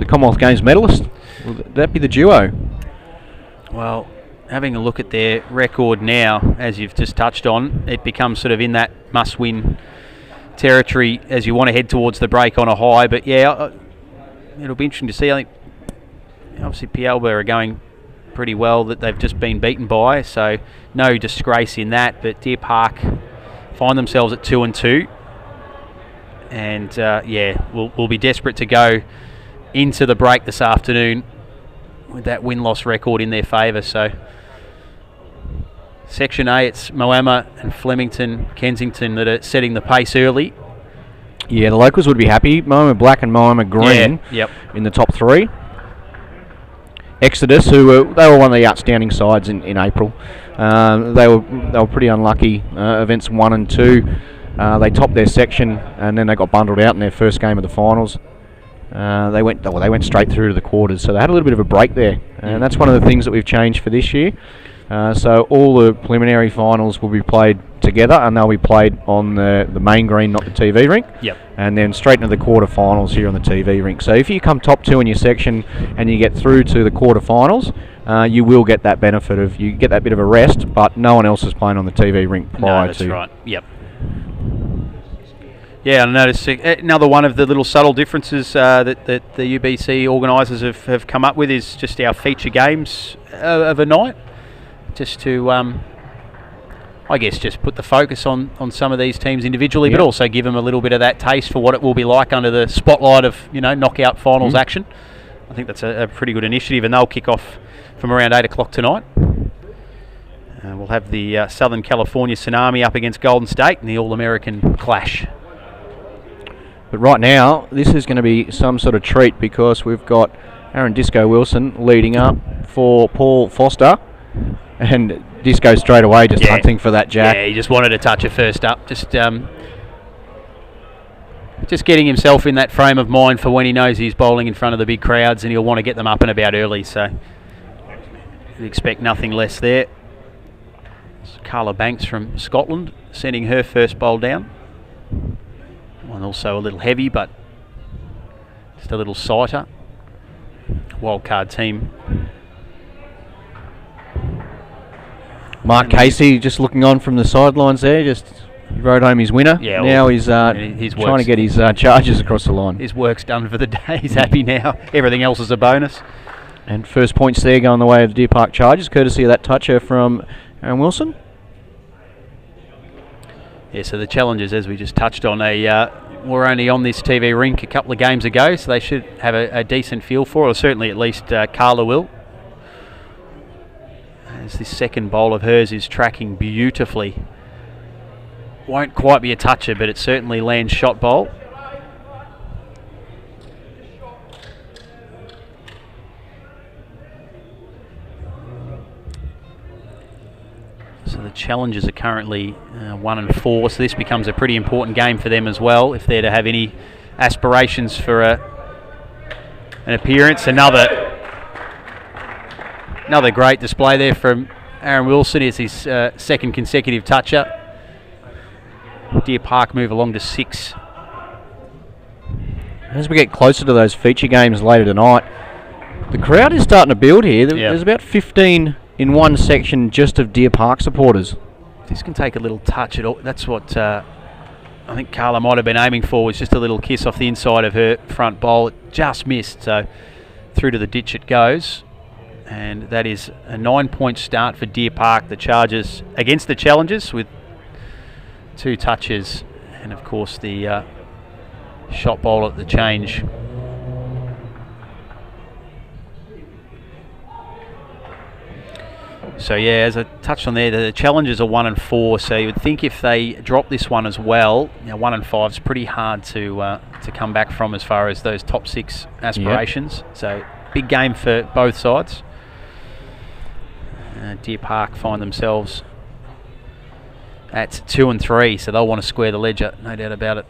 Commonwealth Games medalist? Will that be the duo? Well, having a look at their record now, as you've just touched on, it becomes sort of in that must-win territory as you want to head towards the break on a high. But yeah, it'll be interesting to see. I think obviously Pialba are going pretty well, that they've just been beaten by, so no disgrace in that. But Deer Park find themselves at 2-2, and we'll be desperate to go into the break this afternoon with that win-loss record in their favour. So Section A, it's Moama and Flemington, Kensington that are setting the pace early. Yeah, the locals would be happy. Moama Black and Moama Green in the top 3. Exodus, they were one of the outstanding sides in April. They were pretty unlucky. Events 1 and 2, they topped their section, and then they got bundled out in their first game of the finals. They went straight through to the quarters, so they had a little bit of a break there, and that's one of the things that we've changed for this year. So all the preliminary finals will be played together, and they'll be played on the main green, not the TV rink. Yep. And then straight into the quarterfinals here on the TV rink. So if you come top 2 in your section and you get through to the quarterfinals, you will get that benefit of, you get that bit of a rest, but no one else is playing on the TV rink prior to. That's right. Yep. Yeah, I noticed another one of the little subtle differences that the UBC organisers have come up with is just our feature games of a night, just to I guess just put the focus on some of these teams individually, but also give them a little bit of that taste for what it will be like under the spotlight of knockout finals action. I think that's a pretty good initiative, and they'll kick off from around 8 o'clock tonight. We'll have the Southern California Tsunami up against Golden State in the All-American clash. But right now, this is going to be some sort of treat, because we've got Aaron Disco Wilson leading up for Paul Foster, and Disco straight away just hunting for that jack. Yeah, he just wanted to touch it first up. Just getting himself in that frame of mind for when he knows he's bowling in front of the big crowds, and he'll want to get them up and about early. So you'd expect nothing less there. It's Carla Banks from Scotland sending her first bowl down. One also a little heavy, but just a little sighter. Wildcard team. Mark Casey just looking on from the sidelines there, just rode home his winner. Yeah, now he's trying to get his charges across the line. His work's done for the day. He's happy now. Everything else is a bonus. And first points there going the way of the Deer Park Chargers, courtesy of that toucher from Aaron Wilson. Yeah, so the Challengers, as we just touched on, were only on this TV rink a couple of games ago, so they should have a decent feel for it, or certainly at least Carla will. As this second bowl of hers is tracking beautifully. Won't quite be a toucher, but it certainly lands shot bowl. So the Challengers are currently 1 and 4, so this becomes a pretty important game for them as well, if they're to have any aspirations for an appearance. Another great display there from Aaron Wilson. It's his second consecutive toucher. Deer Park move along to 6. As we get closer to those feature games later tonight, the crowd is starting to build here. There's about 15 in one section just of Deer Park supporters. This can take a little touch. That's what I think Carla might have been aiming for, was just a little kiss off the inside of her front bowl. It just missed, so through to the ditch it goes. And that is a 9-point start for Deer Park, the Chargers against the Challengers, with 2 touches, and of course the shot bowl at the change. So yeah, as I touched on there, the Challengers are 1 and 4, so you would think if they drop this one as well, 1 and 5 is pretty hard to come back from as far as those top 6 aspirations. Yep. So big game for both sides. Deer Park find themselves at 2 and 3, so they'll want to square the ledger, no doubt about it.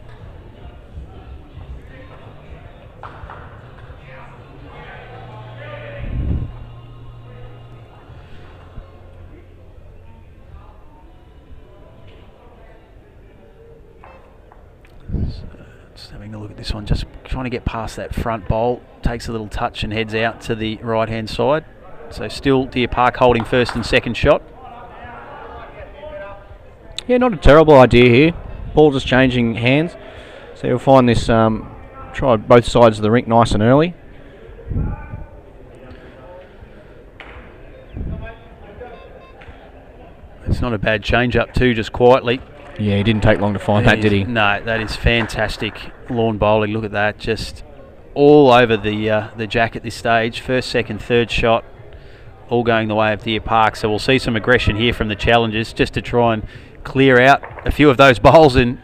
So just having a look at this one, just trying to get past that front bowl, takes a little touch and heads out to the right hand side. So still Deer Park holding first and second shot. Yeah, not a terrible idea here. Ball just changing hands. So you'll find this, try both sides of the rink nice and early. It's not a bad change-up too, just quietly. Yeah, he didn't take long to find that, did he? No, that is fantastic lawn bowling. Look at that, just all over the jack at this stage. First, second, third shot, all going the way of Deer Park. So we'll see some aggression here from the challengers just to try and clear out a few of those bowls. And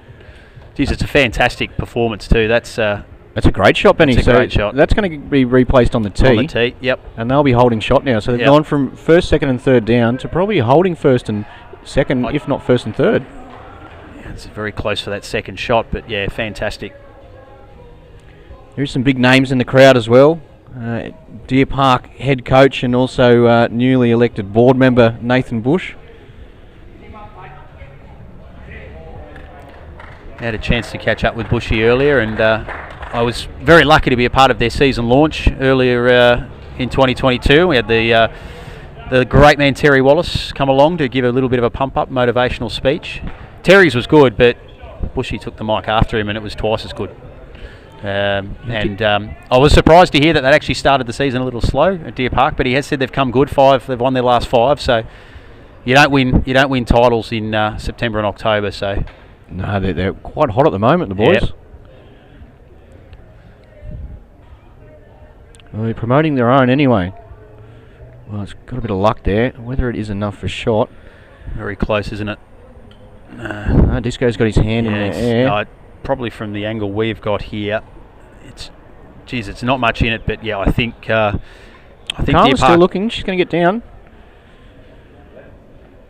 geez, it's a fantastic performance too. That's a great shot, Benny. That's a great shot. That's going to be replaced on the tee. On the tee, yep. And they'll be holding shot now. So they've gone from first, second and third down to probably holding first and second, if not first and third. Yeah, it's very close for that second shot, but yeah, fantastic. There's some big names in the crowd as well. Deer Park head coach and also newly elected board member Nathan Bush. I had a chance to catch up with Bushy earlier, and I was very lucky to be a part of their season launch earlier in 2022. We had the great man Terry Wallace come along to give a little bit of a pump-up motivational speech. Terry's was good, but Bushy took the mic after him and it was twice as good. I was surprised to hear that actually started the season a little slow at Deer Park, but he has said they've come good. They've won their last 5, so you don't win titles in September and October. So no, they're quite hot at the moment, the boys. Yep. Well, they're promoting their own anyway. Well, it's got a bit of luck there. Whether it is enough for shot. Very close, isn't it? No, Disco's got his hand in the air. Probably from the angle we've got here, it's not much in it, but yeah, I think Carla's still looking. She's going to get down.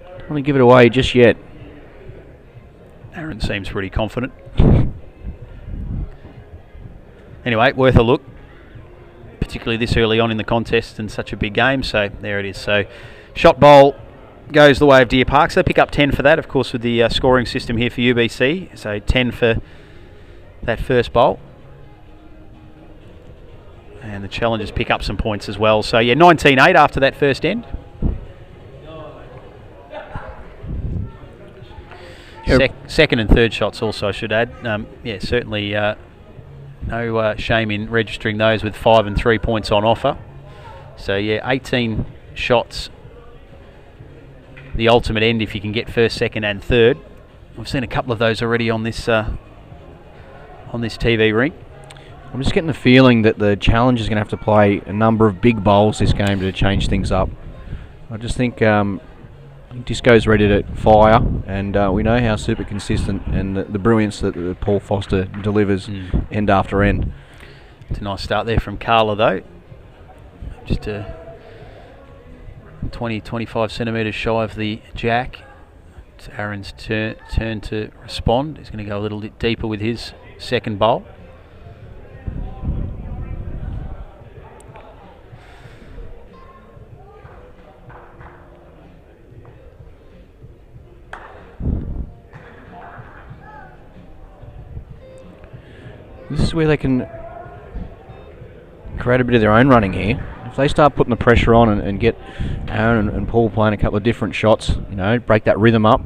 Don't want to give it away just yet. Aaron seems pretty confident. Anyway, worth a look, particularly this early on in the contest and such a big game. So there it is. So shot bowl goes the way of Deer Park. So they pick up 10 for that, of course, with the scoring system here for UBC. So 10 for that first bowl. And the challengers pick up some points as well. So yeah, 19-8 after that first end. Second and third shots also, I should add. Yeah, certainly no shame in registering those with 5 and 3 points on offer. So yeah, 18 shots. The ultimate end if you can get first, second and third. We've seen a couple of those already on this TV ring. I'm just getting the feeling that the challenge is going to have to play a number of big bowls this game to change things up. I just think Disco's ready to fire, and we know how super consistent and the brilliance that Paul Foster delivers end after end. It's a nice start there from Carla though. Just a 20-25 centimetres shy of the jack. It's Aaron's turn to respond. He's going to go a little bit deeper with his second bowl. This is where they can create a bit of their own running here. If they start putting the pressure on and get Aaron and Paul playing a couple of different shots, you know, break that rhythm up.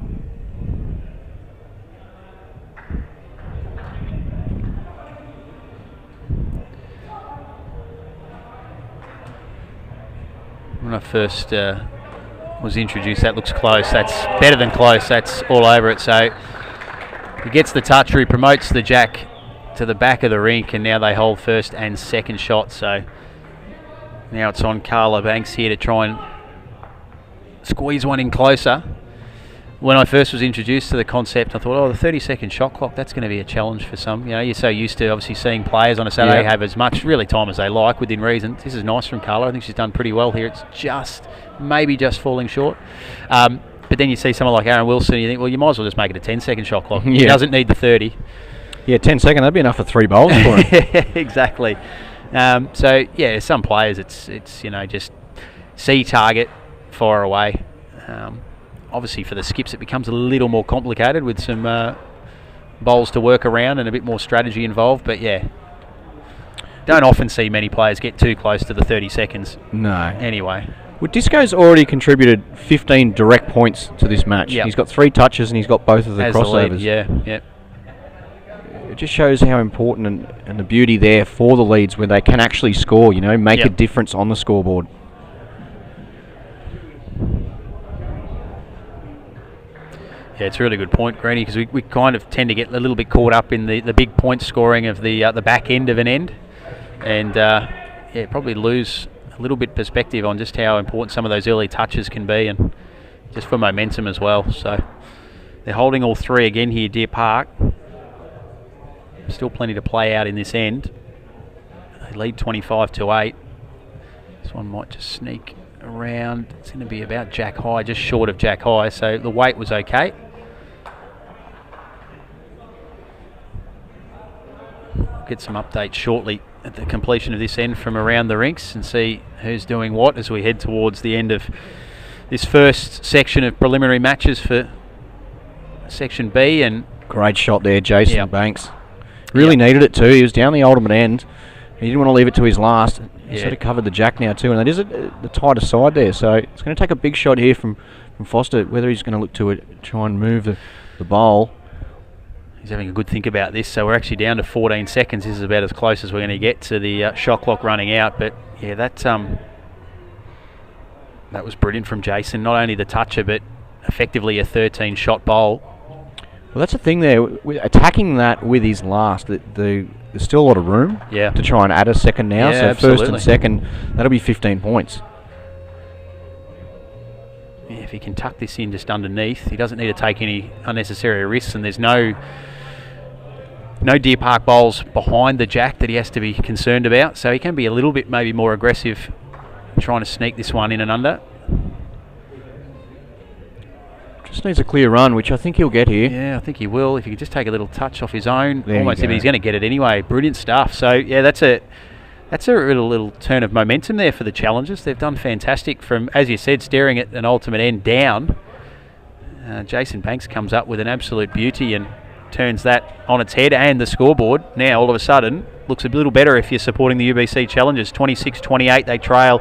When I first was introduced, that looks close. That's better than close. That's all over it. So he gets the touch, he promotes the jack to the back of the rink, and now they hold first and second shot. So now it's on Carla Banks here to try and squeeze one in closer. When I first was introduced to the concept, I thought, oh, the 30-second shot clock, that's going to be a challenge for some. You know, you're so used to obviously seeing players on a Saturday have as much really time as they like within reason. This is nice from Carla. I think she's done pretty well here. It's just, maybe just falling short. But then you see someone like Aaron Wilson, and you think, well, you might as well just make it a 10-second shot clock. He doesn't need the 30. Yeah, 10 seconds, that'd be enough for 3 bowls for him. Exactly. So yeah, some players it's you know, just see target, fire away. Obviously for the skips it becomes a little more complicated with some bowls to work around and a bit more strategy involved, but yeah, don't often see many players get too close to the 30 seconds. No. Anyway. Well, Disco's already contributed 15 direct points to this match. Yep. He's got 3 touches and he's got both of the crossovers. Yeah. It just shows how important and the beauty there for the leads when they can actually score, you know, make a difference on the scoreboard. Yeah, it's a really good point, Greeny, because we kind of tend to get a little bit caught up in the big point scoring of the back end of an end, and probably lose a little bit perspective on just how important some of those early touches can be, and just for momentum as well. So they're holding all three again here, Deer Park. Still plenty to play out in this end. They lead 25-8. This one might just sneak around. It's going to be about Jack High, just short of Jack High, so the weight was okay. Get some updates shortly at the completion of this end from around the rinks and see who's doing what as we head towards the end of this first section of preliminary matches for Section B. And great shot there, Jason Banks. Really needed it too. He was down the ultimate end. He didn't want to leave it to his last. He sort of covered the jack now too, and that is the tighter side there. So it's going to take a big shot here from Foster. Whether he's going to look to it, try and move the bowl. He's having a good think about this. So we're actually down to 14 seconds. This is about as close as we're going to get to the shot clock running out. But yeah, that was brilliant from Jason. Not only the toucher, but effectively a 13-shot bowl. Well, that's the thing there. Attacking that with his last, there's still a lot of room to try and add a second now. Yeah, so absolutely. First and second, that'll be 15 points. Yeah, if he can tuck this in just underneath, he doesn't need to take any unnecessary risks, and there's no Deer Park bowls behind the jack that he has to be concerned about. So he can be a little bit maybe more aggressive trying to sneak this one in and under. Just needs a clear run, which I think he'll get here. Yeah, I think he will. If he could just take a little touch off his own, there almost if he's going to get it anyway. Brilliant stuff. So yeah, that's a little turn of momentum there for the challengers. They've done fantastic from, as you said, staring at an ultimate end down. Jason Banks comes up with an absolute beauty and turns that on its head, and the scoreboard now all of a sudden looks a little better if you're supporting the UBC challengers. 26-28 they trail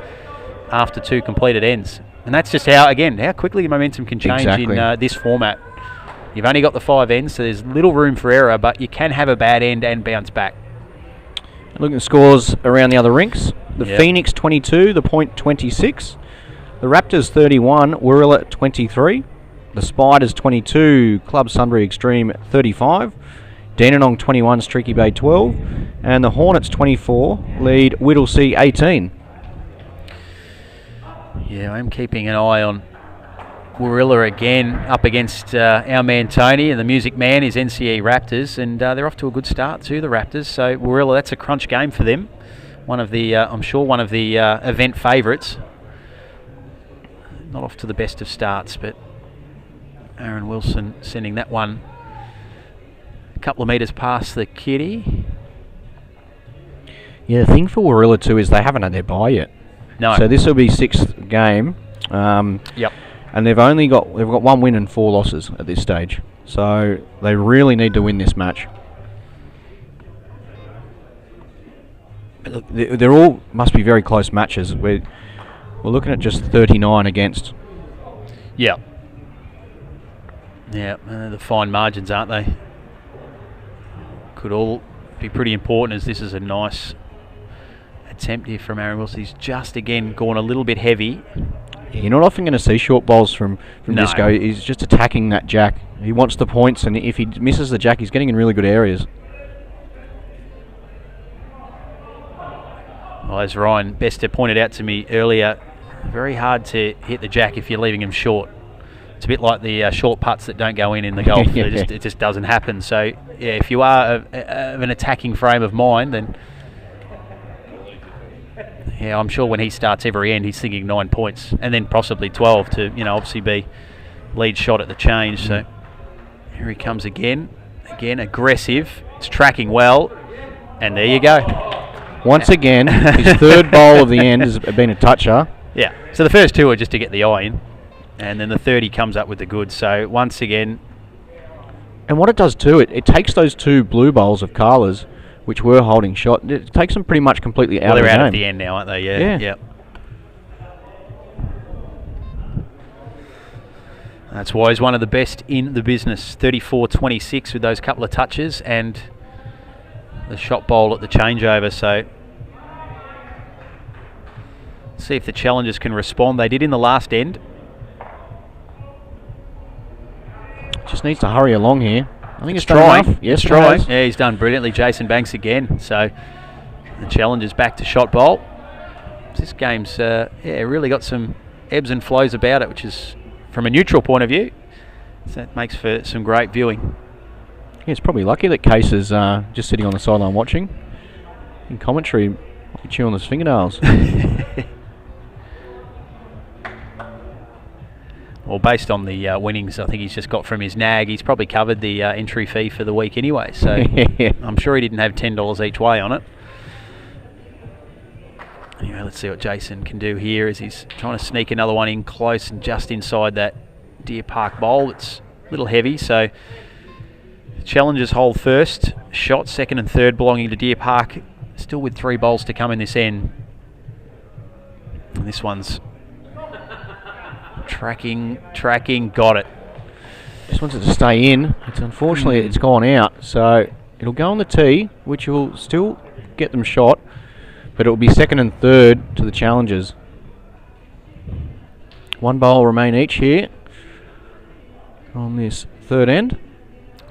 after two completed ends. And that's just how quickly momentum can change in this format. You've only got the 5 ends, so there's little room for error, but you can have a bad end and bounce back. Looking at scores around the other rinks. The Phoenix 22, the Point 26. The Raptors 31, Warilla 23. The Spiders 22, Club Sunbury Extreme 35. Dandenong 21, Streaky Bay 12. And the Hornets 24, lead Whittlesea 18. Yeah, I'm keeping an eye on Warilla again, up against our man Tony, and the music man is NCE Raptors, and they're off to a good start too, the Raptors. So Warilla, that's a crunch game for them. One of the, I'm sure, one of the event favourites. Not off to the best of starts, but Aaron Wilson sending that one a couple of metres past the kitty. Yeah, the thing for Warilla too is they haven't had their bye yet. No. So this will be 6th game. Yep. And they've got 1 win and 4 losses at this stage. So they really need to win this match. But look, they're all must be very close matches. We're looking at just 39 against. Yeah. Yeah, the fine margins, aren't they? Could all be pretty important, as this is a nice attempt here from Aaron Wilson. He's just again gone a little bit heavy. You're not often going to see short bowls from this guy. He's just attacking that jack. He wants the points, and if he misses the jack, he's getting in really good areas. Well, as Ryan Bester pointed out to me earlier, very hard to hit the jack if you're leaving him short. It's a bit like the short putts that don't go in the golf. It just doesn't happen. So yeah, if you are of an attacking frame of mind, then yeah, I'm sure when he starts every end, he's thinking 9 points, and then possibly 12 to, obviously be lead shot at the change. So here he comes again, aggressive. It's tracking well, and there you go. Once again, his third bowl of the end has been a toucher. Yeah. So the first two are just to get the eye in, and then the third he comes up with the goods. So once again, and what it does too, it takes those 2 blue bowls of Carla's, which were holding shot. It takes them pretty much completely out of the game. They're out at the end now, aren't they? Yeah. That's why he's one of the best in the business. 34-26 with those couple of touches and the shot bowl at the changeover. So see if the challengers can respond. They did in the last end. Just needs to hurry along here. I think it's trying. done enough. Yes, It's it trying. has. Yeah, he's done brilliantly. Jason Banks again. So the challenge is back to shot bowl. This game's really got some ebbs and flows about it, which is, from a neutral point of view, so that makes for some great viewing. Yeah, it's probably lucky that Case is just sitting on the sideline watching. In commentary, might be chewing his fingernails. Well, based on the winnings I think he's just got from his nag, he's probably covered the entry fee for the week anyway. So I'm sure he didn't have $10 each way on it. Anyway, let's see what Jason can do here as he's trying to sneak another one in close and just inside that Deer Park bowl. It's a little heavy, so challengers hold first. Shot second and third belonging to Deer Park. Still with 3 bowls to come in this end. And this one's tracking, got it. Just wants it to stay in. Unfortunately, it's gone out, so it'll go on the tee, which will still get them shot, but it will be second and third to the challengers. 1 bowl remain each here on this third end.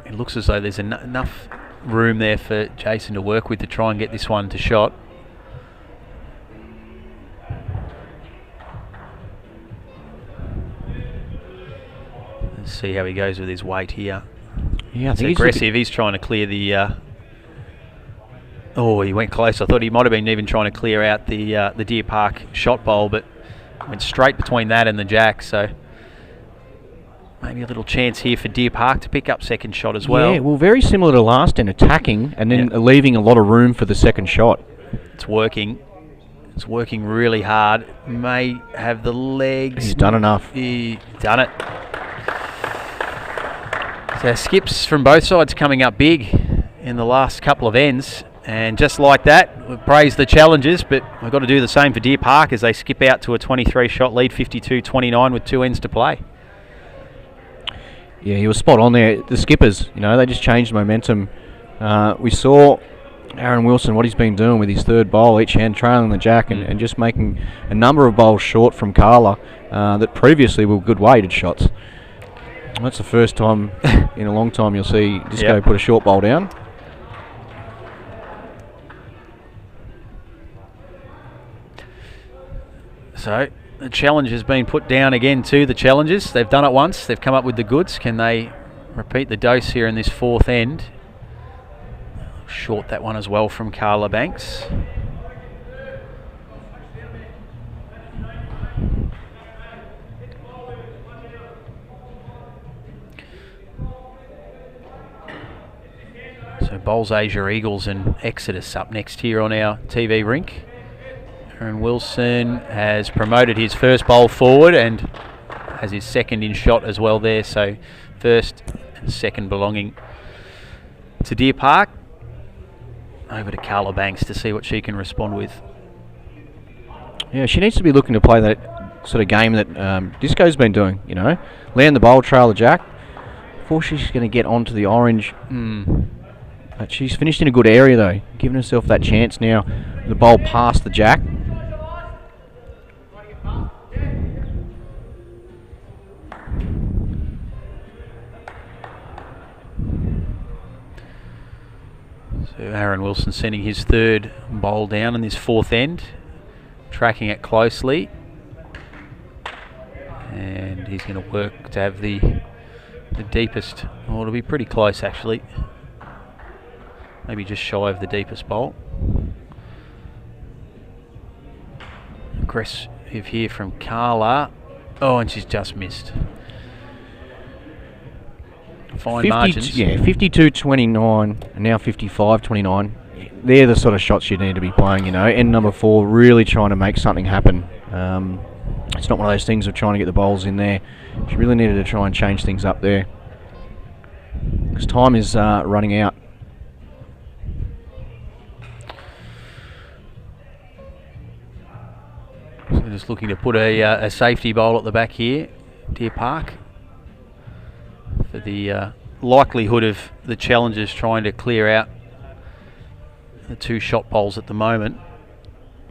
It looks as though there's enough room there for Jason to work with to try and get this one to shot. Let's see how he goes with his weight here. Yeah, I it's think aggressive. He's trying to clear the... oh, he went close. I thought he might have been even trying to clear out the Deer Park shot bowl, but went straight between that and the jack, so maybe a little chance here for Deer Park to pick up second shot as well. Yeah, well, very similar to last end, attacking and then leaving a lot of room for the second shot. It's working. It's working really hard. May have the legs. He's done enough. He's done it. So skips from both sides coming up big in the last couple of ends. And just like that, we've praised the challengers, but we've got to do the same for Deer Park as they skip out to a 23-shot lead, 52-29 with 2 ends to play. Yeah, he was spot on there. The skippers, they just changed momentum. We saw Aaron Wilson, what he's been doing with his third bowl, each hand trailing the jack and just making a number of bowls short from Carla that previously were good weighted shots. That's the first time in a long time you'll see Disco put a short bowl down. So the challenge has been put down again to the challengers. They've done it once. They've come up with the goods. Can they repeat the dose here in this fourth end? Short that one as well from Carla Banks. So Bowls Asia Eagles and Exodus up next here on our TV rink. Aaron Wilson has promoted his first bowl forward and has his second in shot as well there. So first and second belonging to Deer Park. Over to Carla Banks to see what she can respond with. Yeah, she needs to be looking to play that sort of game that Disco's been doing, Land the bowl, trail the jack, before she's going to get onto the orange. But she's finished in a good area though, giving herself that chance now. The bowl past the jack. So Aaron Wilson sending his third bowl down in this fourth end, tracking it closely, and he's going to work to have the deepest. Well, it'll be pretty close actually. Maybe just shy of the deepest bowl. Aggressive here from Carla. Oh, and she's just missed. Fine margins. Yeah, 52-29 and now 55-29. They're the sort of shots you need to be playing, End number 4, really trying to make something happen. It's not one of those things of trying to get the bowls in there. She really needed to try and change things up there, because time is running out. So just looking to put a safety bowl at the back here, Deer Park, for the likelihood of the challengers trying to clear out the 2 shot bowls at the moment.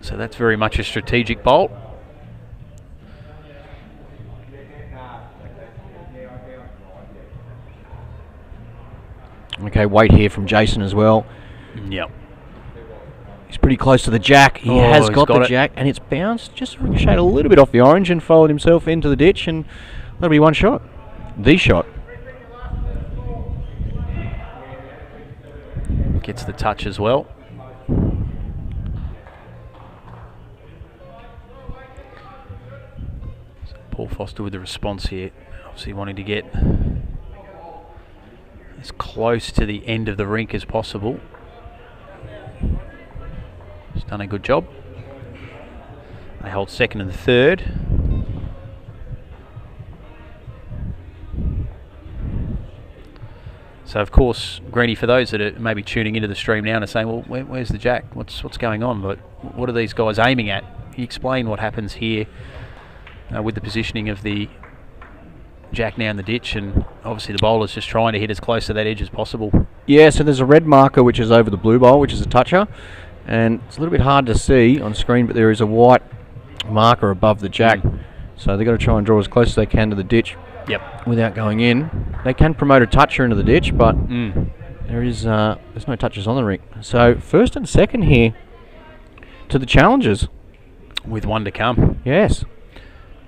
So that's very much a strategic bowl. Okay, weight here from Jason as well. Yep. He's pretty close to the jack. He has got the jack, and it's bounced, just ricocheted a little bit off the orange and followed himself into the ditch, and that'll be one shot. The shot. Gets the touch as well. So Paul Foster with the response here. Obviously wanting to get as close to the end of the rink as possible. He's done a good job. They hold second and third. So of course, Greeny, for those that are maybe tuning into the stream now and are saying, well, where's the jack? What's going on? But what are these guys aiming at? Can you explain what happens here with the positioning of the jack now in the ditch, and obviously the bowler's just trying to hit as close to that edge as possible. Yeah, so there's a red marker which is over the blue bowl, which is a toucher, and it's a little bit hard to see on screen, but there is a white marker above the jack. So they've got to try and draw as close as they can to the ditch. Yep. Without going in. They can promote a toucher into the ditch, but there's no touches on the rink. So first and second here to the challengers. With one to come. Yes.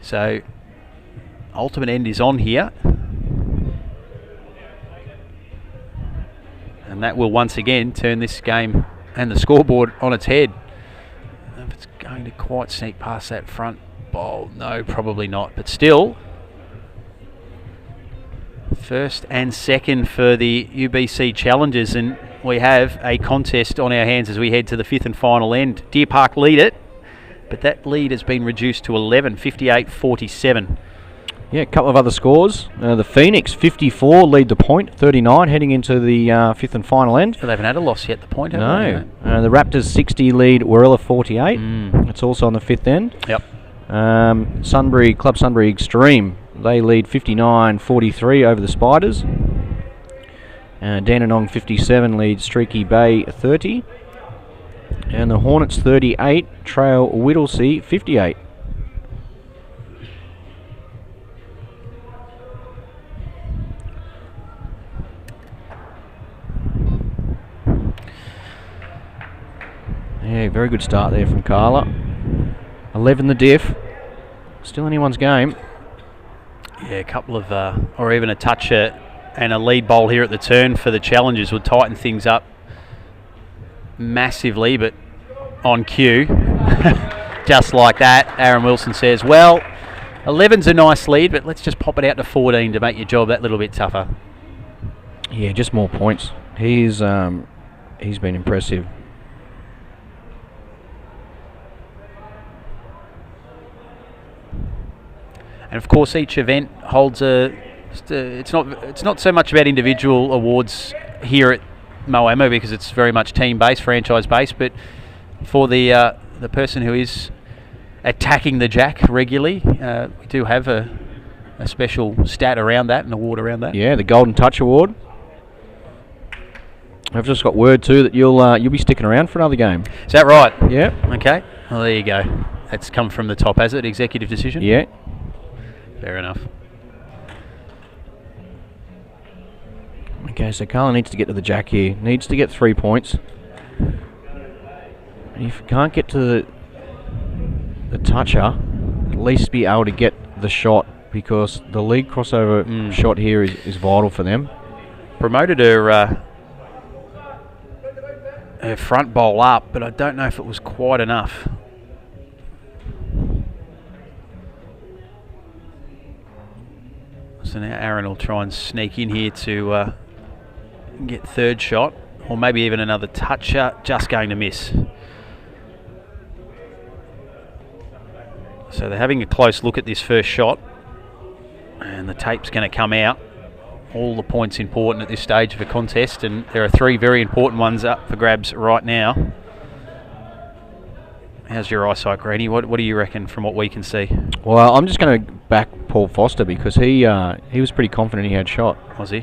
So ultimate end is on here. And that will once again turn this game and the scoreboard on its head. I don't know if it's going to quite sneak past that front bowl. No, probably not. But still, first and second for the UBC challengers, and we have a contest on our hands as we head to the fifth and final end. Deer Park lead it, but that lead has been reduced to 11, 58-47. Yeah, a couple of other scores. The Phoenix 54 lead the point, 39 heading into the fifth and final end. But they haven't had a loss yet, the point, have they? No. The Raptors 60 lead Warilla 48. It's also on the fifth end. Yep. Sunbury, Club Sunbury Extreme, they lead 59-43 over the Spiders. Dandenong 57 leads Streaky Bay 30. And the Hornets 38 trail Whittlesea 58. Yeah, very good start there from Carla. 11 the diff. Still anyone's game. Yeah, a couple of, or even a toucher and a lead bowl here at the turn for the challengers would tighten things up massively, but on cue, just like that, Aaron Wilson says, well, 11's a nice lead, but let's just pop it out to 14 to make your job that little bit tougher. Yeah, just more points. He's been impressive. And of course, each event holds it's not so much about individual awards here at Moama because it's very much team-based, franchise-based. But for the person who is attacking the jack regularly, we do have a special stat around that, an award around that. Yeah, the Golden Touch Award. I've just got word too that you'll be sticking around for another game. Is that right? Yeah. Okay. Well, there you go. That's come from the top, has it? Executive decision? Yeah. Fair enough. Okay, so Carla needs to get to the jack here. Needs to get 3 points. And if you can't get to the toucher, at least be able to get the shot, because the league crossover shot here is vital for them. Promoted her front bowl up, but I don't know if it was quite enough. So now Aaron will try and sneak in here to get third shot, or maybe even another toucher, just going to miss. So they're having a close look at this first shot, and the tape's going to come out. All the points important at this stage of a contest, and there are 3 very important ones up for grabs right now. How's your eyesight, Greeny? What do you reckon from what we can see? Well, I'm just going to back Paul Foster because he was pretty confident he had shot. Was he?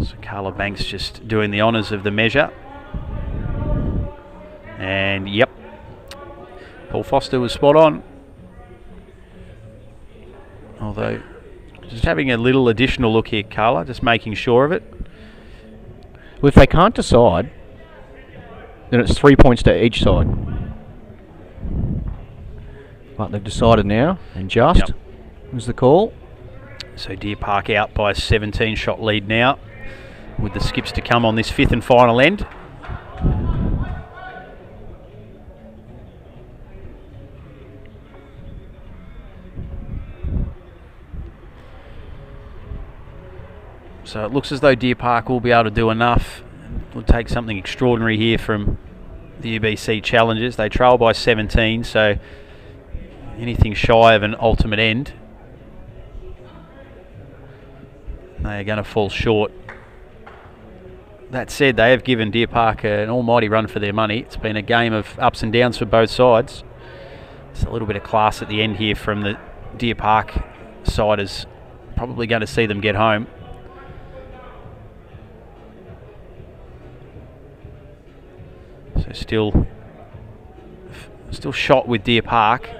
So Carla Banks just doing the honours of the measure. And yep, Paul Foster was spot on. Although, just having a little additional look here, Carla, just making sure of it. Well, if they can't decide, then it's 3 points to each side. But they've decided now, and just was the call. So Deer Park out by a 17-shot lead now, with the skips to come on this 5th and final end. So it looks as though Deer Park will be able to do enough. We'll take something extraordinary here from the UBC challengers. They trail by 17, so anything shy of an ultimate end, they are going to fall short. That said, they have given Deer Park an almighty run for their money. It's been a game of ups and downs for both sides. It's a little bit of class at the end here from the Deer Park side is probably going to see them get home. So still shot with Deer Park.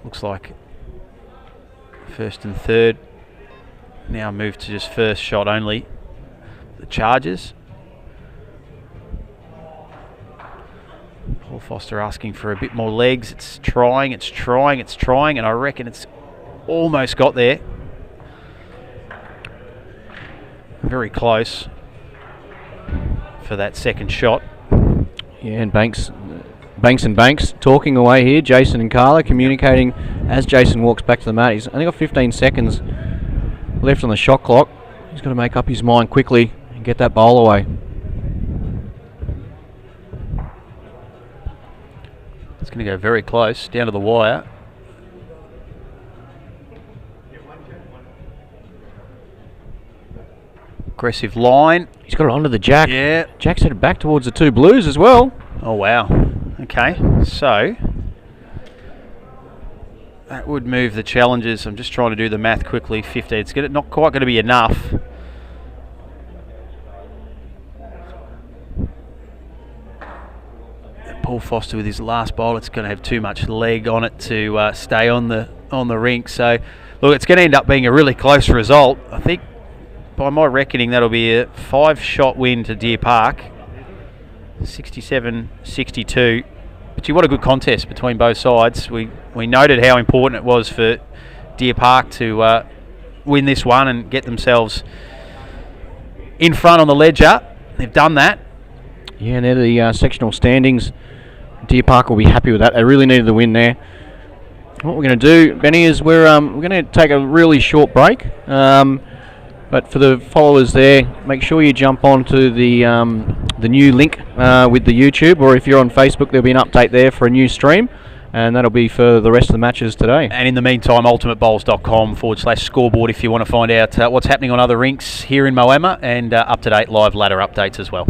Looks like first and third now moved to just first shot only. The Chargers. Paul Foster asking for a bit more legs. It's trying, and I reckon it's almost got there. Very close for that second shot. Yeah, and Banks talking away here. Jason and Carla communicating as Jason walks back to the mat. He's only got 15 seconds left on the shot clock. He's got to make up his mind quickly and get that bowl away. It's going to go very close, down to the wire. Aggressive line. He's got it onto the jack. Yeah. Jack's headed back towards the two blues as well. Oh, wow. Okay, so that would move the challengers. I'm just trying to do the math quickly. 15. It's not quite going to be enough. Paul Foster with his last bowl. It's going to have too much leg on it to stay on the rink. So, look, it's going to end up being a really close result. I think, by my reckoning, that'll be a 5-shot win to Deer Park. 67-62. But what a good contest between both sides. We noted how important it was for Deer Park to win this one and get themselves in front on the ledger. They've done that. Yeah, and they're the sectional standings. Deer Park will be happy with that. They really needed the win there. What we're going to do, Benny, is we're going to take a really short break. But for the followers there, make sure you jump onto the new link with the YouTube, or if you're on Facebook, there'll be an update there for a new stream, and that'll be for the rest of the matches today. And in the meantime, ultimatebowls.com/scoreboard if you want to find out what's happening on other rinks here in Moama, and up-to-date live ladder updates as well.